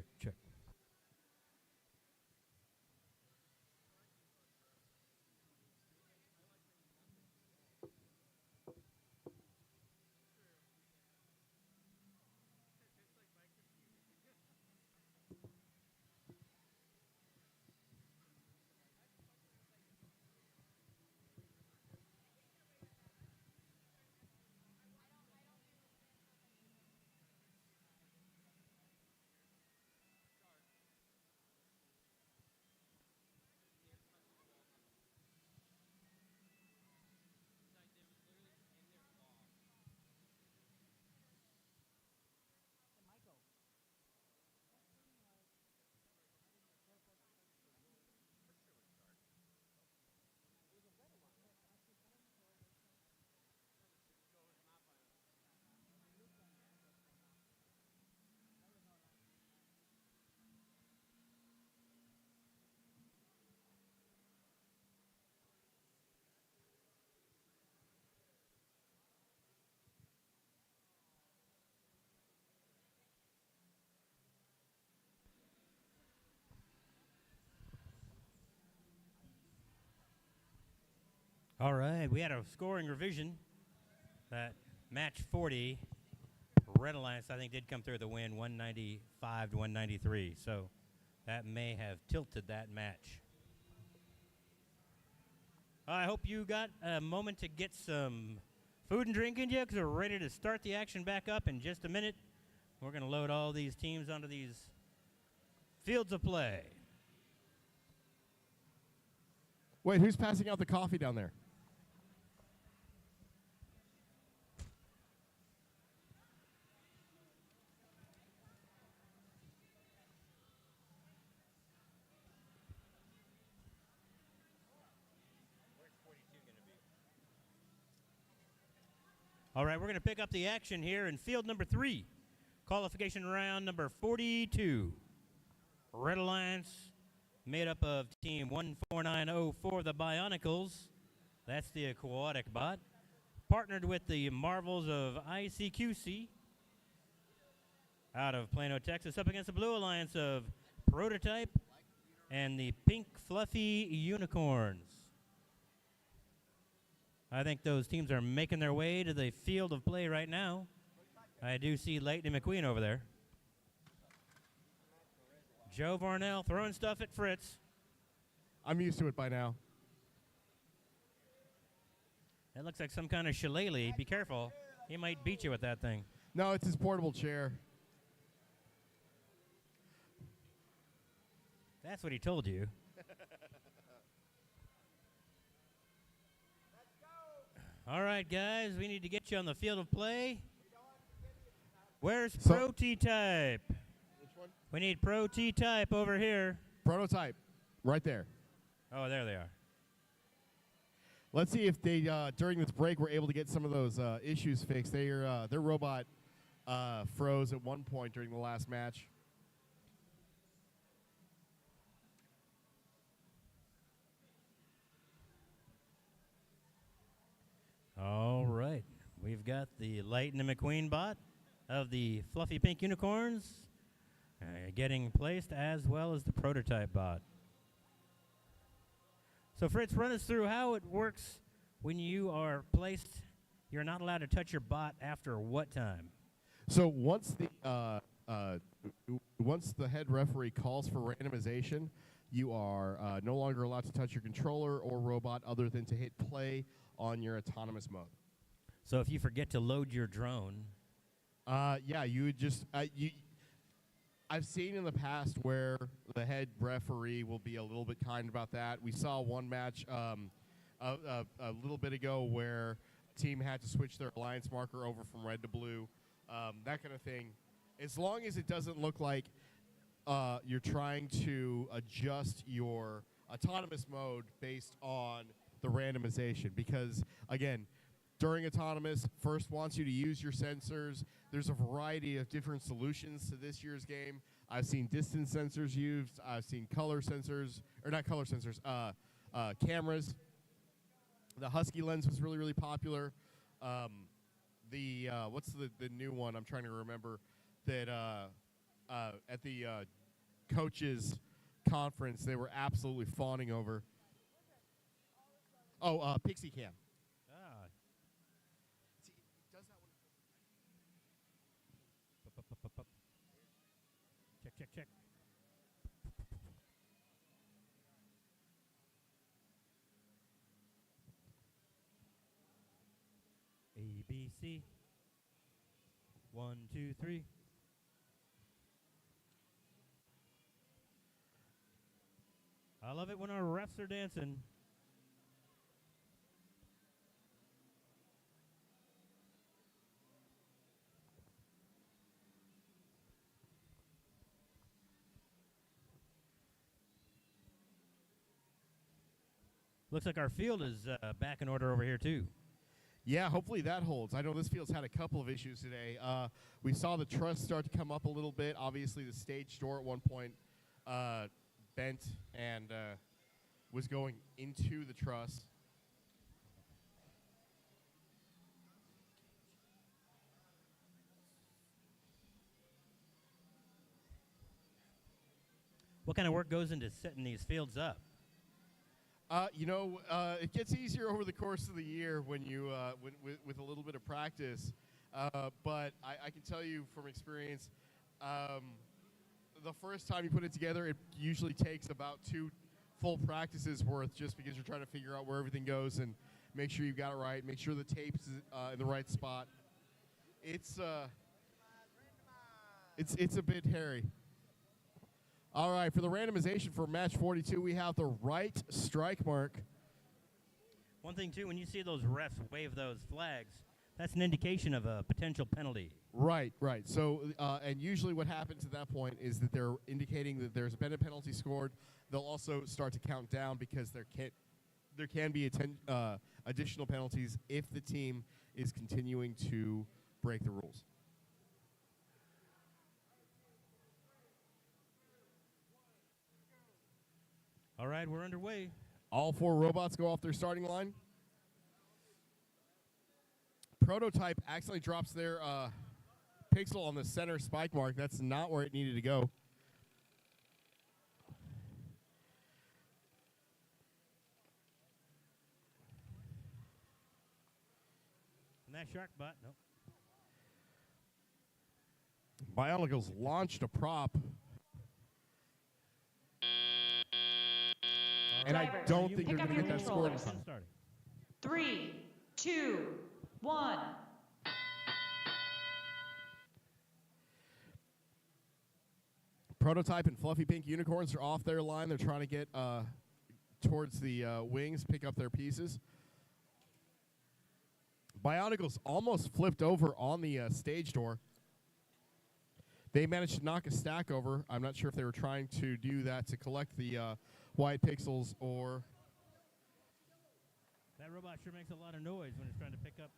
check, check. All right, we had a scoring revision. That match 40, Red Alliance, I think, did come through the win, 195 to 193. So that may have tilted that match. I hope you got a moment to get some food and drink in you, because we're ready to start the action back up in just a minute. We're going to load all these teams onto these fields of play. Wait, who's passing out the coffee down there? All right, we're going to pick up the action here in field number 3. Qualification round number 42. Red Alliance made up of team 14904, the Bionicles. That's the aquatic bot. Partnered with the Marvels of ICQC out of Plano, Texas, up against the Blue Alliance of Prototype and the Pink Fluffy Unicorns. I think those teams are making their way to the field of play right now. I do see Lightning McQueen over there. Joe Varnell throwing stuff at Fritz. I'm used to it by now. That looks like some kind of shillelagh. Be careful. He might beat you with that thing. No, it's his portable chair. That's what he told you. All right, guys, we need to get you on the field of play. Where's Pro T-Type? Which one? We need Pro T-Type over here. Prototype, right there. Oh, there they are. Let's see if they, during this break, were able to get some of those issues fixed. Their robot froze at one point during the last match. All right. We've got the Lightning McQueen bot of the Fluffy Pink Unicorns getting placed, as well as the Prototype bot. So, Fritz, run us through how it works when you are placed. You're not allowed to touch your bot after what time? So once the head referee calls for randomization, you are no longer allowed to touch your controller or robot other than to hit play on your autonomous mode. So if you forget to load your drone, yeah, you would just I've seen in the past where the head referee will be a little bit kind about that. We saw one match a little bit ago where a team had to switch their alliance marker over from red to blue, that kind of thing. As long as it doesn't look like you're trying to adjust your autonomous mode based on the randomization, because again, during autonomous, first wants you to use your sensors. There's a variety of different solutions to this year's game. I've seen distance sensors used. I've seen color sensors, or not color sensors, cameras. The Husky lens was really, really popular. What's the new one? I'm trying to remember that at the coaches conference, they were absolutely fawning over. Oh, Pixie Cam. Ah. See, it does that one. Up. Check. A, B, C. 1, 2, 3. I love it when our refs are dancing. Looks like our field is back in order over here, too. Yeah, hopefully that holds. I know this field's had a couple of issues today. We saw the truss start to come up a little bit. Obviously, the stage door at one point bent and was going into the truss. What kind of work goes into setting these fields up? It gets easier over the course of the year when you with a little bit of practice. But I can tell you from experience, the first time you put it together, it usually takes about 2 full practices worth, just because you're trying to figure out where everything goes and make sure you got it right, make sure the tape's in the right spot. It's a bit hairy. All right, for the randomization for match 42, we have the right strike mark. One thing, too, when you see those refs wave those flags, that's an indication of a potential penalty. Right. So, and usually what happens at that point is that they're indicating that there's been a penalty scored. They'll also start to count down because there can be additional penalties if the team is continuing to break the rules. All right, we're underway. All 4 robots go off their starting line. Prototype accidentally drops their pixel on the center spike mark. That's not where it needed to go. And that shark butt, nope. Bionicles launched a prop. And I don't think they're going to get that score in time. 3, 2, 1. Prototype and Fluffy Pink Unicorns are off their line. They're trying to get towards the wings, pick up their pieces. Bionicles almost flipped over on the stage door. They managed to knock a stack over. I'm not sure if they were trying to do that to collect the white pixels or... That robot sure makes a lot of noise when it's trying to pick up.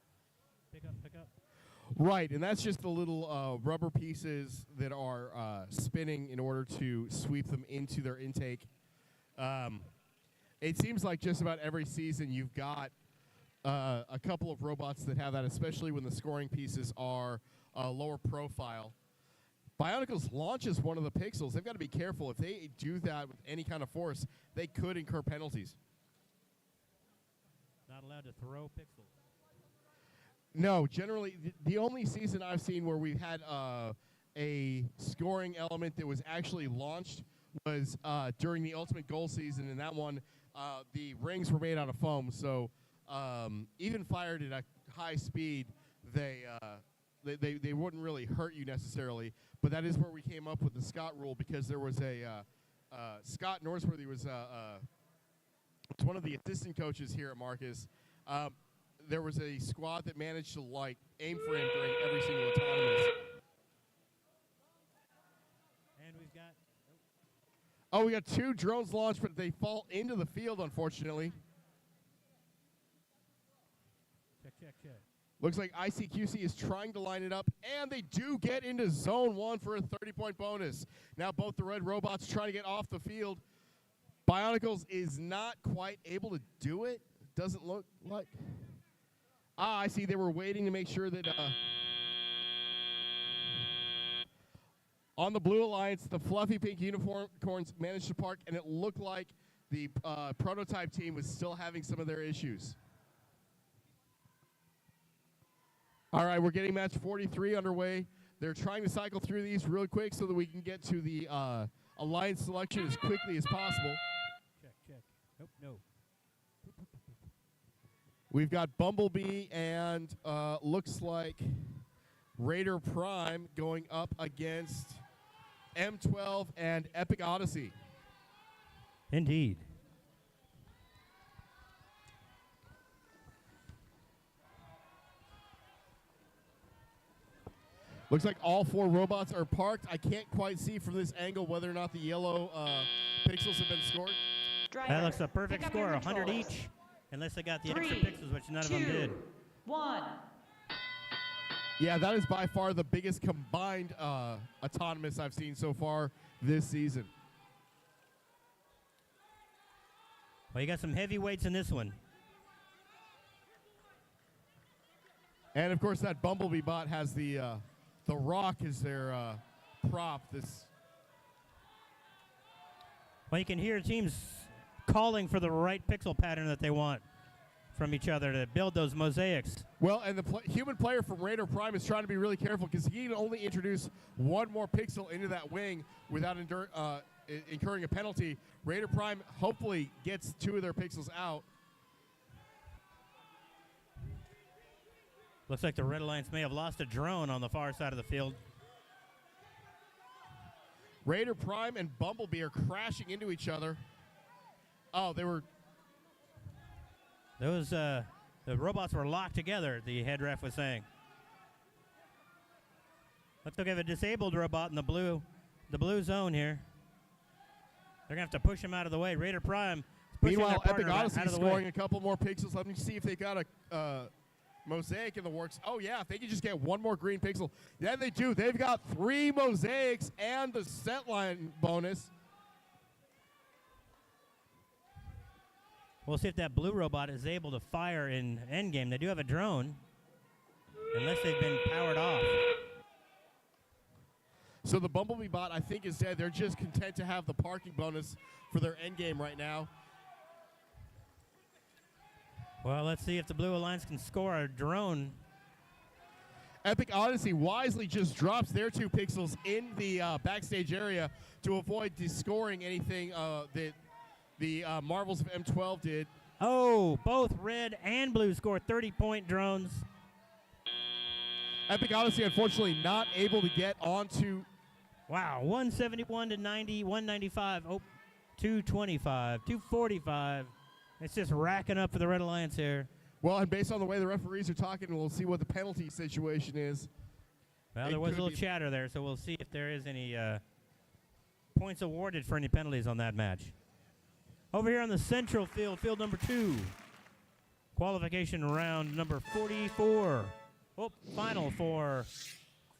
Right, and that's just the little rubber pieces that are spinning in order to sweep them into their intake. It seems like just about every season you've got a couple of robots that have that, especially when the scoring pieces are lower profile. Bionicles launches one of the pixels. They've got to be careful. If they do that with any kind of force, they could incur penalties. Not allowed to throw pixels. No, generally, the only season I've seen where we've had a scoring element that was actually launched was during the Ultimate Goal season. In that one, the rings were made out of foam, so even fired at a high speed, they wouldn't really hurt you necessarily. But that is where we came up with the Scott rule, because there was a Scott Norsworthy was one of the assistant coaches here at Marcus. There was a squad that managed to aim for him during every single autonomous. And we've got... Oh, we got 2 drones launched, but they fall into the field, unfortunately. Check. Looks like ICQC is trying to line it up, and they do get into zone 1 for a 30-point bonus. Now both the red robots trying to get off the field. Bionicles is not quite able to do it. Doesn't look like... I see. They were waiting to make sure that... On the Blue Alliance, the fluffy pink unicorns managed to park, and it looked like the prototype team was still having some of their issues. All right, we're getting match 43 underway. They're trying to cycle through these real quick so that we can get to the alliance selection as quickly as possible. Check. Nope, no. We've got Bumblebee and looks like Raider Prime going up against M12 and Epic Odyssey. Indeed. Looks like all 4 robots are parked. I can't quite see from this angle whether or not the yellow pixels have been scored. Driver, That looks a perfect pick up your score, 100 controls. each. Unless they got the 3, extra pixels, which none of them 2, did. 1. Yeah, that is by far the biggest combined autonomous I've seen so far this season. Well, you got some heavyweights in this one. And of course, that Bumblebee bot has the Rock as their prop. Well, you can hear teams calling for the right pixel pattern that they want from each other to build those mosaics. Well, and the human player from Raider Prime is trying to be really careful because he can only introduce 1 more pixel into that wing without incurring a penalty. Raider Prime hopefully gets 2 of their pixels out. Looks like the Red Alliance may have lost a drone on the far side of the field. Raider Prime and Bumblebee are crashing into each other. Oh, they were... Those the robots were locked together, the head ref was saying. Looks like they have a disabled robot in the blue zone here. They're going to have to push him out of the way. Raider Prime is pushing Meanwhile, their Epic partner Odyssey out of the scoring way. a couple more pixels. Let me see if they got a mosaic in the works. Oh, yeah, if they can just get 1 more green pixel. Yeah, they do. They've got 3 mosaics and the set line bonus. We'll see if that blue robot is able to fire in endgame. They do have a drone, unless they've been powered off. So the Bumblebee bot, I think, is dead. They're just content to have the parking bonus for their endgame right now. Well, let's see if the Blue Alliance can score a drone. Epic Odyssey wisely just drops their 2 pixels in the backstage area to avoid descoring anything that the Marvels of M12 did. Oh, both red and blue score 30-point drones. Epic Odyssey, unfortunately, not able to get onto... Wow, 171 to 90, 195, oh, 225, 245. It's just racking up for the Red Alliance here. Well, and based on the way the referees are talking, we'll see what the penalty situation is. Well, there was a little chatter there, so we'll see if there is any points awarded for any penalties on that match. Over here on the central field, field number 2, qualification round number 44. Oh, final for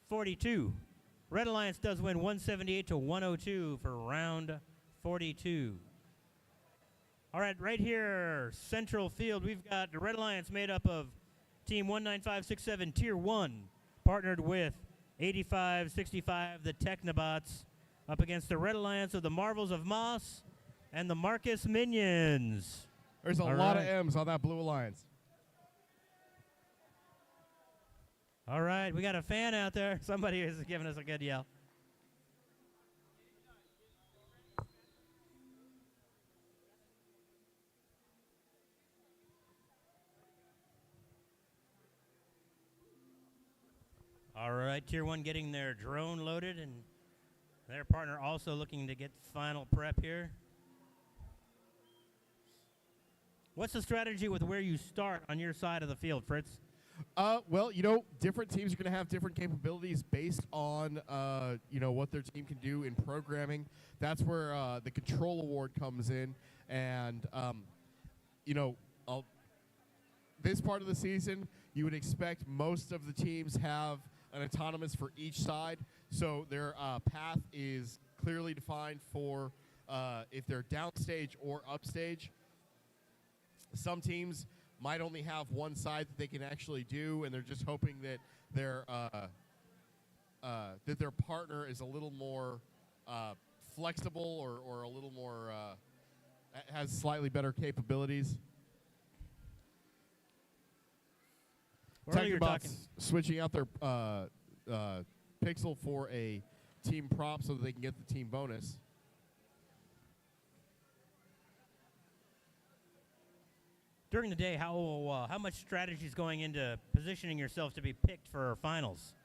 42. Red Alliance does win 178 to 102 for round 42. All right, right here, central field, we've got the Red Alliance made up of Team 19567 Tier 1, partnered with 8565, the Technobots, up against the Red Alliance of the Marvels of Moss and the Marcus Minions. There's a lot of M's on that Blue Alliance. All right, we got a fan out there. Somebody is giving us a good yell. All right, Tier 1 getting their drone loaded, and their partner also looking to get final prep here. What's the strategy with where you start on your side of the field, Fritz? Well, you know, different teams are going to have different capabilities based on, you know, what their team can do in programming. That's where the control award comes in. And, you know, this part of the season, you would expect most of the teams have an autonomous for each side. So their path is clearly defined for if they're downstage or upstage. Some teams might only have one side that they can actually do, and they're just hoping that their that their partner is a little more flexible or a little more has slightly better capabilities. Earlier talking- Technobots switching out their pixel for a team prop so that they can get the team bonus. During the day, how much strategy is going into positioning yourself to be picked for finals?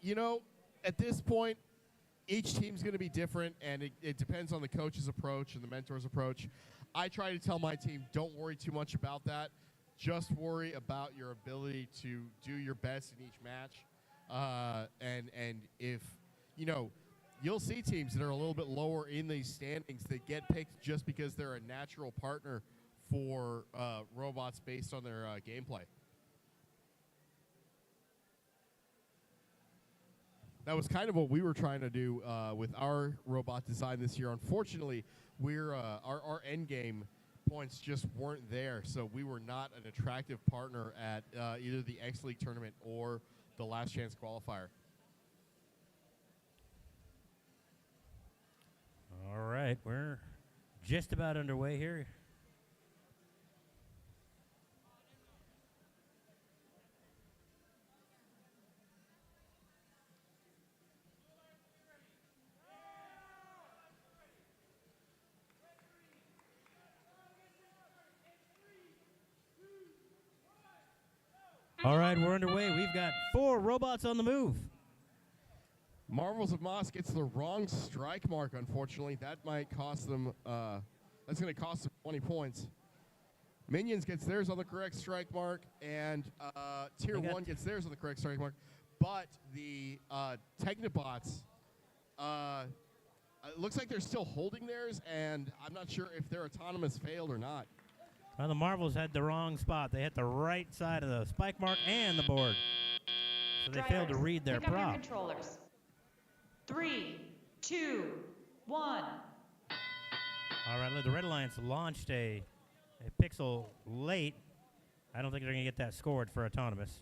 You know, at this point, each team's going to be different, and it depends on the coach's approach and the mentor's approach. I try to tell my team, don't worry too much about that. Just worry about your ability to do your best in each match. And if, you know, you'll see teams that are a little bit lower in these standings that get picked just because they're a natural partner for robots based on their gameplay. That was kind of what we were trying to do with our robot design this year. Unfortunately, our end game points just weren't there, so we were not an attractive partner at either the X League tournament or the Last Chance qualifier. All right, we're just about underway here. All right, we're underway. We've got 4 robots on the move. Marvels of Moss gets the wrong strike mark, unfortunately. That might cost them, that's going to cost them 20 points. Minions gets theirs on the correct strike mark, and Tier 1 gets theirs on the correct strike mark. But the Technobots, it looks like they're still holding theirs, and I'm not sure if their autonomous failed or not. Well, the Marvels had the wrong spot. They hit the right side of the spike mark and the board. So they failed to read their Pick up your prop. controllers. 3, 2, 1. All right, the Red Alliance launched a pixel late. I don't think they're going to get that scored for autonomous.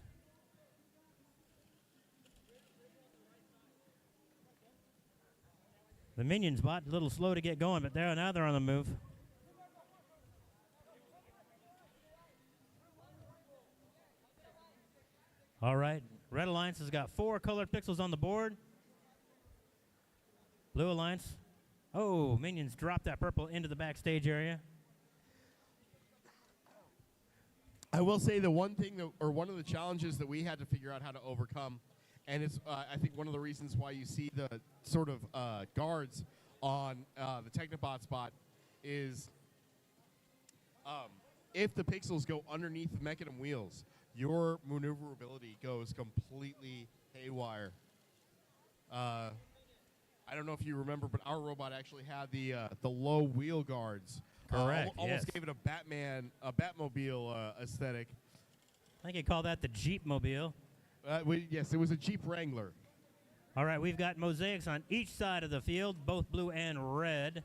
The Minions bot, a little slow to get going, but now they're on the move. All right, Red Alliance has got 4 colored pixels on the board. Blue Alliance. Oh, Minions dropped that purple into the backstage area. I will say the one thing, or one of the challenges that we had to figure out how to overcome, and it's I think one of the reasons why you see the sort of guards on the Technobot spot is if the pixels go underneath the mechanism wheels, your maneuverability goes completely haywire. I don't know if you remember, but our robot actually had the low wheel guards. Correct. Almost yes. gave it a Batmobile aesthetic. I think you call that the Jeep Mobile. Yes, it was a Jeep Wrangler. All right, we've got mosaics on each side of the field, both blue and red.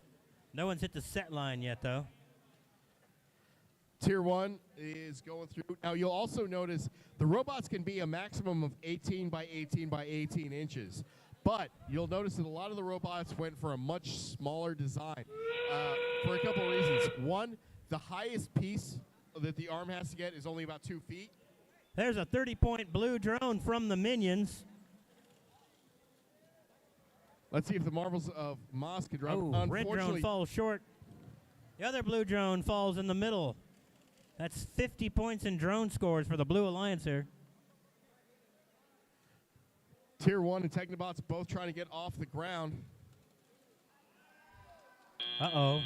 No one's hit the set line yet, though. Tier 1 is going through. Now, you'll also notice the robots can be a maximum of 18 by 18 by 18 inches. But you'll notice that a lot of the robots went for a much smaller design for a couple of reasons. One, the highest piece that the arm has to get is only about 2 feet. There's a 30-point blue drone from the Minions. Let's see if the Marvels of Moss can drop. Oh, red drone falls short. The other blue drone falls in the middle. That's 50 points in drone scores for the Blue Alliance here. Tier 1 and Technobots both trying to get off the ground. Uh-oh.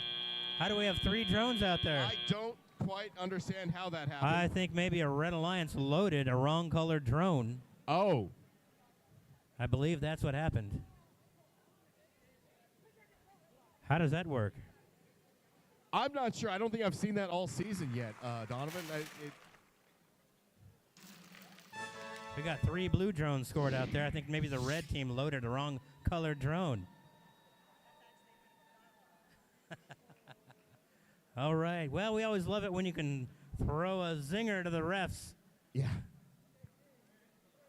How do we have 3 drones out there? I don't quite understand how that happened. I think maybe a Red Alliance loaded a wrong-colored drone. Oh. I believe that's what happened. How does that work? I'm not sure. I don't think I've seen that all season yet, Donovan. We got 3 blue drones scored out there. I think maybe the red team loaded a wrong colored drone. All right. Well, we always love it when you can throw a zinger to the refs. Yeah.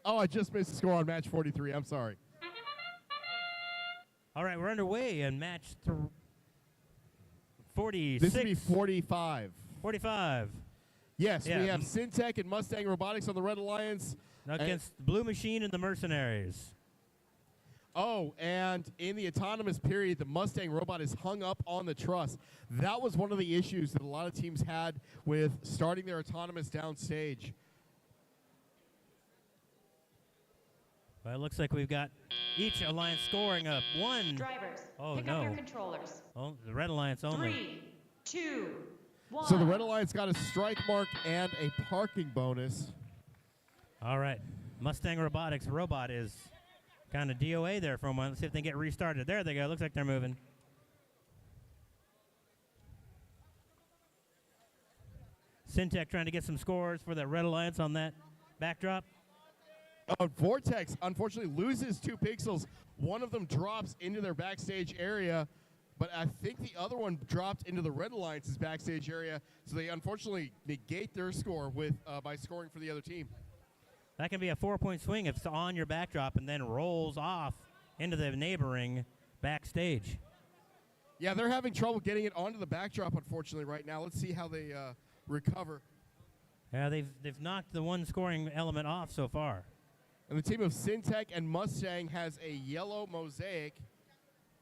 Oh, I just missed the score on match 43. I'm sorry. All right, we're underway in match 46. This would be 45. 45. Yes, Yeah. we have Syntech and Mustang Robotics on the Red Alliance. Against Blue Machine and the Mercenaries. Oh, and in the autonomous period, the Mustang robot is hung up on the truss. That was one of the issues that a lot of teams had with starting their autonomous downstage. Well, it looks like we've got each alliance scoring up one. Drivers, Oh, pick no. up your controllers. Oh, the Red Alliance only. 3, 2, 1. So the Red Alliance got a strike mark and a parking bonus. All right. Mustang Robotics robot is kind of DOA there for a moment. Let's see if they get restarted. There they go. Looks like they're moving. Syntech trying to get some scores for the Red Alliance on that backdrop. Vortex, unfortunately, loses 2 pixels. One of them drops into their backstage area, but I think the other one dropped into the Red Alliance's backstage area, so they unfortunately negate their score with by scoring for the other team. That can be a 4-point swing if it's on your backdrop and then rolls off into the neighboring backstage. Yeah, they're having trouble getting it onto the backdrop, unfortunately, right now. Let's see how they recover. Yeah, they've knocked the one scoring element off so far. And the team of Syntech and Mustang has a yellow mosaic.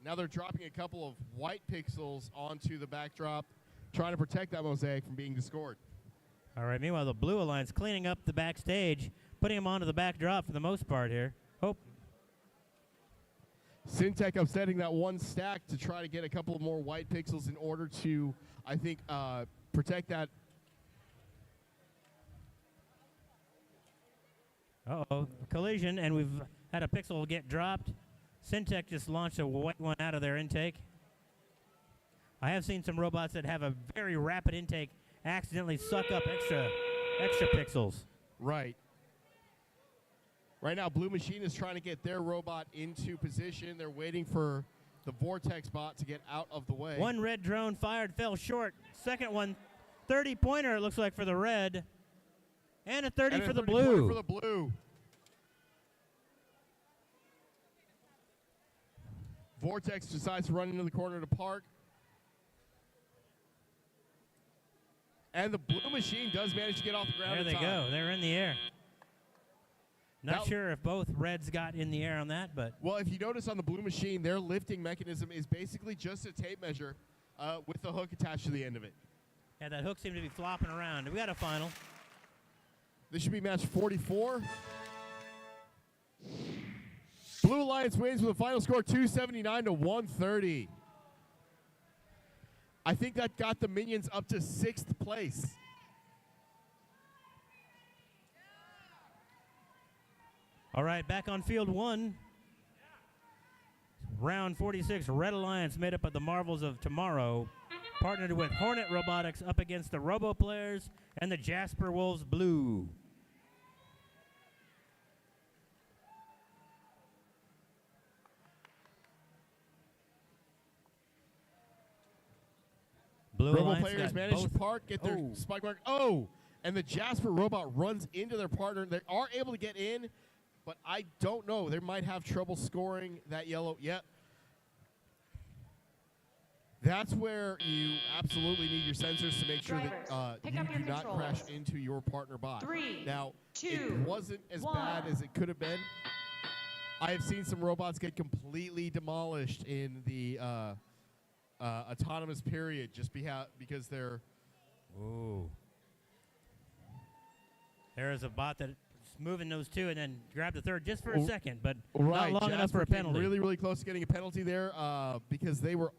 Now they're dropping a couple of white pixels onto the backdrop, trying to protect that mosaic from being discored. All right, meanwhile, the Blue Alliance cleaning up the backstage, putting them onto the backdrop for the most part here. Oh, Syntech upsetting that one stack to try to get a couple of more white pixels in order to, I think, protect that. uh-oh, collision, and we've had a pixel get dropped. Syntech just launched a white one out of their intake. I have seen some robots that have a very rapid intake accidentally suck up extra pixels. Right. Right now, Blue Machine is trying to get their robot into position. They're waiting for the Vortex bot to get out of the way. One red drone fired, fell short. Second one, 30-pointer, it looks like, for the red. And a 30 for the blue. For the blue. Vortex decides to run into the corner to park. And the Blue Machine does manage to get off the ground. There they go. They're in the air. Not sure if both reds got in the air on that, but... Well, if you notice on the Blue Machine, their lifting mechanism is basically just a tape measure with the hook attached to the end of it. Yeah, that hook seemed to be flopping around. We got a final. This should be match 44. Blue Alliance wins with a final score 279 to 130. I think that got the Minions up to 6th place. All right, back on field 1. Round 46, Red Alliance made up of the Marvels of Tomorrow, partnered with Hornet Robotics up against the Robo Players and the Jasper Wolves Blue. Blue Robo Alliance players got manage to both- park, get their spike mark. Oh, and the Jasper robot runs into their partner. They are able to get in, but I don't know. They might have trouble scoring that yellow. Yep. That's where you absolutely need your sensors to make sure Drivers, that pick you up your do not crash controllers. into your partner bot. 3, Now, 2, it wasn't as 1. bad as it could have been. I have seen some robots get completely demolished in the autonomous period just because they're... Ooh. There is a bot that's moving those two and then grabbed the third just for a second, but Right, not long enough for a Jasper came penalty. Really, really close to getting a penalty there because they were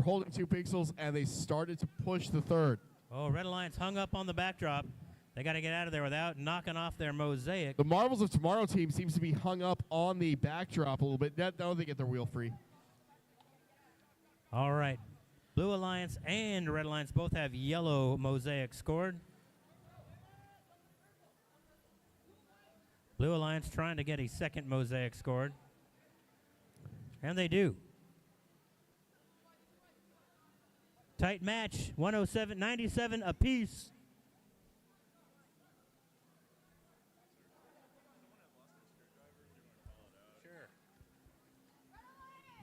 holding 2 pixels and they started to push the third. Oh, Red Alliance hung up on the backdrop. They got to get out of there without knocking off their mosaic. The Marvels of Tomorrow team seems to be hung up on the backdrop a little bit. Now they get their wheel free. All right. Blue Alliance and Red Alliance both have yellow mosaic scored. Blue Alliance trying to get a second mosaic scored. And they do. Tight match, 107-97 apiece.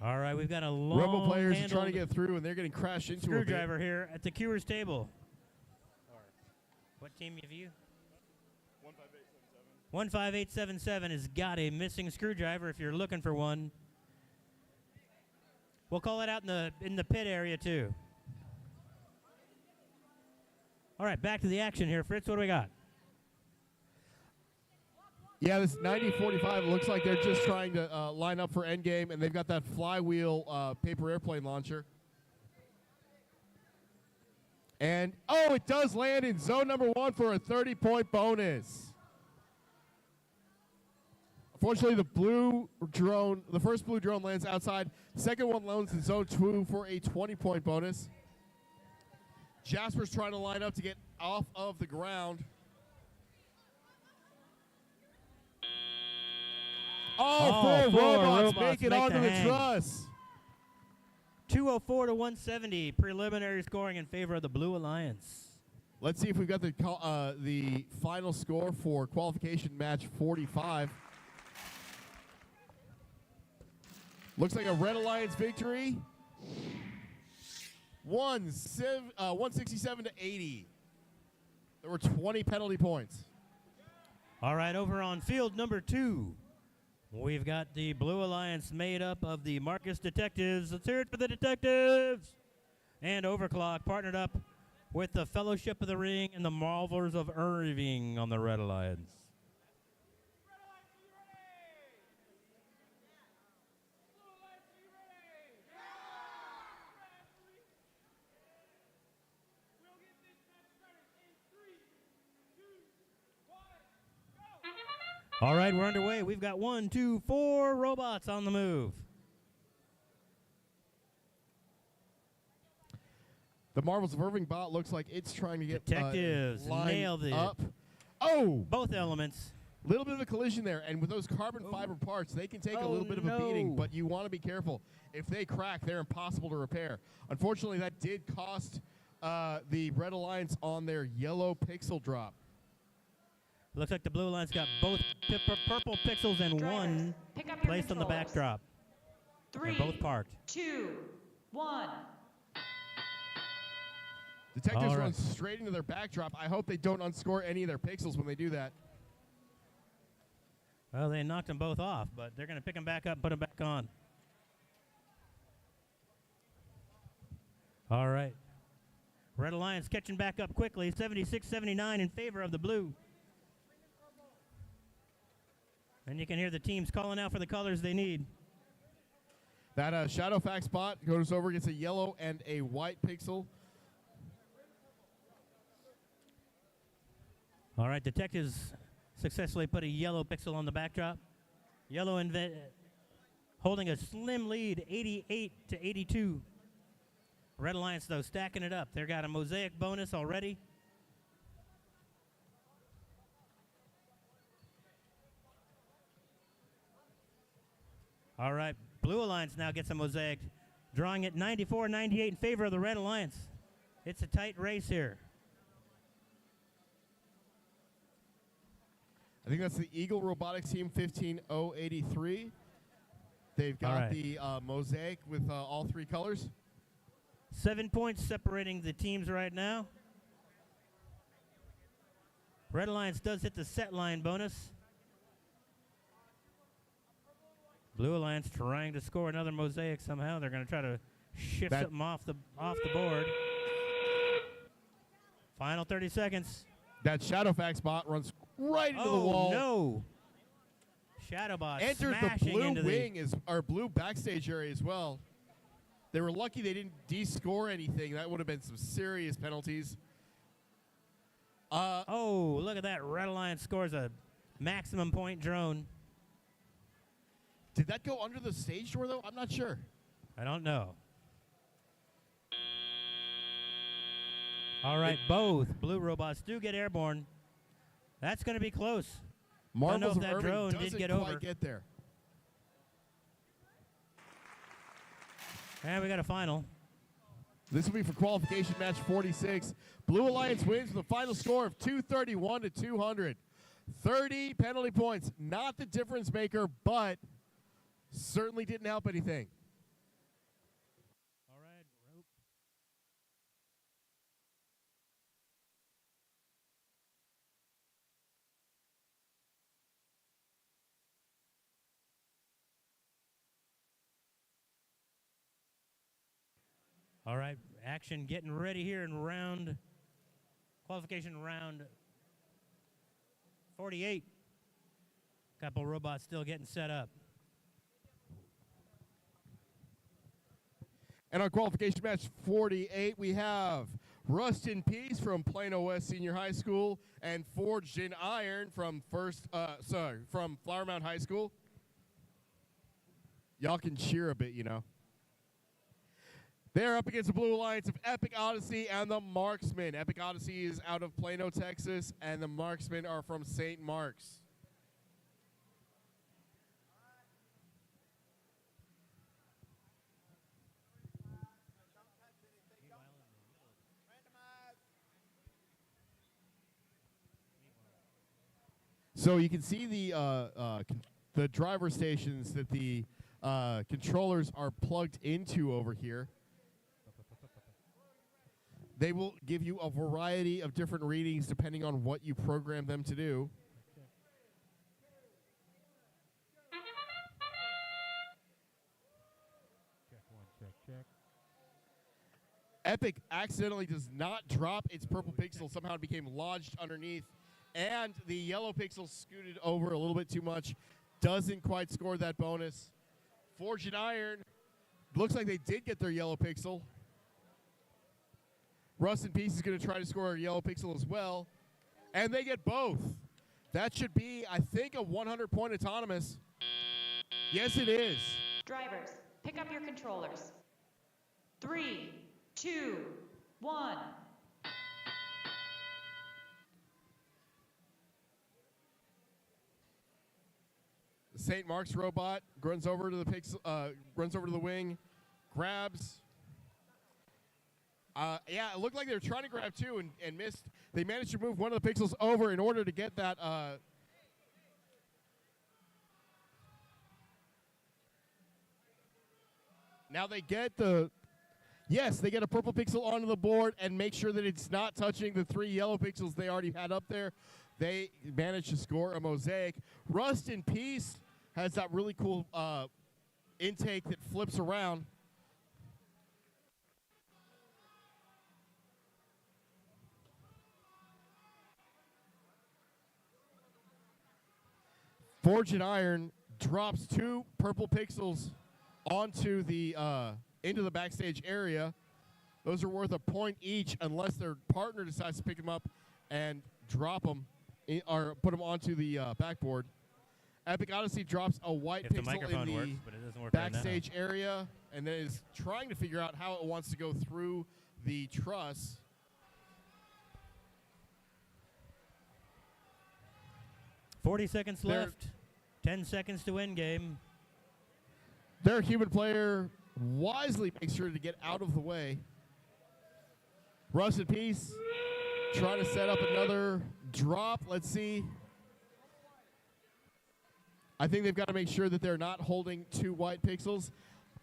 All right, we've got a long Robo players are trying to get through, and they're getting crashed into a bit. screwdriver here at the Cures table. What team have you? 15877 has got a missing screwdriver if you're looking for one. We'll call it out in the pit area too. All right, back to the action here. Fritz, what do we got? Yeah, this 9045 looks like they're just trying to line up for endgame, and they've got that flywheel paper airplane launcher. And, oh, it does land in zone number 1 for a 30-point bonus. Unfortunately, the first blue drone lands outside. Second one lands in zone 2 for a 20-point bonus. Jasper's trying to line up to get off of the ground. Four robots make it onto the truss. 204 to 170, preliminary scoring in favor of the Blue Alliance. Let's see if we've got the final score for qualification match 45. Looks like a Red Alliance victory. 167 to 80. There were 20 penalty points. All right, over on field number 2, we've got the Blue Alliance made up of the Marcus Detectives. Let's hear it for the Detectives. And Overclock partnered up with the Fellowship of the Ring and the Marvels of Irving on the Red Alliance. All right, we're underway. We've got 1, 2, 4 robots on the move. The Marvels of Irving bot looks like it's trying to get Detectives nailed it. up. Oh! Both elements. Little bit of a collision there, and with those carbon fiber parts, they can take a little bit of a beating, but you want to be careful. If they crack, they're impossible to repair. Unfortunately, that did cost the Red Alliance on their yellow pixel drop. Looks like the Blue Alliance got both purple pixels and one placed on the backdrop. 3, They're both parked. 2, 1. Detectives run straight into their backdrop. I hope they don't unscore any of their pixels when they do that. Well, they knocked them both off, but they're going to pick them back up and put them back on. All right. Red Alliance catching back up quickly, 76-79 in favor of the blue. And you can hear the teams calling out for the colors they need. That Shadowfax bot goes over, gets a yellow and a white pixel. All right, Detectives successfully put a yellow pixel on the backdrop. Yellow holding a slim lead, 88 to 82. Red Alliance, though, stacking it up. They've got a mosaic bonus already. All right, Blue Alliance now gets a mosaic, drawing it 94-98 in favor of the Red Alliance. It's a tight race here. I think that's the Eagle Robotics team, 15083. They've got the mosaic with all 3 colors. 7 points separating the teams right now. Red Alliance does hit the set line bonus. Blue Alliance trying to score another mosaic somehow. They're going to try to shift something off the board. Final 30 seconds. That Shadowfax bot runs right into the wall. Oh, no. Shadowbot entered the blue wing, or blue backstage area as well. They were lucky they didn't de-score anything. That would have been some serious penalties. Oh, look at that. Red Alliance scores a maximum point drone. Did that go under the stage door, though? I'm not sure. I don't know. All right, both blue robots do get airborne. That's going to be close. Marvels I don't know of if that Irving drone doesn't did get quite over. get there. And we got a final. This will be for qualification match 46. Blue Alliance wins with a final score of 231 to 200. 30 penalty points. Not the difference maker, but certainly didn't help anything. All right, action getting ready here in qualification round 48. Couple robots still getting set up. And on qualification match 48, we have Rust in Peace from Plano West Senior High School and Forged in Iron from from Flower Mound High School. Y'all can cheer a bit, you know. They're up against the Blue Alliance of Epic Odyssey and the Marksman. Epic Odyssey is out of Plano, Texas, and the Marksmen are from St. Mark's. So you can see the driver stations that the controllers are plugged into over here. They will give you a variety of different readings depending on what you program them to do. Check one, check. Epic accidentally does not drop its purple pixel. Somehow it became lodged underneath. And the yellow pixel scooted over a little bit too much. Doesn't quite score that bonus. Forged in Iron. Looks like they did get their yellow pixel. Rust in Peace is going to try to score a yellow pixel as well. And they get both. That should be, I think, a 100-point autonomous. Yes, it is. Drivers, pick up your controllers. 3, 2, 1. The St. Mark's robot runs over to the pixel, runs over to the wing, grabs. Yeah, it looked like they were trying to grab two and missed. They managed to move one of the pixels over in order to get that. Now they get they get a purple pixel onto the board and make sure that it's not touching the 3 yellow pixels they already had up there. They managed to score a mosaic. Rust in Peace has that really cool intake that flips around. Forged in Iron drops 2 purple pixels onto the into the backstage area. Those are worth a point each unless their partner decides to pick them up and drop them or put them onto the backboard. Epic Odyssey drops a white If the pixel microphone in the works, but it doesn't work right now. backstage area and then is trying to figure out how it wants to go through the truss. Seconds left. 10 seconds to win game. Their human player wisely makes sure to get out of the way. Rust in Peace trying to set up another drop. Let's see. I think they've got to make sure that they're not holding 2 white pixels.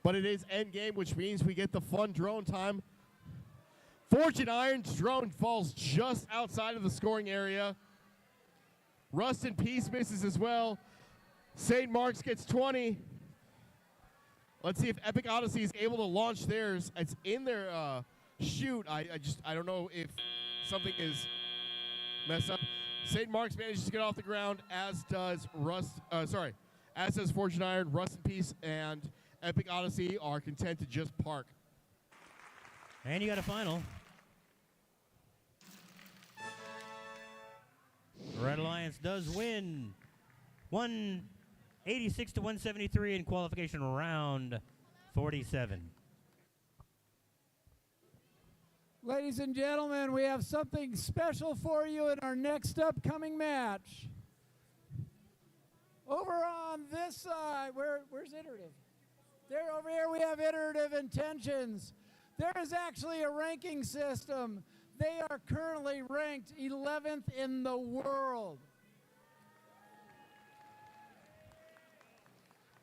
But it is end game, which means we get the fun drone time. Forged in Iron's drone falls just outside of the scoring area. Rust in Peace misses as well. St. Mark's gets 20. Let's see if Epic Odyssey is able to launch theirs. It's in their chute. I don't know if something is messed up. St. Mark's manages to get off the ground, as does as does Forged in Iron. Rust in Peace and Epic Odyssey are content to just park. And you got a final. Red Alliance does win 186 to 173 in qualification round 47. Ladies and gentlemen, we have something special for you in our next upcoming match. Over on this side, where's Iterative? There, over here we have Iterative Intentions. There is actually a ranking system. They are currently ranked 11th in the world.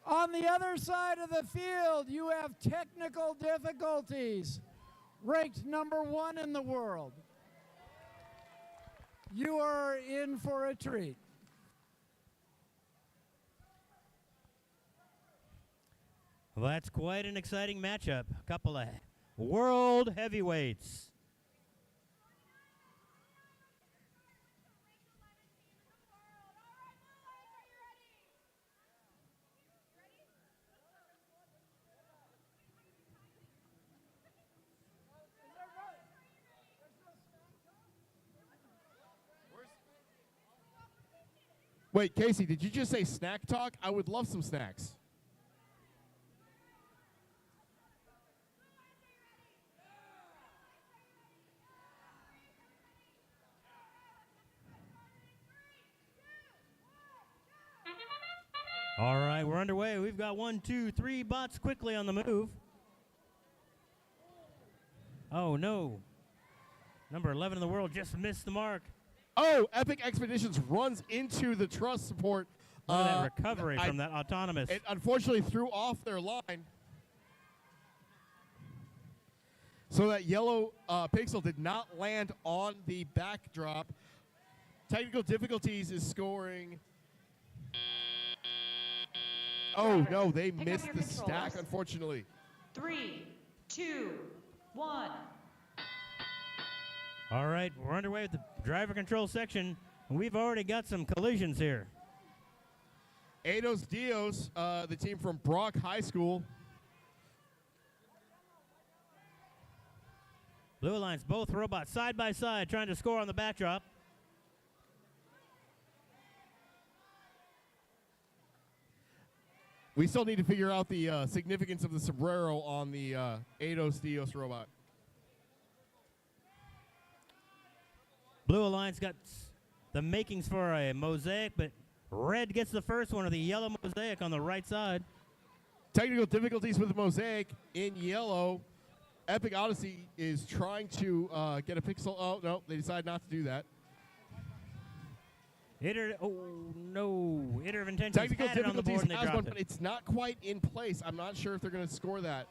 On the other side of the field, you have Technical Difficulties, ranked number 1 in the world. You are in for a treat. Well, that's quite an exciting matchup. A couple of World Heavyweights. Wait, Casey, did you just say snack talk? I would love some snacks. All right, we're underway. We've got 1, 2, 3 bots quickly on the move. Oh, no. Number 11 in the world just missed the mark. Oh, Epic Expeditions runs into the truss support. Look at that recovery from that autonomous. It unfortunately threw off their line. So that yellow pixel did not land on the backdrop. Technical difficulties is scoring. Oh, no, they missed the stack, unfortunately. 3, 2, 1. All right, we're underway with the driver control section, and we've already got some collisions here. Eidos Dios, the team from Brock High School. Blue Alliance, both robots side by side trying to score on the backdrop. We still need to figure out the significance of the sombrero on the Eidos Dios robot. Blue Alliance got the makings for a mosaic, but red gets the first one of the yellow mosaic on the right side. Technical difficulties with the mosaic in yellow. Epic Odyssey is trying to get a pixel. Oh, no, they decide not to do that. Oh, no. Iterative Intentions Technical had it on the board difficulties and they has dropped one, it. but it's not quite in place. I'm not sure if they're going to score that.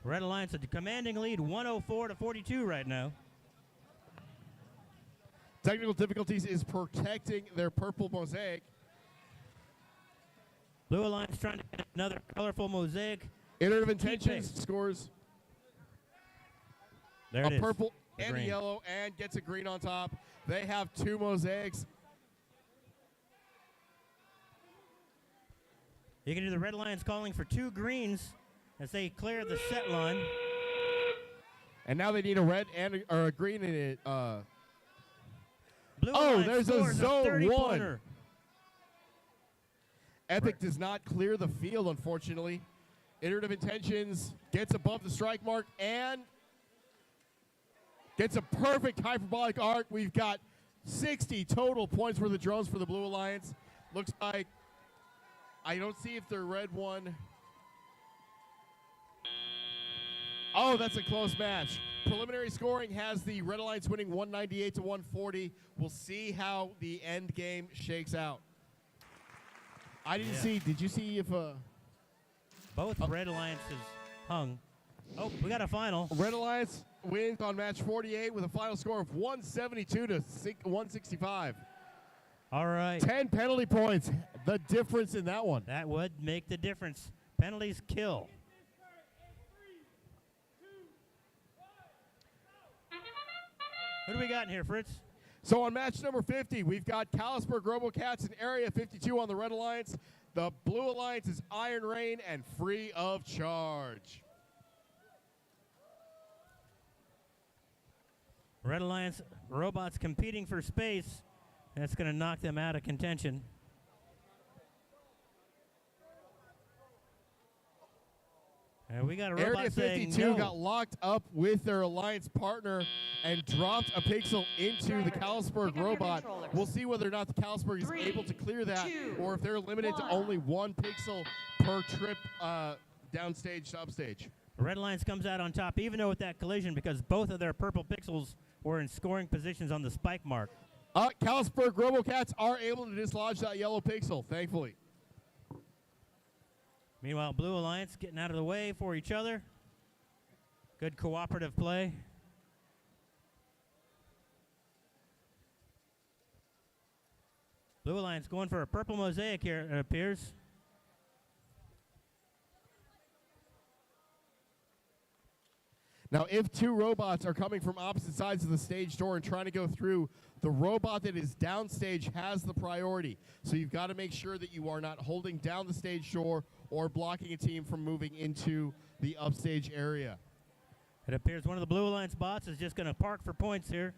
Red Alliance a commanding lead, 104 to 42 right now. Technical difficulties is protecting their purple mosaic. Blue Alliance trying to get another colorful mosaic. Iterative Intentions scores There it a is. purple The and a green. yellow and gets a green on top. They have 2 mosaics. You can do the Red Alliance calling for 2 greens as they clear the set line. And now they need a red and or a green in it. Blue Oh, Alliance there's a scores zone 30 1. pointer. Epic does not clear the field, unfortunately. Iterative Intentions gets above the strike mark and gets a perfect hyperbolic arc. We've got 60 total points for the drones for the Blue Alliance. Looks like I don't see if they're red one. Oh, that's a close match. Preliminary scoring has the Red Alliance winning 198 to 140. We'll see how the end game shakes out. I didn't see. Did you see if both Red Alliances hung? Oh, we got a final. Red Alliance wins on match 48 with a final score of 172 to 165. All right. 10 penalty points. The difference in that one. That would make the difference. Penalties kill. Who do we got in here, Fritz? So on match number 50, we've got Kalispberg RoboCats and Area 52 on the Red Alliance. The Blue Alliance is Iron Rain and Free of Charge. Red Alliance robots competing for space. That's going to knock them out of contention. And we got a robot Area saying 52 no. got locked up with their alliance partner and dropped a pixel into the Kalispberg robot. We'll see whether or not the Kalispberg is able to clear that, or if they're limited to only 1 pixel per trip downstage to upstage. Red Alliance comes out on top, even though with that collision, because both of their purple pixels were in scoring positions on the spike mark. Kalispberg RoboCats are able to dislodge that yellow pixel, thankfully. Meanwhile, Blue Alliance getting out of the way for each other. Good cooperative play. Blue Alliance going for a purple mosaic here, it appears. Now, if two robots are coming from opposite sides of the stage door and trying to go through, the robot that is downstage has the priority. So you've got to make sure that you are not holding down the stage door or blocking a team from moving into the upstage area. It appears one of the Blue Alliance bots is just going to park for points here.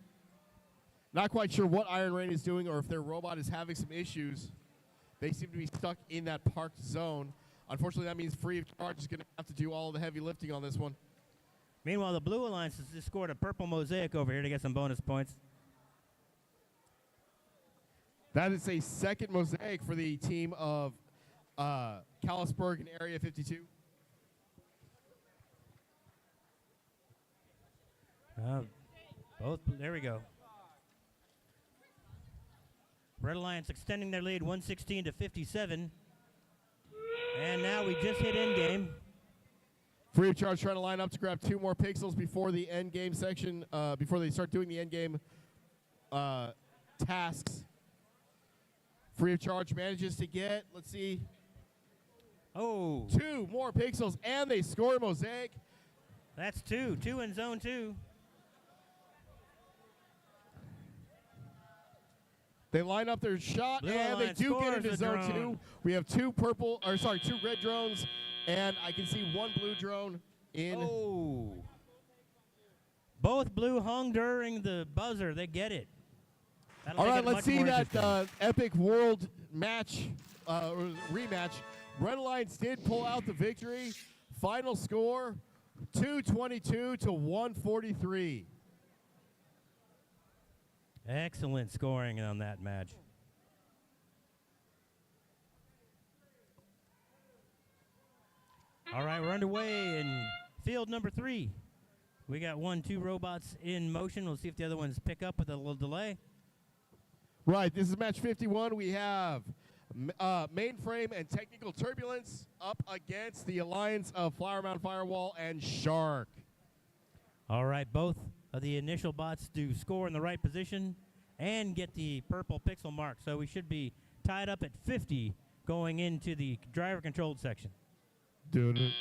Not quite sure what Iron Rain is doing or if their robot is having some issues. They seem to be stuck in that parked zone. Unfortunately, that means Free of Charge is going to have to do all the heavy lifting on this one. Meanwhile, the Blue Alliance has just scored a purple mosaic over here to get some bonus points. That is a second mosaic for the team of Callisburg in Area 52. There we go. Red Alliance extending their lead 116 to 57. And now we just hit end game. Free of Charge trying to line up to grab 2 more pixels before the end game section, before they start doing the end game tasks. Free of Charge manages to get, let's see, 2 more pixels, and they score a mosaic. That's 2 in zone 2. They line up their shot, Blue and they Alliance do get scores into a zone drone. 2. We have 2 red drones, and I can see 1 blue drone in. Both blue hung during the buzzer. They get it. That'll All make right, it let's much see more that interesting. epic world match, rematch. Red Alliance did pull out the victory. Final score, 222 to 143. Excellent scoring on that match. All right, we're underway in field number 3. We got 2 robots in motion. We'll see if the other ones pick up with a little delay. Right, this is match 51. We have Mainframe and Technical Turbulence up against the alliance of Flower Mound Firewall and Shark. All right, both of the initial bots do score in the right position and get the purple pixel mark. So we should be tied up at 50 going into the driver-controlled section. Drivers,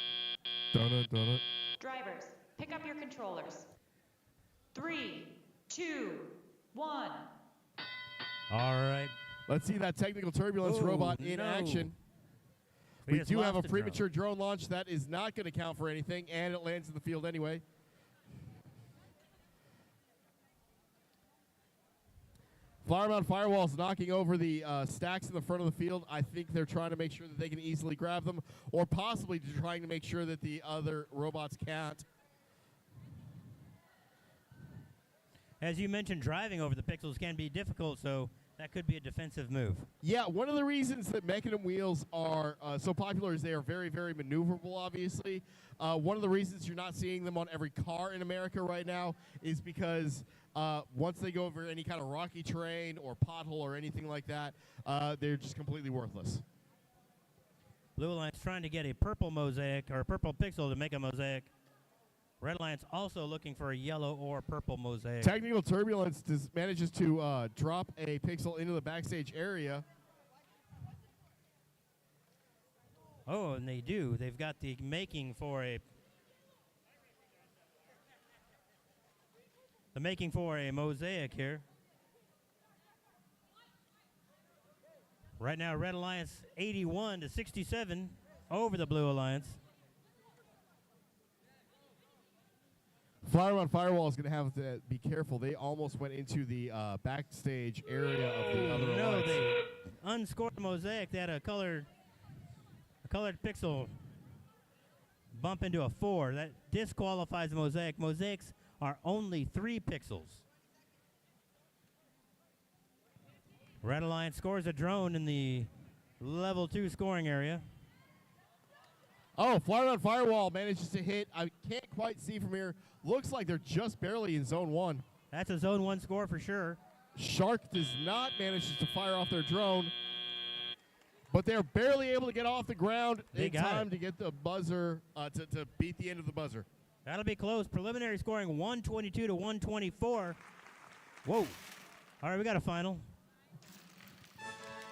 pick up your controllers. 3, 2, 1. All right. Let's see that Technical Turbulence robot in action. We just do have a lost a drone. premature drone launch. That is not going to count for anything, and it lands in the field anyway. Flower Mound Firewall's knocking over the stacks in the front of the field. I think they're trying to make sure that they can easily grab them, or possibly trying to make sure that the other robots can't. As you mentioned, driving over the pixels can be difficult, so that could be a defensive move. Yeah, one of the reasons that Mechanism wheels are so popular is they are very, very maneuverable, obviously. One of the reasons you're not seeing them on every car in America right now is because once they go over any kind of rocky terrain or pothole or anything like that, they're just completely worthless. Blue Alliance trying to get a purple mosaic or a purple pixel to make a mosaic. Red Alliance also looking for a yellow or purple mosaic. Technical Turbulence manages to drop a pixel into the backstage area. Oh, and they do. They've got the making for a mosaic here. Right now, Red Alliance 81 to 67 over the Blue Alliance. Flower Mound Firewall is going to have to be careful. They almost went into the backstage area of the other No, alliance. they unscored mosaic. They had a colored pixel bump into a 4. That disqualifies the mosaic. Mosaics are only 3 pixels. Red Alliance scores a drone in the level 2 scoring area. Oh, Flower Mound Firewall manages to hit. I can't quite see from here. Looks like they're just barely in zone 1. That's a zone 1 score for sure. Shark does not manage to fire off their drone, but they're barely able to get off the ground in time to get the buzzer, to beat the end of the buzzer. That'll be close. Preliminary scoring 122 to 124. Whoa. All right, we got a final.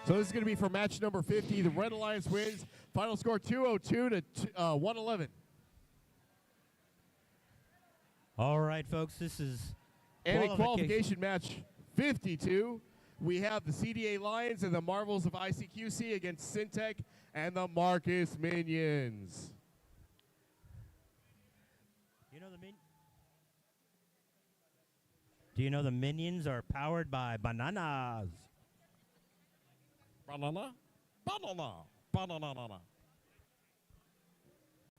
So this is going to be for match number 50. The Red Alliance wins. Final score 202 to 111. All right, folks, this is And in qualification match 52, we have the CDA Lions and the Marvels of ICQC against Syntech and the Marcus Minions. Do you know the Minions are powered by bananas? Banana? Banana. Banana.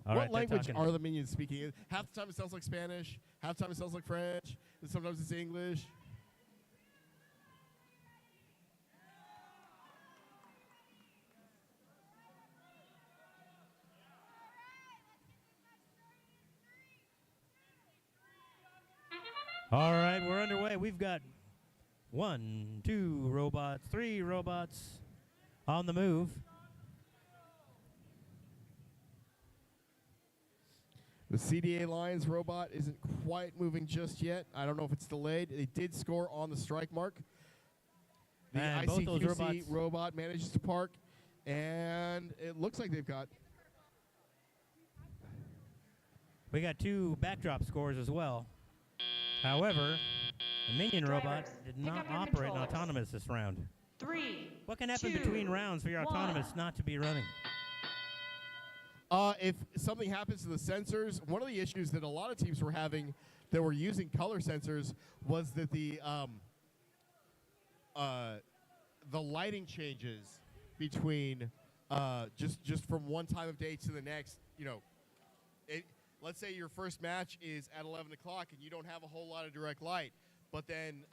All What right, they're language talking- are the Minions speaking? Half the time it sounds like Spanish, half the time it sounds like French, and sometimes it's English. All right, we're underway. We've got 1, 2 robots, 3 robots on the move. The CDA Lions robot isn't quite moving just yet. I don't know if it's delayed. They did score on the strike mark. The And both those ICQC robots- robot manages to park, and it looks like they've got... We got 2 backdrop scores as well. However, the Minion robot did pick not up your operate controllers. autonomous this round. 3. What can happen 2, between rounds for your 1. autonomous not to be running? If something happens to the sensors, one of the issues that a lot of teams were having that were using color sensors was that the lighting changes between just from one time of day to the next. You know, let's say your first match is at 11 o'clock and you don't have a whole lot of direct light, but then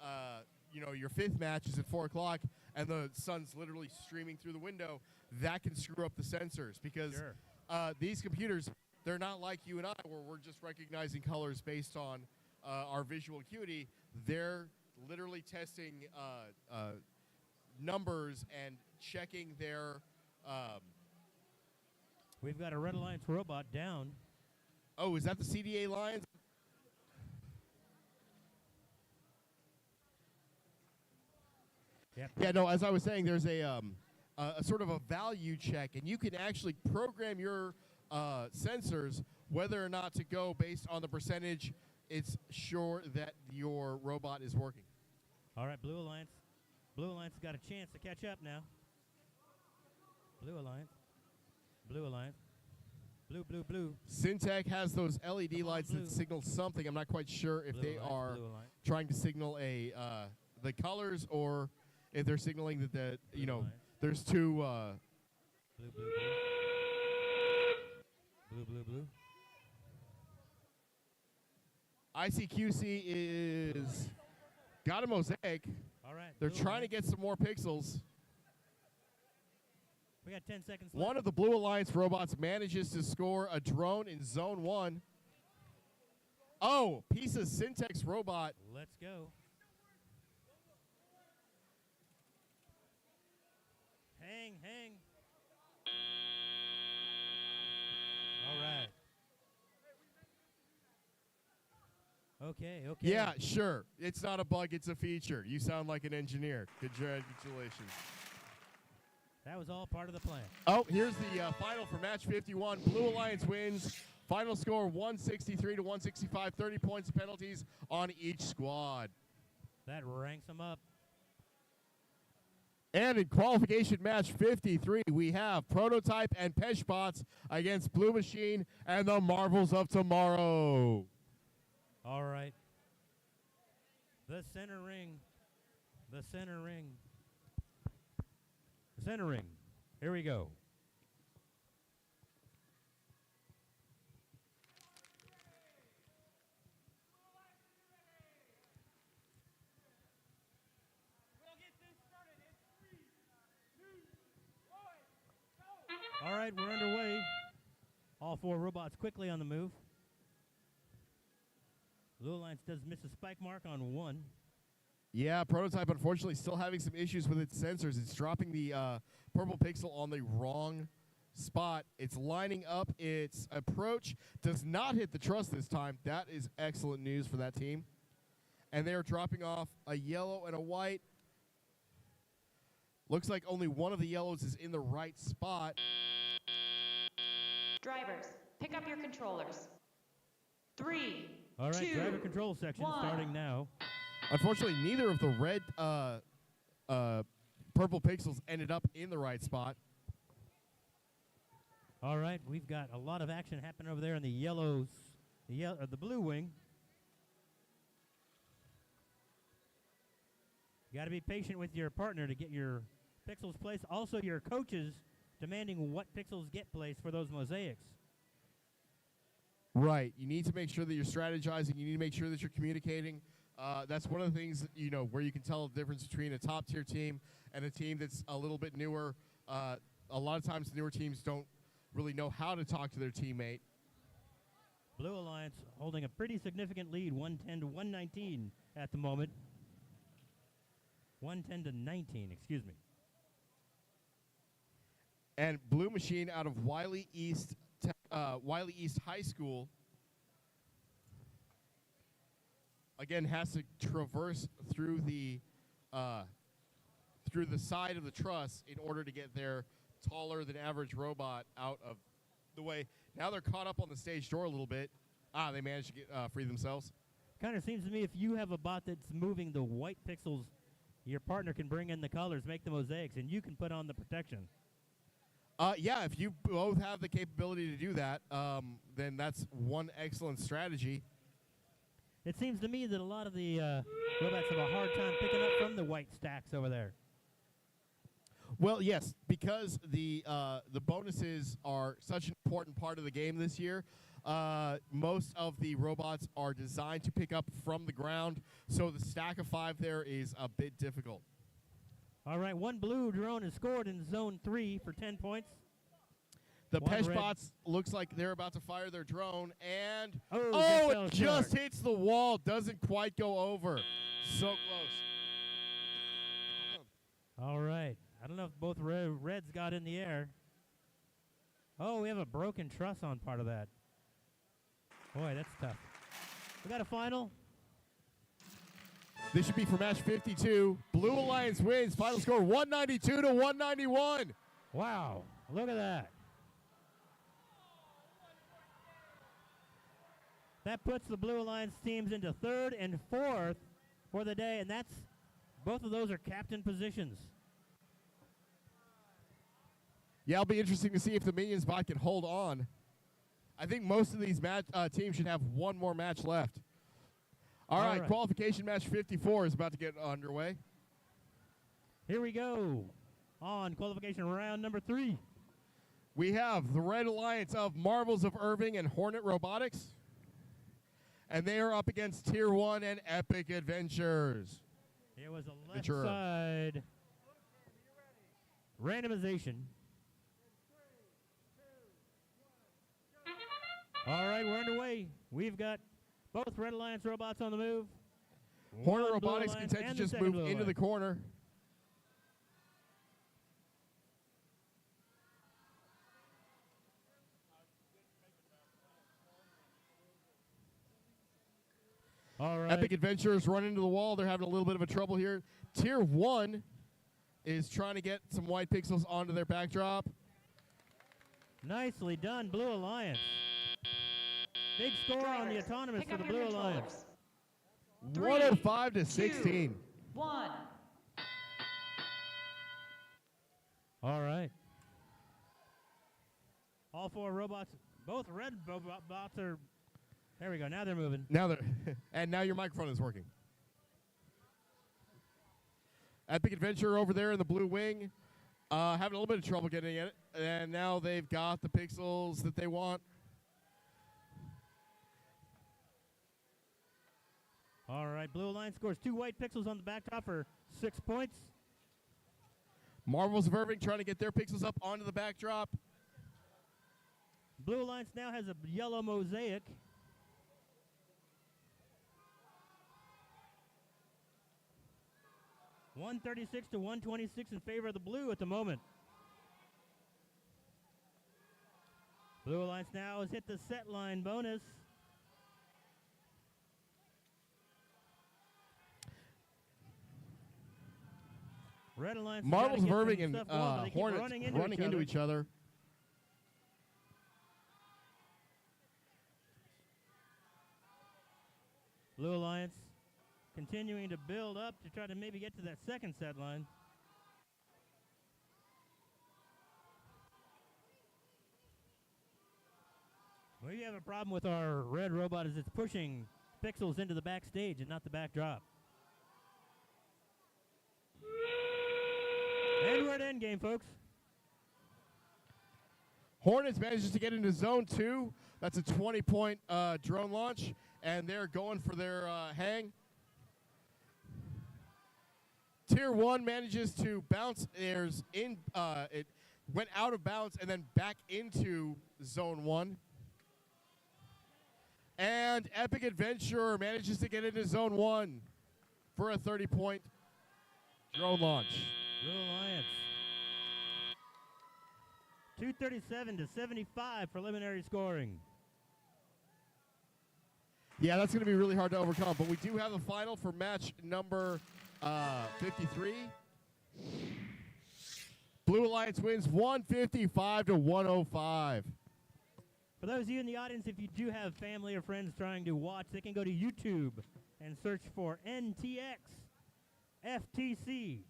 your fifth match is at 4 o'clock and the sun's literally streaming through the window. That can screw up the sensors because. Sure. These computers, they're not like you and I where we're just recognizing colors based on our visual acuity. They're literally testing numbers and checking their... We've got a Red Alliance robot down. Oh, is that the CDA Lions? Yep. Yeah, no, as I was saying, there's a sort of a value check, and you can actually program your sensors whether or not to go based on the percentage it's sure that your robot is working. All right, Blue Alliance. Blue Alliance has got a chance to catch up now. Blue Alliance. Blue Alliance. Blue, blue, blue. Syntech has those LED Come on, lights Blue. that signal something. I'm not quite sure if Blue they Alliance, are Blue Alliance. trying to signal the colors or if they're signaling that Blue Alliance. there's two. Blue, blue, blue. Blue, blue, blue. ICQC is got a mosaic. All right. They're Blue trying to Alliance. get some more pixels. We got 10 seconds left. One of the Blue Alliance robots manages to score a drone in zone 1. Oh, piece of Syntex robot. Let's go. Hang, hang. All right. Okay, okay. Yeah, sure. It's not a bug, it's a feature. You sound like an engineer. Congratulations. That was all part of the plan. Oh, here's the final for match 51. Blue Alliance wins. Final score 163 to 165. 30 points of penalties on each squad. That ranks them up. And in qualification match 53, we have Prototype and Peshbots against Blue Machine and the Marvels of Tomorrow. All right. The center ring. The center ring. The center ring. Here we go. All right, we're underway. All 4 robots quickly on the move. Blue Alliance does miss a spike mark on 1. Yeah, Prototype unfortunately still having some issues with its sensors. It's dropping the purple pixel on the wrong spot. It's lining up its approach. Does not hit the truss this time. That is excellent news for that team. And they're dropping off a yellow and a white. Looks like only one of the yellows is in the right spot. Drivers, pick up your controllers. 3, All right, 2, driver control section 1. starting now. Unfortunately, neither of the red, purple pixels ended up in the right spot. All right, we've got a lot of action happening over there in the the blue wing. You got to be patient with your partner to get your pixels placed. Also, your coaches demanding what pixels get placed for those mosaics. Right. You need to make sure that you're strategizing. You need to make sure that you're communicating. That's one of the things that, where you can tell the difference between a top-tier team and a team that's a little bit newer. A lot of times, newer teams don't really know how to talk to their teammate. Blue Alliance holding a pretty significant lead, 110 to 119 at the moment. 110 to 19, excuse me. And Blue Machine out of Wiley East High School, again, has to traverse through the side of the truss in order to get their taller than average robot out of the way. Now they're caught up on the stage door a little bit. They managed to get free themselves. Kind of seems to me if you have a bot that's moving the white pixels, your partner can bring in the colors, make the mosaics, and you can put on the protection. Yeah, if you both have the capability to do that, then that's one excellent strategy. It seems to me that a lot of the robots have a hard time picking up from the white stacks over there. Well, yes, because the bonuses are such an important part of the game this year. Most of the robots are designed to pick up from the ground, so the stack of 5 there is a bit difficult. All right, one blue drone is scored in zone 3 for 10 points. The One Pesh red. bots looks like they're about to fire their drone, and it just hits the wall. Doesn't quite go over. So close. All right. I don't know if both reds got in the air. Oh, we have a broken truss on part of that. Boy, that's tough. We got a final. This should be for match 52. Blue Alliance wins. Final score 192 to 191. Wow, look at that. That puts the Blue Alliance teams into 3rd and 4th for the day, and both of those are captain positions. Yeah, it'll be interesting to see if the Minions bot can hold on. I think most of these teams should have one more match left. All right, qualification match 54 is about to get underway. Here we go on qualification round number 3. We have the Red Alliance of Marvels of Irving and Hornet Robotics. And they are up against Tier 1 and Epic Adventures. It was a left side randomization. All right, we're underway. We've got both Red Alliance robots on the move. Hornet Robotics content to just move into the corner. All right. Epic Adventures run into the wall. They're having a little bit of a trouble here. Tier 1 is trying to get some white pixels onto their backdrop. Nicely done, Blue Alliance. Big score on the autonomous for the Blue Alliance. 105 to 16. 1. All right. All 4 robots, both red bots are, there we go, now they're moving. Now they're, and now your microphone is working. Epic Adventure over there in the blue wing, having a little bit of trouble getting it, and now they've got the pixels that they want. All right, Blue Alliance scores 2 white pixels on the backdrop for 6 points. Marvels of Irving trying to get their pixels up onto the backdrop. Blue Alliance now has a yellow mosaic. $136 to $126 in favor of the blue at the moment. Blue Alliance now has hit the set line bonus. Red Alliance. Marvels of Irving and Hornets running into each other. Blue Alliance continuing to build up to try to maybe get to that second set line. We have a problem with our red robot as it's pushing pixels into the backstage and not the backdrop. And we're at endgame, folks. Hornets manages to get into zone 2. That's a 20-point drone launch, and they're going for their hang. Tier 1 manages to bounce theirs in. It went out of bounds and then back into zone 1. And Epic Adventure manages to get into zone 1 for a 30-point drone launch. Blue Alliance. 237 to 75 preliminary scoring. Yeah, that's going to be really hard to overcome. But we do have the final for match number 53. Blue Alliance wins 155 to 105. For those of you in the audience, if you do have family or friends trying to watch, they can go to YouTube and search for NTX FTC.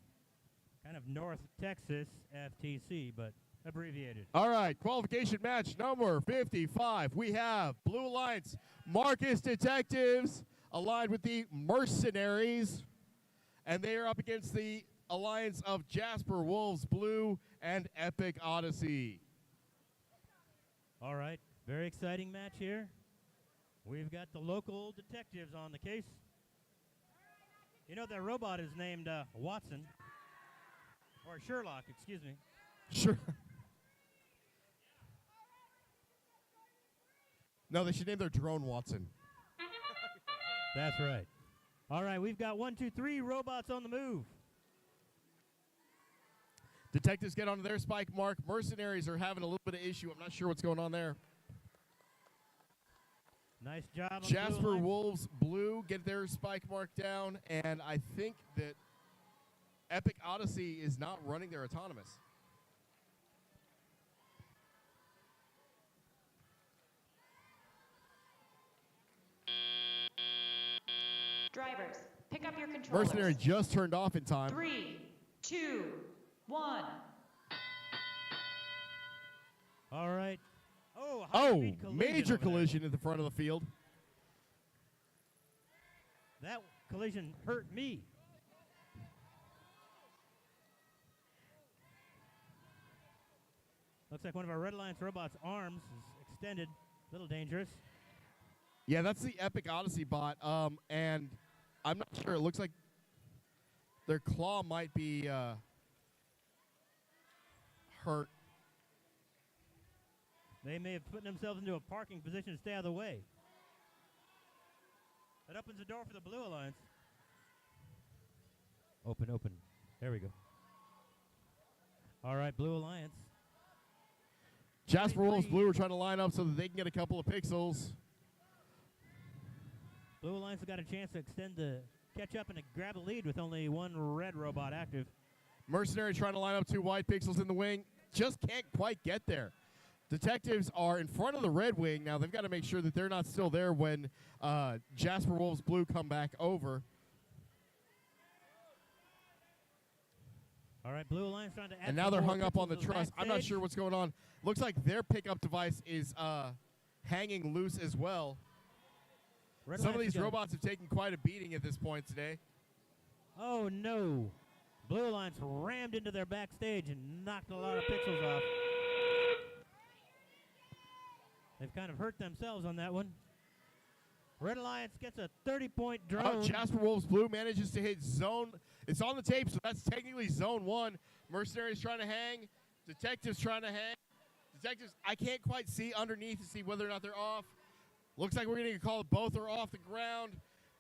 Kind of North Texas FTC, but abbreviated. All right, qualification match number 55. We have Blue Alliance Marcus Detectives aligned with the Mercenaries, and they are up against the alliance of Jasper Wolves Blue and Epic Odyssey. All right, very exciting match here. We've got the local detectives on the case. You know, their robot is named Watson, or Sherlock, excuse me. Sure. No, they should name their drone Watson. That's right. All right, we've got 1, 2, 3 robots on the move. Detectives get onto their spike mark. Mercenaries are having a little bit of issue. I'm not sure what's going on there. Nice job on Jasper Blue Alliance. Wolves Blue get their spike mark down, and I think that Epic Odyssey is not running their autonomous. Drivers, pick up your controllers. Mercenary just turned off in time. 3, 2, 1. All right. Oh, Oh, high-speed collision major over there. collision at the front of the field. That collision hurt me. Looks like one of our Red Alliance robots' arms is extended. A little dangerous. Yeah, that's the Epic Odyssey bot, and I'm not sure. It looks like their claw might be hurt. They may have put themselves into a parking position to stay out of the way. That opens the door for the Blue Alliance. Open, open. There we go. All right, Blue Alliance. Jasper Wolves Blue are trying to line up so that they can get a couple of pixels. Blue Alliance has got a chance to extend the catch up and to grab a lead with only one red robot active. Mercenary trying to line up 2 white pixels in the wing. Just can't quite get there. Detectives are in front of the red wing. Now they've got to make sure that they're not still there when Jasper Wolves Blue come back over. All right, Blue Alliance trying to add And now some they're more hung up on the pixels to truss. I'm not backstage. sure what's going on. Looks like their pickup device is hanging loose as well. Red Some of Alliance these got- robots have taken quite a beating at this point today. Oh, no. Blue Alliance rammed into their backstage and knocked a lot of pixels off. They've kind of hurt themselves on that one. Red Alliance gets a 30-point drone. Jasper Wolves Blue manages to hit zone. It's on the tape, so that's technically zone 1. Mercenaries trying to hang. Detectives trying to hang. Detectives, I can't quite see underneath to see whether or not they're off. Looks like we're getting a call that both are off the ground.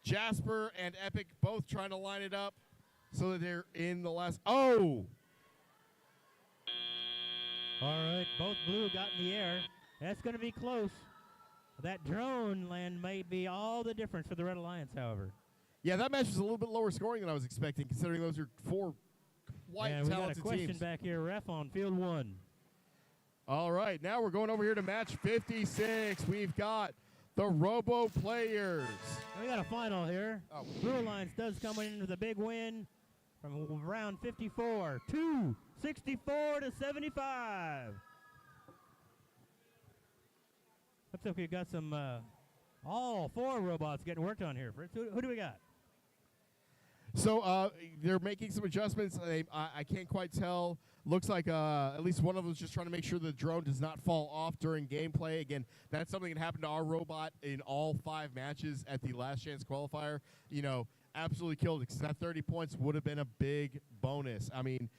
Jasper and Epic both trying to line it up so that they're in the last. Oh! All right, both blue got in the air. That's going to be close. That drone land may be all the difference for the Red Alliance, however. Yeah, that match was a little bit lower scoring than I was expecting, considering those are 4 quite And we got a talented question teams. back here, ref on field 1. All right, now we're going over here to match 56. We've got the Robo Players. We got a final here. Blue Alliance does come in with a big win from round 54, 264 to 75. Looks like we've got some, all 4 robots getting worked on here. Fritz, who do we got? So they're making some adjustments. I can't quite tell. Looks like at least one of them is just trying to make sure the drone does not fall off during gameplay. Again, that's something that happened to our robot in all 5 matches at the Last Chance qualifier. You know, absolutely killed it because that 30 points would have been a big bonus. I mean,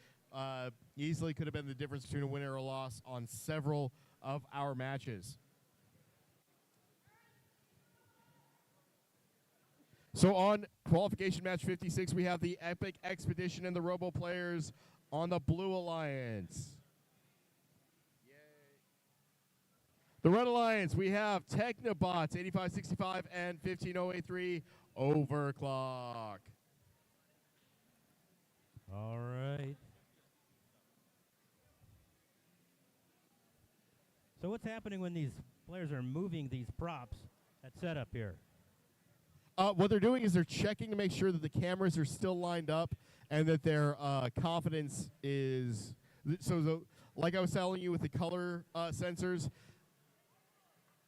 easily could have been the difference between a winner or a loss on several of our matches. So on qualification match 56, we have the Epic Expedition and the Robo Players on the Blue Alliance. Yay. The Red Alliance, we have Technobots 8565 and 15083 Overclock. All right. So what's happening when these players are moving these props that's set up here? What they're doing is they're checking to make sure that the cameras are still lined up and that their confidence is... like I was telling you with the color sensors,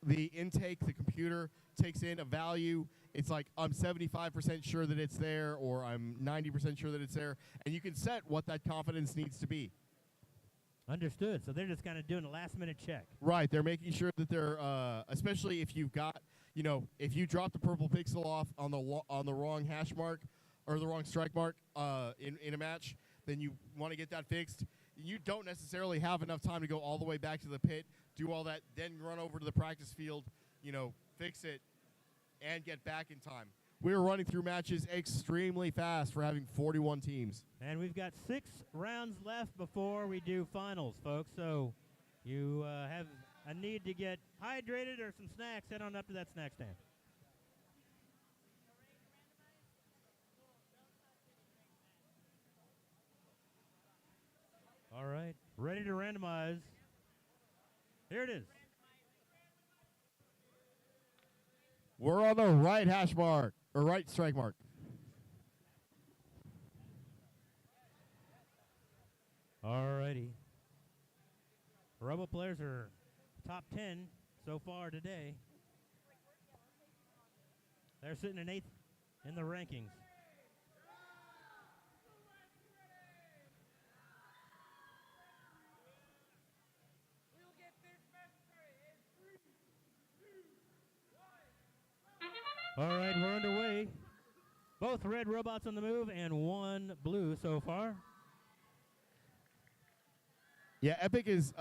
the intake, the computer takes in a value. It's like, I'm 75% sure that it's there, or I'm 90% sure that it's there. And you can set what that confidence needs to be. Understood. So they're just kind of doing a last-minute check. Right. They're making sure that they're, especially if you've got, you know, if you drop the purple pixel off on the wrong hash mark or the wrong strike mark in a match, then you want to get that fixed. You don't necessarily have enough time to go all the way back to the pit, do all that, then run over to the practice field, you know, fix it, and get back in time. We're running through matches extremely fast for having 41 teams. And we've got 6 rounds left before we do finals, folks. So you have a need to get hydrated or some snacks, head on up to that snack stand. All right, ready to randomize. Here it is. We're on the right hash mark, or right strike mark. All righty. Robo players are top 10 so far today. They're sitting in 8th in the rankings. All right, we're underway. Both red robots on the move and 1 blue so far. Yeah, Epic is,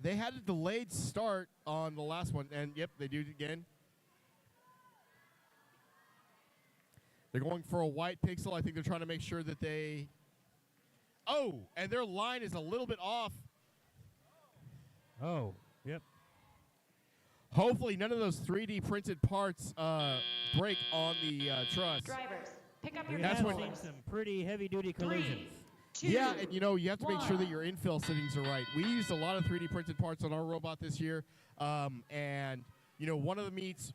they had a delayed start on the last one, and yep, they do it again. They're going for a white pixel. I think they're trying to make sure that they... Oh, and their line is a little bit off. Oh, yep. Hopefully none of those 3D printed parts break on the truss. Drivers, pick up your That's controllers. when some pretty heavy-duty collisions. 2, Yeah, and you know, you have to make sure that 1. your infill settings are right. We used a lot of 3D printed parts on our robot this year, and you know, one of the meets,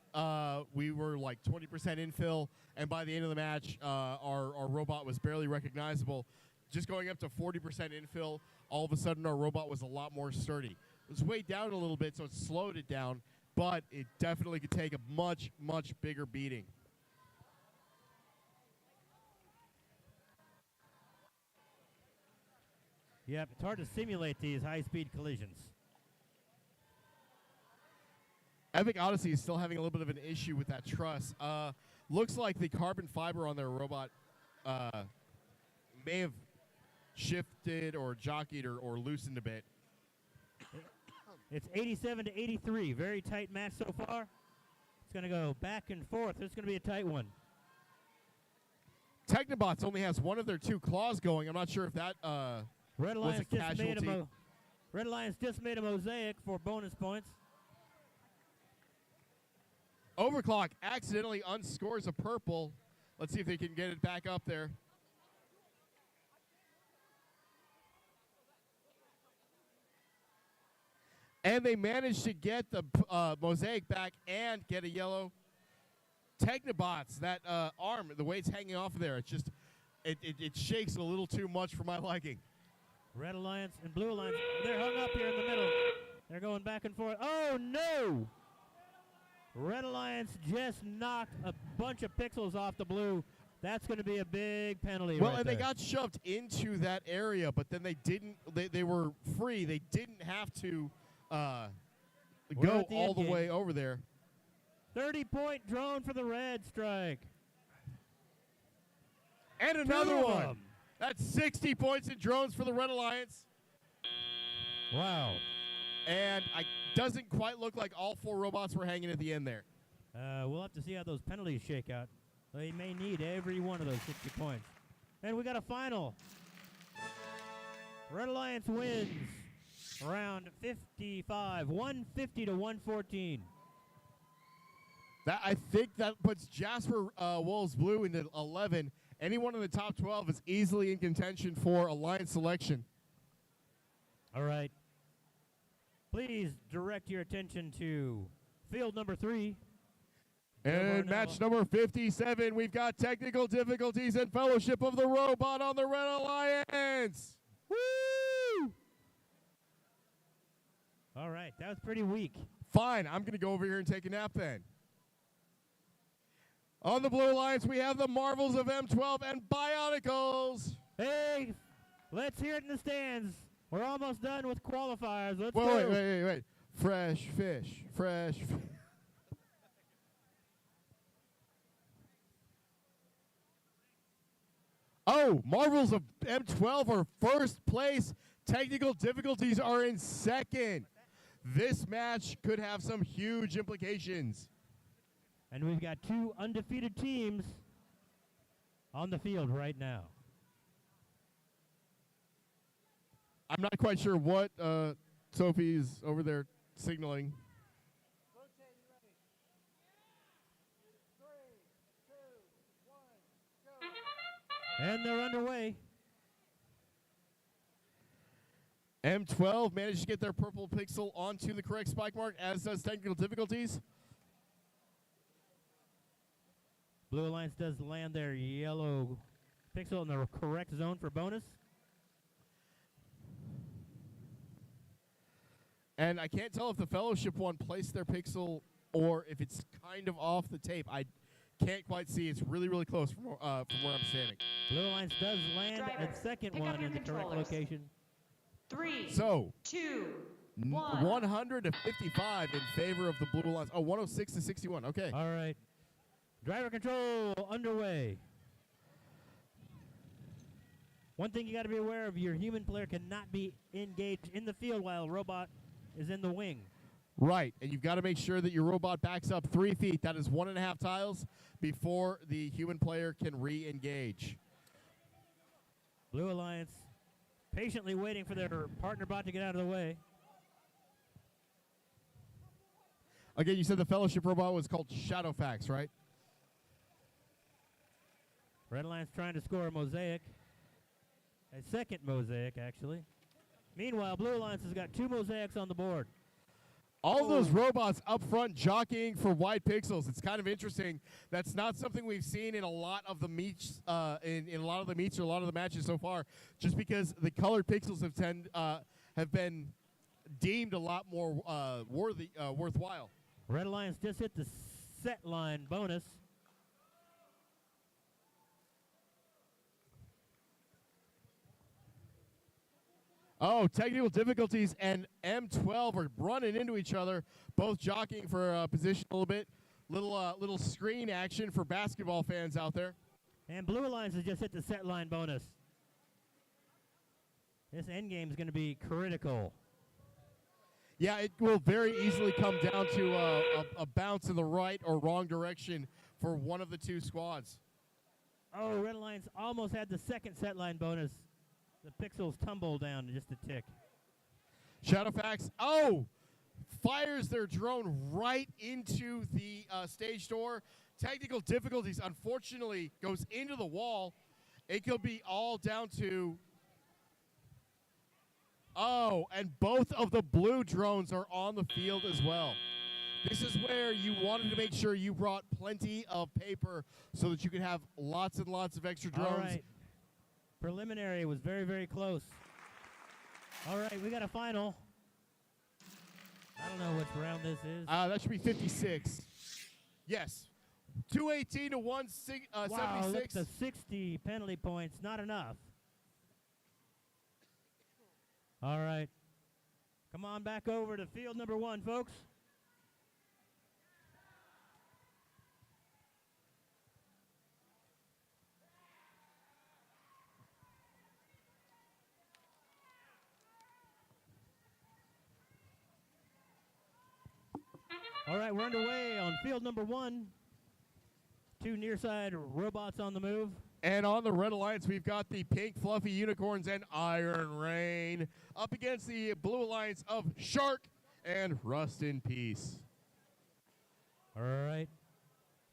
we were like 20% infill, and by the end of the match, our robot was barely recognizable. Just going up to 40% infill, all of a sudden our robot was a lot more sturdy. It was weighed down a little bit, so it slowed it down, but it definitely could take a much, much bigger beating. Yep, it's hard to simulate these high-speed collisions. Epic Odyssey is still having a little bit of an issue with that truss. Looks like the carbon fiber on their robot may have shifted or jockeyed or loosened a bit. It's 87 to 83. Very tight match so far. It's going to go back and forth. It's going to be a tight one. Technobots only has one of their 2 claws going. I'm not sure if that Red was a Alliance just made casualty. Red Alliance just made a mosaic for bonus points. Overclock accidentally unscores a purple. Let's see if they can get it back up there. And they managed to get the Mosaic back and get a yellow. Technobots, that arm, the way it's hanging off of there, it's just, it shakes a little too much for my liking. Red Alliance and Blue Alliance, they're hung up here in the middle. They're going back and forth. Oh, no! Red Alliance just knocked a bunch of pixels off the blue. That's going to be a big penalty. Well, right and there. they got shoved into that area, but then they didn't, they were free. They didn't have to go at the all end the game. way over there. 30-point drone for the Red Strike. And Two another of one. them. That's 60 points in drones for the Red Alliance. Wow. And it doesn't quite look like all 4 robots were hanging at the end there. We'll have to see how those penalties shake out. They may need every one of those 60 points. And we got a final. Red Alliance wins round 55, 150 to 114. I think that puts Jasper Wolves Blue into 11. Anyone in the top 12 is easily in contention for Alliance selection. All right. Please direct your attention to field number 3. And match number 57, we've got technical difficulties and Fellowship of the Robot on the Red Alliance. Woo! All right, that was pretty weak. Fine, I'm going to go over here and take a nap then. On the Blue Alliance, we have the Marvels of M12 and Bionicles. Hey, let's hear it in the stands. We're almost done with qualifiers. Let's go. Wait. Fresh fish. Oh, Marvels of M12 are first place. Technical difficulties are in second. This match could have some huge implications. And we've got 2 undefeated teams on the field right now. I'm not quite sure what Sophie's over there signaling. And they're underway. M12 managed to get their purple pixel onto the correct spike mark, as does technical difficulties. Blue Alliance does land their yellow pixel in the correct zone for bonus. And I can't tell if the Fellowship one placed their pixel or if it's kind of off the tape. I can't quite see. It's really, really close from where I'm standing. Blue Alliance does land Driver, a second pick up one your in the correct controllers. location. 3, So, 2, 1. 100 to 55 in favor of the Blue Alliance. Oh, 106 to 61. Okay. All right. Driver control underway. One thing you got to be aware of, your human player cannot be engaged in the field while robot is in the wing. Right, and you've got to make sure that your robot backs up 3 feet. That is 1.5 tiles before the human player can re-engage. Blue Alliance patiently waiting for their partner bot to get out of the way. Again, you said the Fellowship robot was called Shadowfax, right? Red Alliance trying to score a mosaic. A second mosaic, actually. Meanwhile, Blue Alliance has got 2 mosaics on the board. All of those robots up front jockeying for white pixels. It's kind of interesting. That's not something we've seen in a lot of the meets, in a lot of the meets or a lot of the matches so far. Just because the colored pixels have been deemed a lot more worthwhile. Red Alliance just hit the set line bonus. Oh, technical difficulties and M12 are running into each other, both jockeying for position a little bit. Little screen action for basketball fans out there. And Blue Alliance has just hit the set line bonus. This endgame is going to be critical. Yeah, it will very easily come down to a bounce in the right or wrong direction for one of the 2 squads. Oh, Red Alliance almost had the second set line bonus. The pixels tumble down to just a tick. Shadowfax, fires their drone right into the stage door. Technical difficulties, unfortunately, goes into the wall. It could be all down to Oh, and both of the blue drones are on the field as well. This is where you wanted to make sure you brought plenty of paper so that you could have lots and lots of extra drones. All right. Preliminary was very, very close. All right, we got a final. I don't know which round this is. That should be 56. Yes. 218 to 176. Wow, look, the 60 penalty points, not enough. All right. Come on back over to field number 1, folks. All right, we're underway on field number 1. 2 near side robots on the move. And on the Red Alliance, we've got the Pink Fluffy Unicorns and Iron Rain up against the Blue Alliance of Shark and Rust in Peace. All right.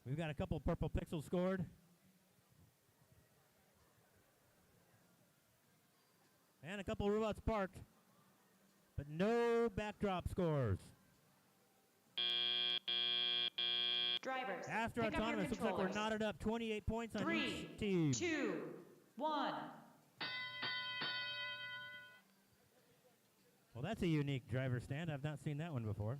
We've got a couple purple pixels scored. And a couple robots parked. But no backdrop scores. Drivers, After pick up your autonomous, looks like we're controllers. knotted up 28 points on 3, each team. 2, 1. Well, that's a unique driver stand. I've not seen that one before.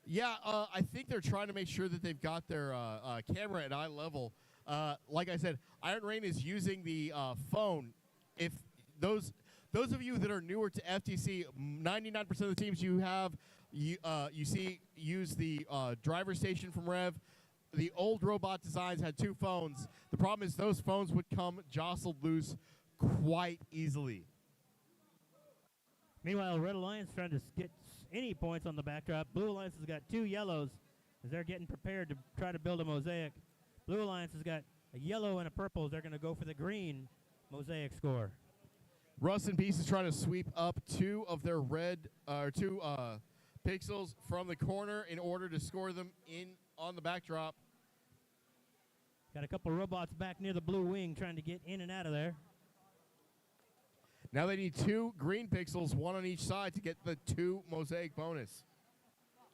Yeah, I think they're trying to make sure that they've got their camera at eye level. Like I said, Iron Rain is using the phone. If those of you that are newer to FTC, 99% of the teams you have, you see use the driver station from Rev. The old robot designs had 2 phones. The problem is those phones would come jostled loose quite easily. Meanwhile, Red Alliance trying to get any points on the backdrop. Blue Alliance has got 2 yellows as they're getting prepared to try to build a mosaic. Blue Alliance has got a yellow and a purple. They're going to go for the green mosaic score. Rust and Peace is trying to sweep up 2 of their red, 2 pixels from the corner in order to score them in on the backdrop. Got a couple robots back near the blue wing trying to get in and out of there. Now they need 2 green pixels, 1 on each side, to get the 2 mosaic bonus.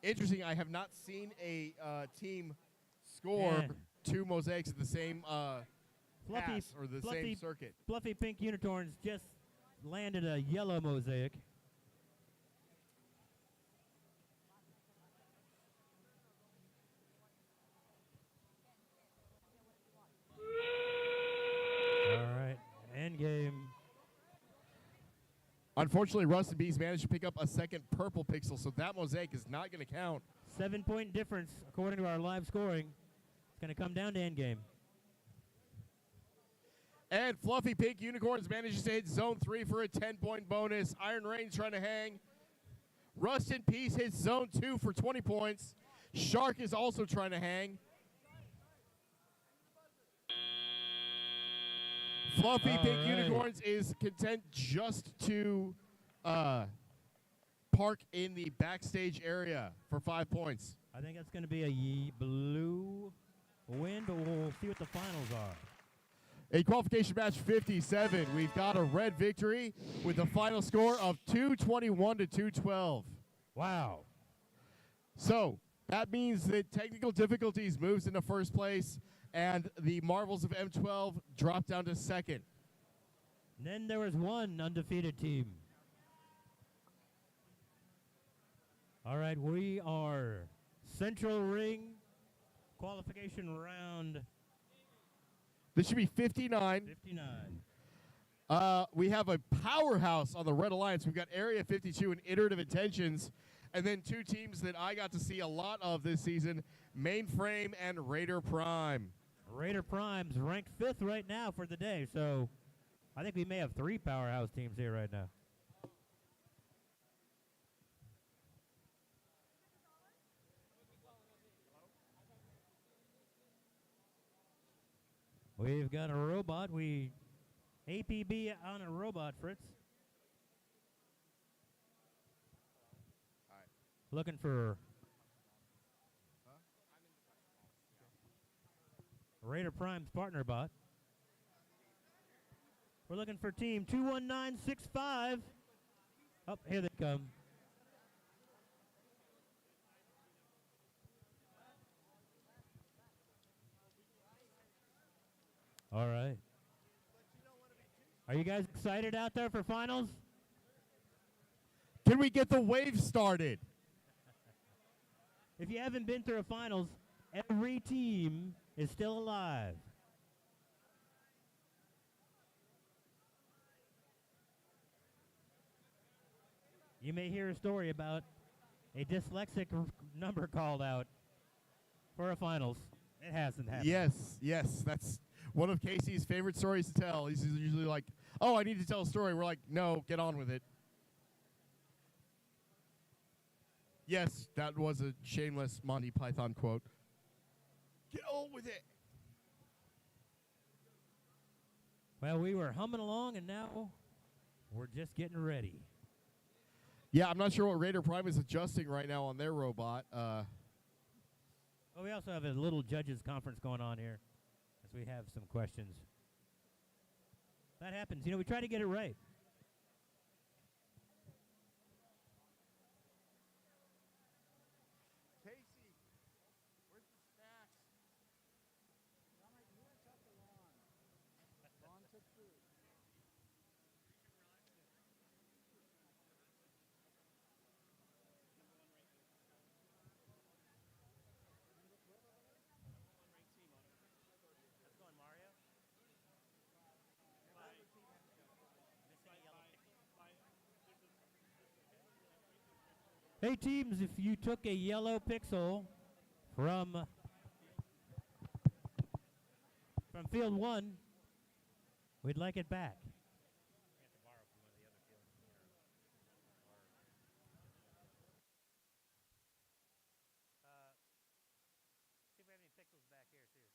Interesting, I have not seen a team score 2 mosaics at the same pass or the same circuit. Fluffy Pink Unicorns just landed a yellow mosaic. All right, end game. Unfortunately, Rust and Bees managed to pick up a second purple pixel, so that mosaic is not going to count. 7-point difference according to our live scoring. It's going to come down to end game. And Fluffy Pink Unicorns manages to hit Zone 3 for a 10-point bonus. Iron Rain's trying to hang. Rust in Peace hits Zone 2 for 20 points. Shark is also trying to hang. Fluffy Pink Unicorns is content just to park in the backstage area for 5 points. I think that's going to be a blue win, but we'll see what the finals are. A qualification match 57. We've got a red victory with a final score of 221 to 212. Wow. So that means that technical difficulties moves into first place, and the Marvels of M12 drop down to second. And then there was one undefeated team. All right, we are Central Ring qualification round. This should be 59. 59. We have a powerhouse on the Red Alliance. We've got Area 52 and Iterative Intentions, and then 2 teams that I got to see a lot of this season, Mainframe and Raider Prime. Raider Prime's ranked 5th right now for the day, so I think we may have 3 powerhouse teams here right now. We've got a robot. We APB on a robot, Fritz. Looking for Raider Prime's partner bot. We're looking for team 21965. Oh, here they come. All right. Are you guys excited out there for finals? Can we get the wave started? If you haven't been through a finals, every team is still alive. You may hear a story about a dyslexic number called out for a finals. It hasn't happened. Yes, that's one of Casey's favorite stories to tell. He's usually like, oh, I need to tell a story. We're like, no, get on with it. Yes, that was a shameless Monty Python quote. Get on with it. Well, we were humming along, and now we're just getting ready. Yeah, I'm not sure what Raider Prime is adjusting right now on their robot. Well, we also have a little judges conference going on here as we have some questions. That happens. You know, we try to get it right. Casey, where's the snacks? Ron took food. Hey, teams, if you took a yellow pixel from field 1, we'd like it back. See if we have any pixels back here, too.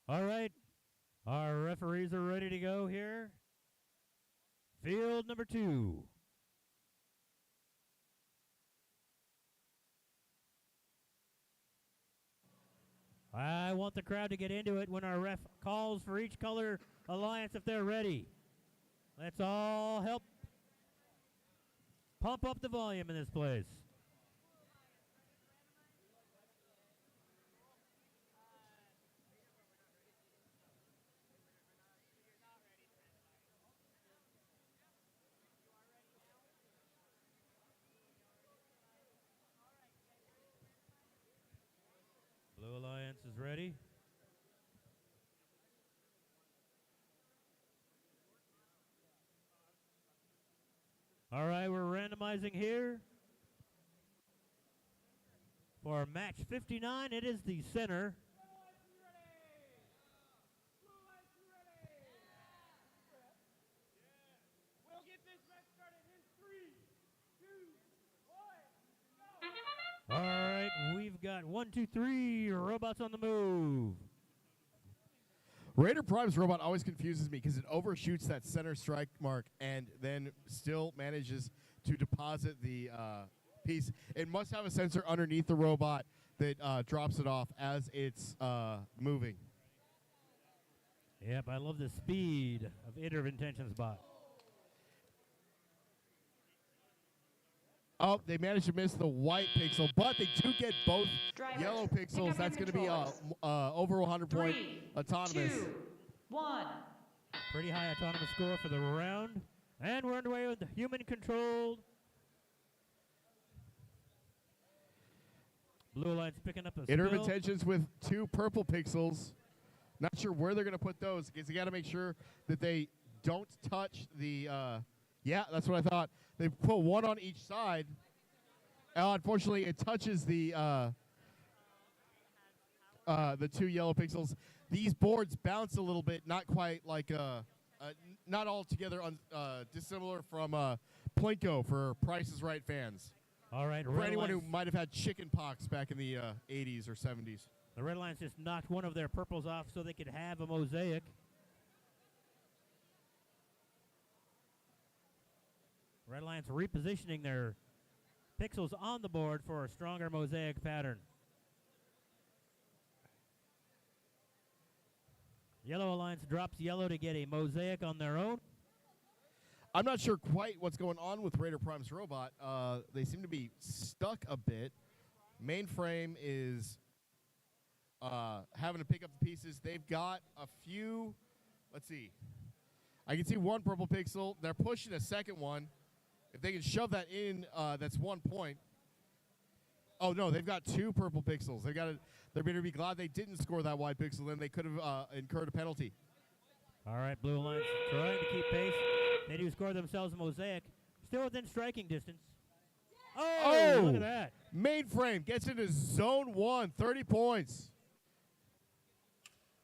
All right, our referees are ready to go here. Field number 2. I want the crowd to get into it when our ref calls for each color alliance if they're ready. Let's all help pump up the volume in this place. Blue Alliance is ready. All right, we're randomizing here. For match 59, it is the center. We'll get this match started in 3, 2, 1, go! All right, we've got 1, 2, 3 robots on the move. Raider Prime's robot always confuses me because it overshoots that center strike mark and then still manages to deposit the piece. It must have a sensor underneath the robot that drops it off as it's moving. Yep, I love the speed of Iterative Intentions bot. Oh, they managed to miss the white pixel, but they do get both Drivers, yellow pick pixels. up That's your going to be over 100-point 3, autonomous. 2, 1. Pretty high autonomous score for the round. And we're underway with the human controlled. Blue Alliance picking up a Iterative spill. Intentions with 2 purple pixels. Not sure where they're going to put those because they got to make sure that they don't touch the. Yeah, that's what I thought. They put one on each side. Unfortunately, it touches the 2 yellow pixels. These boards bounce a little bit, not quite like not altogether dissimilar from Plinko for Price is Right fans. All right, For Red anyone who Alliance, might have had chicken pox back in the 80s or 70s. the Red Alliance just knocked one of their purples off so they could have a mosaic. Red Alliance repositioning their pixels on the board for a stronger mosaic pattern. Yellow Alliance drops yellow to get a mosaic on their own. I'm not sure quite what's going on with Raider Prime's robot. They seem to be stuck a bit. Mainframe is having to pick up the pieces. They've got a few. Let's see. I can see one purple pixel. They're pushing a second one. If they can shove that in, that's 1 point. Oh no, they've got two purple pixels. They're going to be glad they didn't score that white pixel. Then they could have incurred a penalty. All right, Blue Alliance trying to keep pace. They do score themselves a mosaic. Still within striking distance. Oh, look at that. Mainframe gets into zone 1, 30 points.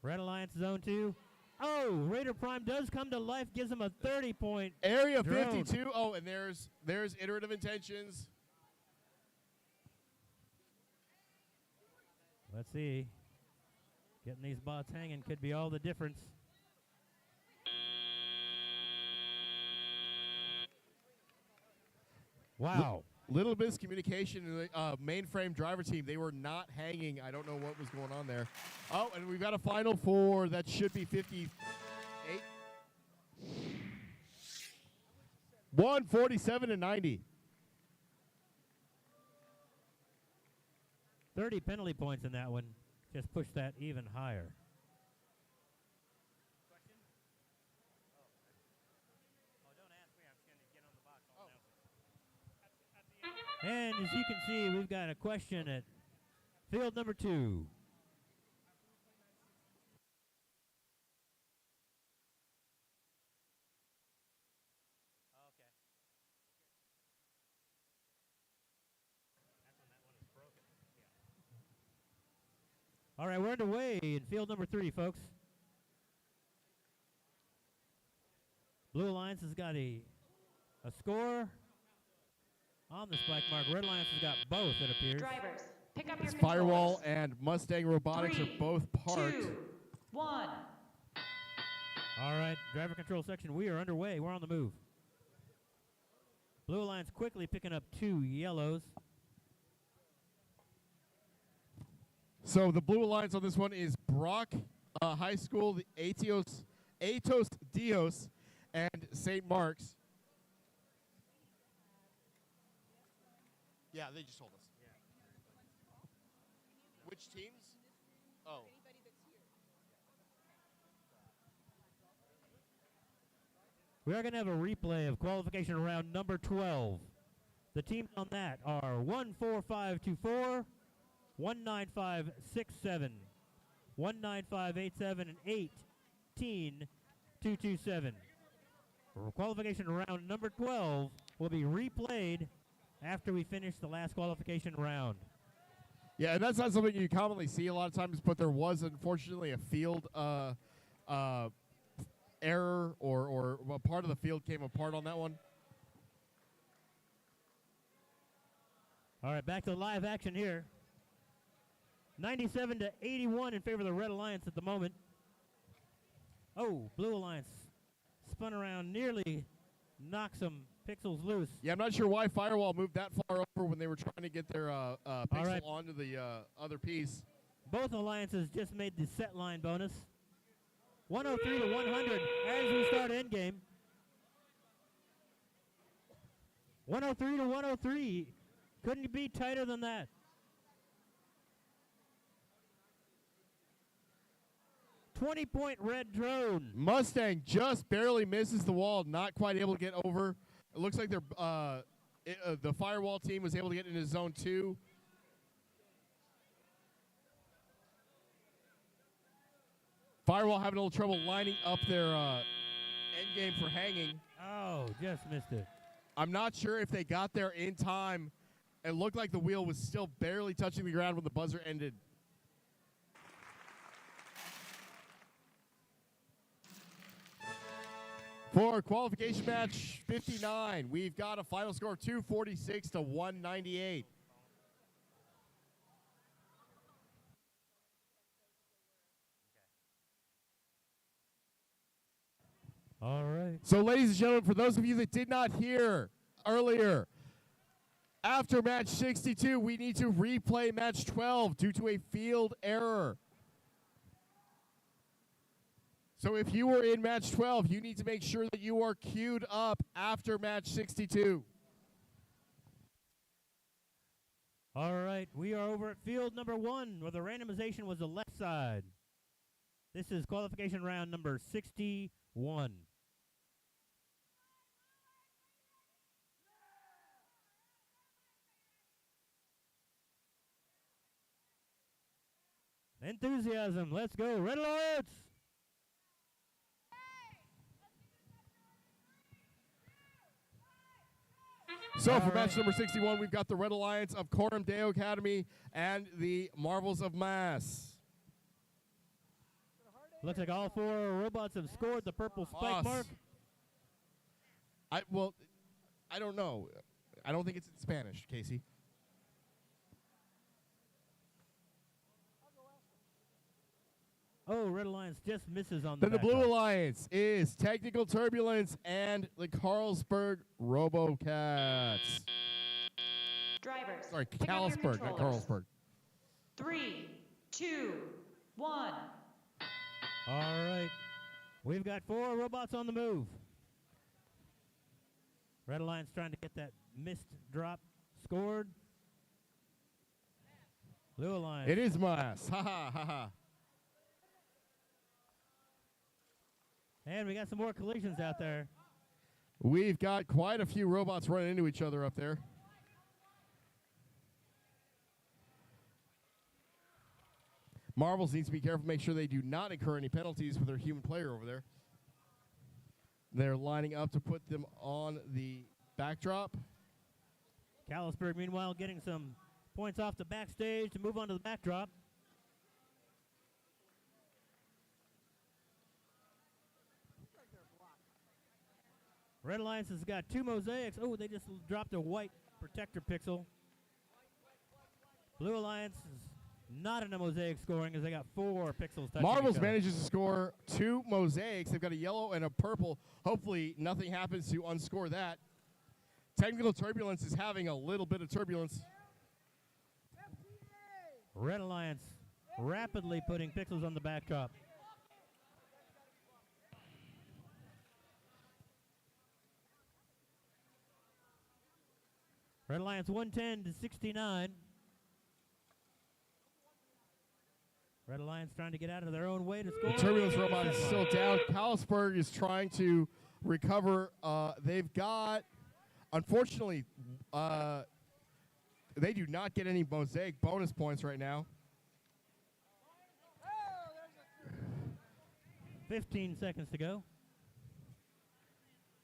Red Alliance zone 2. Oh, Raider Prime does come to life, gives them a 30-point Area drone. 52. Oh, and there's Iterative Intentions. Let's see. Getting these bots hanging could be all the difference. Wow. Little miscommunication in the Mainframe driver team. They were not hanging. I don't know what was going on there. Oh, and we've got a final four. That should be 58. 147 to 90. 30 penalty points in that one. Just push that even higher. And as you can see, we've got a question at field number 2. All right, we're underway in field number 3, folks. Blue Alliance has got a score on the spike mark. Red Alliance has got both, it appears. Drivers, pick up your It's Firewall controllers. and Mustang Robotics are 3, both parked. 2, 1. All right, driver control section, we are underway. We're on the move. Blue Alliance quickly picking up 2 yellows. So the Blue Alliance on this one is Brock High School, the Atos Dios, and St. Mark's. Yeah, they just told us. Yeah. Which teams? Oh. We are going to have a replay of qualification round number 12. The teams on that are 14524, 19567, 19587, and 18227. Qualification round number 12 will be replayed after we finish the last qualification round. Yeah, and that's not something you commonly see a lot of times, but there was unfortunately a field error or a part of the field came apart on that one. All right, back to live action here. 97 to 81 in favor of the Red Alliance at the moment. Oh, Blue Alliance spun around, nearly knocked some pixels loose. Yeah, I'm not sure why Firewall moved that far over when they were trying to get their pixel right. onto the other piece. Both alliances just made the set line bonus. 103 to 100 as we start endgame. 103 to 103. Couldn't be tighter than that. .20 red drone. Mustang just barely misses the wall, not quite able to get over. It looks like they're the Firewall team was able to get into zone 2. Firewall having a little trouble lining up their end game for hanging. Oh, just missed it. I'm not sure if they got there in time. It looked like the wheel was still barely touching the ground when the buzzer ended. For qualification match 59, we've got a final score of 246 to 198. All right. So, ladies and gentlemen, for those of you that did not hear earlier, after match 62, we need to replay match 12 due to a field error. So if you were in match 12, you need to make sure that you are queued up after match 62. All right, we are over at field number 1, where the randomization was the left side. This is qualification round number 61. Enthusiasm, let's go, Red Alliance! So for match number 61, we've got the Red Alliance of Coram Deo Academy and the Marvels of Mass. Looks like all 4 robots have scored the purple spike mark. I don't know. I don't think it's in Spanish, Casey. Oh, Red Alliance just misses on Then the Blue backdrop. Alliance is Technical Turbulence and the Carlsberg RoboCats. Drivers, Sorry, pick up your Carlsberg, not controllers. Carlsberg. 3, 2, 1. All right. We've got 4 robots on the move. Red Alliance trying to get that missed drop scored. Blue Alliance. It is Mass. Ha ha ha ha. And we got some more collisions out there. We've got quite a few robots running into each other up there. Marvels needs to be careful, make sure they do not incur any penalties with their human player over there. They're lining up to put them on the backdrop. Carlsberg, meanwhile, getting some points off the backstage to move on to the backdrop. Red Alliance has got 2 mosaics. Oh, they just dropped a white protector pixel. Blue Alliance is not in a mosaic scoring as they got 4 pixels touching Marvels each other. manages to score 2 mosaics. They've got a yellow and a purple. Hopefully nothing happens to unscore that. Technical Turbulence is having a little bit of turbulence. Red Alliance rapidly putting pixels on the backdrop. Red Alliance 110 to 69. Red Alliance trying to get out of their own way to score. The Turbulence robot is still down. Carlsberg is trying to recover. They've got, unfortunately, they do not get any mosaic bonus points right now. 15 seconds to go.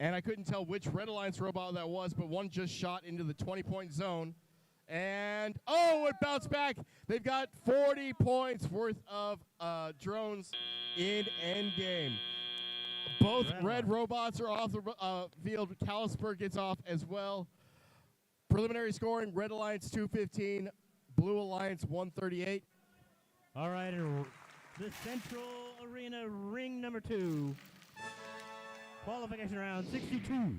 And I couldn't tell which Red Alliance robot that was, but one just shot into the 20-point zone. And, oh, it bounced back. They've got 40 points worth of drones in endgame. Both red robots are off the field. Carlsberg gets off as well. Preliminary scoring, Red Alliance 215, Blue Alliance 138. All right, the Central Arena ring number 2. Qualification round 62.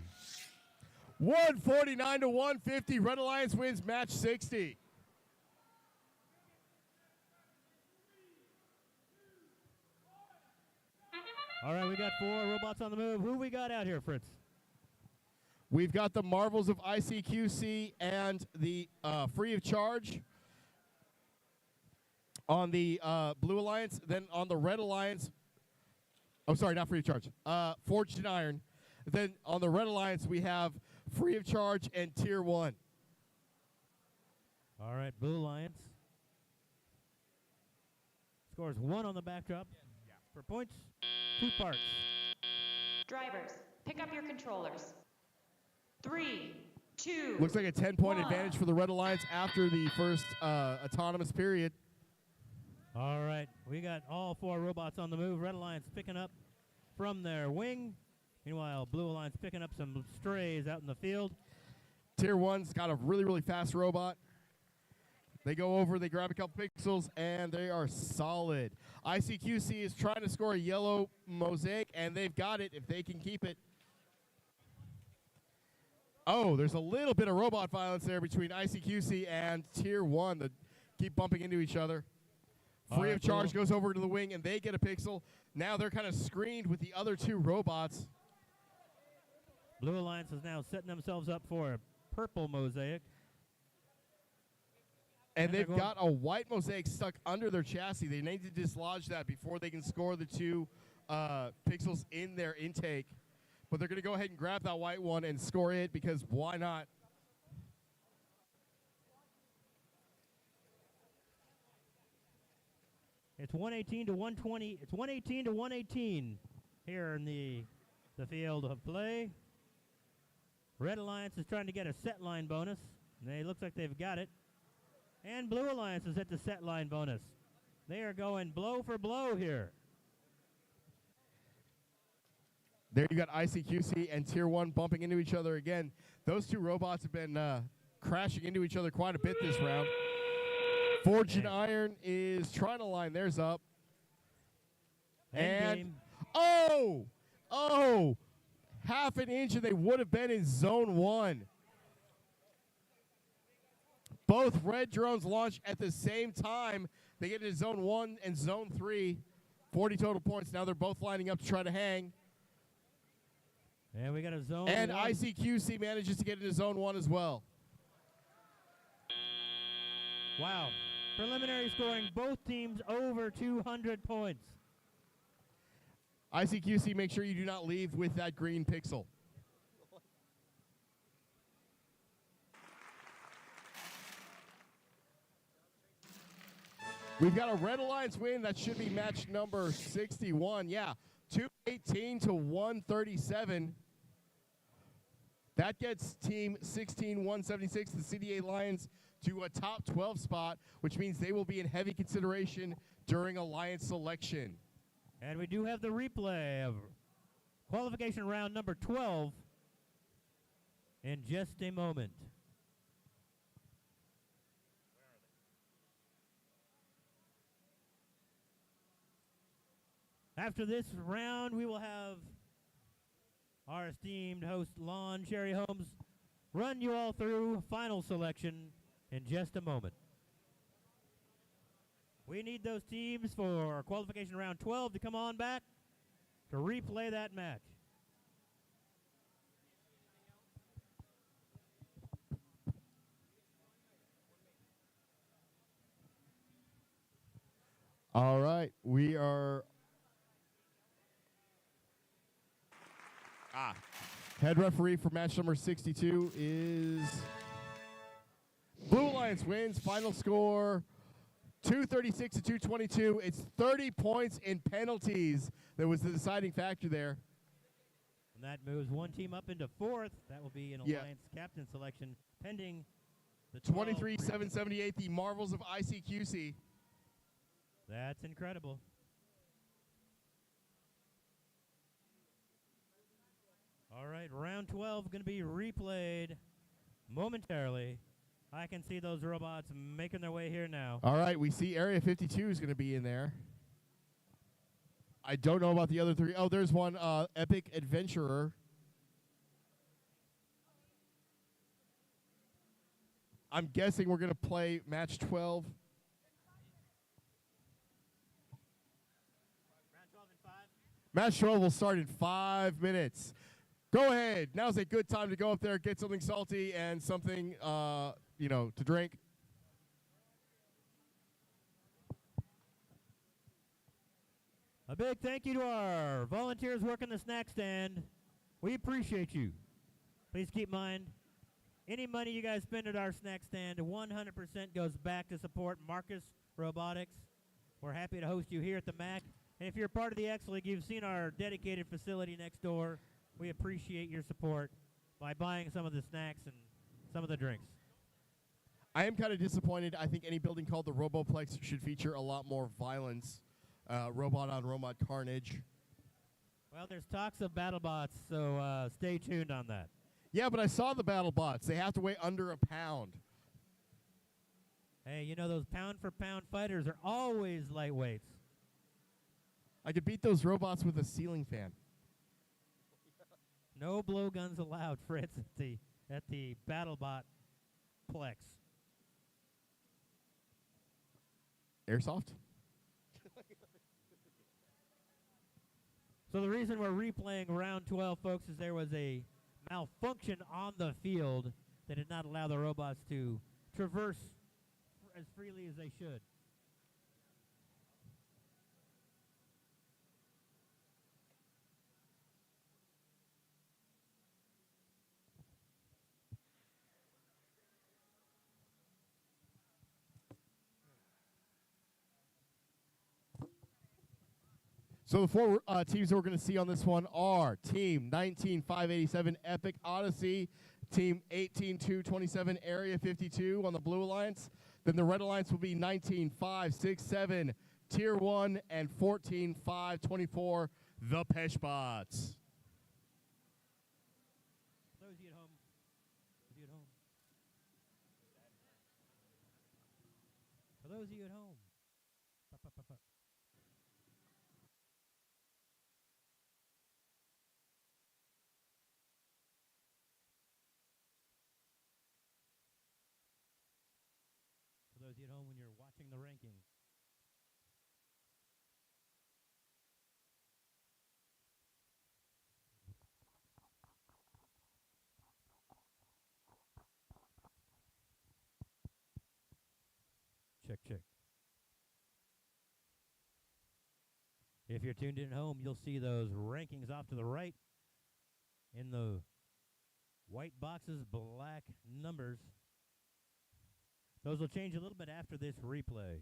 149 to 150. Red Alliance wins match 60. All right, we got 4 robots on the move. Who we got out here, Fritz? We've got the Marvels of ICQC and the Free of Charge on the Blue Alliance. Then on the Red Alliance, oh, sorry, not Free of Charge. Forged in Iron. Then on the Red Alliance, we have Free of Charge and Tier 1. All right, Blue Alliance. Scores 1 on the backdrop. For points, 2 parts. Drivers, pick up your controllers. 3, 2. Looks like a 10-point 1. advantage for the Red Alliance after the first autonomous period. All right, we got all 4 robots on the move. Red Alliance picking up from their wing. Meanwhile, Blue Alliance picking up some strays out in the field. Tier 1's got a really, really fast robot. They go over, they grab a couple pixels, and they are solid. ICQC is trying to score a yellow mosaic, and they've got it if they can keep it. Oh, there's a little bit of robot violence there between ICQC and Tier 1 that keep bumping into each other. Free of charge goes over to the wing, and they get a pixel. Now they're kind of screened with the other two robots. Blue Alliance is now setting themselves up for a purple mosaic. And they've got a white mosaic stuck under their chassis. They need to dislodge that before they can score the two pixels in their intake. But they're going to go ahead and grab that white one and score it because why not? It's 118 to 120. It's 118 to 118 here in the field of play. Red Alliance is trying to get a set line bonus. It looks like they've got it. And Blue Alliance is at the set line bonus. They are going blow for blow here. There you got ICQC and Tier 1 bumping into each other again. Those two robots have been crashing into each other quite a bit this round. Forged in Iron is trying to line theirs up. And, oh, half an inch and they would have been in Zone 1. Both red drones launch at the same time. They get into Zone 1 and Zone 3. 40 total points. Now they're both lining up to try to hang. And we got a Zone And 1. ICQC manages to get into Zone 1 as well. Wow. Preliminary scoring, both teams over 200 points. ICQC, make sure you do not leave with that green pixel. We've got a Red Alliance win. That should be match number 61. Yeah, 218 to 137. That gets team 16-176, the CDA Lions, to a top 12 spot, which means they will be in heavy consideration during Alliance selection. And we do have the replay of qualification round number 12 in just a moment. After this round, we will have our esteemed host, Lon Cherry Holmes, run you all through final selection in just a moment. We need those teams for qualification round 12 to come on back to replay that match. All right, we are... Head referee for match number 62 is Blue Alliance wins. Final score 236 to 222. It's 30 points in penalties that was the deciding factor there. And that moves one team up into fourth. That will be an Alliance captain selection pending the 23-778, the marvels of ICQC. That's incredible. All right, round 12 going to be replayed momentarily. I can see those robots making their way here now. All right, we see Area 52 is going to be in there. I don't know about the other three. Oh, there's one, Epic Adventurer. I'm guessing we're going to play match 12. Match 12 will start in 5 minutes. Go ahead. Now's a good time to go up there, get something salty and something, to drink. A big thank you to our volunteers working the snack stand. We appreciate you. Please keep in mind, any money you guys spend at our snack stand, 100% goes back to support Marcus Robotics. We're happy to host you here at the MAC. And if you're part of the X League, you've seen our dedicated facility next door. We appreciate your support by buying some of the snacks and some of the drinks. I am kind of disappointed. I think any building called the Roboplex should feature a lot more violence, robot-on-robot carnage. Well, there's talks of BattleBots, so stay tuned on that. Yeah, but I saw the battle bots. They have to weigh under a pound. Hey, you know those pound-for-pound fighters are always lightweights. I could beat those robots with a ceiling fan. No blowguns allowed, Fritz, at the BattleBot Plex. Airsoft? So the reason we're replaying round 12, folks, is there was a malfunction on the field that did not allow the robots to traverse as freely as they should. So the four teams that we're going to see on this one are Team 19587 Epic Odyssey, Team 18227 Area 52 on the Blue Alliance. Then the Red Alliance will be 19567 Tier 1 and 14524 the Peshbots. Those of you at home, for those of you at home, for those of you at home when you're watching the rankings. Check, check. If you're tuned in at home, you'll see those rankings off to the right in the white boxes, black numbers. Those will change a little bit after this replay.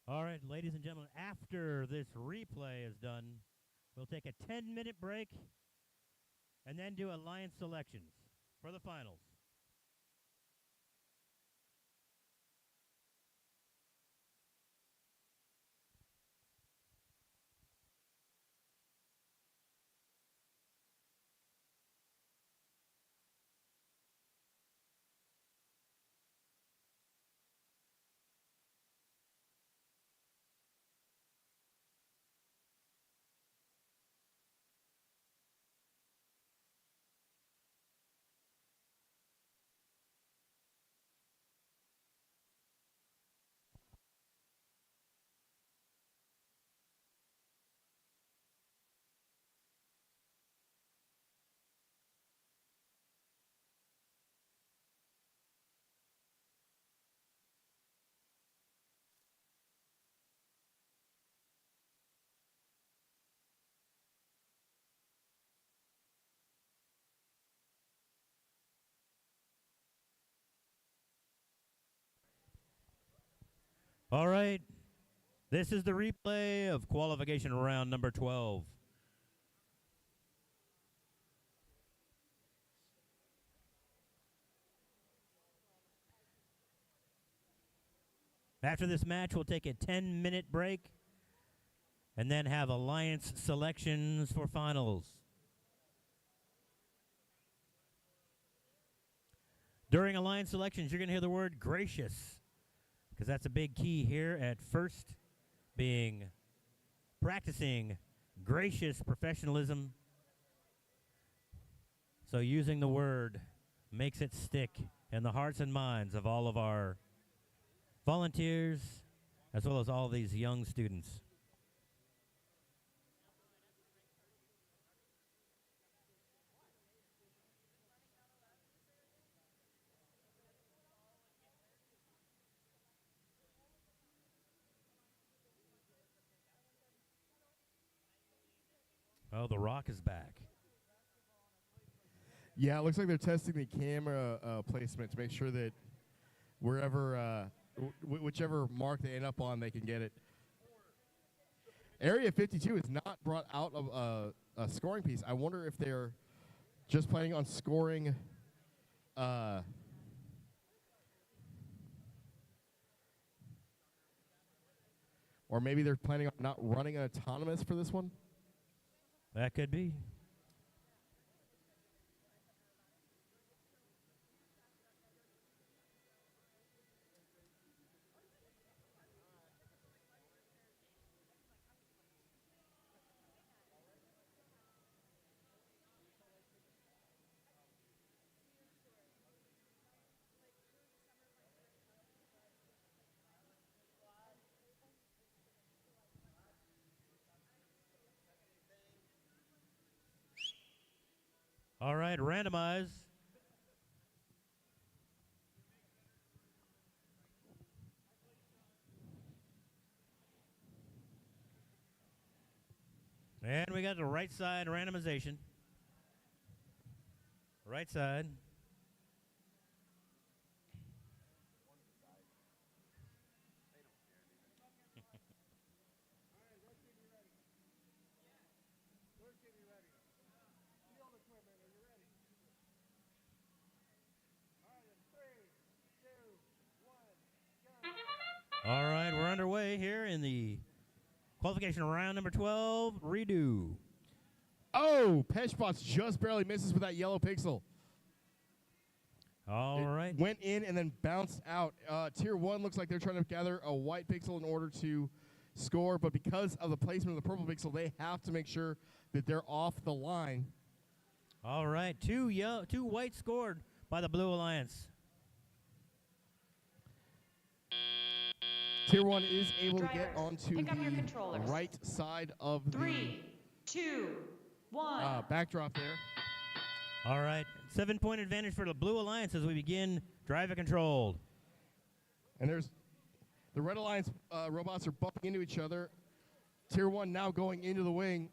All right, ladies and gentlemen, after this replay is done, we'll take a 10-minute break and then do alliance selections for the finals. All right, this is the replay of qualification round number 12. After this match, we'll take a 10-minute break and then have alliance selections for finals. During alliance selections, you're going to hear the word gracious, because that's a big key here at first, being practicing gracious professionalism. So using the word makes it stick in the hearts and minds of all of our volunteers, as well as all these young students. Oh, the Rock is back. Yeah, it looks like they're testing the camera placement to make sure that wherever, whichever mark they end up on, they can get it. Area 52 is not brought out of a scoring piece. I wonder if they're just planning on scoring. Or maybe they're planning on not running an autonomous for this one. That could be. All right, randomize. And we got the right side randomization. Right side. All right, we're underway here in the qualification round number 12, redo. Oh, Peshbots just barely misses with that yellow pixel. All right. Went in and then bounced out. Tier 1 looks like they're trying to gather a white pixel in order to score, but because of the placement of the purple pixel, they have to make sure that they're off the line. All right, two white scored by the Blue Alliance. Tier 1 is able to get Drivers, onto pick up your the controllers. right side of 3, 2, 1. the backdrop there. All right, 7-point advantage for the Blue Alliance as we begin driver control. And there's the Red Alliance robots are bumping into each other. Tier 1 now going into the wing.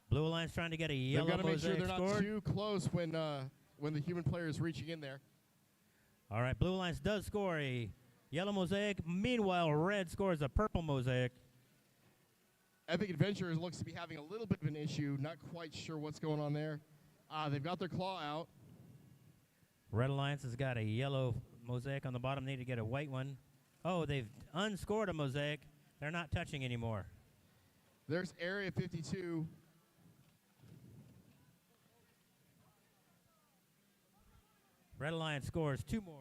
Blue Alliance trying to get a They've yellow got to make sure mosaic they're scored. not too close when the human player is reaching in there. All right, Blue Alliance does score a yellow mosaic. Meanwhile, Red scores a purple mosaic. Epic Adventures looks to be having a little bit of an issue. Not quite sure what's going on there. They've got their claw out. Red Alliance has got a yellow mosaic on the bottom. They need to get a white one. Oh, they've unscored a mosaic. They're not touching anymore. There's Area 52. Red Alliance scores 2 more.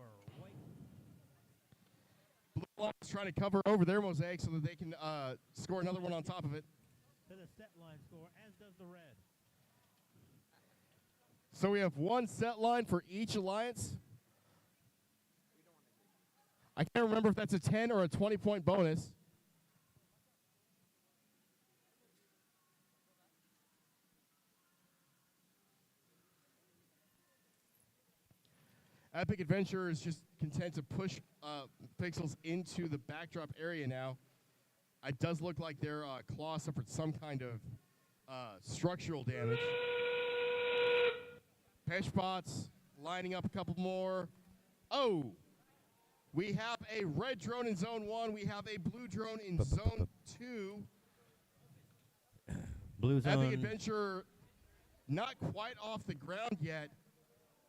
Blue Alliance trying to cover over their mosaic so that they can score another one on top of it. To the set line score, as does the Red. So we have one set line for each alliance. I can't remember if that's a 10 or a 20-point bonus. Epic Adventure is just content to push pixels into the backdrop area now. It does look like their claw suffered some kind of structural damage. Peshbots lining up a couple more. Oh, we have a red drone in zone 1. We have a blue drone in zone 2. Blue zone. Epic Adventure not quite off the ground yet.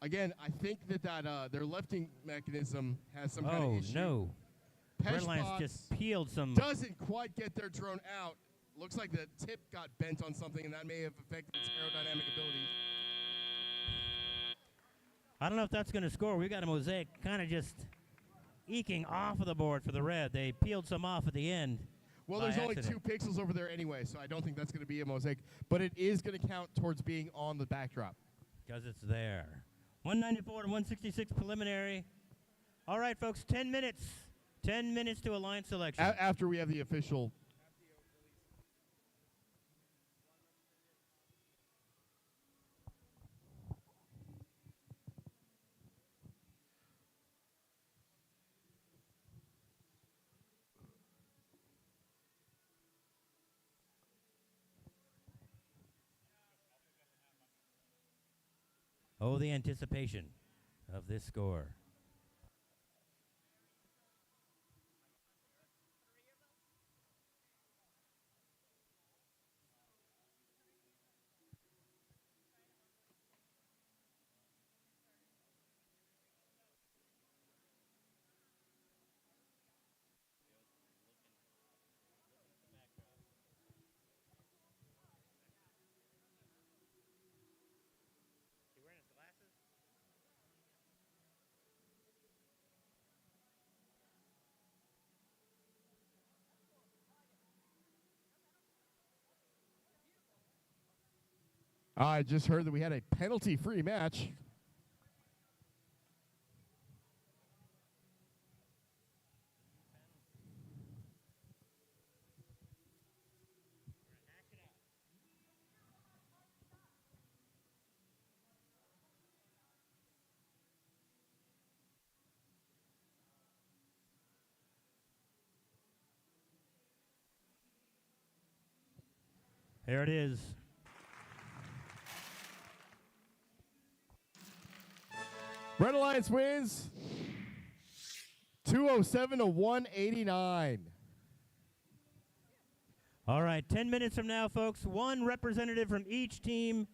Again, I think that their lifting mechanism has some kind of issue. Oh, no. Red Alliance Peshbots just peeled some. doesn't quite get their drone out. Looks like the tip got bent on something, and that may have affected its aerodynamic abilities. I don't know if that's going to score. We got a mosaic kind of just eking off of the board for the red. They peeled some off at the end. Well, by there's only accident. 2 pixels over there anyway, so I don't think that's going to be a mosaic. But it is going to count towards being on the backdrop. Because it's there. 194 to 166 preliminary. All right, folks, 10 minutes. 10 minutes to a line selection. After we have the official. Oh, the anticipation of this score. I just heard that we had a penalty-free match. There it is. Red Alliance wins 207 to 189. All right, 10 minutes from now, folks, one representative from each team.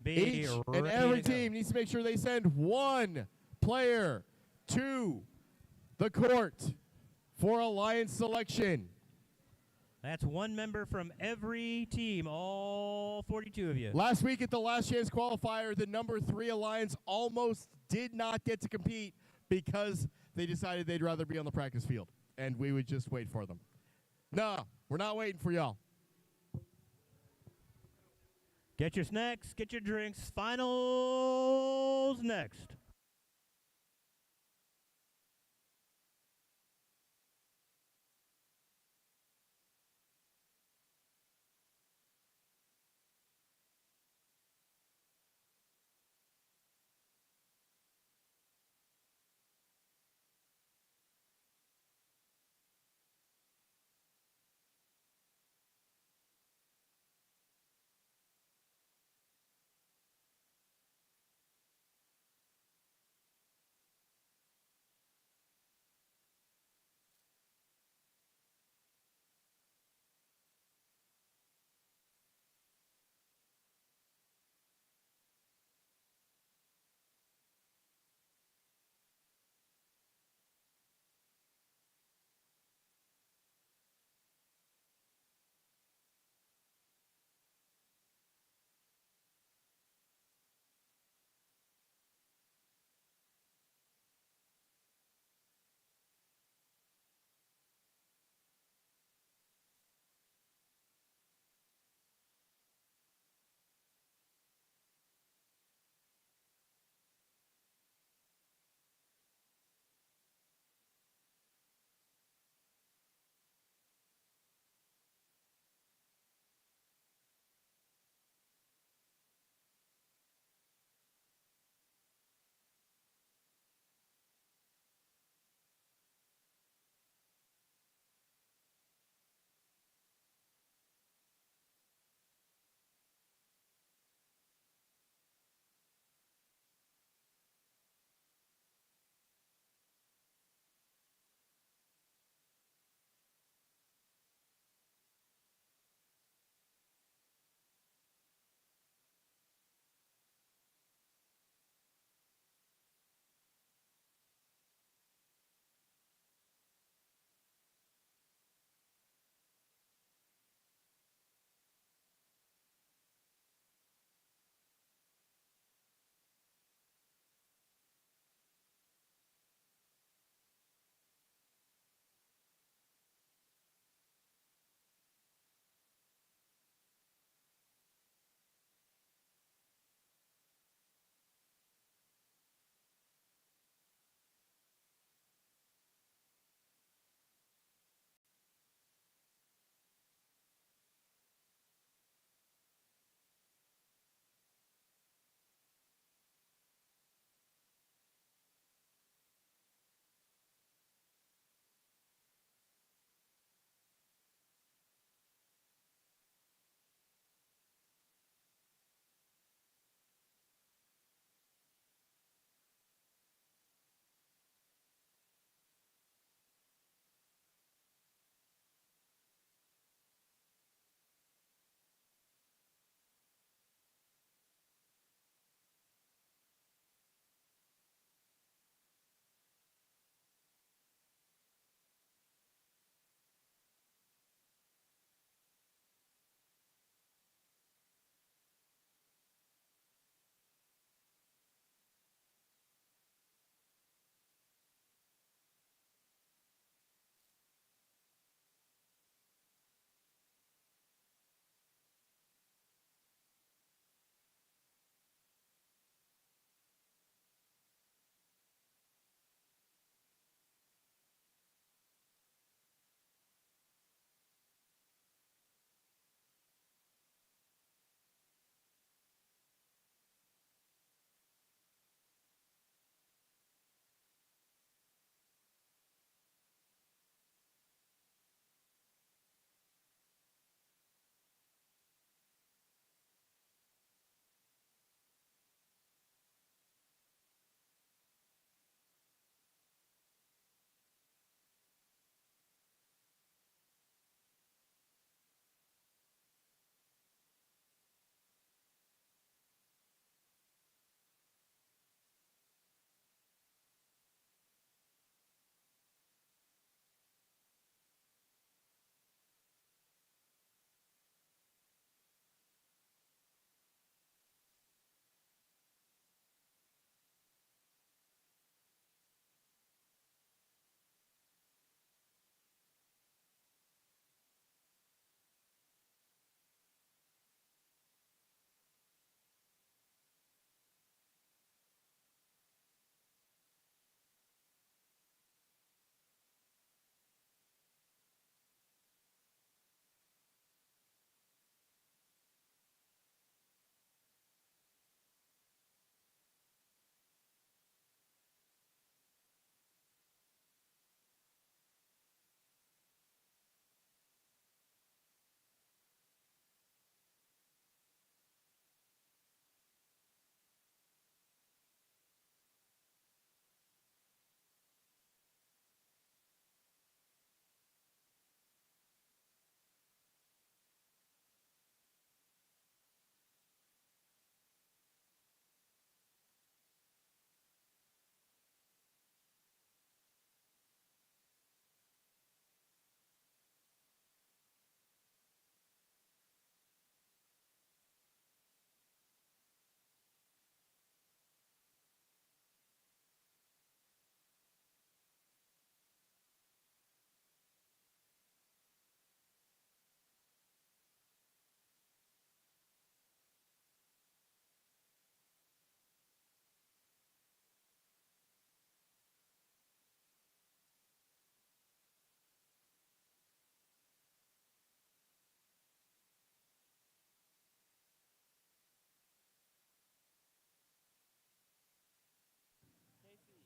Each and every team needs to make sure they send one player to the court for alliance selection. That's one member from every team, all 42 of you. Last week at the Last Chance qualifier, the number 3 alliance almost did not get to compete because they decided they'd rather be on the practice field, and we would just wait for them. No, we're not waiting for y'all. Get your snacks, get your drinks. Finals next.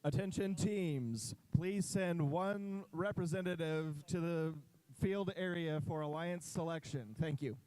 Attention teams, please send one representative to the field area for alliance selection. Thank you.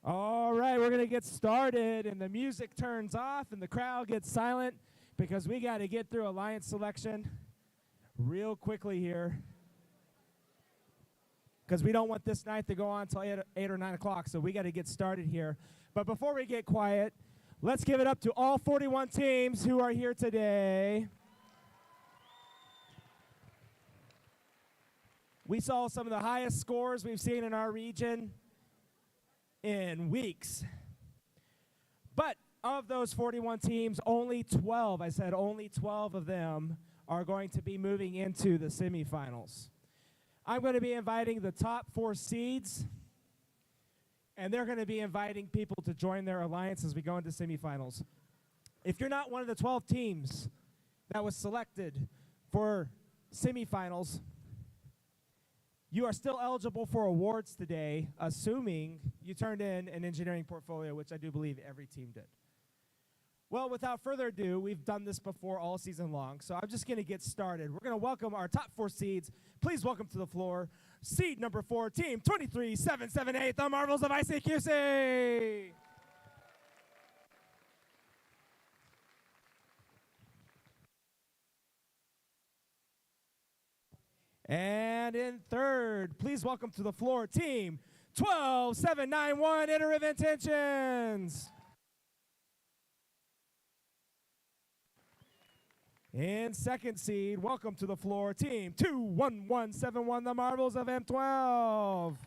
All right, we're going to get started, and the music turns off, and the crowd gets silent because we got to get through alliance selection real quickly here because we don't want this night to go on until 8 or 9 o'clock, so we got to get started here. But before we get quiet, let's give it up to all 41 teams who are here today. We saw some of the highest scores we've seen in our region in weeks. But of those 41 teams, only 12, I said only 12 of them are going to be moving into the semifinals. I'm going to be inviting the top 4 seeds, and they're going to be inviting people to join their alliance as we go into semifinals. If you're not one of the 12 teams that was selected for semifinals, you are still eligible for awards today, assuming you turned in an engineering portfolio, which I do believe every team did. Well, without further ado, we've done this before all season long, so I'm just going to get started. We're going to welcome our top 4 seeds. Please welcome to the floor seed number 4, team 23778, the Marvels of ICQC. And in third, please welcome to the floor team 12791, Iterative Intentions. In second seed, welcome to the floor team 21171, the Marvels of M12.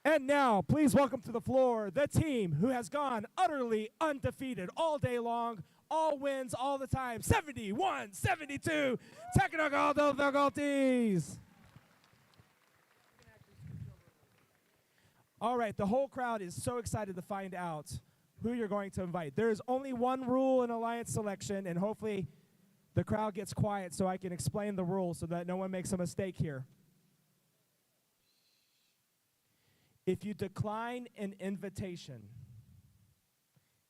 And now, please welcome to the floor the team who has gone utterly undefeated all day long, all wins all the time, 71-72, technical difficulties. All right, the whole crowd is so excited to find out who you're going to invite. There is only one rule in alliance selection, and hopefully the crowd gets quiet so I can explain the rules so that no one makes a mistake here. If you decline an invitation,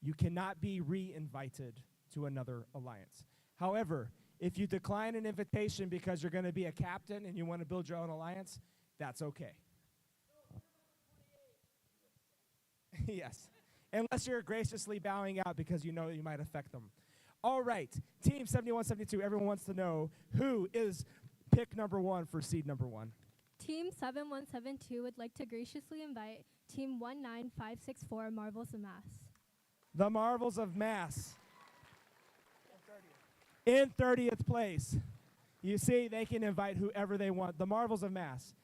you cannot be re-invited to another alliance. However, if you decline an invitation because you're going to be a captain and you want to build your own alliance, that's okay. Yes. Unless you're graciously bowing out because you know you might affect them. All right, team 7172, everyone wants to know who is pick number 1 for seed number 1. Team 7172 would like to graciously invite Team 19564, Marvels of Mass. The Marvels of Mass. In 30th place. You see, they can invite whoever they want. The Marvels of Mass.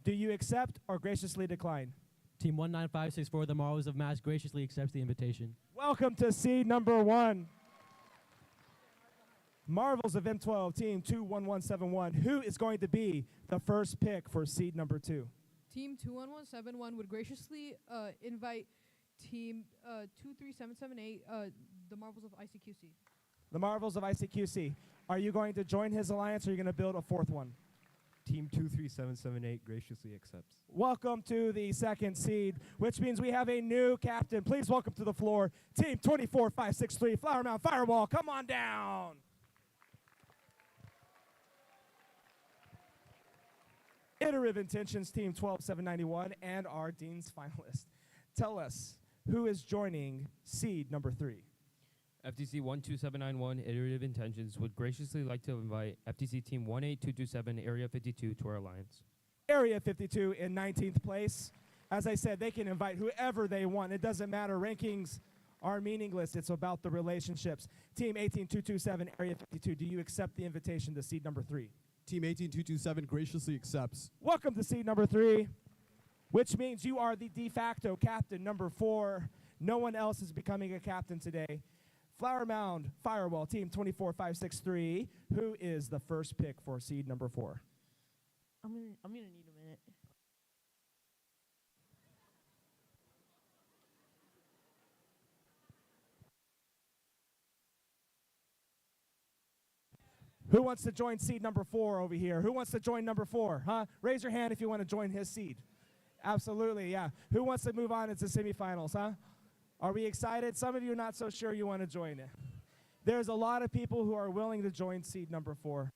Do you accept or graciously decline? Team 19564, the Marvels of Mass, graciously accepts the invitation. Welcome to seed number 1. Marvels of M12, team 21171. Who is going to be the first pick for seed number 2? Team 21171 would graciously invite team 23778, the Marvels of ICQC. The Marvels of ICQC. Are you going to join his alliance or are you going to build a 4th one? Team 23778 graciously accepts. Welcome to the second seed, which means we have a new captain. Please welcome to the floor, team 24563, Flower Mound Firewall. Come on down. Iterative Intentions, team 12791, and our Dean's finalist. Tell us, who is joining seed number 3? FTC 12791 Iterative Intentions would graciously like to invite FTC Team 18227 Area 52 to our alliance. Area 52 in 19th place. As I said, they can invite whoever they want. It doesn't matter. Rankings are meaningless. It's about the relationships. Team 18227 Area 52, do you accept the invitation to seed number 3? Team 18227 graciously accepts. Welcome to seed number 3, which means you are the de facto captain number 4. No one else is becoming a captain today. Flower Mound Firewall, team 24563. Who is the first pick for seed number 4? I'm gonna need a minute. Who wants to join seed number 4 over here? Who wants to join number 4? Huh? Raise your hand if you want to join his seed. Absolutely, yeah. Who wants to move on into semifinals, huh? Are we excited? Some of you are not so sure you want to join it. There's a lot of people who are willing to join seed number 4.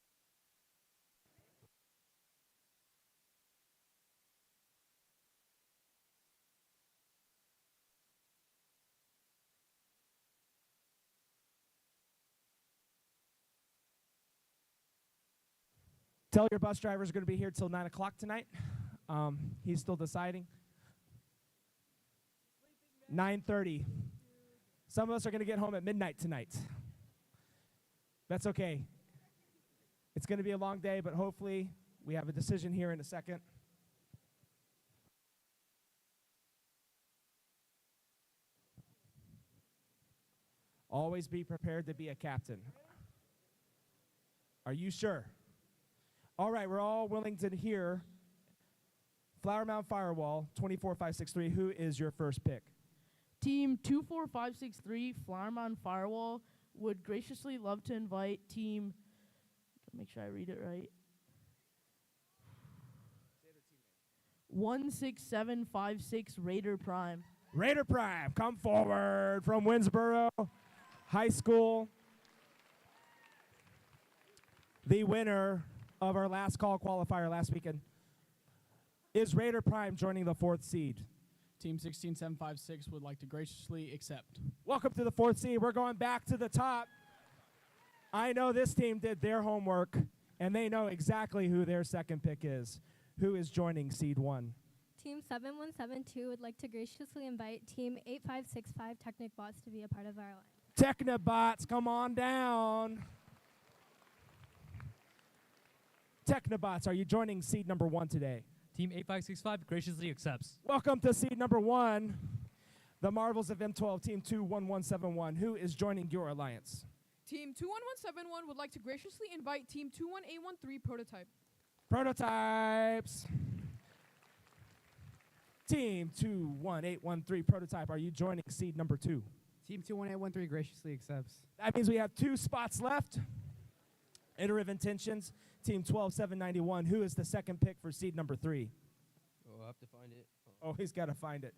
Tell your bus driver's going to be here till 9 o'clock tonight. He's still deciding. 9:30. Some of us are going to get home at midnight tonight. That's okay. It's going to be a long day, but hopefully we have a decision here in a second. Always be prepared to be a captain. Are you sure? All right, we're all willing to hear Flower Mound Firewall, 24563. Who is your first pick? Team 24563 Flower Mound Firewall would graciously love to invite team, make sure I read it right, 16756 Raider Prime. Raider Prime, come forward from Winsboro High School. The winner of our last call qualifier last weekend is Raider Prime joining the 4th seed. Team 16756 would like to graciously accept. Welcome to the 4th seed. We're going back to the top. I know this team did their homework, and they know exactly who their second pick is. Who is joining seed 1? Team 7172 would like to graciously invite Team 8565 Technic Bots to be a part of our line. Technobots, come on down. Technobots, are you joining seed number 1 today? Team 8565 graciously accepts. Welcome to seed number 1, the Marvels of M12, Team 21171. Who is joining your alliance? Team 21171 would like to graciously invite Team 21813 Prototype. Prototypes. Team 21813 Prototype, are you joining seed number 2? Team 21813 graciously accepts. That means we have 2 spots left. Iterative Intentions, Team 12791. Who is the second pick for seed number 3? Oh, I'll have to find it. Oh, he's got to find it.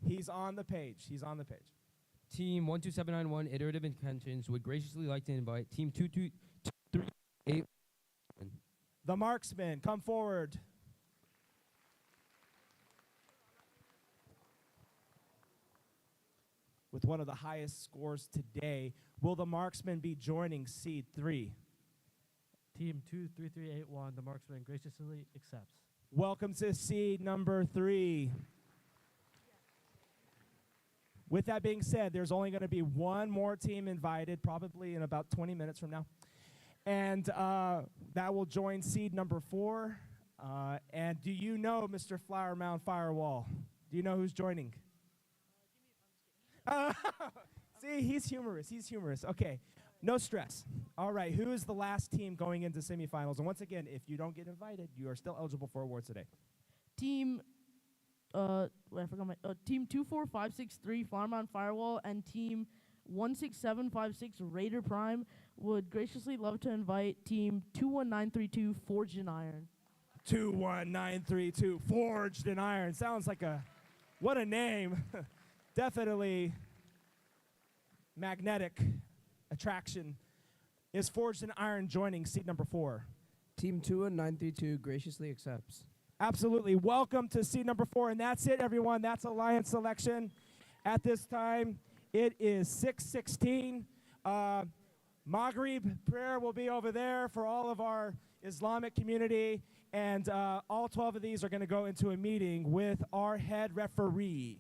He's on the page. He's on the page. Team 12791 Iterative Intentions would graciously like to invite Team 22381. The marksman, come forward. With one of the highest scores today, will the marksman be joining seed 3? Team 23381, the marksman graciously accepts. Welcome to seed number 3. With that being said, there's only going to be one more team invited, probably in about 20 minutes from now. And that will join seed number 4. And do you know Mr. Flower Mound Firewall? Do you know who's joining? See, he's humorous. He's humorous. Okay, no stress. All right, who is the last team going into semifinals? And once again, if you don't get invited, you are still eligible for awards today. Team, wait, I forgot my, Team 24563 Flower Mound Firewall and Team 16756 Raider Prime would graciously love to invite Team 21932 Forged in Iron. 21932 Forged in Iron. Sounds like what a name. Definitely magnetic attraction. Is Forged in Iron joining seat number 4? Team 21932 graciously accepts. Absolutely. Welcome to seat number 4. And that's it, everyone. That's alliance selection. At this time, it is 6:16. Maghrib prayer will be over there for all of our Islamic community. And all 12 of these are going to go into a meeting with our head referee.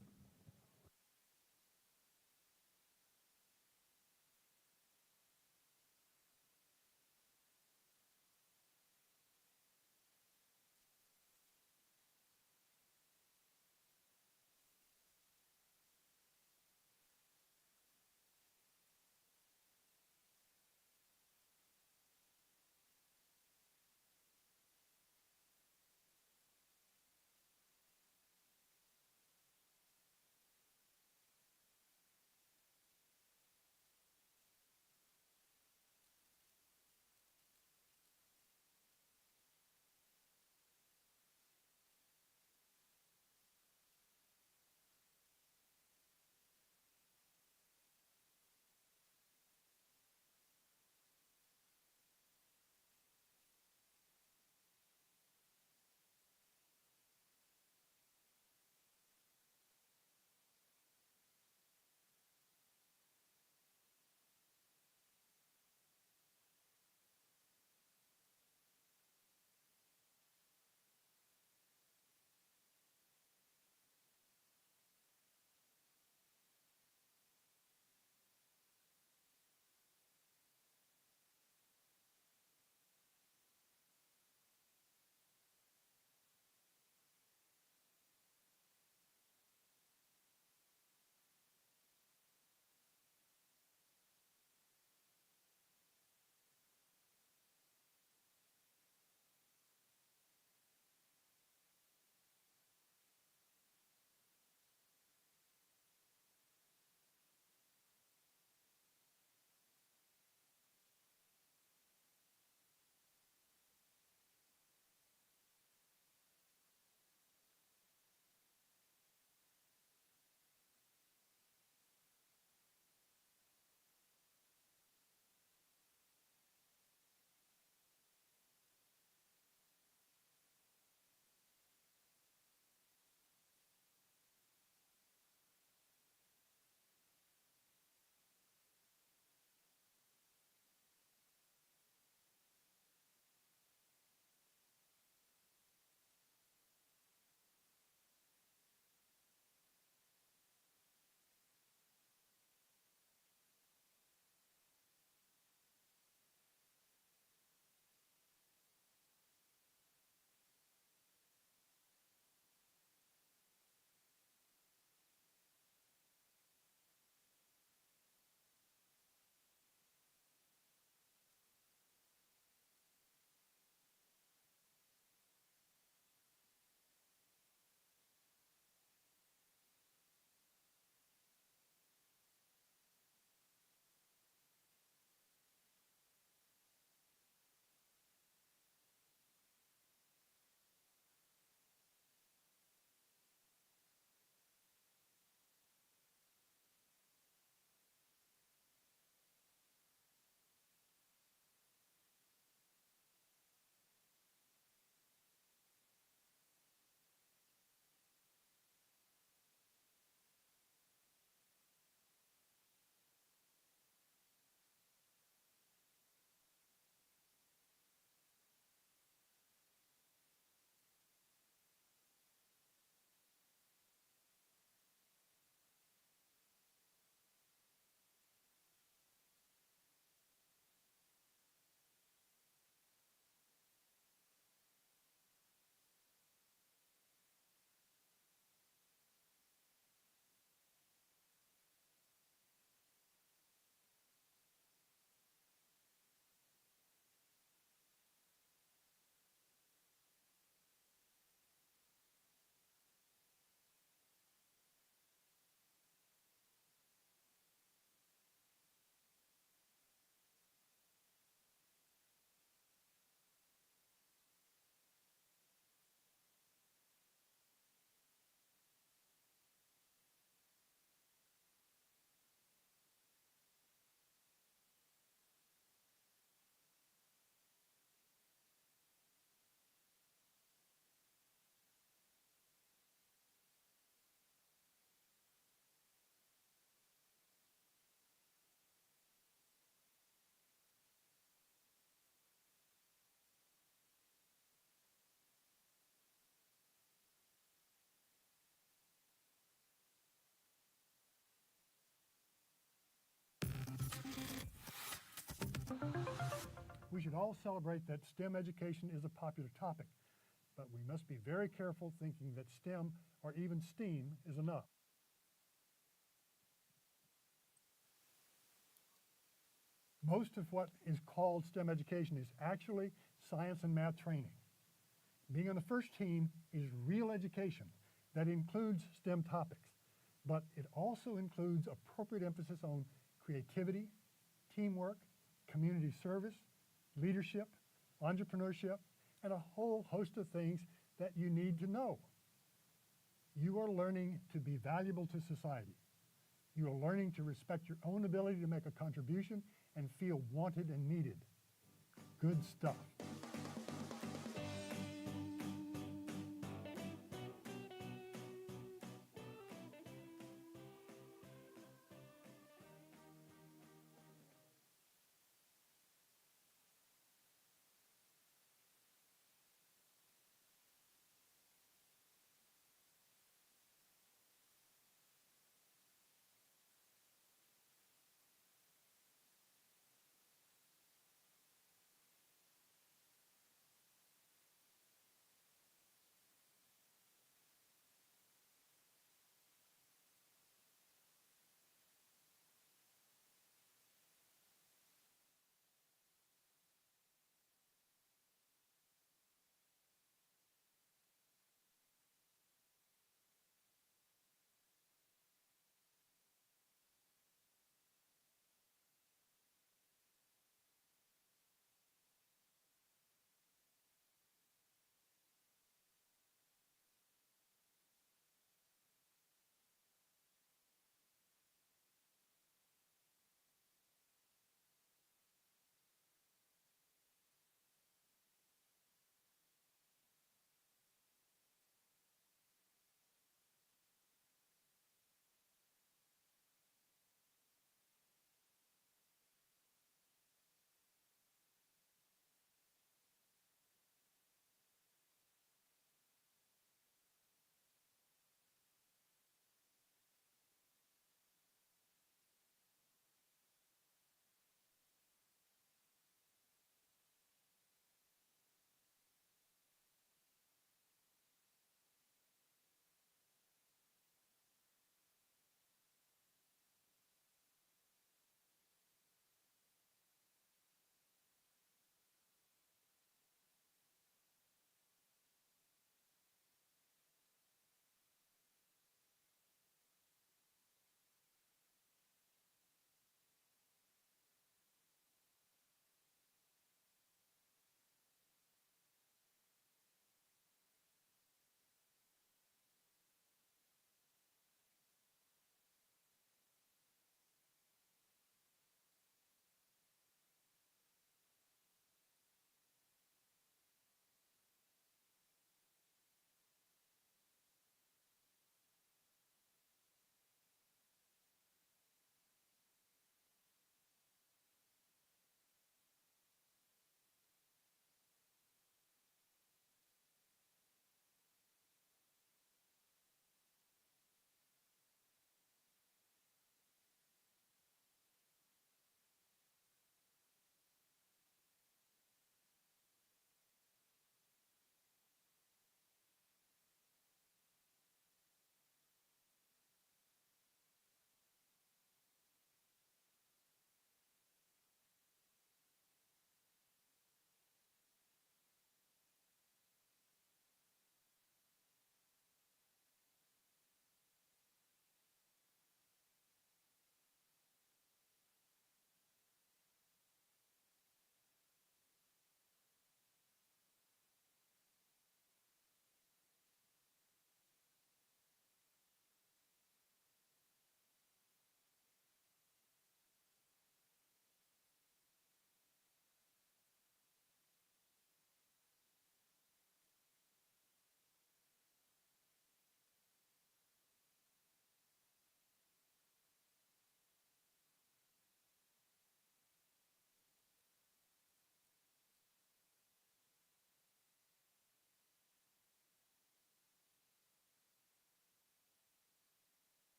We should all celebrate that STEM education is a popular topic, but we must be very careful thinking that STEM or even STEAM is enough. Most of what is called STEM education is actually science and math training. Being on the first team is real education that includes STEM topics, but it also includes appropriate emphasis on creativity, teamwork, community service, leadership, entrepreneurship, and a whole host of things that you need to know. You are learning to be valuable to society. You are learning to respect your own ability to make a contribution and feel wanted and needed. Good stuff.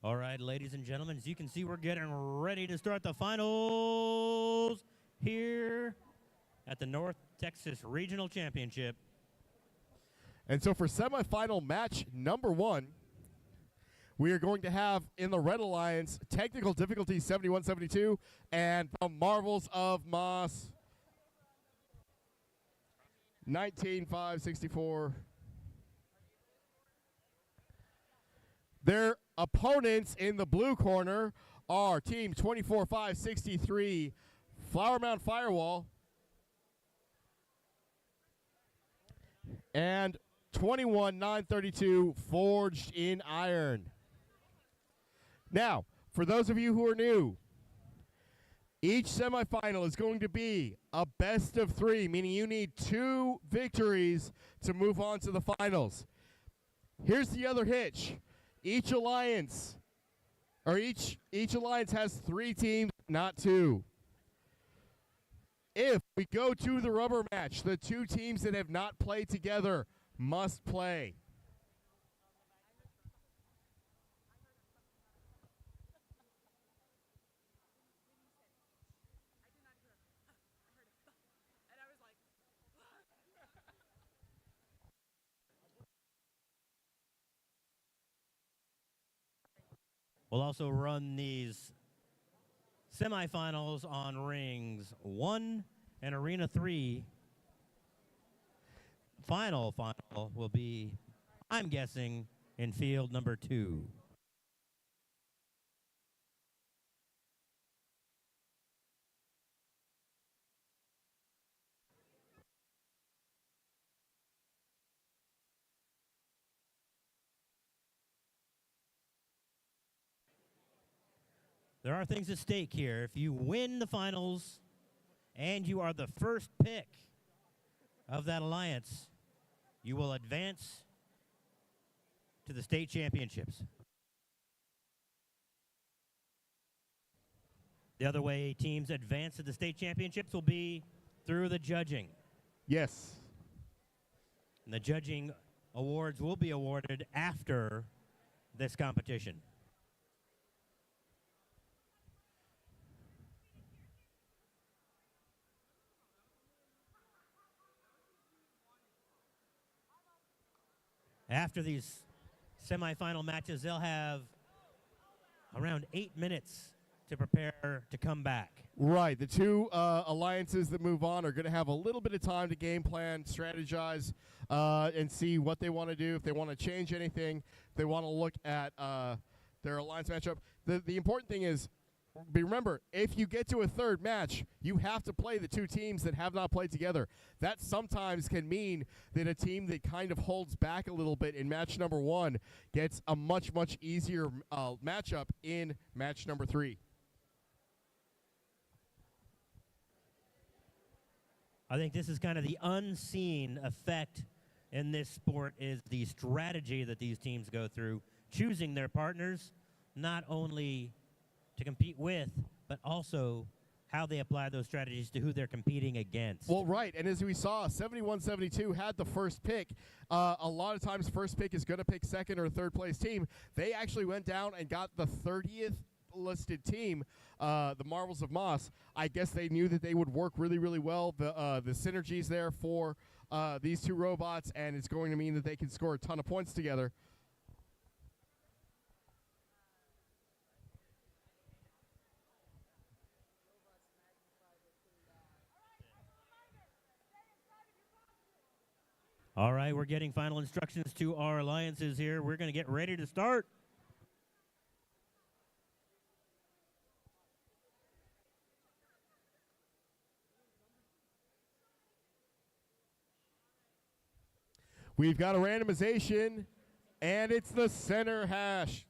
All right, ladies and gentlemen, as you can see, we're getting ready to start the finals here at the North Texas Regional Championship. And so for semifinal match number 1, we are going to have in the Red Alliance technical difficulty 71-72 and the Marvels of Moss 19-5-64. Their opponents in the blue corner are Team 24-5-63 Flower Mound Firewall and 21-9-32 Forged in Iron. Now, for those of you who are new, each semifinal is going to be a best of 3, meaning you need 2 victories to move on to the finals. Here's the other hitch. Each alliance has 3 teams, not 2. If we go to the rubber match, the 2 teams that have not played together must play. We'll also run these semifinals on rings 1 and arena 3. Final will be, I'm guessing, in field number 2. There are things at stake here. If you win the finals and you are the first pick of that alliance, you will advance to the state championships. The other way teams advance to the state championships will be through the judging. Yes. And the judging awards will be awarded after this competition. After these semifinal matches, they'll have around 8 minutes to prepare to come back. Right. The 2 alliances that move on are going to have a little bit of time to game plan, strategize, and see what they want to do, if they want to change anything, if they want to look at their alliance matchup. The important thing is, remember, if you get to a third match, you have to play the 2 teams that have not played together. That sometimes can mean that a team that kind of holds back a little bit in match number 1 gets a much, much easier matchup in match number 3. I think this is kind of the unseen effect in this sport, is the strategy that these teams go through, choosing their partners, not only to compete with, but also how they apply those strategies to who they're competing against. Well, right, and as we saw, 71-72 had the first pick. A lot of times first pick is going to pick second or third place team. They actually went down and got the 30th listed team, the Marvels of Moss. I guess they knew that they would work really, really well. The synergies there for these 2 robots, and it's going to mean that they can score a ton of points together. All right, we're getting final instructions to our alliances here. We're going to get ready to start. We've got a randomization, and it's the center hash.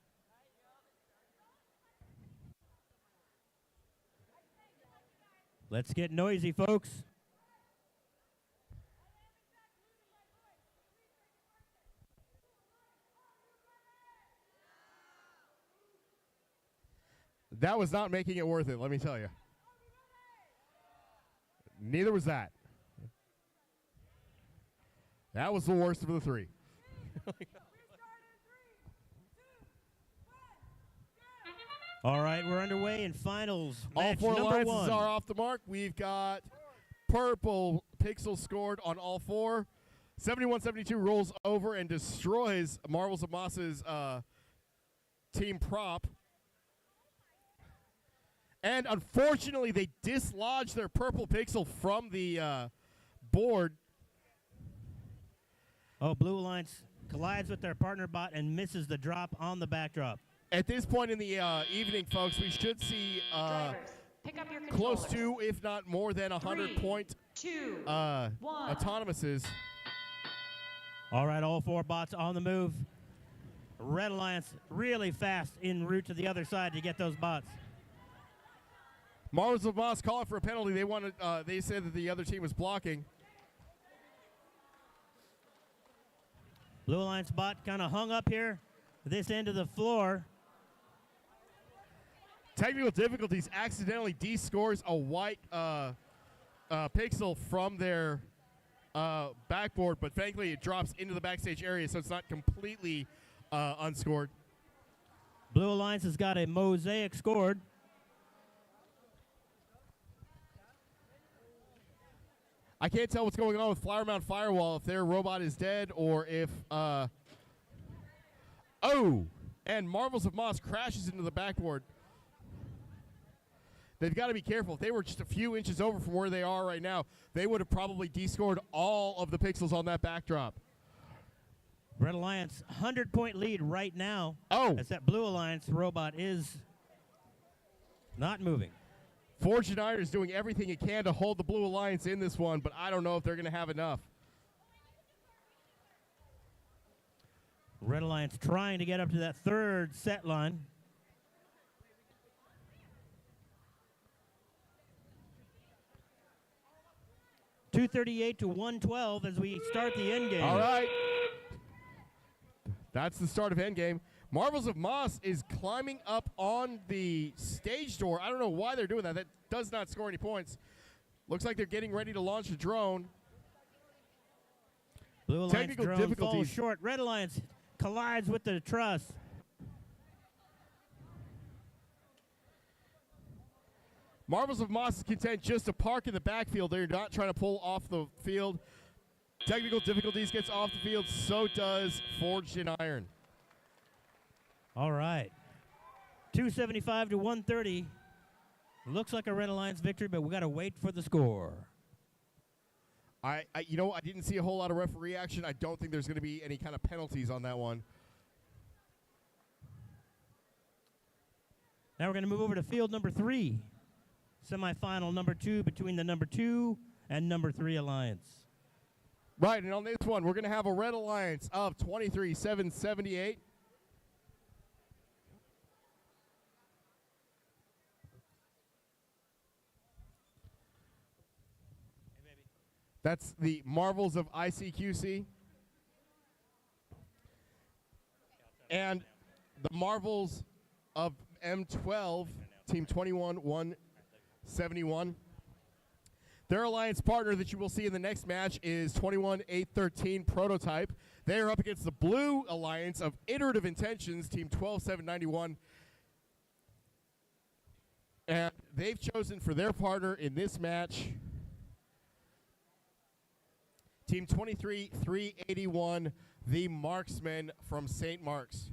Let's get noisy, folks. That was not making it worth it, let me tell you. Neither was that. That was the worst of the 3. All right, we're underway in finals. All Match four number alliances one. are off the mark. We've got purple pixel scored on all four. 71-72 rolls over and destroys Marvels of Moss's team prop. And unfortunately, they dislodged their purple pixel from the board. Oh, Blue Alliance collides with their partner bot and misses the drop on the backdrop. At this point in the evening, folks, we should see Pick up your close controllers. to, if not more than, 100-point 2, 1. autonomouses. All right, all four bots on the move. Red Alliance really fast en route to the other side to get those bots. Marvels of Moss calling for a penalty. They wanted. They said that the other team was blocking. Blue Alliance bot kind of hung up here, this end of the floor. Technical difficulties accidentally descores a white pixel from their backboard, but thankfully it drops into the backstage area, so it's not completely unscored. Blue Alliance has got a mosaic scored. I can't tell what's going on with Flower Mound Firewall, if their robot is dead or if... oh! And Marvels of Moss crashes into the backboard. They've got to be careful. If they were just a few inches over from where they are right now, they would have probably descored all of the pixels on that backdrop. Red Alliance, 100-point lead right now. Oh! As that Blue Alliance robot is not moving. Forge United is doing everything it can to hold the Blue Alliance in this one, but I don't know if they're going to have enough. Red Alliance trying to get up to that third set line. .238 to 112 as we start the end game. All right. That's the start of endgame. Marvels of Moss is climbing up on the stage door. I don't know why they're doing that. That does not score any points. Looks like they're getting ready to launch a drone. Blue Alliance Technical drone difficulties. falls short. Red Alliance collides with the truss. Marvels of Moss is content just to park in the backfield. They're not trying to pull off the field. Technical difficulties gets off the field. So does Forged in Iron. All right. 275 to 130. Looks like a Red Alliance victory, but we got to wait for the score. I didn't see a whole lot of referee action. I don't think there's going to be any kind of penalties on that one. Now we're going to move over to field number 3. Semifinal number 2 between the number 2 and number 3 Alliance. Right, and on this one, we're going to have a Red Alliance of 23-778. That's the Marvels of ICQC. And the Marvels of M12, Team 21-171. Their alliance partner that you will see in the next match is 21-813 Prototype. They are up against the Blue Alliance of Iterative Intentions, Team 12-791. And they've chosen for their partner in this match Team 23-381, the Marksmen from St. Mark's.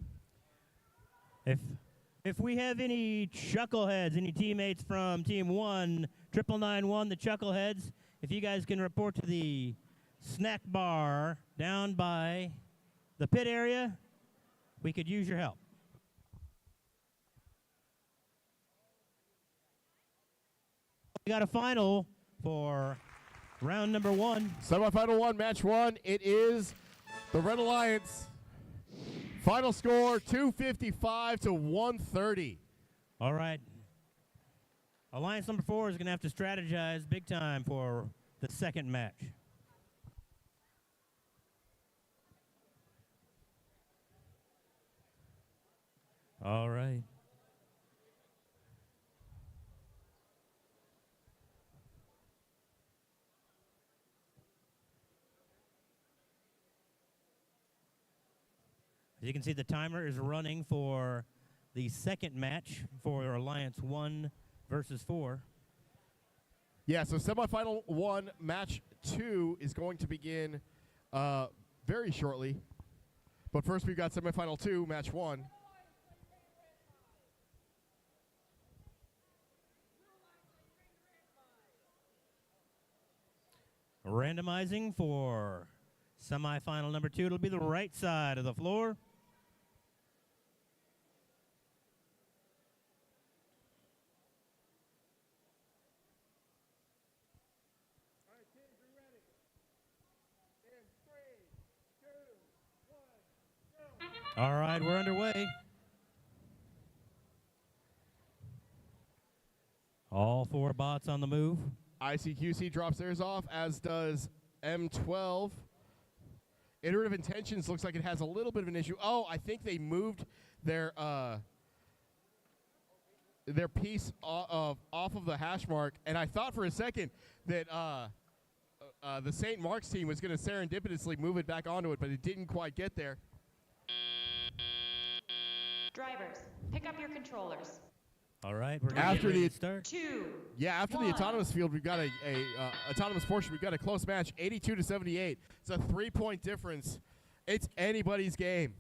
If we have any chuckleheads, any teammates from Team 1-991, the chuckleheads, if you guys can report to the snack bar down by the pit area, we could use your help. We got a final for round number 1. Semifinal 1, match 1. It is the Red Alliance. Final score, 255 to 130. All right. Alliance number 4 is going to have to strategize big time for the second match. All right. As you can see, the timer is running for the second match for Alliance 1 versus 4. Yeah, so semifinal 1, match 2 is going to begin very shortly. But first we've got semifinal 2, match 1. Randomizing for semifinal number 2. It'll be the right side of the floor. All right, we're underway. All 4 bots on the move. ICQC drops theirs off, as does M12. Iterative Intentions looks like it has a little bit of an issue. Oh, I think they moved their piece off of the hash mark, and I thought for a second that the St. Mark's team was going to serendipitously move it back onto it, but it didn't quite get there. Drivers, pick up your controllers. All right, we're after the start. 2. Yeah, after the autonomous field, we've got a autonomous portion. We've got a close match, 82-78. It's a 3-point difference. It's anybody's game.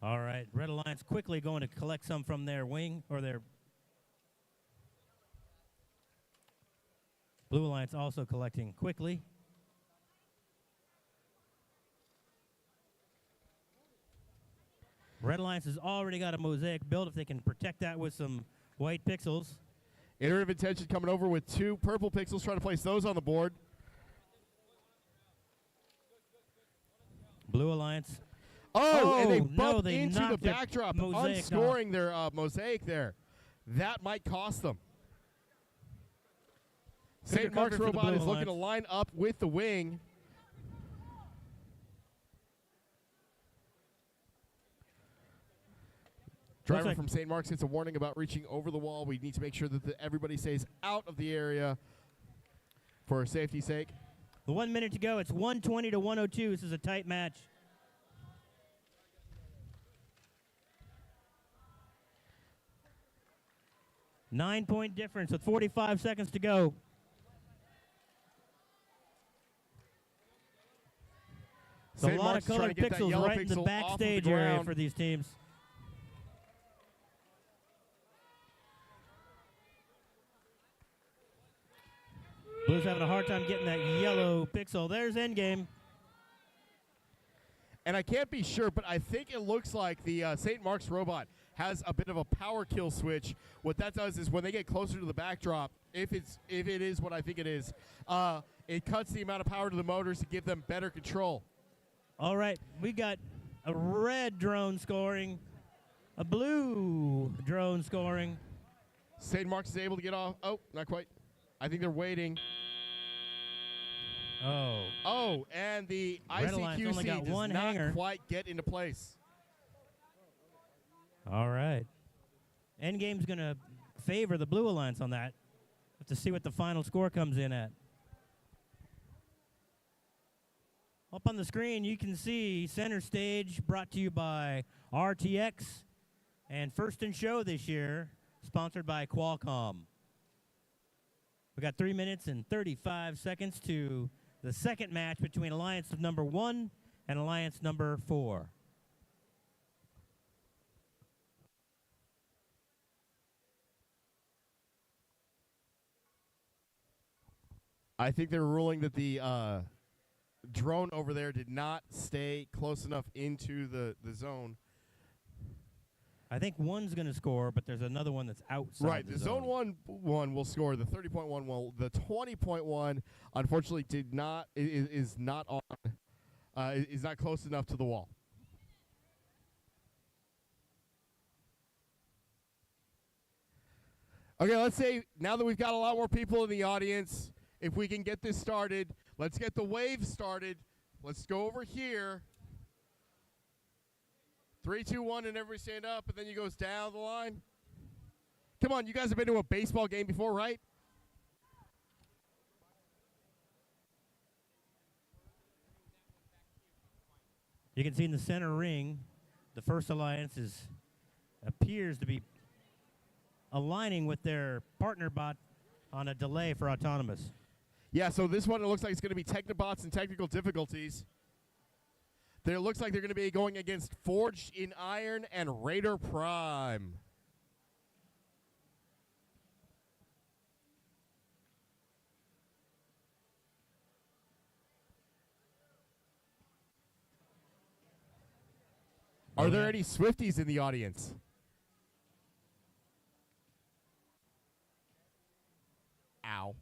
All right, Red Alliance quickly going to collect some from their wing or their Blue Alliance also collecting quickly. Red Alliance has already got a mosaic build if they can protect that with some white pixels. Iterative Intention coming over with 2 purple pixels, trying to place those on the board. Blue Alliance. Oh, and they no, bumped they into the knocked their backdrop, mosaic unscoring their mosaic there. That might cost them. St. Mark's recovered for the Robot Blue is looking to line up with the wing. Driver from St. Mark's gets a warning about reaching over the wall. We need to make sure that everybody stays out of the area for safety's sake. The 1 minute to go. It's 120 to 102. This is a tight match. Nine-point difference with 45 seconds to go. There's a lot of colored pixels right in the backstage area for these teams. Blue's having a hard time getting that yellow pixel. There's endgame. And I can't be sure, but I think it looks like the St. Mark's Robot has a bit of a power kill switch. What that does is when they get closer to the backdrop, if it is what I think it is, it cuts the amount of power to the motors to give them better control. All right, we got a red drone scoring, a blue drone scoring. St. Mark's is able to get off. Oh, not quite. I think they're waiting. Oh. Oh, and the Red Alliance only got ICQC does one not hanger. quite get into place. All right. Endgame's going to favor the Blue Alliance on that. Have to see what the final score comes in at. Up on the screen, you can see Center Stage brought to you by RTX and First in Show this year, sponsored by Qualcomm. We got 3 minutes and 35 seconds to the second match between Alliance number 1 and Alliance number 4. I think they're ruling that the drone over there did not stay close enough into the zone. I think one's going to score, but there's another one that's outside. Right, the zone one will score. The 30.1 will. The 20.1 unfortunately is not on. Is not close enough to the wall. Okay, let's say now that we've got a lot more people in the audience, if we can get this started, let's get the wave started. Let's go over here. 3, 2, 1, and everybody stand up, and then you goes down the line. Come on, you guys have been to a baseball game before, right? You can see in the center ring, the First Alliance is appears to be aligning with their partner bot on a delay for autonomous. Yeah, so this one, it looks like it's going to be Technobots and technical difficulties. It looks like they're going to be going against Forged in Iron and Raider Prime. Are there any Swifties in the audience? Ow.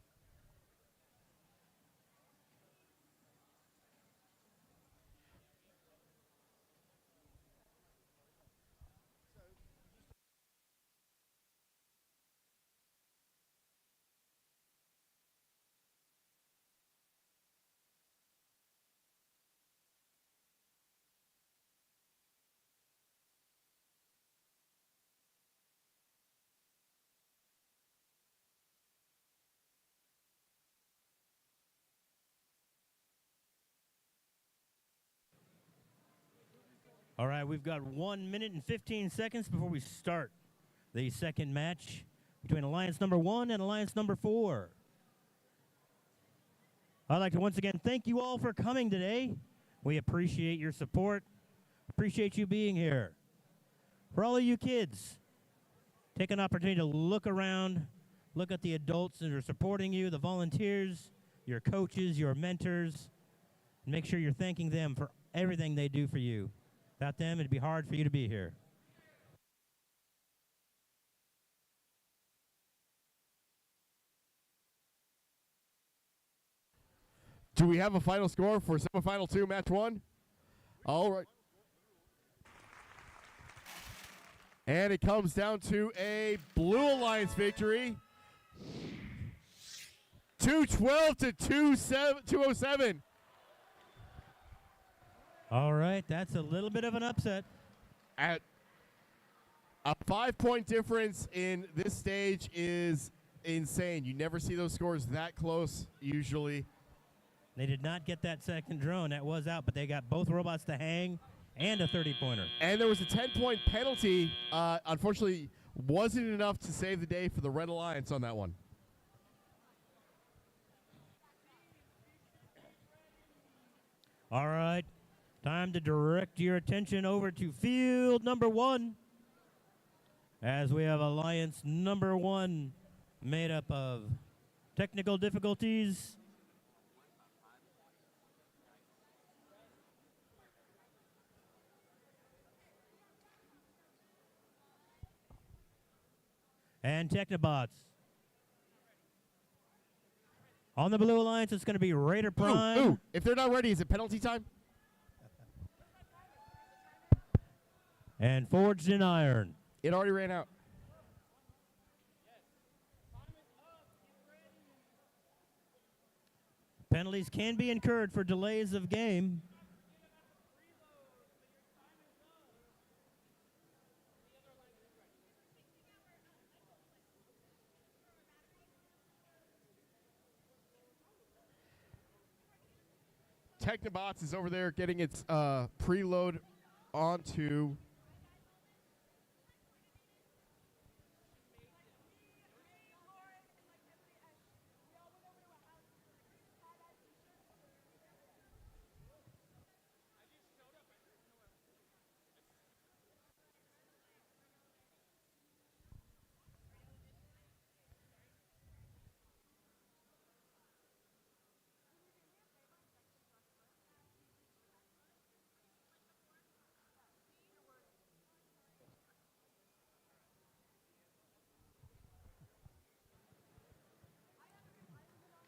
All right, we've got 1 minute and 15 seconds before we start the second match between Alliance number 1 and Alliance number 4. I'd like to once again thank you all for coming today. We appreciate your support, appreciate you being here. For all of you kids, take an opportunity to look around, look at the adults that are supporting you, the volunteers, your coaches, your mentors, and make sure you're thanking them for everything they do for you. Without them, it'd be hard for you to be here. Do we have a final score for semifinal 2, match 1? All right. And it comes down to a Blue Alliance victory. 212 to 207. All right, that's a little bit of an upset. At a 5-point difference in this stage is insane. You never see those scores that close usually. They did not get that second drone. That was out, but they got both robots to hang and a 30-pointer. And there was a 10-point penalty. Unfortunately, wasn't enough to save the day for the Red Alliance on that one. All right, time to direct your attention over to field number 1, as we have Alliance number 1 made up of technical difficulties, and Technobots. On the Blue Alliance, it's going to be Raider Prime. Ooh, if they're not ready, is it penalty time? And Forged in Iron. It already ran out. Penalties can be incurred for delays of game. Technobots is over there getting its preload onto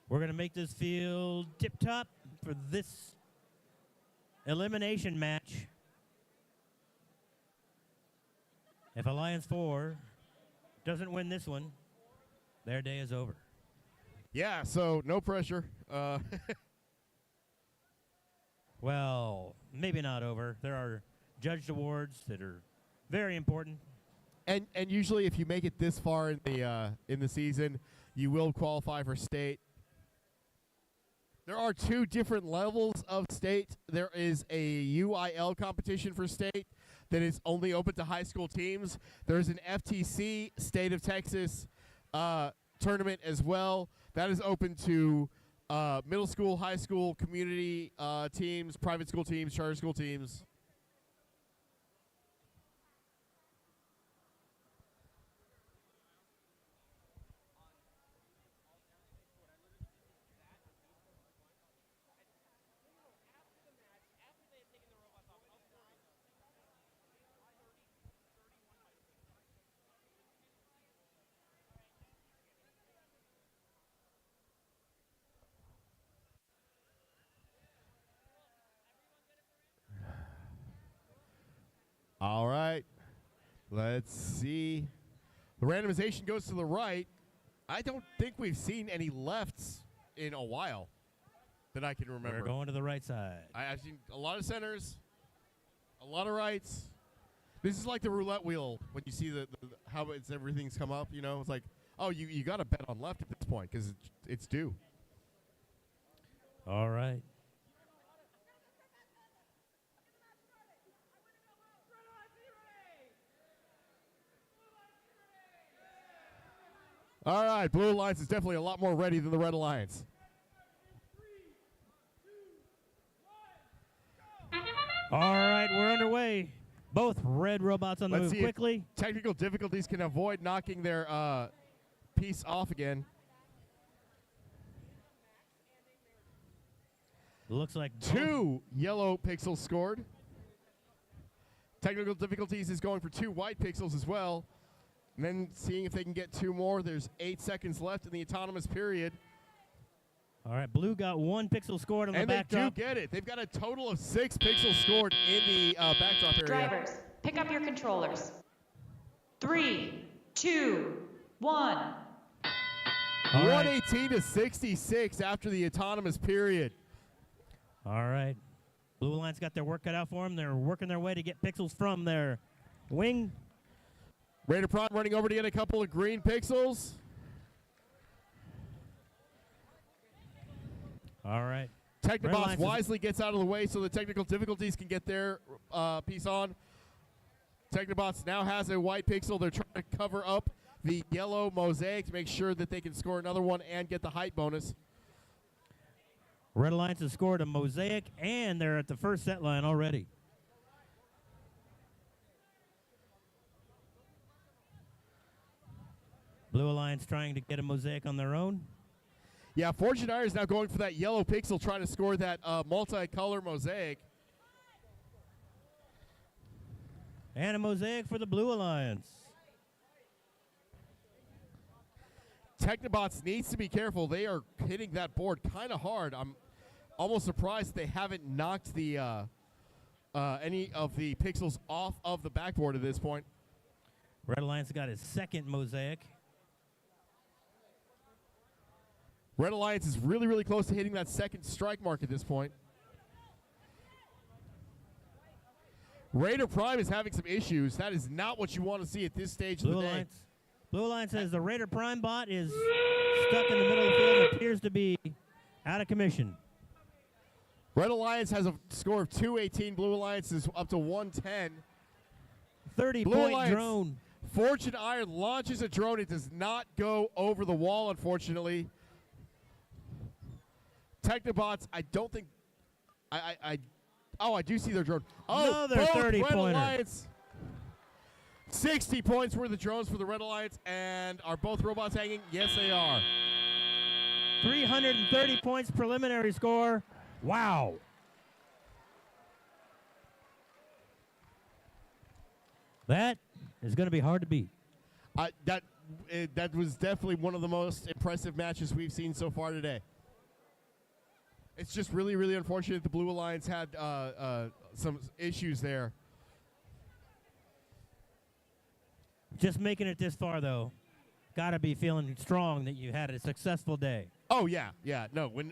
We're going to make this field tip-top for this elimination match. If Alliance 4 doesn't win this one, their day is over. Yeah, so no pressure. Well, maybe not over. There are judged awards that are very important. And usually if you make it this far in the season, you will qualify for state. There are 2 different levels of state. There is a UIL competition for state. that is only open to high school teams. There's an FTC State of Texas tournament as well. That is open to middle school, high school, community teams, private school teams, charter school teams. All right. Let's see. The randomization goes to the right. I don't think we've seen any lefts in a while that I can remember. We're going to the right side. I've seen a lot of centers, a lot of rights. This is like the roulette wheel when you see how everything's come up. You know, it's like, oh, you got to bet on left at this point because it's due. All right. All right, Blue Alliance is definitely a lot more ready than the Red Alliance. All right, we're underway. Both red robots on the Let's move see quickly. if technical difficulties can avoid knocking their piece off again. Looks like 2 yellow pixels scored. Technical difficulties is going for 2 white pixels as well. And then seeing if they can get 2 more. There's 8 seconds left in the autonomous period. All right, blue got 1 pixel scored on the And backdrop. they do get it. They've got a total of 6 pixels scored in the backdrop area. Drivers, pick up your controllers. 3, 2, 1. 118 to 66 after the autonomous period. All right. Blue Alliance got their work cut out for them. They're working their way to get pixels from their wing. Raider Prime running over to get a couple of green pixels. All right. Technobots wisely gets out of the way so the technical difficulties can get their piece on. Technobots now has a white pixel. They're trying to cover up the yellow mosaic to make sure that they can score another one and get the height bonus. Red Alliance has scored a mosaic, and they're at the first set line already. Blue Alliance trying to get a mosaic on their own. Yeah, Fortune Iron is now going for that yellow pixel, trying to score that multicolor mosaic. And a mosaic for the Blue Alliance. Technobots needs to be careful. They are hitting that board kind of hard. I'm almost surprised they haven't knocked the any of the pixels off of the backboard at this point. Red Alliance got his second mosaic. Red Alliance is really, really close to hitting that second strike mark at this point. Raider Prime is having some issues. That is not what you want to see at this stage of the day. Blue Alliance says the Raider Prime bot is stuck in the middle of the field and appears to be out of commission. Red Alliance has a score of 218. Blue Alliance is up to 110. 30-point drone. Fortune Iron launches a drone. It does not go over the wall, unfortunately. Technobots, I don't think... I do see their drone. Oh, Another both 30-pointer. Red Alliance. 60 points worth of drones for the Red Alliance. And are both robots hanging? Yes, they are. 330 points preliminary score. Wow. That is going to be hard to beat. That was definitely one of the most impressive matches we've seen so far today. It's just really, really unfortunate the Blue Alliance had some issues there. Just making it this far, though, got to be feeling strong that you had a successful day. Oh, yeah. No, when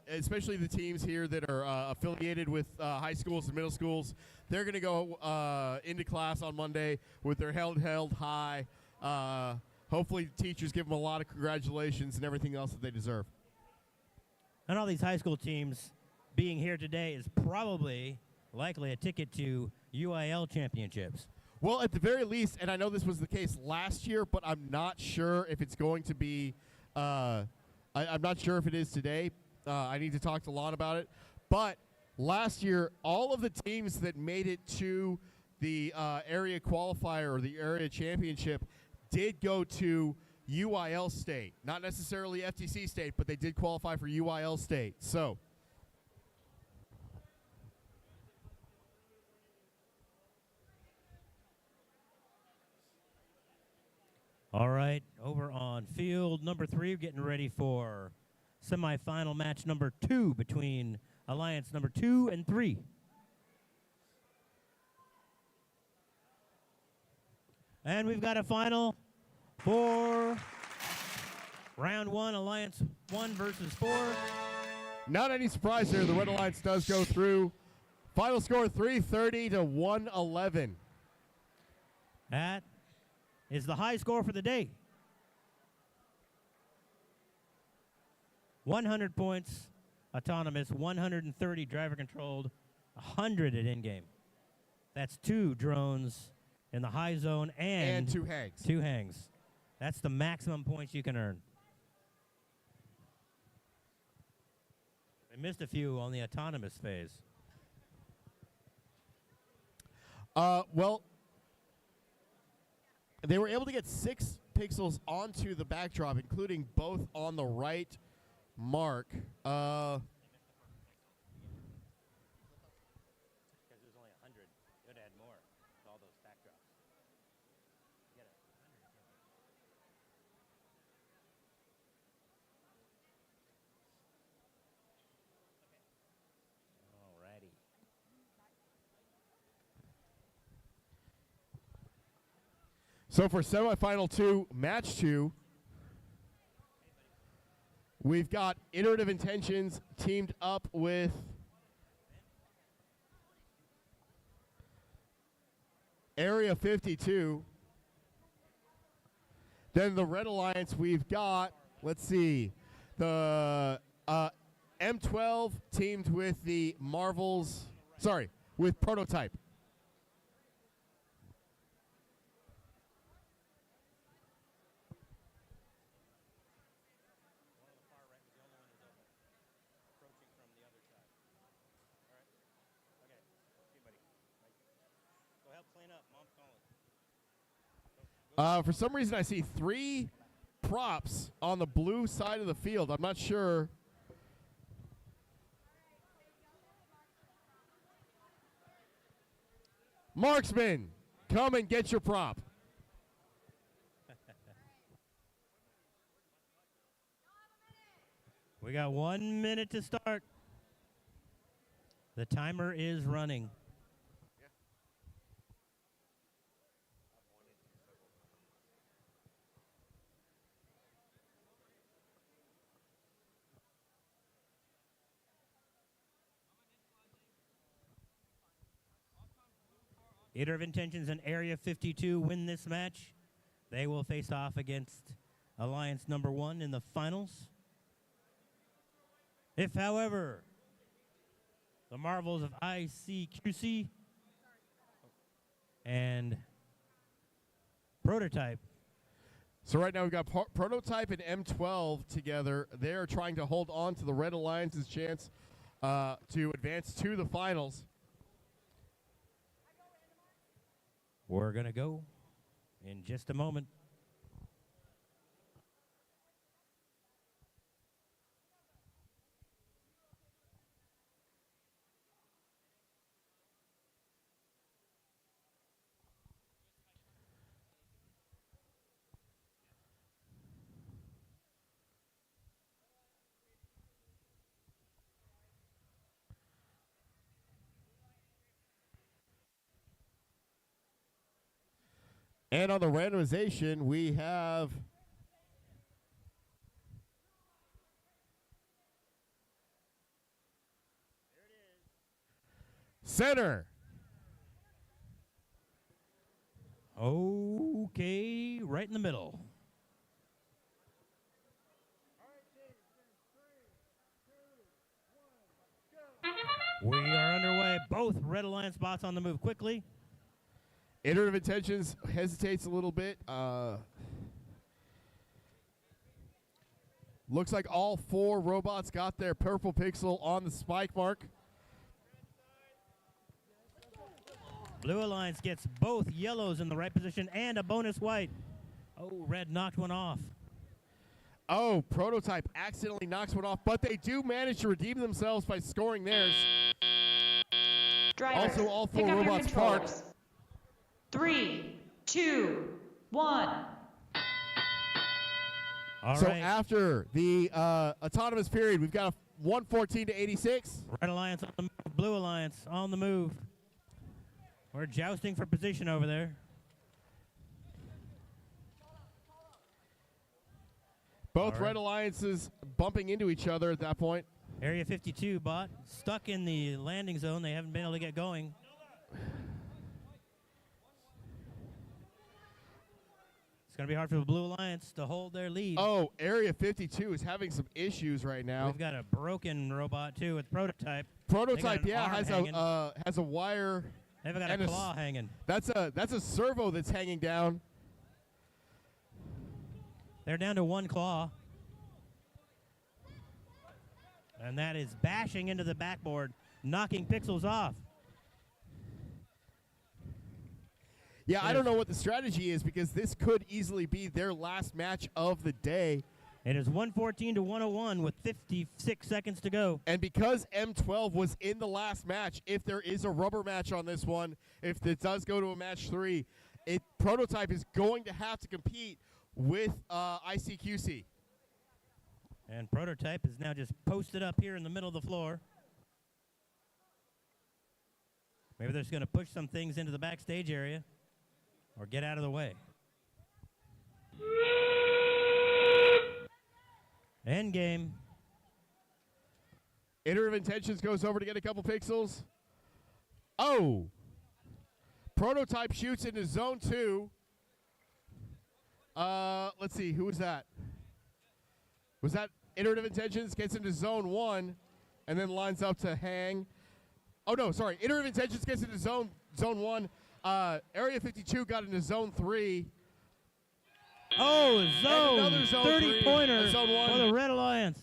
especially the teams here that are affiliated with high schools and middle schools, they're going to go into class on Monday with their head held high. Hopefully teachers give them a lot of congratulations and everything else that they deserve. And all these high school teams being here today is probably likely a ticket to UIL championships. Well, at the very least, and I know this was the case last year, but I'm not sure if it's going to be. I'm not sure if it is today. I need to talk to Lon about it. But last year, all of the teams that made it to the area qualifier or the area championship did go to UIL state. Not necessarily FTC state, but they did qualify for UIL state. So. All right, over on field number 3, getting ready for semifinal match number 2 between Alliance number 2 and 3. And we've got a final for round 1, Alliance 1 versus 4. Not any surprise there. The Red Alliance does go through. Final score 330 to 111. That is the high score for the day. 100 points autonomous, 130 driver controlled, 100 at in-game. That's 2 drones in the high zone and 2 hangs. 2 hangs. That's the maximum points you can earn. I missed a few on the autonomous phase. Well, they were able to get 6 pixels onto the backdrop, including both on the right mark. Because it was only 100. It would add more with all those backdrops. Get it. Alrighty. So for semifinal 2, match 2, we've got Iterative Intentions teamed up with Area 52. Then the Red Alliance, we've got, let's see, the M12 teamed with the Marvels, with Prototype. For some reason, I see 3 props on the blue side of the field. I'm not sure. Marksman, come and get your prop. We got 1 minute to start. The timer is running. Iterative Intentions and Area 52 win this match. They will face off against Alliance number 1 in the finals. If, however, the Marvels of ICQC and Prototype. So right now we've got Prototype and M12 together. They're trying to hold on to the Red Alliance's chance to advance to the finals. We're going to go in just a moment. And on the randomization, we have center. Okay, right in the middle. We are underway. Boom. both Red Alliance bots on the move quickly. Iterative Intentions hesitates a little bit. Looks like all 4 robots got their purple pixel on the spike mark. Blue Alliance gets both yellows in the right position and a bonus white. Oh, red knocked one off. Oh, Prototype accidentally knocks one off, but they do manage to redeem themselves by scoring theirs. Drivers, Also, all 4 pick up your robots controllers. parked. 3, 2, 1. All So right. after the autonomous period, we've got a 114 to 86. Red Alliance on the move. Blue Alliance on the move. We're jousting for position over there. Both All right. Red Alliances bumping into each other at that point. Area 52 bot stuck in the landing zone. They haven't been able to get going. It's going to be hard for the Blue Alliance to hold their lead. Oh, Area 52 is having some issues right now. We've got a broken robot, too, with Prototype. Prototype, They got an arm has a wire. They've got and a claw hanging. That's a servo that's hanging down. They're down to 1 claw. And that is bashing into the backboard, knocking pixels off. Yeah, I don't know what the strategy is because this could easily be their last match of the day. It is 114 to 101 with 56 seconds to go. And because M12 was in the last match, if there is a rubber match on this one, if it does go to a match 3, Prototype is going to have to compete with ICQC. And Prototype is now just posted up here in the middle of the floor. Maybe they're just going to push some things into the backstage area or get out of the way. End game. Iterative Intentions goes over to get a couple pixels. Oh! Prototype shoots into zone 2. Let's see, who was that? Was that Iterative Intentions? Gets into zone 1 and then lines up to hang. Oh no, sorry. Iterative Intentions gets into zone 1. Area 52 got into zone 3. Oh, zone, another zone 30-pointer zone 1 for the Red Alliance.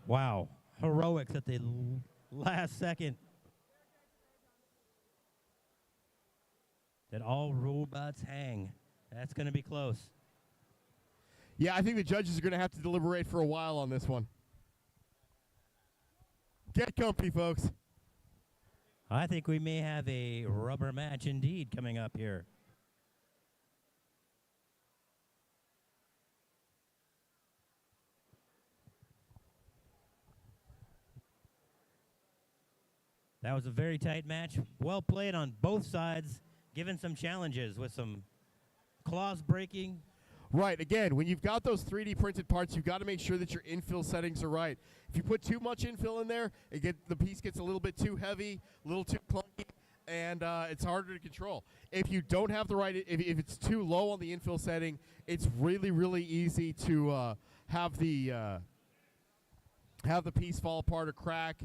Wow, heroics at the last second. Did all robots hang? That's going to be close. Yeah, I think the judges are going to have to deliberate for a while on this one. Get comfy, folks. I think we may have a rubber match indeed coming up here. That was a very tight match. Well played on both sides, given some challenges with some claws breaking. Right, again, when you've got those 3D printed parts, you've got to make sure that your infill settings are right. If you put too much infill in there, the piece gets a little bit too heavy, a little too clunky, and it's harder to control. If you don't have the right, if it's too low on the infill setting, it's really, really easy to have the piece fall apart or crack,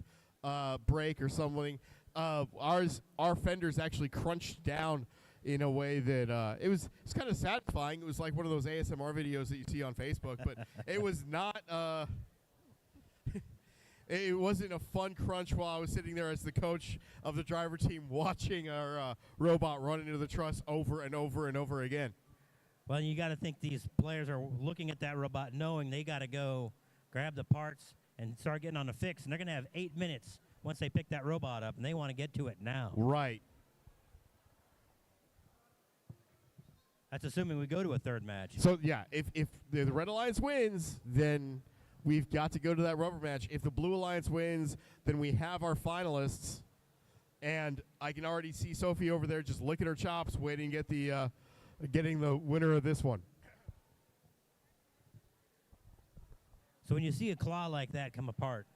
break or something. Our fenders actually crunched down in a way that it's kind of satisfying. It was like one of those ASMR videos that you see on Facebook, but it was not. It wasn't a fun crunch while I was sitting there as the coach of the driver team watching our robot run into the truss over and over and over again. Well, you got to think these players are looking at that robot knowing they got to go grab the parts and start getting on a fix, and they're going to have 8 minutes once they pick that robot up, and they want to get to it now. Right. That's assuming we go to a third match. So, yeah, if the Red Alliance wins, then we've got to go to that rubber match. If the Blue Alliance wins, then we have our finalists. And I can already see Sophie over there just licking her chops, waiting to get getting the winner of this one. So when you see a claw like that come apart,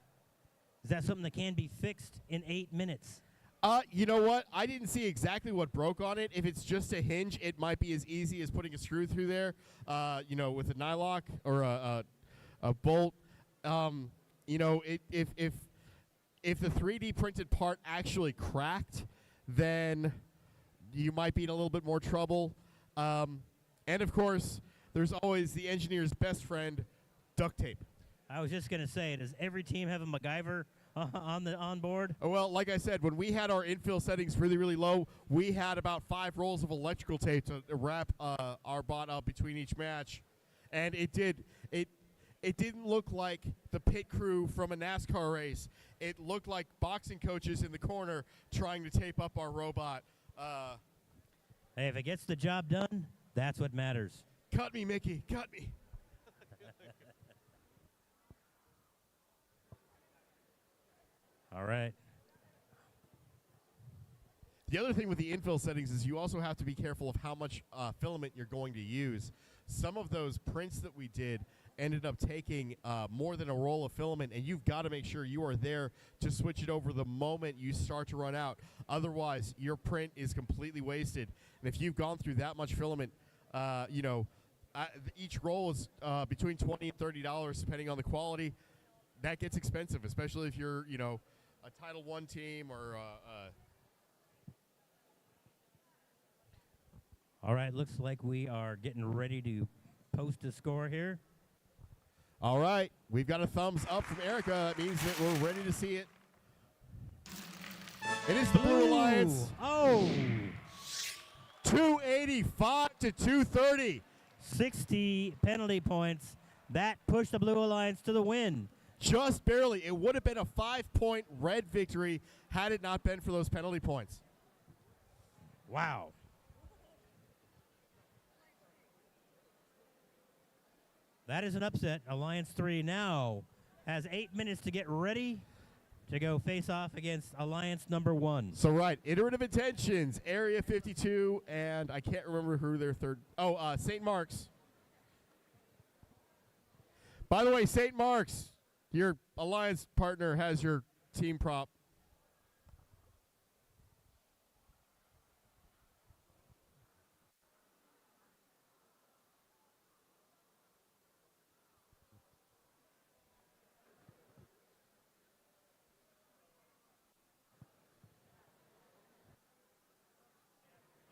is that something that can be fixed in 8 minutes? You know what? I didn't see exactly what broke on it. If it's just a hinge, it might be as easy as putting a screw through there, with a nylock or a bolt. you know, if the 3D printed part actually cracked, then you might be in a little bit more trouble. And of course, there's always the engineer's best friend, duct tape. I was just going to say, does every team have a MacGyver on board? Well, like I said, when we had our infill settings really, really low, we had about 5 rolls of electrical tape to wrap our bot up between each match. And it didn't look like the pit crew from a NASCAR race. It looked like boxing coaches in the corner trying to tape up our robot. Hey, if it gets the job done, that's what matters. Cut me, Mickey. Cut me. All right. The other thing with the infill settings is you also have to be careful of how much filament you're going to use. Some of those prints that we did ended up taking more than a roll of filament, and you've got to make sure you are there to switch it over the moment you start to run out. Otherwise, your print is completely wasted. And if you've gone through that much filament, you know, each roll is between $20 and $30, depending on the quality. That gets expensive, especially if you're, you know, a Title I team or All right, looks like we are getting ready to post a score here. All right, we've got a thumbs up from Erica. That means that we're ready to see it. It is the Blue Alliance. Oh! 285 to 230. 60 penalty points. That pushed the Blue Alliance to the win. Just barely. It would have been a 5-point red victory had it not been for those penalty points. Wow. That is an upset. Alliance 3 now has 8 minutes to get ready to go face off against Alliance number 1. So, right, Iterative Intentions, Area 52, and I can't remember who their third. Oh, St. Mark's. By the way, St. Mark's, your Alliance partner has your team prop.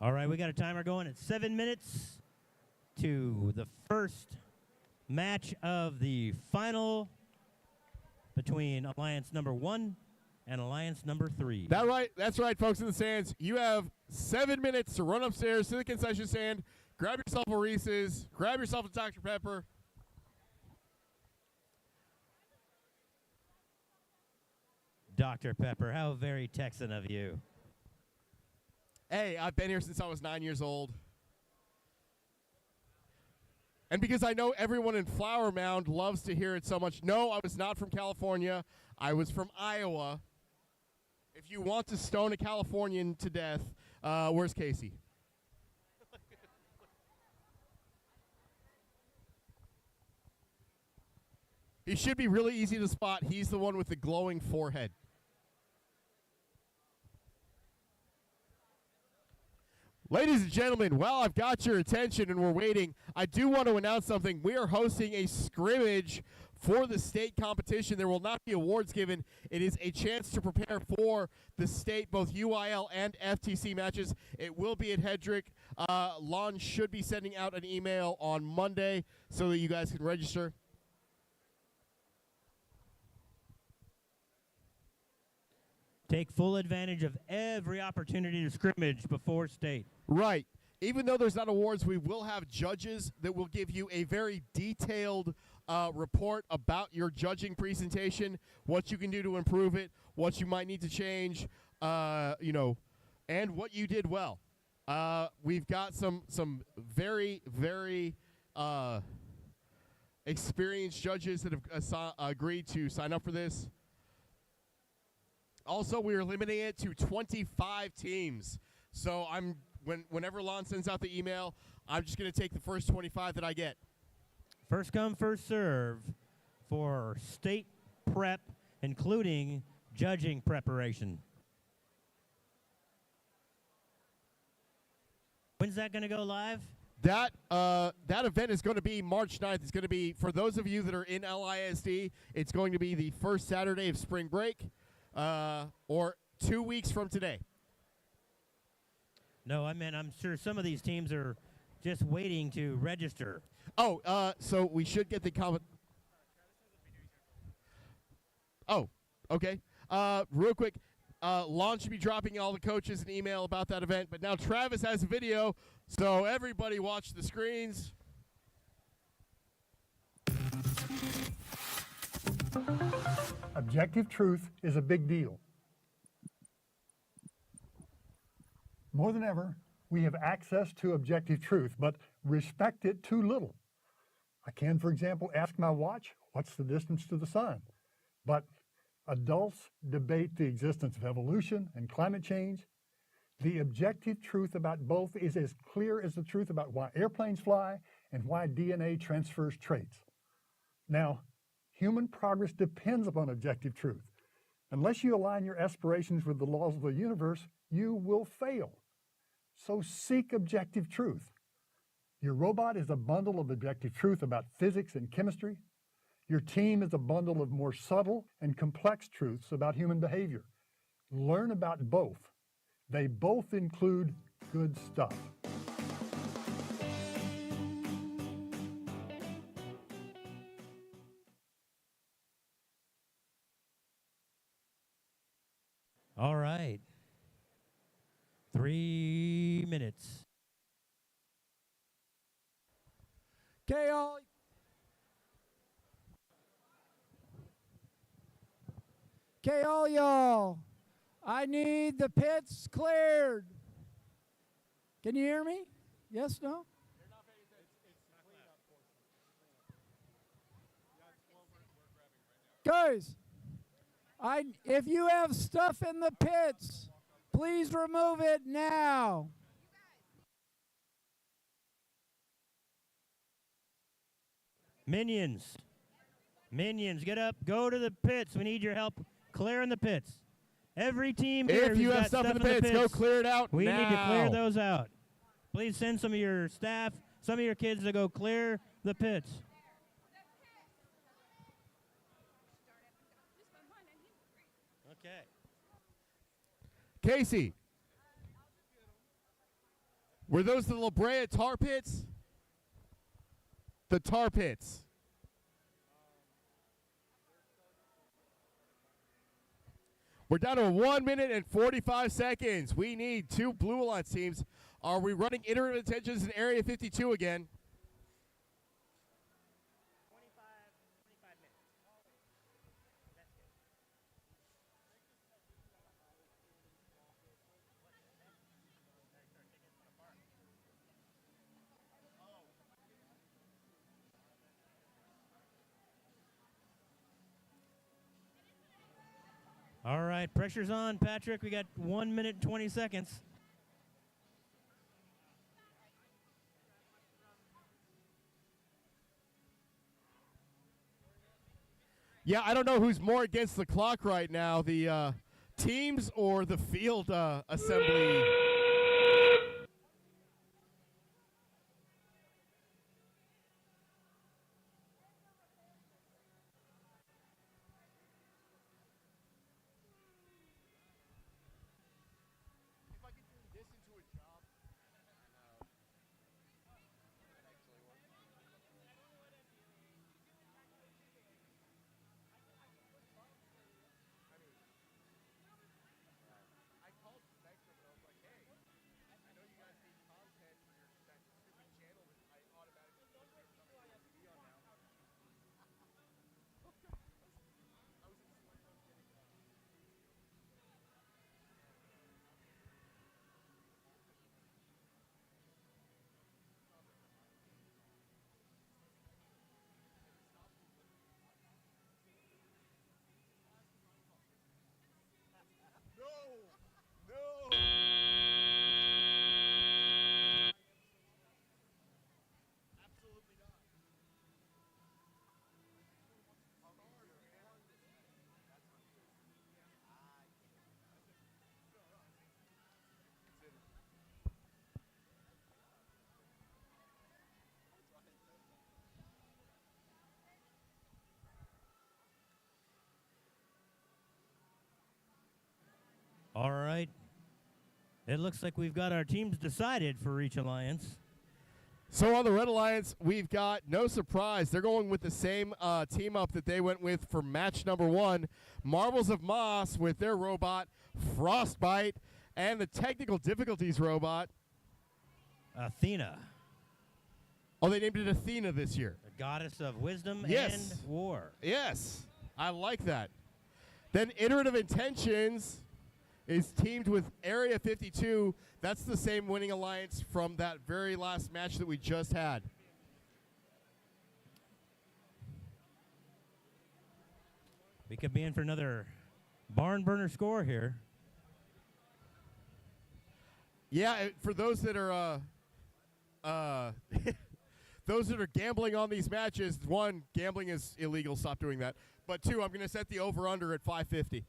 All right, we got a timer going at 7 minutes to the first match of the final between Alliance number 1 and Alliance number 3. That's right, folks in the stands. You have 7 minutes to run upstairs to the concession stand, grab yourself a Reese's, grab yourself a Dr. Pepper. Dr. Pepper, how very Texan of you. Hey, I've been here since I was 9 years old. And because I know everyone in Flower Mound loves to hear it so much. No, I was not from California. I was from Iowa. If you want to stone a Californian to death, where's Casey? He should be really easy to spot. He's the one with the glowing forehead. Ladies and gentlemen, while I've got your attention and we're waiting, I do want to announce something. We are hosting a scrimmage for the state competition. There will not be awards given. It is a chance to prepare for the state, both UIL and FTC matches. It will be at Hedrick. Lon should be sending out an email on Monday so that you guys can register. Take full advantage of every opportunity to scrimmage before state. Right. Even though there's not awards, we will have judges that will give you a very detailed report about your judging presentation, what you can do to improve it, what you might need to change, you know, and what you did well. We've got some very, very experienced judges that have agreed to sign up for this. Also, we are limiting it to 25 teams. So whenever Lon sends out the email, I'm just going to take the first 25 that I get. First come, first serve for state prep, including judging preparation. When's that going to go live? That event is going to be March 9th. It's going to be, for those of you that are in LISD, it's going to be the first Saturday of spring break, or 2 weeks from today. No, I mean, I'm sure some of these teams are just waiting to register. Oh, so we should get the comment. Oh, okay. Real quick, Lon should be dropping all the coaches an email about that event, but now Travis has a video, so everybody watch the screens. Objective truth is a big deal. More than ever, we have access to objective truth, but respect it too little. I can, for example, ask my watch, what's the distance to the sun? But adults debate the existence of evolution and climate change. The objective truth about both is as clear as the truth about why airplanes fly and why DNA transfers traits. Now, human progress depends upon objective truth. Unless you align your aspirations with the laws of the universe, you will fail. So seek objective truth. Your robot is a bundle of objective truth about physics and chemistry. Your team is a bundle of more subtle and complex truths about human behavior. Learn about both. They both include good stuff. All right. 3 minutes. Okay, all. Okay, all y'all. I need the pits cleared. Can you hear me? Yes, no? Guys, if you have stuff in the pits, please remove it now. Minions. Minions, get up. Go to the pits. We need your help clearing the pits. Every team here If you who's have got stuff in the pits, go clear it out We now. need to clear those out. Please send some of your staff, some of your kids to go clear the pits. Okay. Casey, were those the La Brea tar pits? The tar pits. We're down to 1 minute and 45 seconds. We need 2 Blue Alliance teams. Are we running iterative intentions in Area 52 again? All right, pressure's on, Patrick. We got 1 minute and 20 seconds. Yeah, I don't know who's more against the clock right now, the teams or the field assembly. All right. It looks like we've got our teams decided for each alliance. So on the Red Alliance, we've got, no surprise, they're going with the same team up that they went with for match number 1. Marvels of Moss with their robot, Frostbite, and the technical difficulties robot. Athena. Oh, they named it Athena this year. The goddess of wisdom Yes. and war. Yes, I like that. Then Iterative Intentions is teamed with Area 52. That's the same winning alliance from that very last match that we just had. We could be in for another barn burner score here. Yeah, for those that are those that are gambling on these matches, 1, gambling is illegal, stop doing that. But 2, I'm going to set the over-under at 550.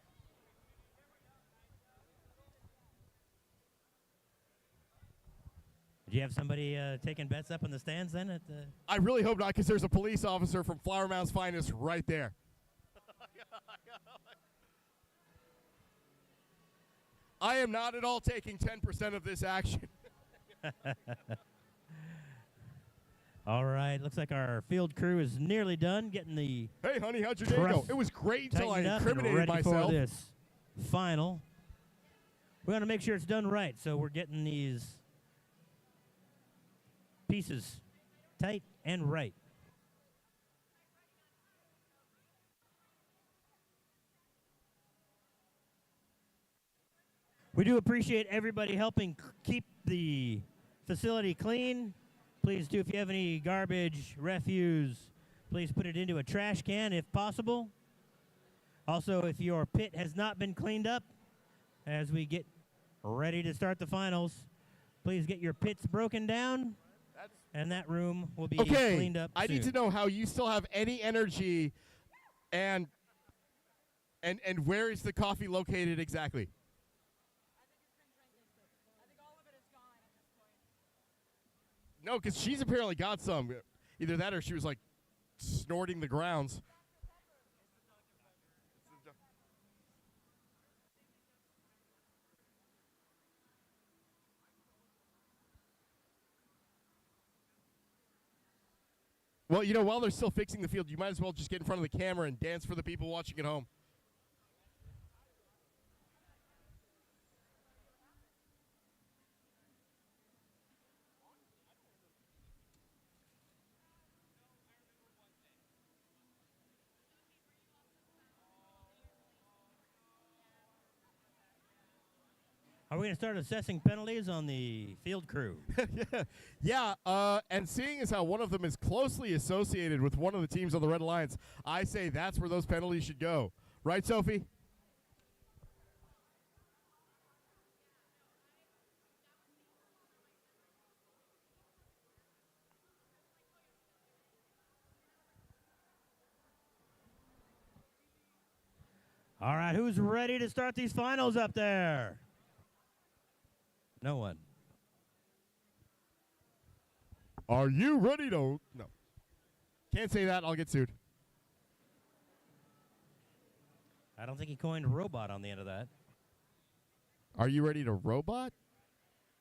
Do you have somebody taking bets up in the stands then? At the I really hope not, because there's a police officer from Flower Mound's Finest right there. I am not at all taking 10% of this action. All right, looks like our field crew is nearly done getting the. Hey, honey, how'd your day go? It was great until I tightened up and incriminated ready myself. for this final. We want to make sure it's done right, so we're getting these pieces tight and right. We do appreciate everybody helping keep the facility clean. Please do, if you have any garbage, refuse, please put it into a trash can if possible. Also, if your pit has not been cleaned up, as we get ready to start the finals, please get your pits broken down, and that room will be cleaned up I need to soon. know how you still have any energy, and where is the coffee located exactly? No, because she's apparently got some. Either that or she was like snorting the grounds. Well, you know, while they're still fixing the field, you might as well just get in front of the camera and dance for the people watching at home. Are we going to start assessing penalties on the field crew? Yeah, and seeing as how one of them is closely associated with one of the teams on the Red Alliance, I say that's where those penalties should go. Right, Sophie? All right, who's ready to start these finals up there? No one. Are you ready to? No. Can't say that. I'll get sued. I don't think he coined robot on the end of that. Are you ready to robot?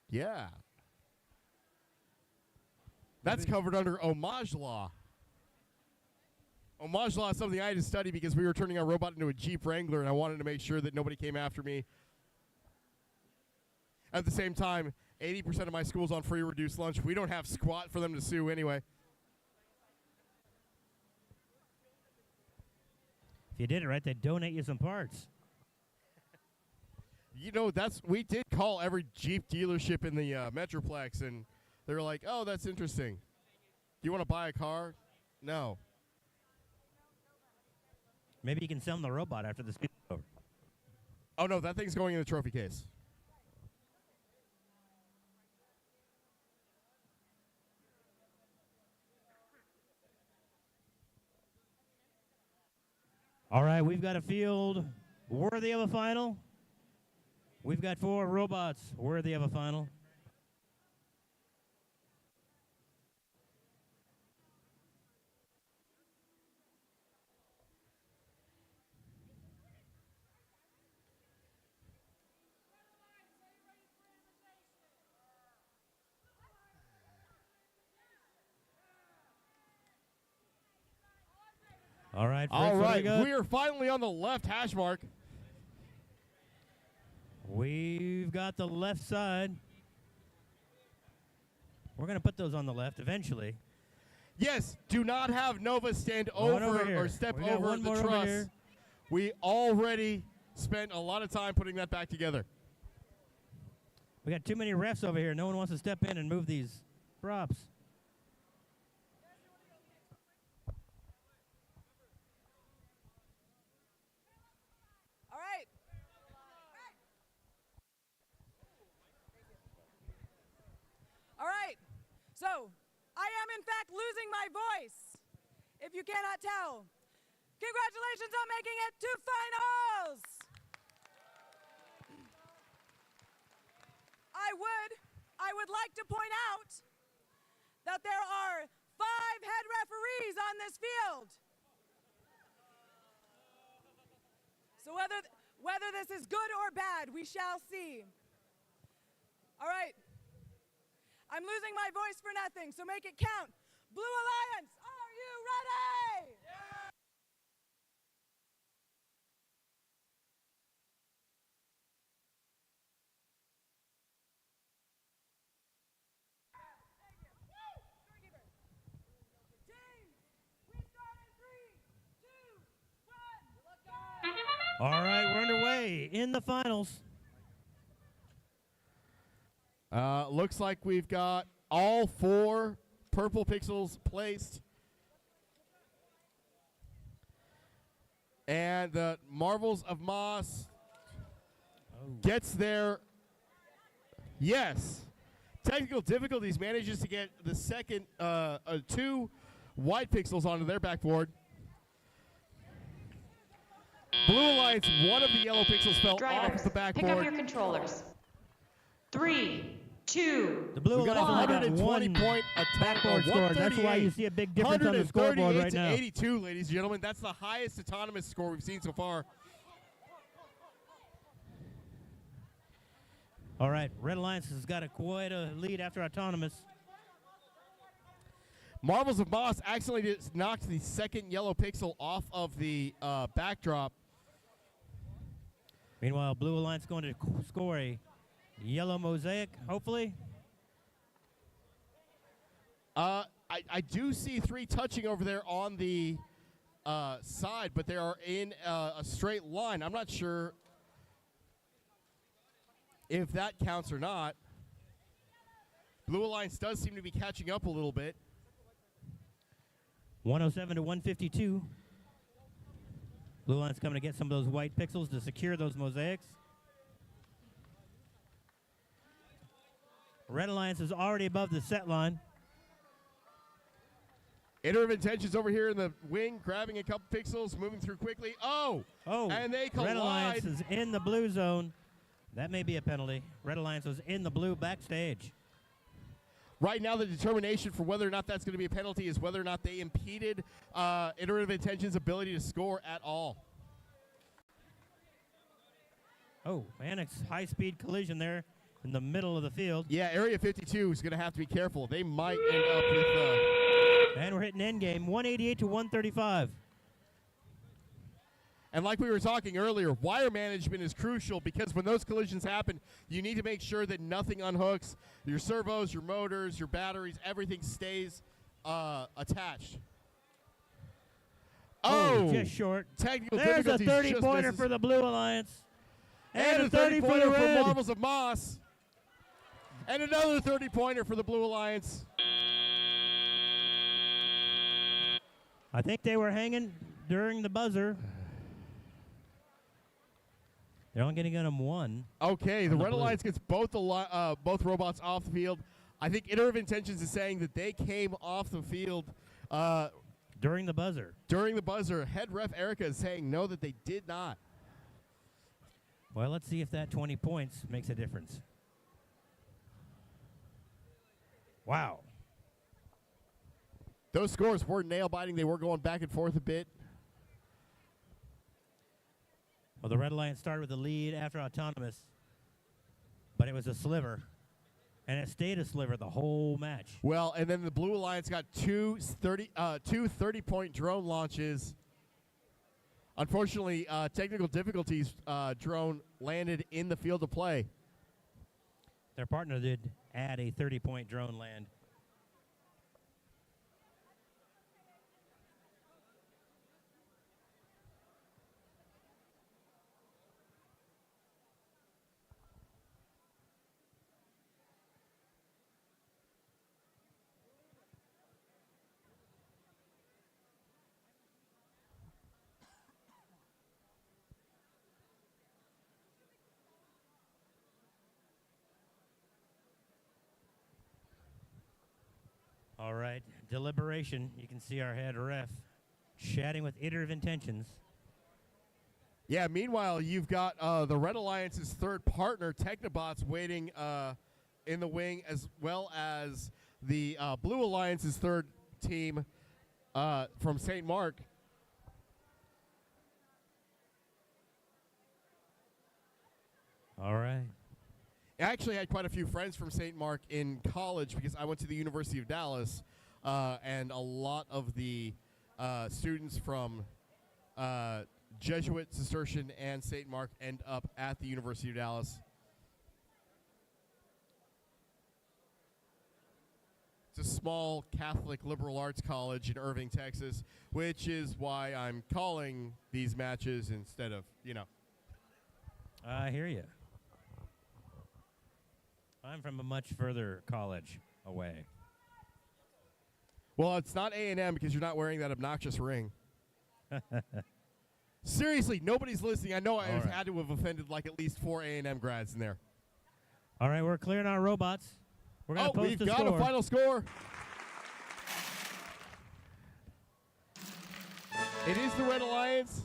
Yeah. That's covered under homage law. Homage law is something I had to study because we were turning our robot into a Jeep Wrangler, and I wanted to make sure that nobody came after me. At the same time, 80% of my school's on free reduced lunch. We don't have squat for them to sue anyway. If you did it right, they'd donate you some parts. You know, we did call every Jeep dealership in the Metroplex, and they were like, oh, that's interesting. Do you want to buy a car? No. Maybe you can sell them the robot after the speed is over. Oh, no, that thing's going in the trophy case. All right, we've got a field worthy of a final. We've got 4 robots worthy of a final. All right, Fritz, All what do right, got? we are finally on the left hash mark. We've got the left side. We're going to put those on the left eventually. Yes, do not have Nova stand One over over here. or step We got over one the more over truss. here. We already spent a lot of time putting that back together. We got too many refs over here. No one wants to step in and move these props. All right. All right. So, I am in fact losing my voice, if you cannot tell. Congratulations on making it to finals! I would like to point out that there are 5 head referees on this field. So whether this is good or bad, we shall see. All right. I'm losing my voice for nothing, so make it count. Blue Alliance, are you ready? All right, we're underway in the finals. Looks like we've got all 4 purple pixels placed. And the Marvels of Moss gets there. Yes. Technical difficulties, manages to get the second 2 white pixels onto their backboard. Blue Alliance, one of the yellow pixels fell Drivers, off the pick up backboard. your controllers. 3, 2, The Blue We've got Alliance only got 120 one point attack backboard score. That's why you see a big difference on the scoreboard right now. 82, ladies and gentlemen. That's the highest autonomous score we've seen so far. All right, Red Alliance has got quite a lead after autonomous. Marvels of Moss accidentally just knocked the second yellow pixel off of the backdrop. Meanwhile, Blue Alliance going to score a yellow mosaic, hopefully. I do see 3 touching over there on the side, but they are in a straight line. I'm not sure if that counts or not. Blue Alliance does seem to be catching up a little bit. 107 to 152. Blue Alliance coming to get some of those white pixels to secure those mosaics. Red Alliance is already above the set line. Iterative Intentions over here in the wing, grabbing a couple pixels, moving through quickly. Oh! And they collide. Red Alliance is in the blue zone. That may be a penalty. Red Alliance was in the blue backstage. Right now, the determination for whether or not that's going to be a penalty is whether or not they impeded Iterative Intentions' ability to score at all. Oh, and a high-speed collision there in the middle of the field. Yeah, Area 52 is going to have to be careful. They might end up with... and we're hitting endgame, 188 to 135. And like we were talking earlier, wire management is crucial because when those collisions happen, you need to make sure that nothing unhooks. Your servos, your motors, your batteries, everything stays attached. Oh, just short. Technical There's a difficulties 30-pointer for the Blue Alliance. And a 30 for the 30-pointer for Red. Marvels of Moss. And another 30-pointer for the Blue Alliance. I think they were hanging during the buzzer. They're only going to get them 1. Okay, the on the Red blue. Alliance gets both robots off the field. I think Iterative Intentions is saying that they came off the field during the buzzer. During the buzzer. Head ref Erica is saying no, that they did not. Well, let's see if that 20 points makes a difference. Wow. Those scores were nail-biting. They were going back and forth a bit. Well, the Red Alliance started with the lead after autonomous, but it was a sliver, and it stayed a sliver the whole match. Well, and then the Blue Alliance got two 30-point drone launches. Unfortunately, technical difficulties, drone landed in the field of play. Their partner did add a 30-point drone land. All right, deliberation. You can see our head ref chatting with iterative intentions. Yeah, meanwhile, you've got the Red Alliance's third partner, Technobots, waiting in the wing, as well as the Blue Alliance's third team from St. Mark. All right. I actually had quite a few friends from St. Mark in college because I went to the University of Dallas, and a lot of the students from Jesuit, Cistercian, and St. Mark end up at the University of Dallas. It's a small Catholic liberal arts college in Irving, Texas, which is why I'm calling these matches instead of, I hear you. I'm from a much further college away. Well, it's not A&M because you're not wearing that obnoxious ring. Seriously, nobody's listening. I know I had to have offended like at least 4 A&M grads in there. All right, we're clearing our robots. We're going to post we've the got score. a final score. It is the Red Alliance.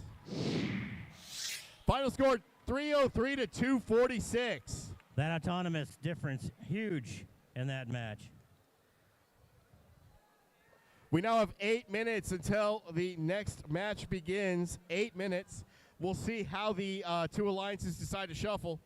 Final score 303 to 246. That autonomous difference, huge in that match. We now have 8 minutes until the next match begins. 8 minutes. We'll see how the two alliances decide to shuffle.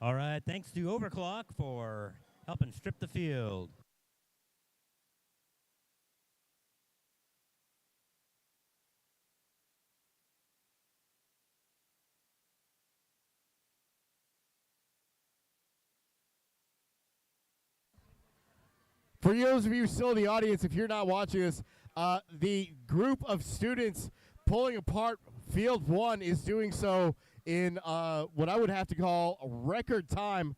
All right, thanks to Overclock for helping strip the field. For those of you still in the audience, if you're not watching this, the group of students pulling apart Field 1 is doing so in what I would have to call a record time.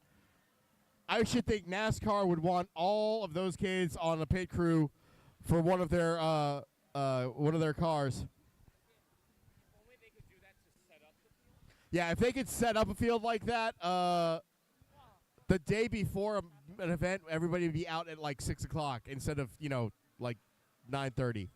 I should think NASCAR would want all of those kids on a pit crew for one of their cars. Yeah, if they could set up a field like that, the day before an event, everybody would be out at like 6 o'clock instead of, like 9:30.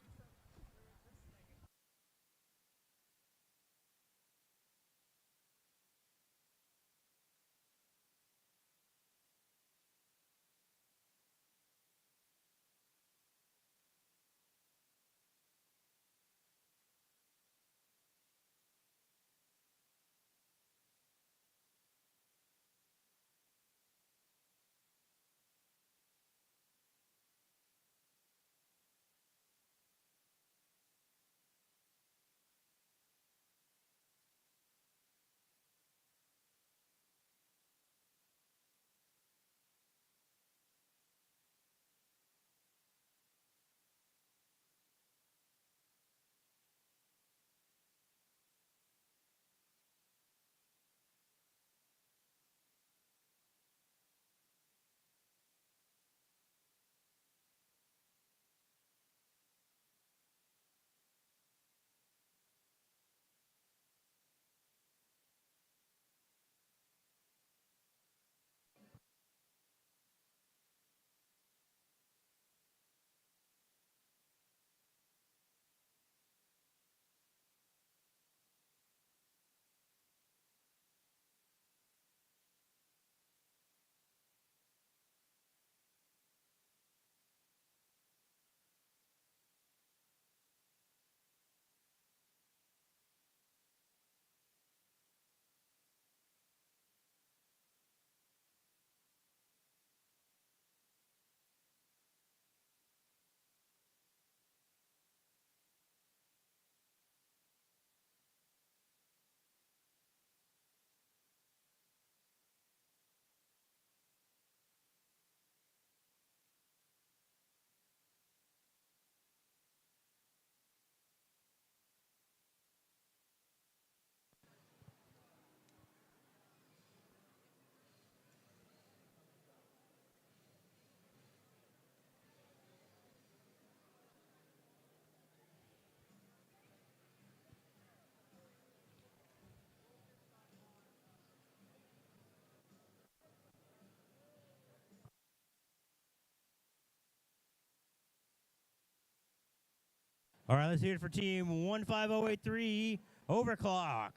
All right, let's hear it for team 15083, Overclock.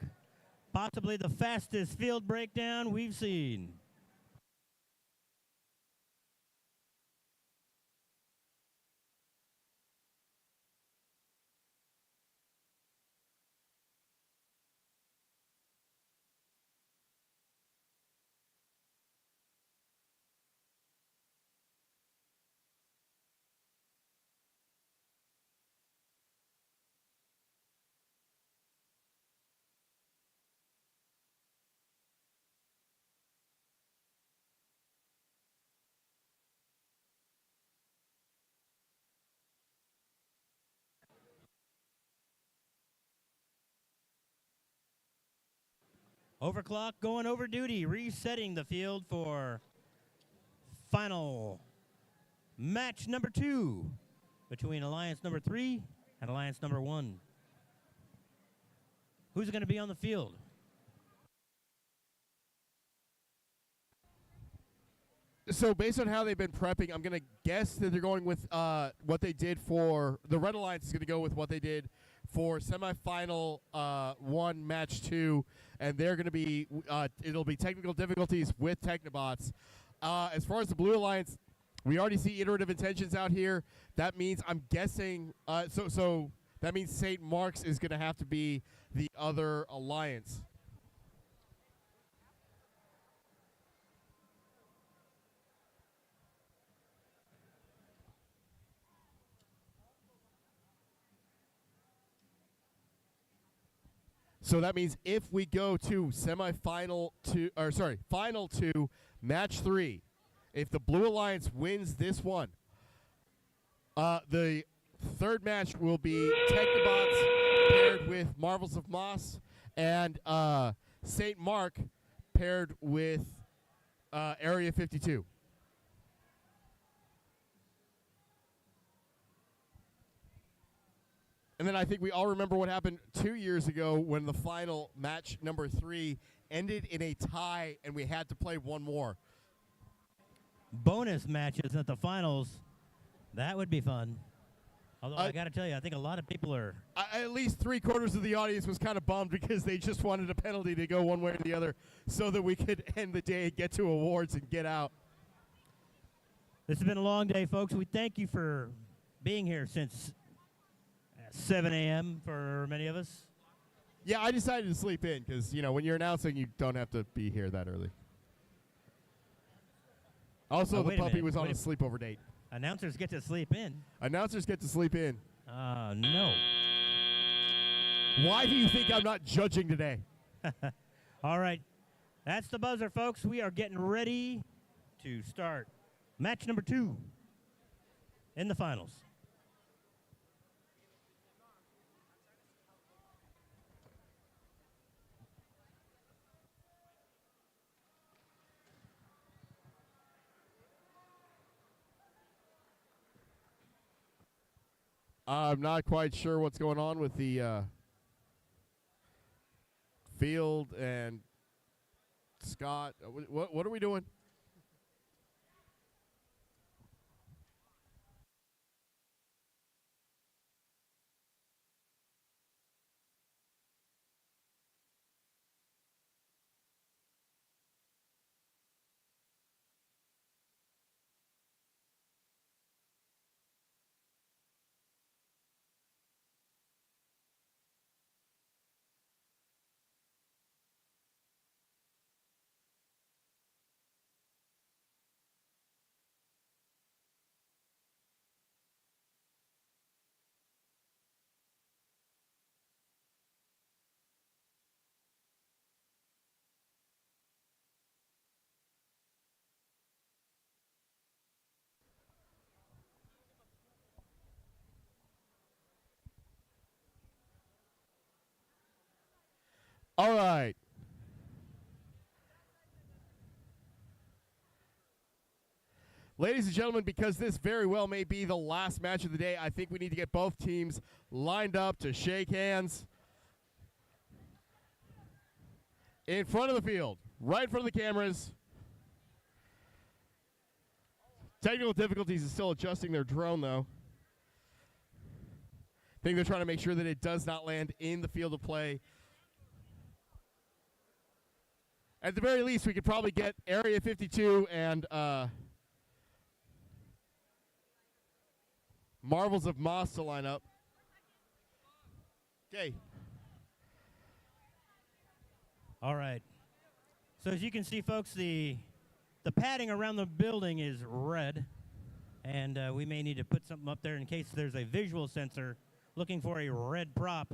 Possibly the fastest field breakdown we've seen. Overclock going over duty, resetting the field for final match number 2 between Alliance number 3 and Alliance number 1. Who's going to be on the field? So based on how they've been prepping, I'm going to guess that they're going with what they did for the Red Alliance is going to go with what they did for semifinal 1, match 2, and they're going to be it'll be technical difficulties with Technobots. As far as the Blue Alliance, we already see iterative intentions out here. That means I'm guessing so that means St. Mark's is going to have to be the other alliance. So that means if we go to final 2, match 3, if the Blue Alliance wins this one, the third match will be Technobots paired with Marvels of Moss and St. Mark paired with Area 52. And then I think we all remember what happened 2 years ago when the final match number 3 ended in a tie and we had to play one more. Bonus matches at the finals. That would be fun. Although I got to tell you, I think a lot of people are... At least 3/4 of the audience was kind of bummed because they just wanted a penalty to go one way or the other so that we could end the day, get to awards, and get out. This has been a long day, folks. We thank you for being here since 7 a.m. for many of us. Yeah, I decided to sleep in because, when you're announcing, you don't have to be here that early. Also, the puppy was on a sleepover date. Announcers get to sleep in. Announcers get to sleep in. No. Why do you think I'm not judging today? All right. That's the buzzer, folks. We are getting ready to start match number 2 in the finals. I'm not quite sure what's going on with the field and Scott. What are we doing? All right. Ladies and gentlemen, because this very well may be the last match of the day, I think we need to get both teams lined up to shake hands in front of the field, right in front of the cameras. Technical difficulties is still adjusting their drone, though. think they're trying to make sure that it does not land in the field of play. At the very least, we could probably get Area 52 and Marvels of Moss to line up. Okay. All right. So as you can see, folks, the padding around the building is red, and we may need to put something up there in case there's a visual sensor looking for a red prop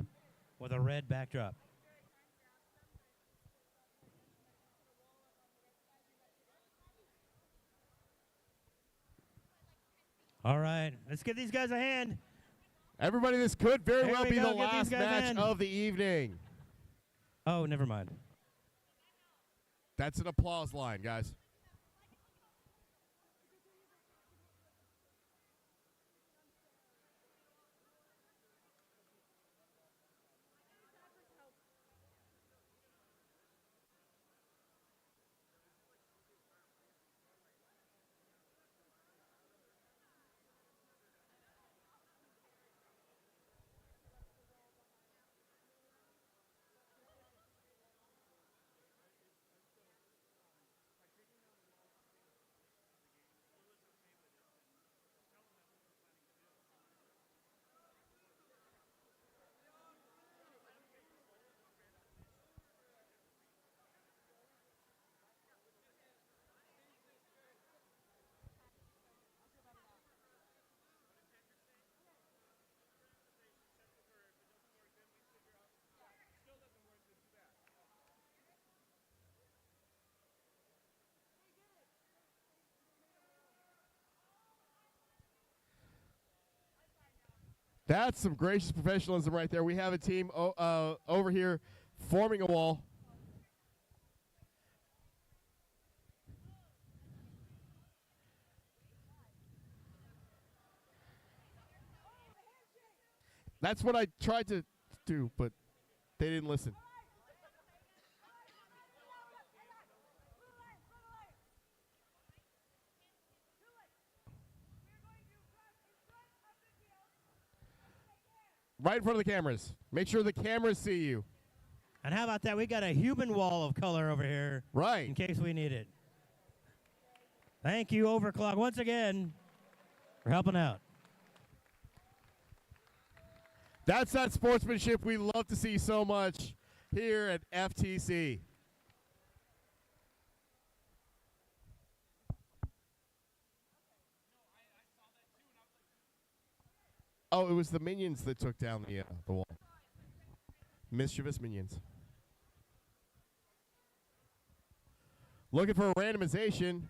with a red backdrop. All right, let's give these guys a hand. Everybody, this could very There well we be go, the give these last guys a match hand. of the evening. Oh, never mind. That's an applause line, guys. That's some gracious professionalism right there. We have a team over here forming a wall. That's what I tried to do, but they didn't listen. Right in front of the cameras. Make sure the cameras see you. And how about that? We got a human wall of color over here. Right. In case we need it. Thank you, Overclock, once again, for helping out. That's that sportsmanship we love to see so much here at FTC. Oh, it was the minions that took down the wall. Mischievous minions. Looking for a randomization.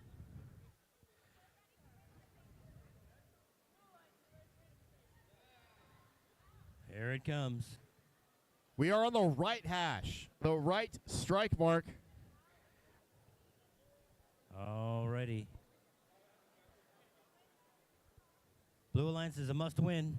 Here it comes. We are on the right hash, the right strike mark. Alrighty. Blue Alliance is a must-win.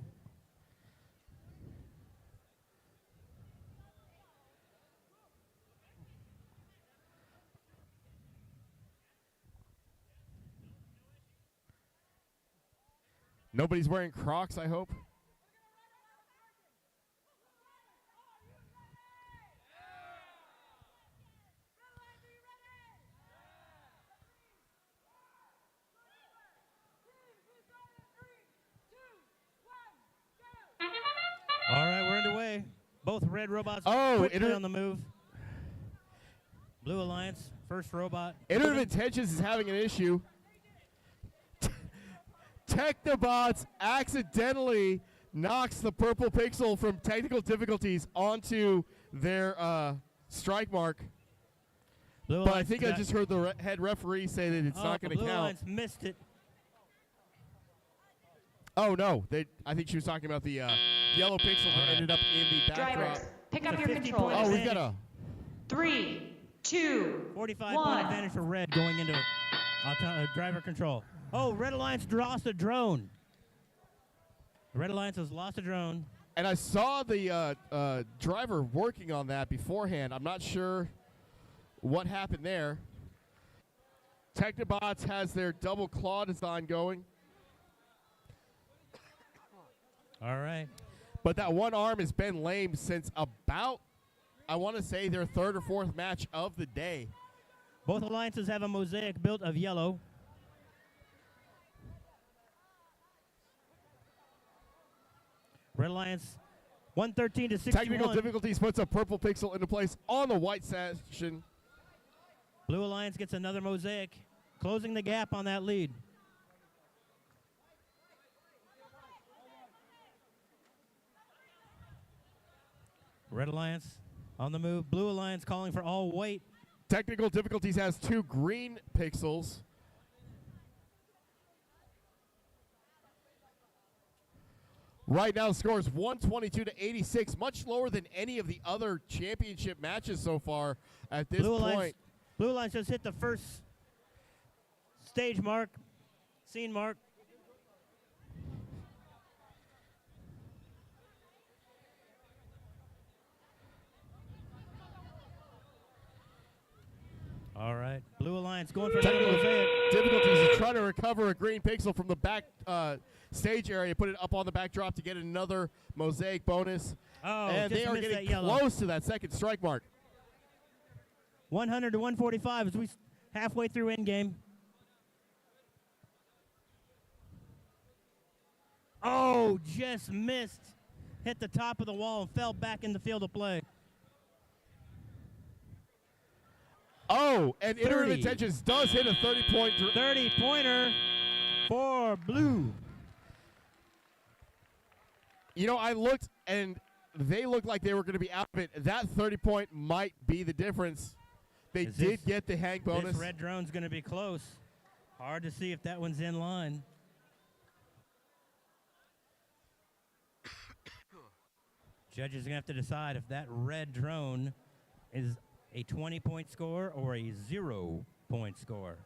Nobody's wearing Crocs, I hope. All right, we're underway. Both red robots Oh, quickly on the move. Blue Alliance, first robot. Iterative Intentions is having an issue. Technobots accidentally knocks the purple pixel from technical difficulties onto their strike mark. Blue But I Alliance think I just heard the head referee say that it's not going to Blue count. Alliance missed it. Oh, no. I think she was talking about the yellow pixel that ended up in the backdrop. Drivers, pick up It's a your 50 controllers. point Oh, we've got a... 3, 2, 45 1. point advantage for red going into driver control. Oh, Red Alliance lost a drone. Red Alliance has lost a drone. And I saw the driver working on that beforehand. I'm not sure what happened there. Technobots has their double claw design going. All right. But that one arm has been lame since about, I want to say, their third or fourth match of the day. Both alliances have a mosaic built of yellow. Red Alliance 113 to 61. Technical difficulties puts a purple pixel into place on the white section. Blue Alliance gets another mosaic, closing the gap on that lead. Red Alliance on the move. Blue Alliance calling for all white. Technical difficulties has 2 green pixels. Right now, the score is 122 to 86, much lower than any of the other championship matches so far at this point. Blue Alliance just hit the first stage mark, scene mark. All right, Blue Alliance going for another mosaic. Difficulties is trying to recover a green pixel from the back stage area, put it up on the backdrop to get another mosaic bonus. Oh, and just they are missed getting that yellow. close to that second strike mark. 100 to 145 as we halfway through end game. Oh, just missed. Hit the top of the wall and fell back in the field of play. Oh, and Iterative 30. Intentions does hit a 30-point. 30-pointer for Blue. You know, I looked, and they looked like they were going to be out of it. That 30-point might be the difference. They did get the hang bonus. This red drone's going to be close. Hard to see if that one's in line. Judges are going to have to decide if that red drone is a 20-point score or a 0-point score.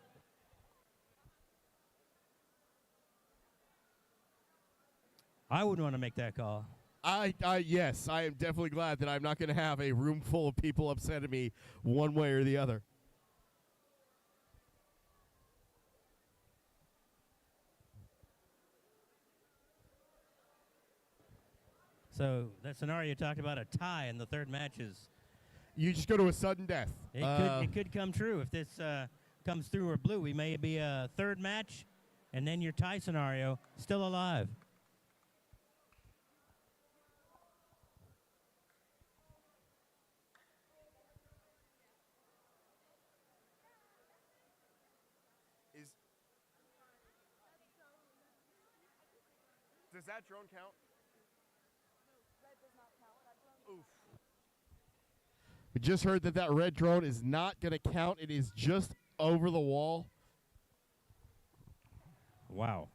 I wouldn't want to make that call. Yes, I am definitely glad that I'm not going to have a room full of people upset at me one way or the other. So that scenario you talked about, a tie in the third match is... You just go to a sudden death. It could come true if this comes through or Blue. We may be a third match, and then your tie scenario still alive. Does that drone count? Oof. We just heard that that red drone is not going to count. It is just over the wall. Wow.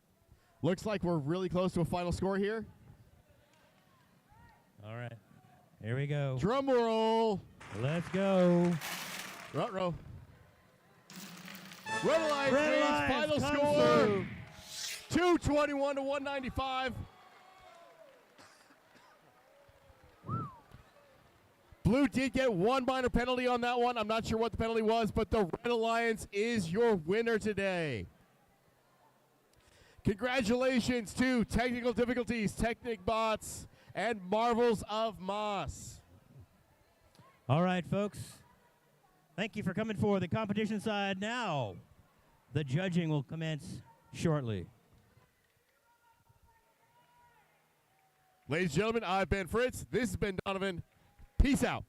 Looks like we're really close to a final score here. All right. Here we go. Drum roll. Let's go. Ruh-roh. Red Alliance Red leads, Alliance final comes score. through. 221 to 195. Blue did get one minor penalty on that one. I'm not sure what the penalty was, but the Red Alliance is your winner today. Congratulations to Technical Difficulties, Technic Bots, and Marvels of Moss. All right, folks. Thank you for coming for the competition side. Now, the judging will commence shortly. Ladies and gentlemen, I've been Fritz. This has been Donovan. Peace out.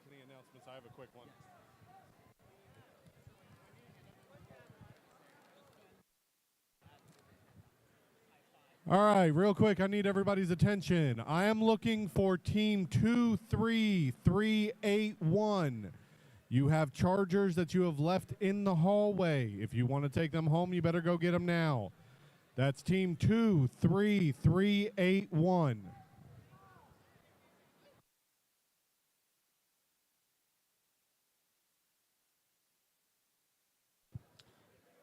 to the announcements. I have a quick one. All right, real quick, I need everybody's attention. I am looking for team 23381. You have chargers that you have left in the hallway. If you want to take them home, you better go get them now. That's team 23381.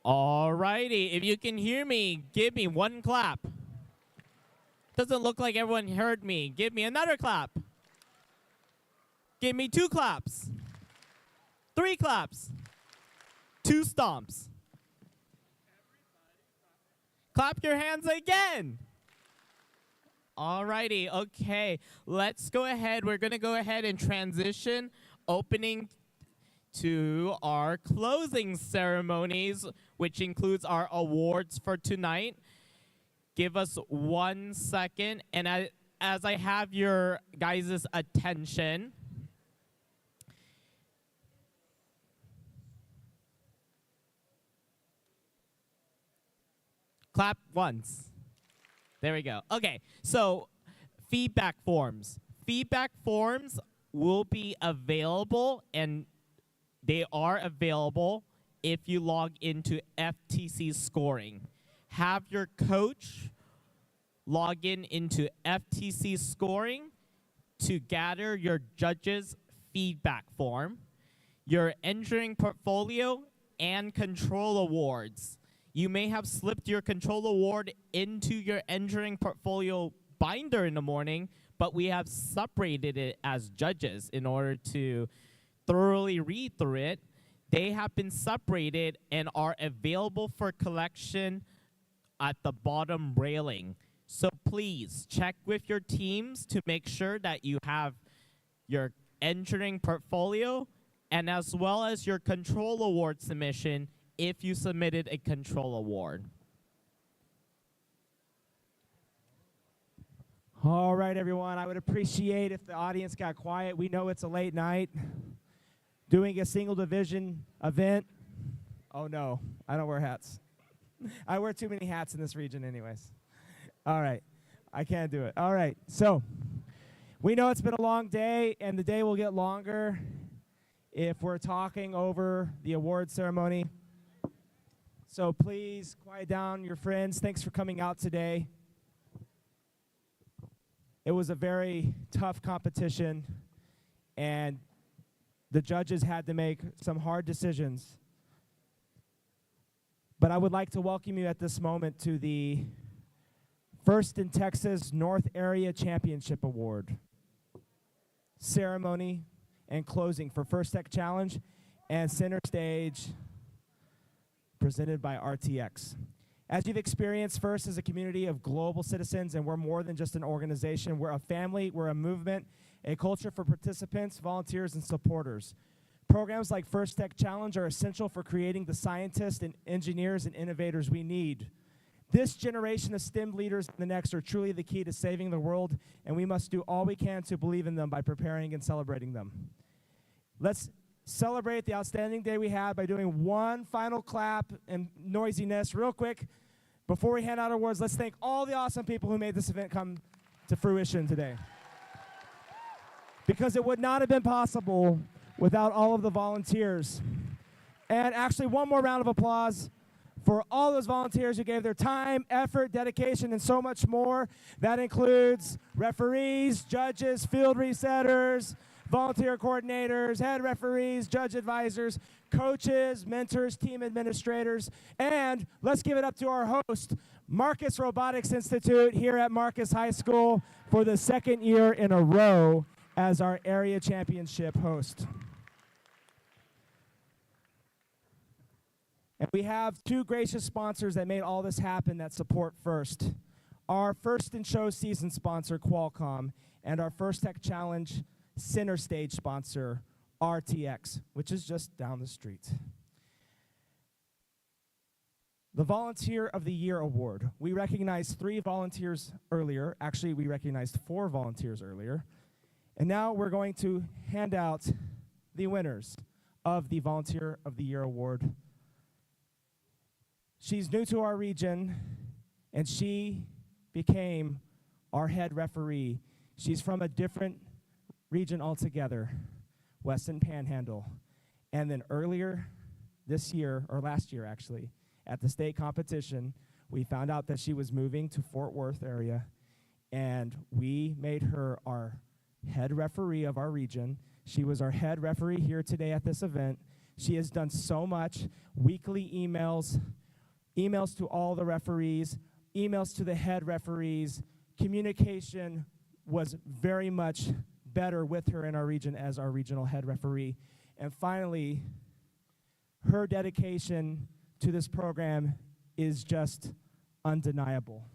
Alrighty, if you can hear me, give me one clap. Doesn't look like everyone heard me. Give me another clap. Give me 2 claps. 3 claps. 2 stomps. Clap your hands again. Alrighty, okay. Let's go ahead. We're gonna go ahead and transition opening to our closing ceremonies, which includes our awards for tonight. Give us 1 second, and as I have your guys' attention, clap once. There we go. Okay, so feedback forms. Feedback forms will be available, and they are available if you log into FTC scoring. Have your coach log into FTC scoring to gather your judges' feedback form, your engineering portfolio, and control awards. You may have slipped your control award into your engineering portfolio binder in the morning, but we have separated it as judges in order to thoroughly read through it. They have been separated and are available for collection at the bottom railing. So please check with your teams to make sure that you have your engineering portfolio and as well as your control award submission if you submitted a control award. All right, everyone. I would appreciate if the audience got quiet. We know it's a late night. Doing a single division event. Oh, no. I don't wear hats. I wear too many hats in this region anyways. All right. I can't do it. All right. So we know it's been a long day, and the day will get longer if we're talking over the award ceremony. So please quiet down your friends. Thanks for coming out today. It was a very tough competition, and the judges had to make some hard decisions. But I would like to welcome you at this moment to the First in Texas North Area Championship Award ceremony and closing for First Tech Challenge and Center Stage presented by RTX. As you've experienced, First is a community of global citizens, and we're more than just an organization. We're a family, we're a movement, a culture for participants, volunteers, and supporters. Programs like First Tech Challenge are essential for creating the scientists and engineers and innovators we need. This generation of STEM leaders and the next are truly the key to saving the world, and we must do all we can to believe in them by preparing and celebrating them. Let's celebrate the outstanding day we had by doing one final clap and noisiness real quick. Before we hand out awards, let's thank all the awesome people who made this event come to fruition today. Because it would not have been possible without all of the volunteers. And actually, one more round of applause for all those volunteers who gave their time, effort, dedication, and so much more. That includes referees, judges, field resetters, volunteer coordinators, head referees, judge advisors, coaches, mentors, team administrators, and let's give it up to our host, Marcus Robotics Institute here at Marcus High School for the second year in a row as our area championship host. And we have 2 gracious sponsors that made all this happen that support First. Our First in Show season sponsor, Qualcomm, and our First Tech Challenge Center Stage sponsor, RTX, which is just down the street. The Volunteer of the Year Award. We recognized 3 volunteers earlier. Actually, we recognized 4 volunteers earlier. And now we're going to hand out the winners of the Volunteer of the Year Award. She's new to our region, and she became our head referee. She's from a different region altogether, Western Panhandle. And then earlier this year, or last year actually, at the state competition, we found out that she was moving to Fort Worth area, and we made her our head referee of our region. She was our head referee here today at this event. She has done so much, weekly emails to all the referees, emails to the head referees. Communication was very much better with her in our region as our regional head referee. And finally, her dedication to this program is just undeniable.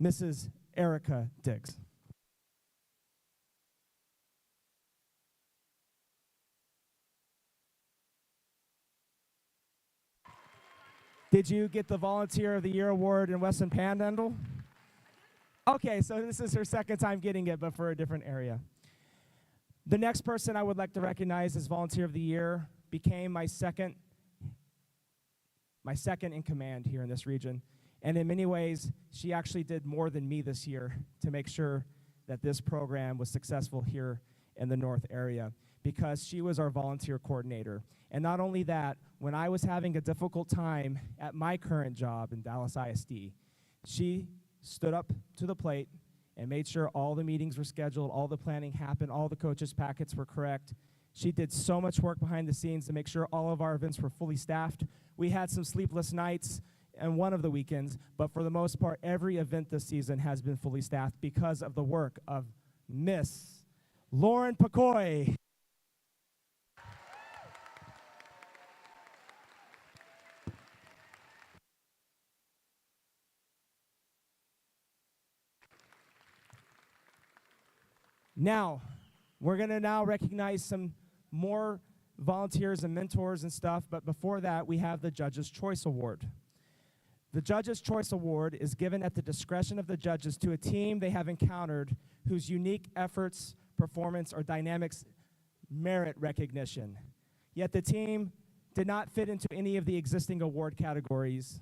Mrs. Erica Diggs. Did you get the Volunteer of the Year Award in Western Panhandle? Okay, so this is her second time getting it, but for a different area. The next person I would like to recognize as Volunteer of the Year became my second in command here in this region. And in many ways, she actually did more than me this year to make sure that this program was successful here in the North area, because she was our volunteer coordinator. And not only that, when I was having a difficult time at my current job in Dallas ISD, she stood up to the plate and made sure all the meetings were scheduled, all the planning happened, all the coaches' packets were correct. She did so much work behind the scenes to make sure all of our events were fully staffed. We had some sleepless nights and one of the weekends, but for the most part, every event this season has been fully staffed because of the work of Miss Lauren Pacoy. Now, we're going to now recognize some more volunteers and mentors and stuff, but before that, we have the Judge's Choice Award. The Judge's Choice Award is given at the discretion of the judges to a team they have encountered whose unique efforts, performance, or dynamics merit recognition. Yet the team did not fit into any of the existing award categories.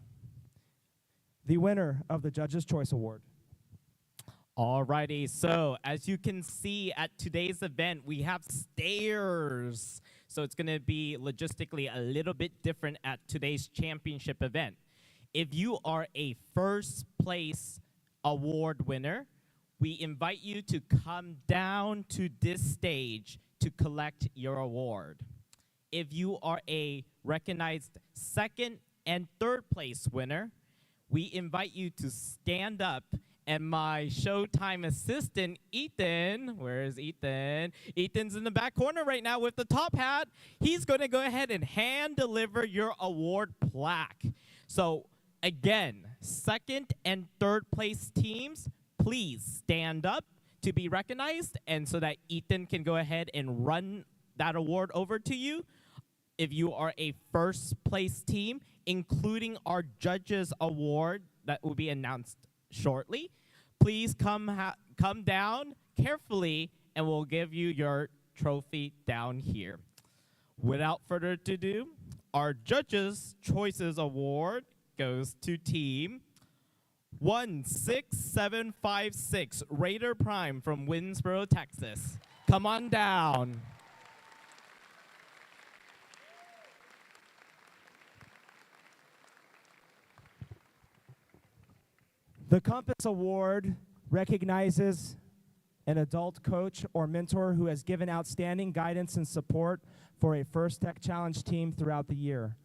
The winner of the Judge's Choice Award. Alrighty, so as you can see at today's event, we have stairs. So it's gonna be logistically a little bit different at today's championship event. If you are a first place award winner, we invite you to come down to this stage to collect your award. If you are a recognized second and third place winner, we invite you to stand up, and my Showtime assistant, Ethan, where is Ethan? Ethan's in the back corner right now with the top hat. He's gonna go ahead and hand deliver your award plaque. So again, second and third place teams, please stand up to be recognized, and so that Ethan can go ahead and run that award over to you. If you are a first place team, including our judges award that will be announced shortly, please come down carefully, and we'll give you your trophy down here. Without further ado, our Judges' Choices Award goes to team 16756, Raider Prime from Winsboro, Texas. Come on down. The Compass Award recognizes an adult coach or mentor who has given outstanding guidance and support for a First Tech Challenge team throughout the year.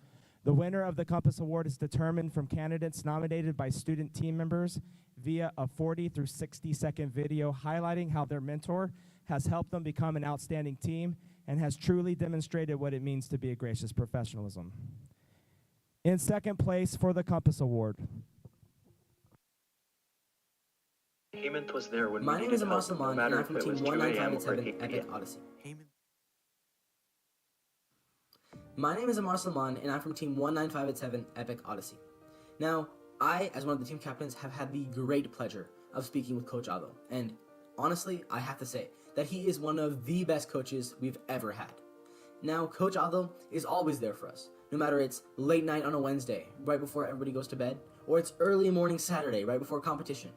The winner of the Compass Award is determined from candidates nominated by student team members via a 40 through 60-second video highlighting how their mentor has helped them become an outstanding team and has truly demonstrated what it means to be a gracious professionalism. In second place for the Compass Award. Heymanth was there when My name is Amar Salman, and I'm from Team 19587 Epic Odyssey. My name is Amar Salman, and I'm from Team 19587 Epic Odyssey. Now, I, as one of the team captains, have had the great pleasure of speaking with Coach Ado, and honestly, I have to say that he is one of the best coaches we've ever had. Now, Coach Adel is always there for us, no matter it's late night on a Wednesday, right before everybody goes to bed, or it's early morning Saturday, right before competition.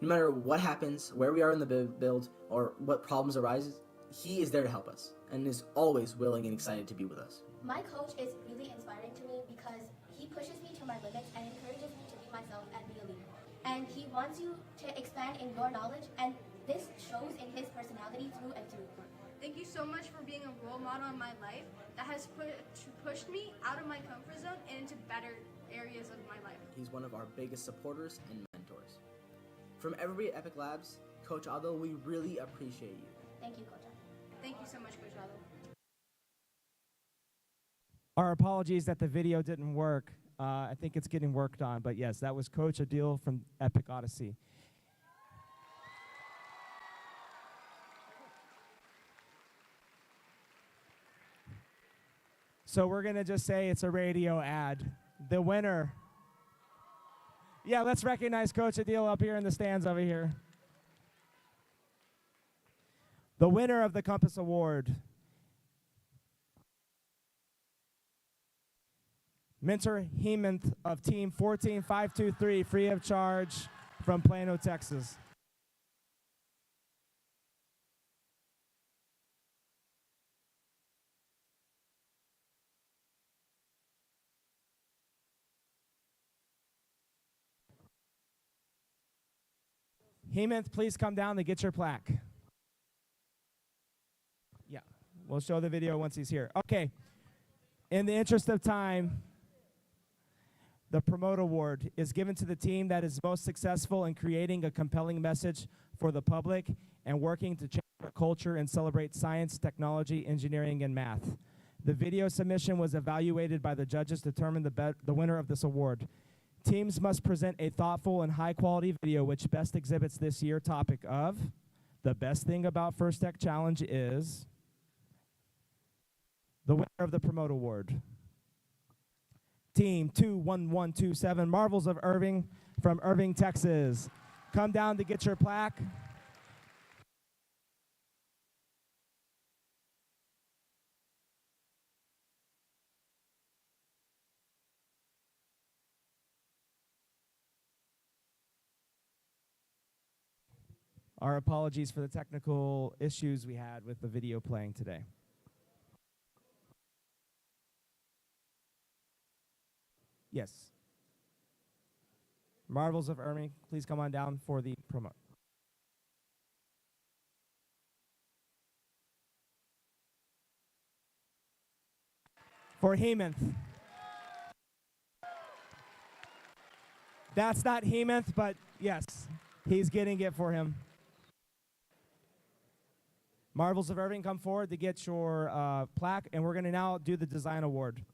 No matter what happens, where we are in the build, or what problems arise, he is there to help us, and is always willing and excited to be with us. My coach is really inspiring to me because he pushes me to my limits and encourages me to be myself and be a leader. And he wants you to expand in your knowledge, and this shows in his personality through and through. Thank you so much for being a role model in my life that has pushed me out of my comfort zone and into better areas of my life. He's one of our biggest supporters and mentors. From everybody at Epic Labs, Coach Adel, we really appreciate you. Thank you, Coach Adel. Thank you so much, Coach Adel. Our apologies that the video didn't work. I think it's getting worked on, but yes, that was Coach Adil from Epic Odyssey. So we're going to just say it's a radio ad. The winner. Yeah, let's recognize Coach Adil up here in the stands over here. The winner of the Compass Award, Minter Hemanth of Team 14523, free of charge from Plano, Texas. Hemanth, please come down to get your plaque. Yeah, we'll show the video once he's here. Okay, in the interest of time, the Promote Award is given to the team that is most successful in creating a compelling message for the public and working to change our culture and celebrate science, technology, engineering, and math. The video submission was evaluated by the judges to determine the winner of this award. Teams must present a thoughtful and high-quality video which best exhibits this year's topic of the best thing about First Tech Challenge is the winner of the Promote Award. Team 21127, Marvels of Irving from Irving, Texas. Come down to get your plaque. Our apologies for the technical issues we had with the video playing today. Yes. Marvels of Irving, please come on down for the promo. For Hemanth. That's not Hemanth, but yes, he's getting it for him. Marvels of Irving, come forward to get your plaque, and we're going to now do the Design Award.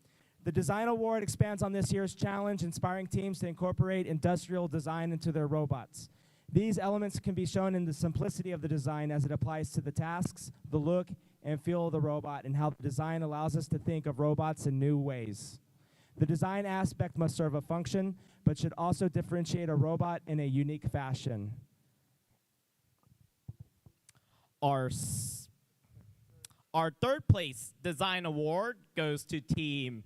The Design Award expands on this year's challenge, inspiring teams to incorporate industrial design into their robots. These elements can be shown in the simplicity of the design as it applies to the tasks, the look, and feel of the robot, and how the design allows us to think of robots in new ways. The design aspect must serve a function, but should also differentiate a robot in a unique fashion. Our third place design award goes to team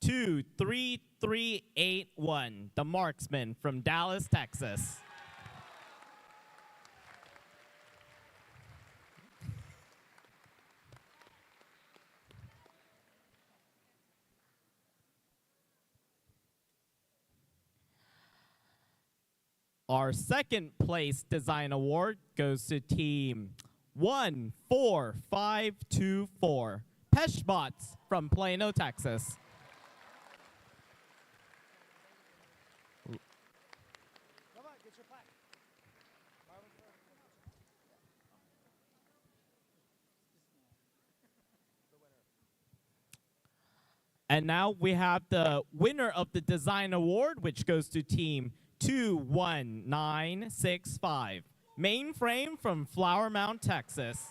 23381, the Marksman from Dallas, Texas. Our second place design award goes to team 14524, Peshbots from Plano, Texas. And now we have the winner of the design award, which goes to team 21965, Mainframe from Flower Mound, Texas.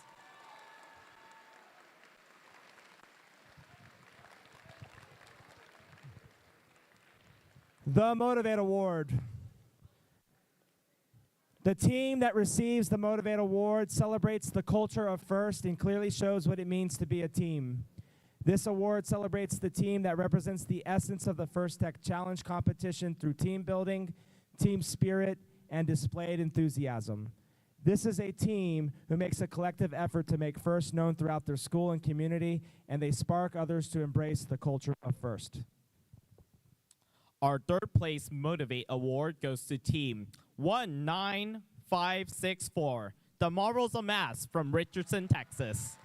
The Motivate Award. The team that receives the Motivate Award celebrates the culture of FIRST and clearly shows what it means to be a team. This award celebrates the team that represents the essence of the FIRST Tech Challenge competition through team building, team spirit, and displayed enthusiasm. This is a team who makes a collective effort to make FIRST known throughout their school and community, and they spark others to embrace the culture of FIRST. Our third place Motivate Award goes to team 19564, the Marbles of Mass from Richardson, Texas.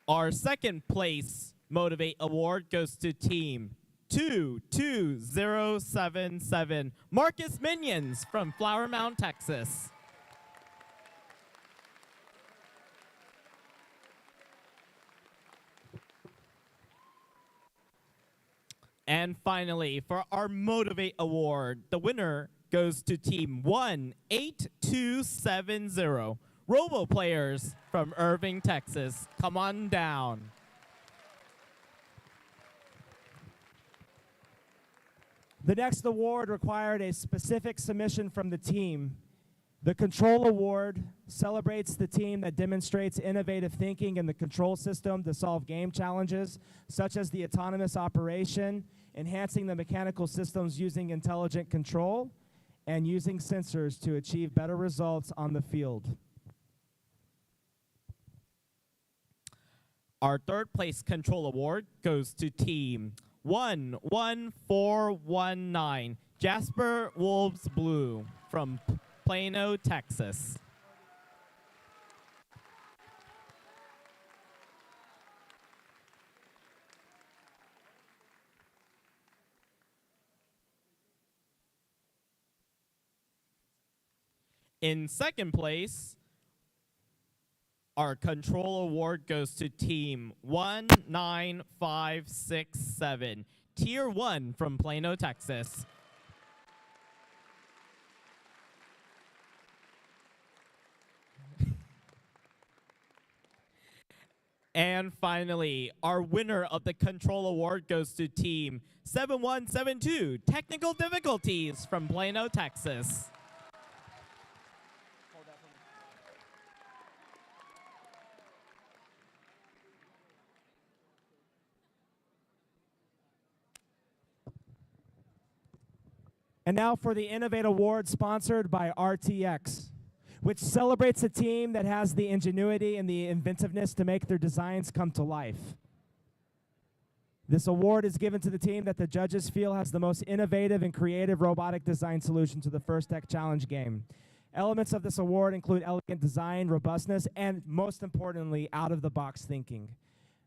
Our second place Motivate Award goes to team 22077, Marcus Minions from Flower Mound, Texas. And finally, for our Motivate Award, the winner goes to team 18270, Robo Players from Irving, Texas. Come on down. The next award required a specific submission from the team. The Control Award celebrates the team that demonstrates innovative thinking in the control system to solve game challenges, such as the autonomous operation, enhancing the mechanical systems using intelligent control, and using sensors to achieve better results on the field. Our third place Control Award goes to team 11419, Jasper Wolves Blue from Plano, Texas. In second place, our Control Award goes to team 19567, Tier 1 from Plano, Texas. And finally, our winner of the Control Award goes to team 7172, Technical Difficulties from Plano, Texas. And now for the Innovate Award sponsored by RTX, which celebrates a team that has the ingenuity and the inventiveness to make their designs come to life. This award is given to the team that the judges feel has the most innovative and creative robotic design solution to the FIRST Tech Challenge game. Elements of this award include elegant design, robustness, and most importantly, out-of-the-box thinking.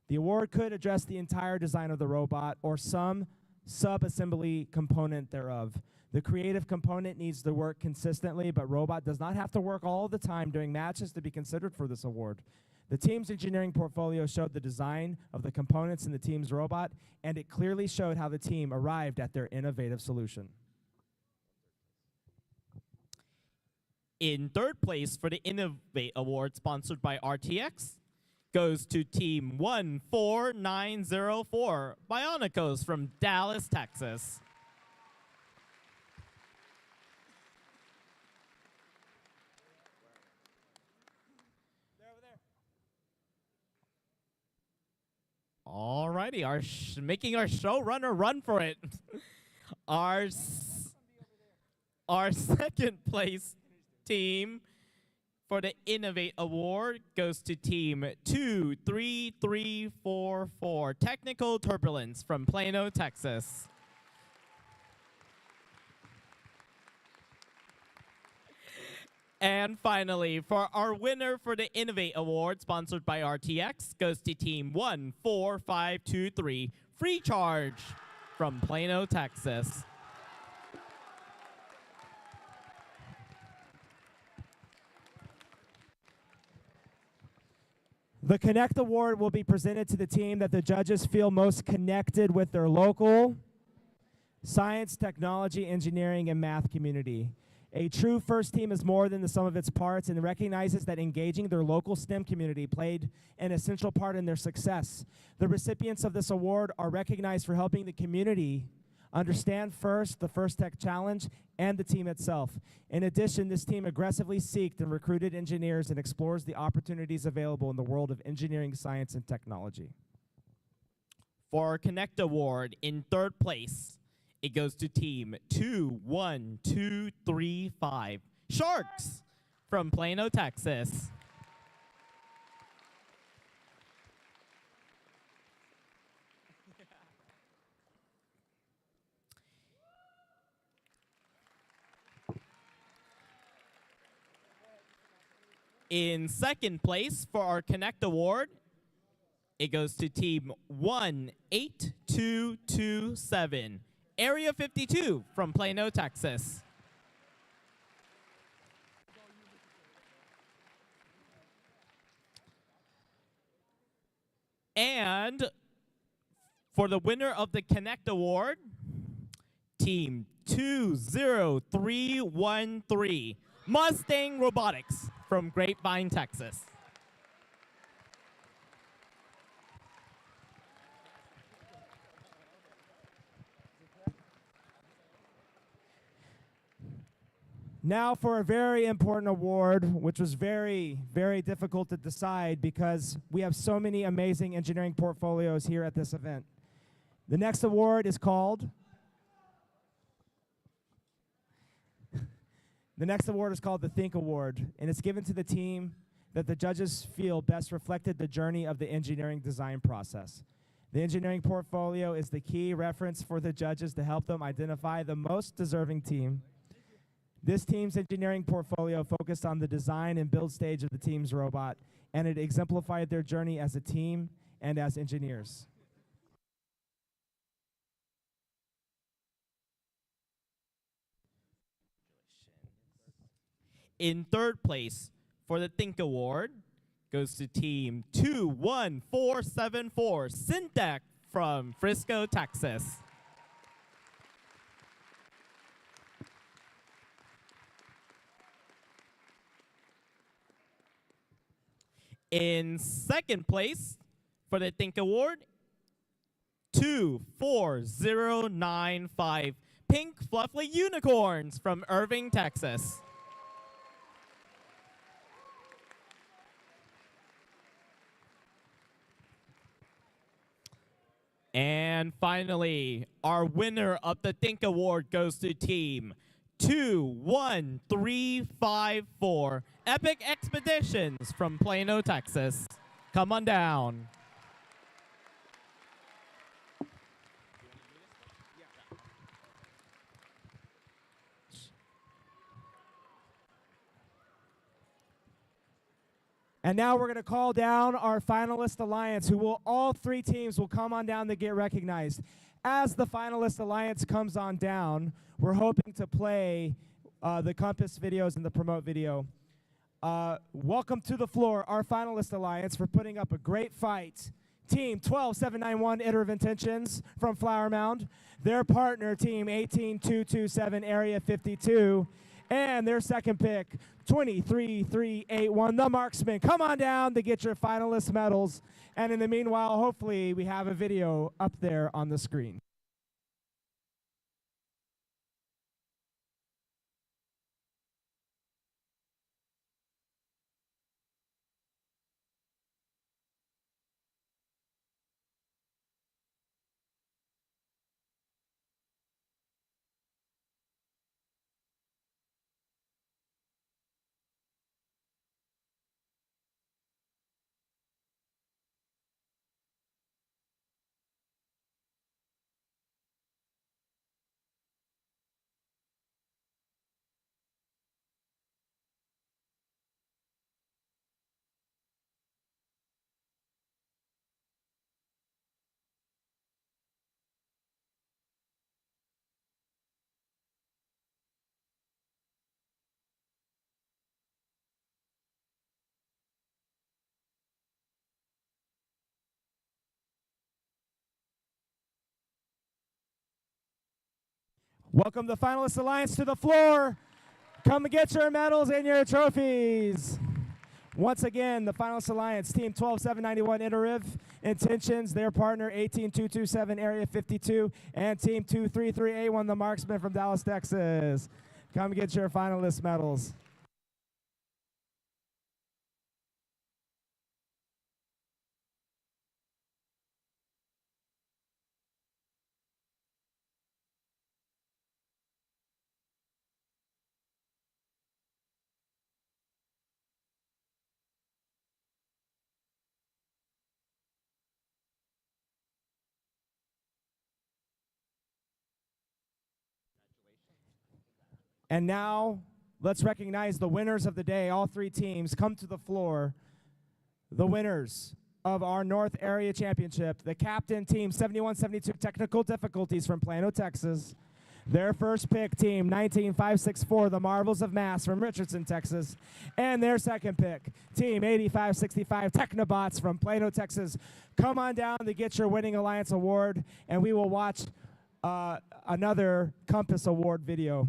The award could address the entire design of the robot or some sub-assembly component thereof. The creative component needs to work consistently, but robot does not have to work all the time during matches to be considered for this award. The team's engineering portfolio showed the design of the components in the team's robot, and it clearly showed how the team arrived at their innovative solution. In third place for the Innovate Award sponsored by RTX goes to team 14904, Bionicos from Dallas, Texas. Alrighty, making our showrunner run for it. Our second place team for the Innovate Award goes to team 23344, Technical Turbulence from Plano, Texas. And finally, for our winner for the Innovate Award, sponsored by RTX, goes to team 14523, Free Charge from Plano, Texas. The Connect Award will be presented to the team that the judges feel most connected with their local science, technology, engineering, and math community. A true first team is more than the sum of its parts and recognizes that engaging their local STEM community played an essential part in their success. The recipients of this award are recognized for helping the community understand first the First Tech Challenge and the team itself. In addition, this team aggressively sought and recruited engineers and explores the opportunities available in the world of engineering, science, and technology. For our Connect Award, in third place, it goes to team 21235 Sharks from Plano, Texas. In second place for our Connect Award, it goes to team 18227, Area 52 from Plano, Texas. And for the winner of the Connect Award, team 20313, Mustang Robotics from Grapevine, Texas. Now for a very important award, which was very, very difficult to decide because we have so many amazing engineering portfolios here at this event. The next award is called the Think Award, and it's given to the team that the judges feel best reflected the journey of the engineering design process. The engineering portfolio is the key reference for the judges to help them identify the most deserving team. This team's engineering portfolio focused on the design and build stage of the team's robot, and it exemplified their journey as a team and as engineers. In third place for the Think Award goes to team 21474, Syntec from Frisco, Texas. In second place for the Think Award, 24095, Pink Fluffy Unicorns from Irving, Texas. And finally, our winner of the Think Award goes to team 21354, Epic Expeditions from Plano, Texas. Come on down. And now we're going to call down our finalist alliance, all three teams will come on down to get recognized. As the finalist alliance comes on down, we're hoping to play the Compass videos and the promote video. Welcome to the floor, our finalist alliance, for putting up a great fight. Team 12791 Iterative Intentions from Flower Mound, their partner, Team 18227 Area 52, and their second pick, 23381, the Marksman. Come on down to get your finalist medals. And in the meanwhile, hopefully we have a video up there on the screen. Welcome the Finalist Alliance to the floor. Come and get your medals and your trophies. Once again, the Finalist Alliance, Team 12791 Iterative Intentions, their partner 18227 Area 52, and Team 233A1, the Marksman from Dallas, Texas. Come get your finalist medals. And now, let's recognize the winners of the day. All three teams come to the floor. The winners of our North Area Championship, the captain team 7172 Technical Difficulties from Plano, Texas. Their first pick, team 19564, the Marvels of Mass from Richardson, Texas. And their second pick, team 8565 Technobots from Plano, Texas. Come on down to get your Winning Alliance Award, and we will watch another Compass Award video.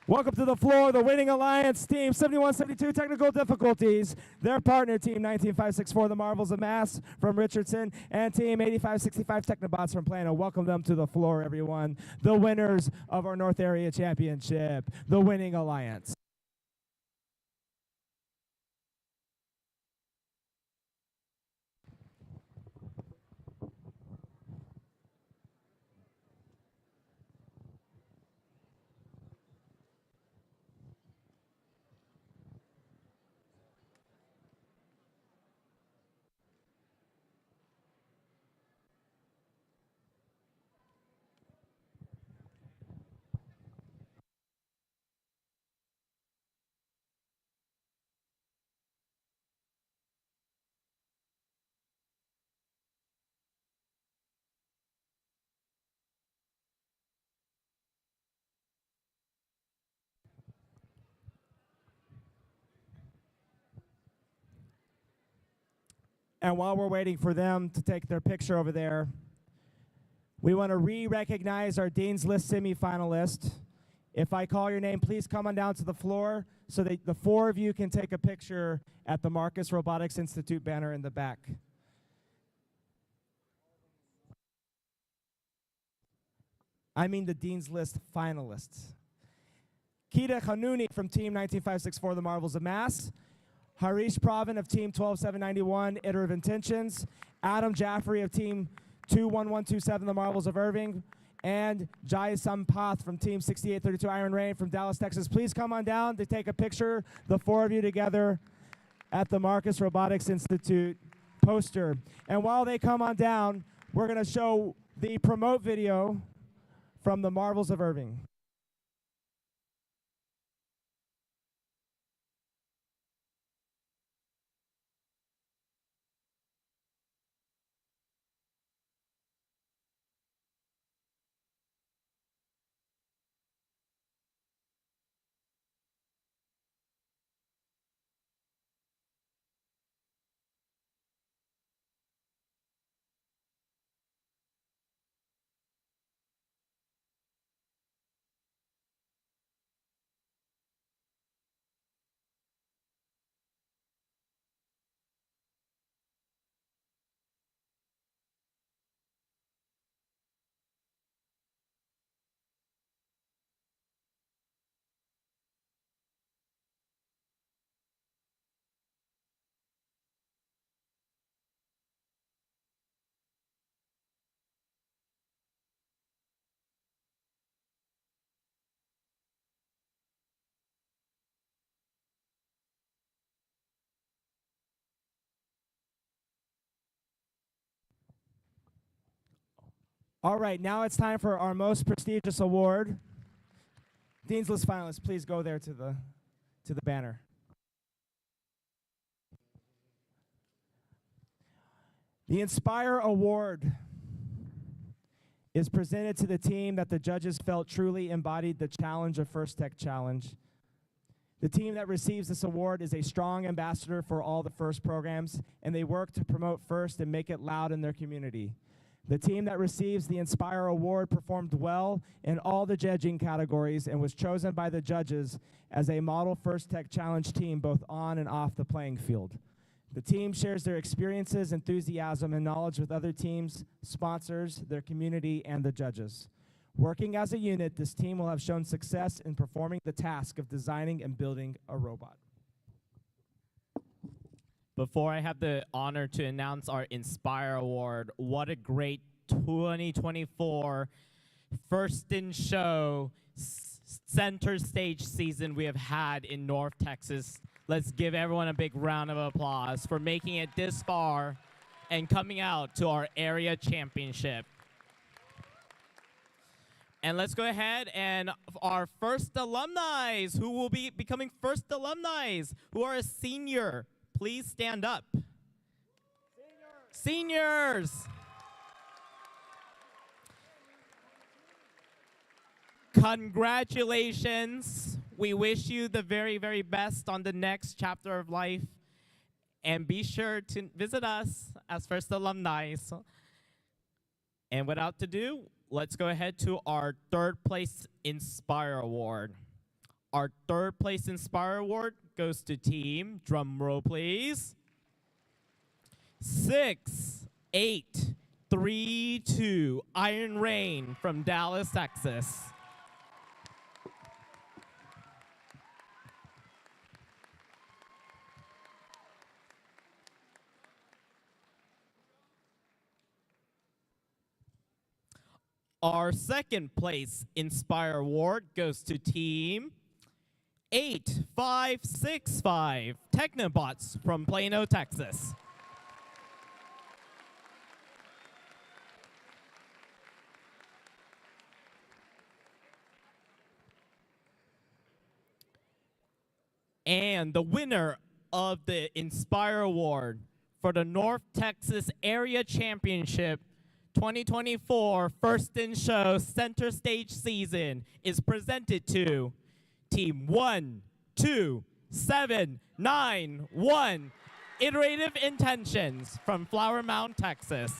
Welcome to the floor, the Winning Alliance team, 7172 Technical Difficulties. Their partner team, 19564, the Marvels of Mass from Richardson, and team 8565 Technobots from Plano. Welcome them to the floor, everyone. The winners of our North Area Championship, the Winning Alliance. And while we're waiting for them to take their picture over there, we want to re-recognize our Dean's List semifinalist. If I call your name, please come on down to the floor so that the four of you can take a picture at the Marcus Robotics Institute banner in the back. I mean the Dean's List finalists. Kita Khanuni from Team 19564, the Marvels of Mass. Harish Pravin of Team 12791, Iterative Intentions. Adam Jaffrey of Team 21127, the Marvels of Irving. And Jai Sampath from Team 6832, Iron Rain from Dallas, Texas. Please come on down to take a picture, the four of you together at the Marcus Robotics Institute poster. And while they come on down, we're going to show the promote video from the Marvels of Irving. All right, now it's time for our most prestigious award. Dean's List finalists, please go there to the banner. The Inspire Award is presented to the team that the judges felt truly embodied the challenge of First Tech Challenge. The team that receives this award is a strong ambassador for all the FIRST programs, and they work to promote FIRST and make it loud in their community. The team that receives the Inspire Award performed well in all the judging categories and was chosen by the judges as a model First Tech Challenge team both on and off the playing field. The team shares their experiences, enthusiasm, and knowledge with other teams, sponsors, their community, and the judges. Working as a unit, this team will have shown success in performing the task of designing and building a robot. Before I have the honor to announce our Inspire Award, what a great 2024 First in Show center stage season we have had in North Texas. Let's give everyone a big round of applause for making it this far and coming out to our area championship. And let's go ahead and our first alumni, who will be becoming first alumni, who are a senior. Please stand up. Seniors. Congratulations. We wish you the very, very best on the next chapter of life. And be sure to visit us as first alumni. And without ado, let's go ahead to our third place Inspire Award. Our third place Inspire Award goes to team, drum roll please, 6832 Iron Rain from Dallas, Texas. Our second place Inspire Award goes to team 8565 Technobots from Plano, Texas. And the winner of the Inspire Award for the North Texas Area Championship 2024 First in Show Center Stage Season is presented to Team 1271 Iterative Intentions from Flower Mound, Texas.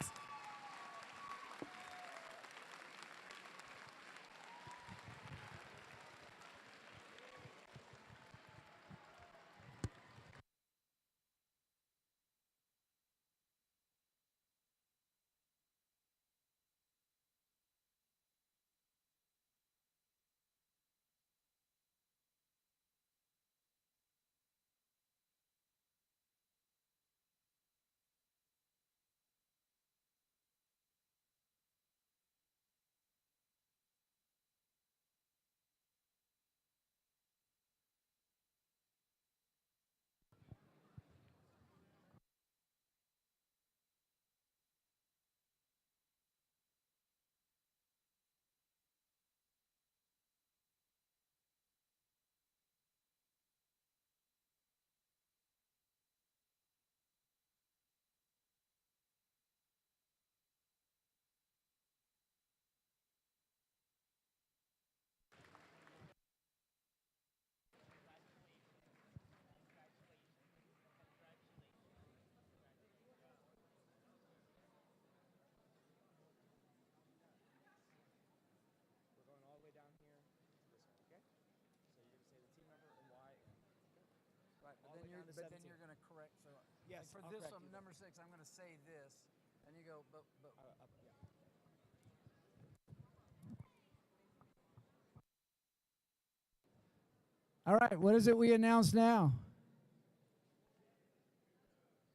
But then you're going to correct. So yes, like for I'll this correct one, you number 6, I'm going to say this, and you go, but. All right, what is it we announce now?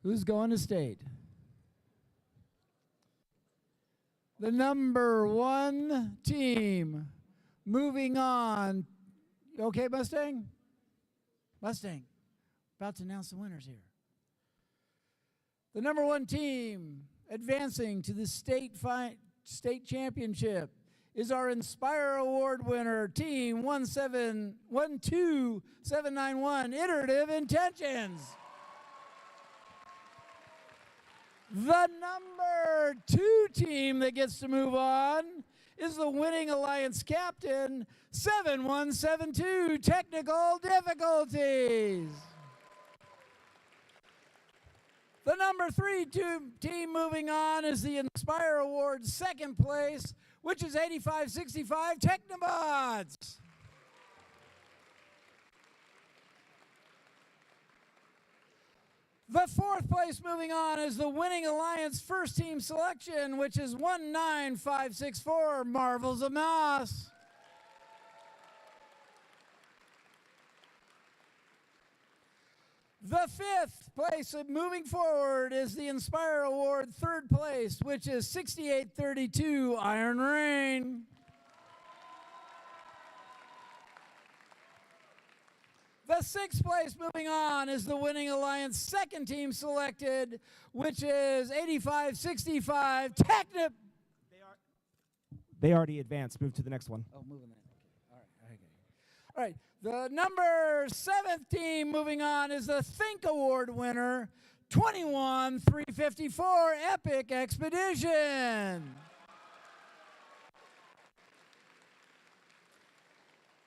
Who's going to state? The number 1 team. Moving on. You okay, Mustang? Mustang. About to announce the winners here. The number 1 team advancing to the State Championship is our Inspire Award winner, Team 12791 Iterative Intentions. The number 2 team that gets to move on is the winning alliance captain, 7172 Technical Difficulties. The number 3 team moving on is the Inspire Award second place, which is 8565 Technobots. The 4th place moving on is the winning alliance first team selection, which is 19564 Marvels of Moss. The 5th place moving forward is the Inspire Award third place, which is 6832 Iron Rain. The 6th place moving on is the winning alliance second team selected, which is 8565 Technip. They already advanced. Move to the next one. Oh, moving that. Okay. All right. The number 7th team moving on is the Think Award winner, 21354 Epic Expedition.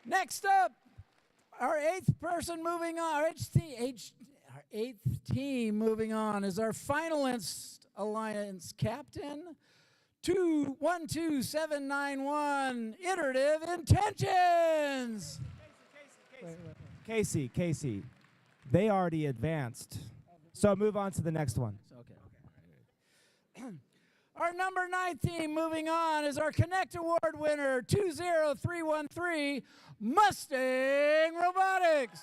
Next up, our 8th person moving on, our 8th team moving on is our finalist alliance captain, 212791 Iterative Intentions. Casey, they already advanced. So move on to the next one. Okay. Our number 9 team moving on is our Connect Award winner, 20313 Mustang Robotics.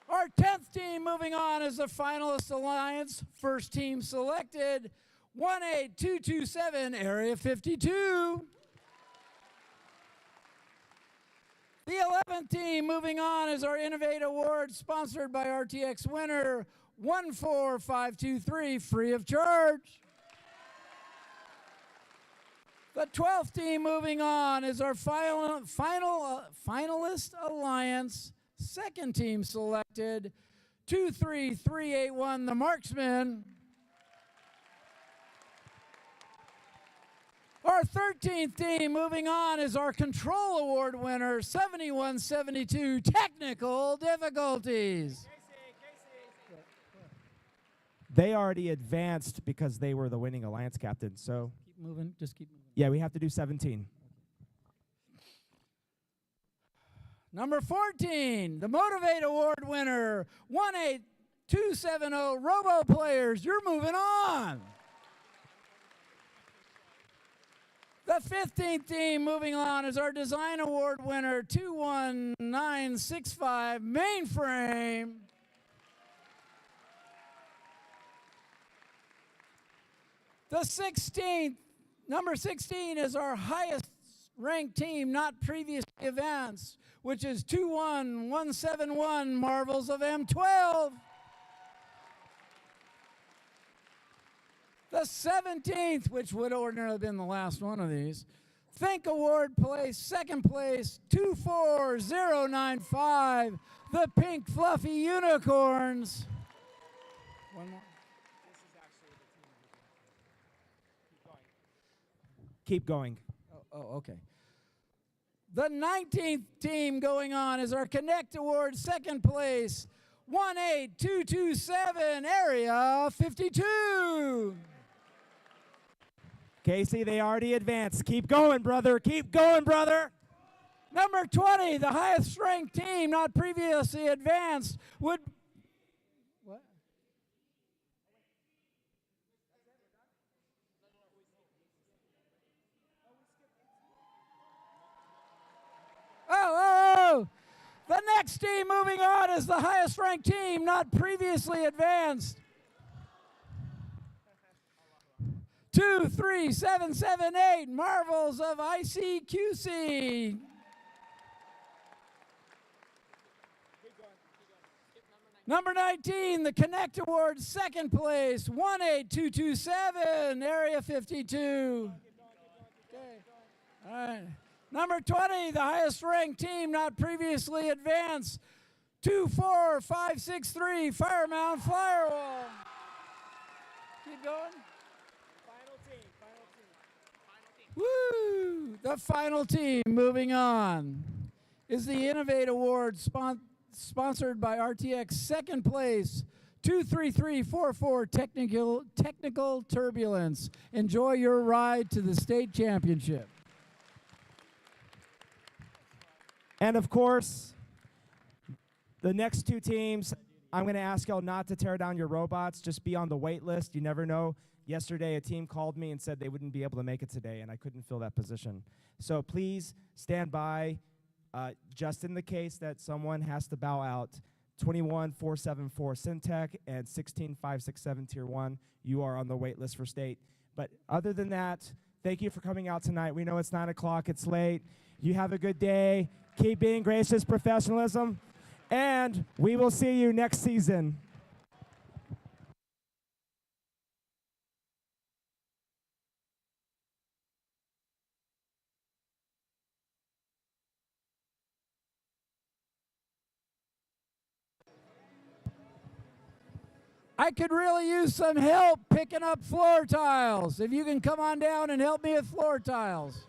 Our 10th team moving on is the finalist alliance, first team selected, 18227 Area 52. The 11th team moving on is our Innovate Award, sponsored by RTX winner, 14523 free of charge. The 12th team moving on is our finalist alliance, second team selected, 23381 the Marksman. Our 13th team moving on is our Control Award winner, 7172 Technical Difficulties. They already advanced because they were the winning alliance captain. So Keep moving, just keep moving. yeah, we have to do 17. Number 14, the Motivate Award winner, 18270 Robo Players. You're moving on. The 15th team moving on is our Design Award winner, 21965 Mainframe. The 16th, number 16 is our highest ranked team not previously advanced, which is 21171 Marvels of M12. The 17th, which would ordinarily have been the last one of these, Think Award place, second place, 24095, the Pink Fluffy Unicorns. One more. Keep going. Oh, okay. The 19th team going on is our Connect Award second place, 18227 Area 52. Casey, they already advanced. Keep going, brother. Keep going, brother. Number 20, the highest ranked team not previously advanced would... What? Oh! The next team moving on is the highest ranked team not previously advanced. 23778 Marvels of ICQC. Number 19, the Connect Award, second place, 18227, Area 52. Okay. All right. Number 20, the highest ranked team not previously advanced, 24563, Mound Firewall. Keep going. Woo! The final team moving on is the Innovate Award sponsored by RTX, second place, 23344 Technical Turbulence. Enjoy your ride to the state championship. And of course, the next two teams, I'm going to ask y'all not to tear down your robots. Just be on the wait list. You never know. Yesterday, a team called me and said they wouldn't be able to make it today, and I couldn't fill that position. So please stand by. Just in the case that someone has to bow out, 21474 Syntech and 16567 Tier 1, you are on the wait list for state. But other than that, thank you for coming out tonight. We know it's 9 o'clock, it's late. You have a good day. Keep being gracious, professionalism, and we will see you next season. I could really use some help picking up floor tiles. If you can come on down and help me with floor tiles.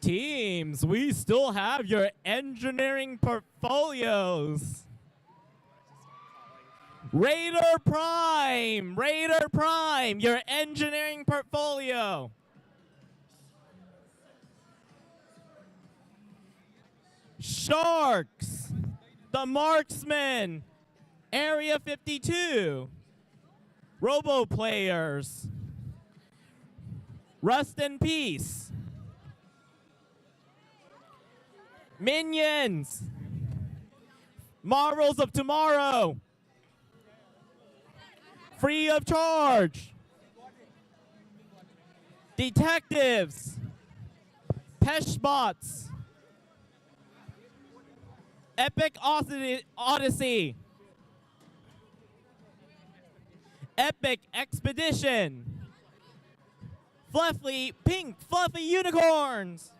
Teams, we still have your engineering portfolios. Raider Prime, your engineering portfolio. Sharks, the Marksman, Area 52. Robo Players, Rust in Peace. Minions, Marvels of Tomorrow, Free of Charge, Detectives, Peshbots, Epic Odyssey, Epic Expedition, Pink Fluffy Unicorns,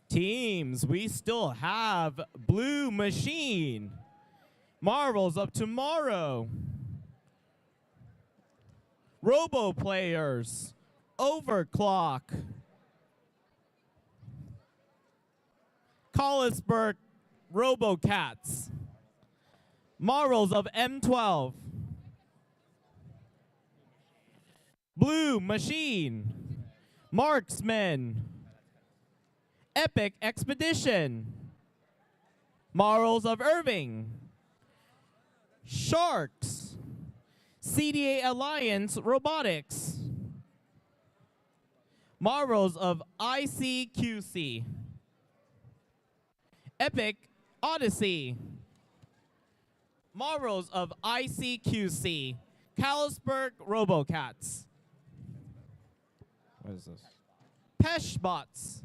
Teams, we still have Blue Machine, Marvels of Tomorrow, Robo Players, Overclock, Collisburg Robocats, Marvels of M12, Blue Machine, Marksman, Epic Expedition, Marvels of Irving, Sharks, CDA Alliance Robotics, Marvels of ICQC. Epic Odyssey. Marvels of ICQC. Carlsberg Robocats. What is this? Peshbots.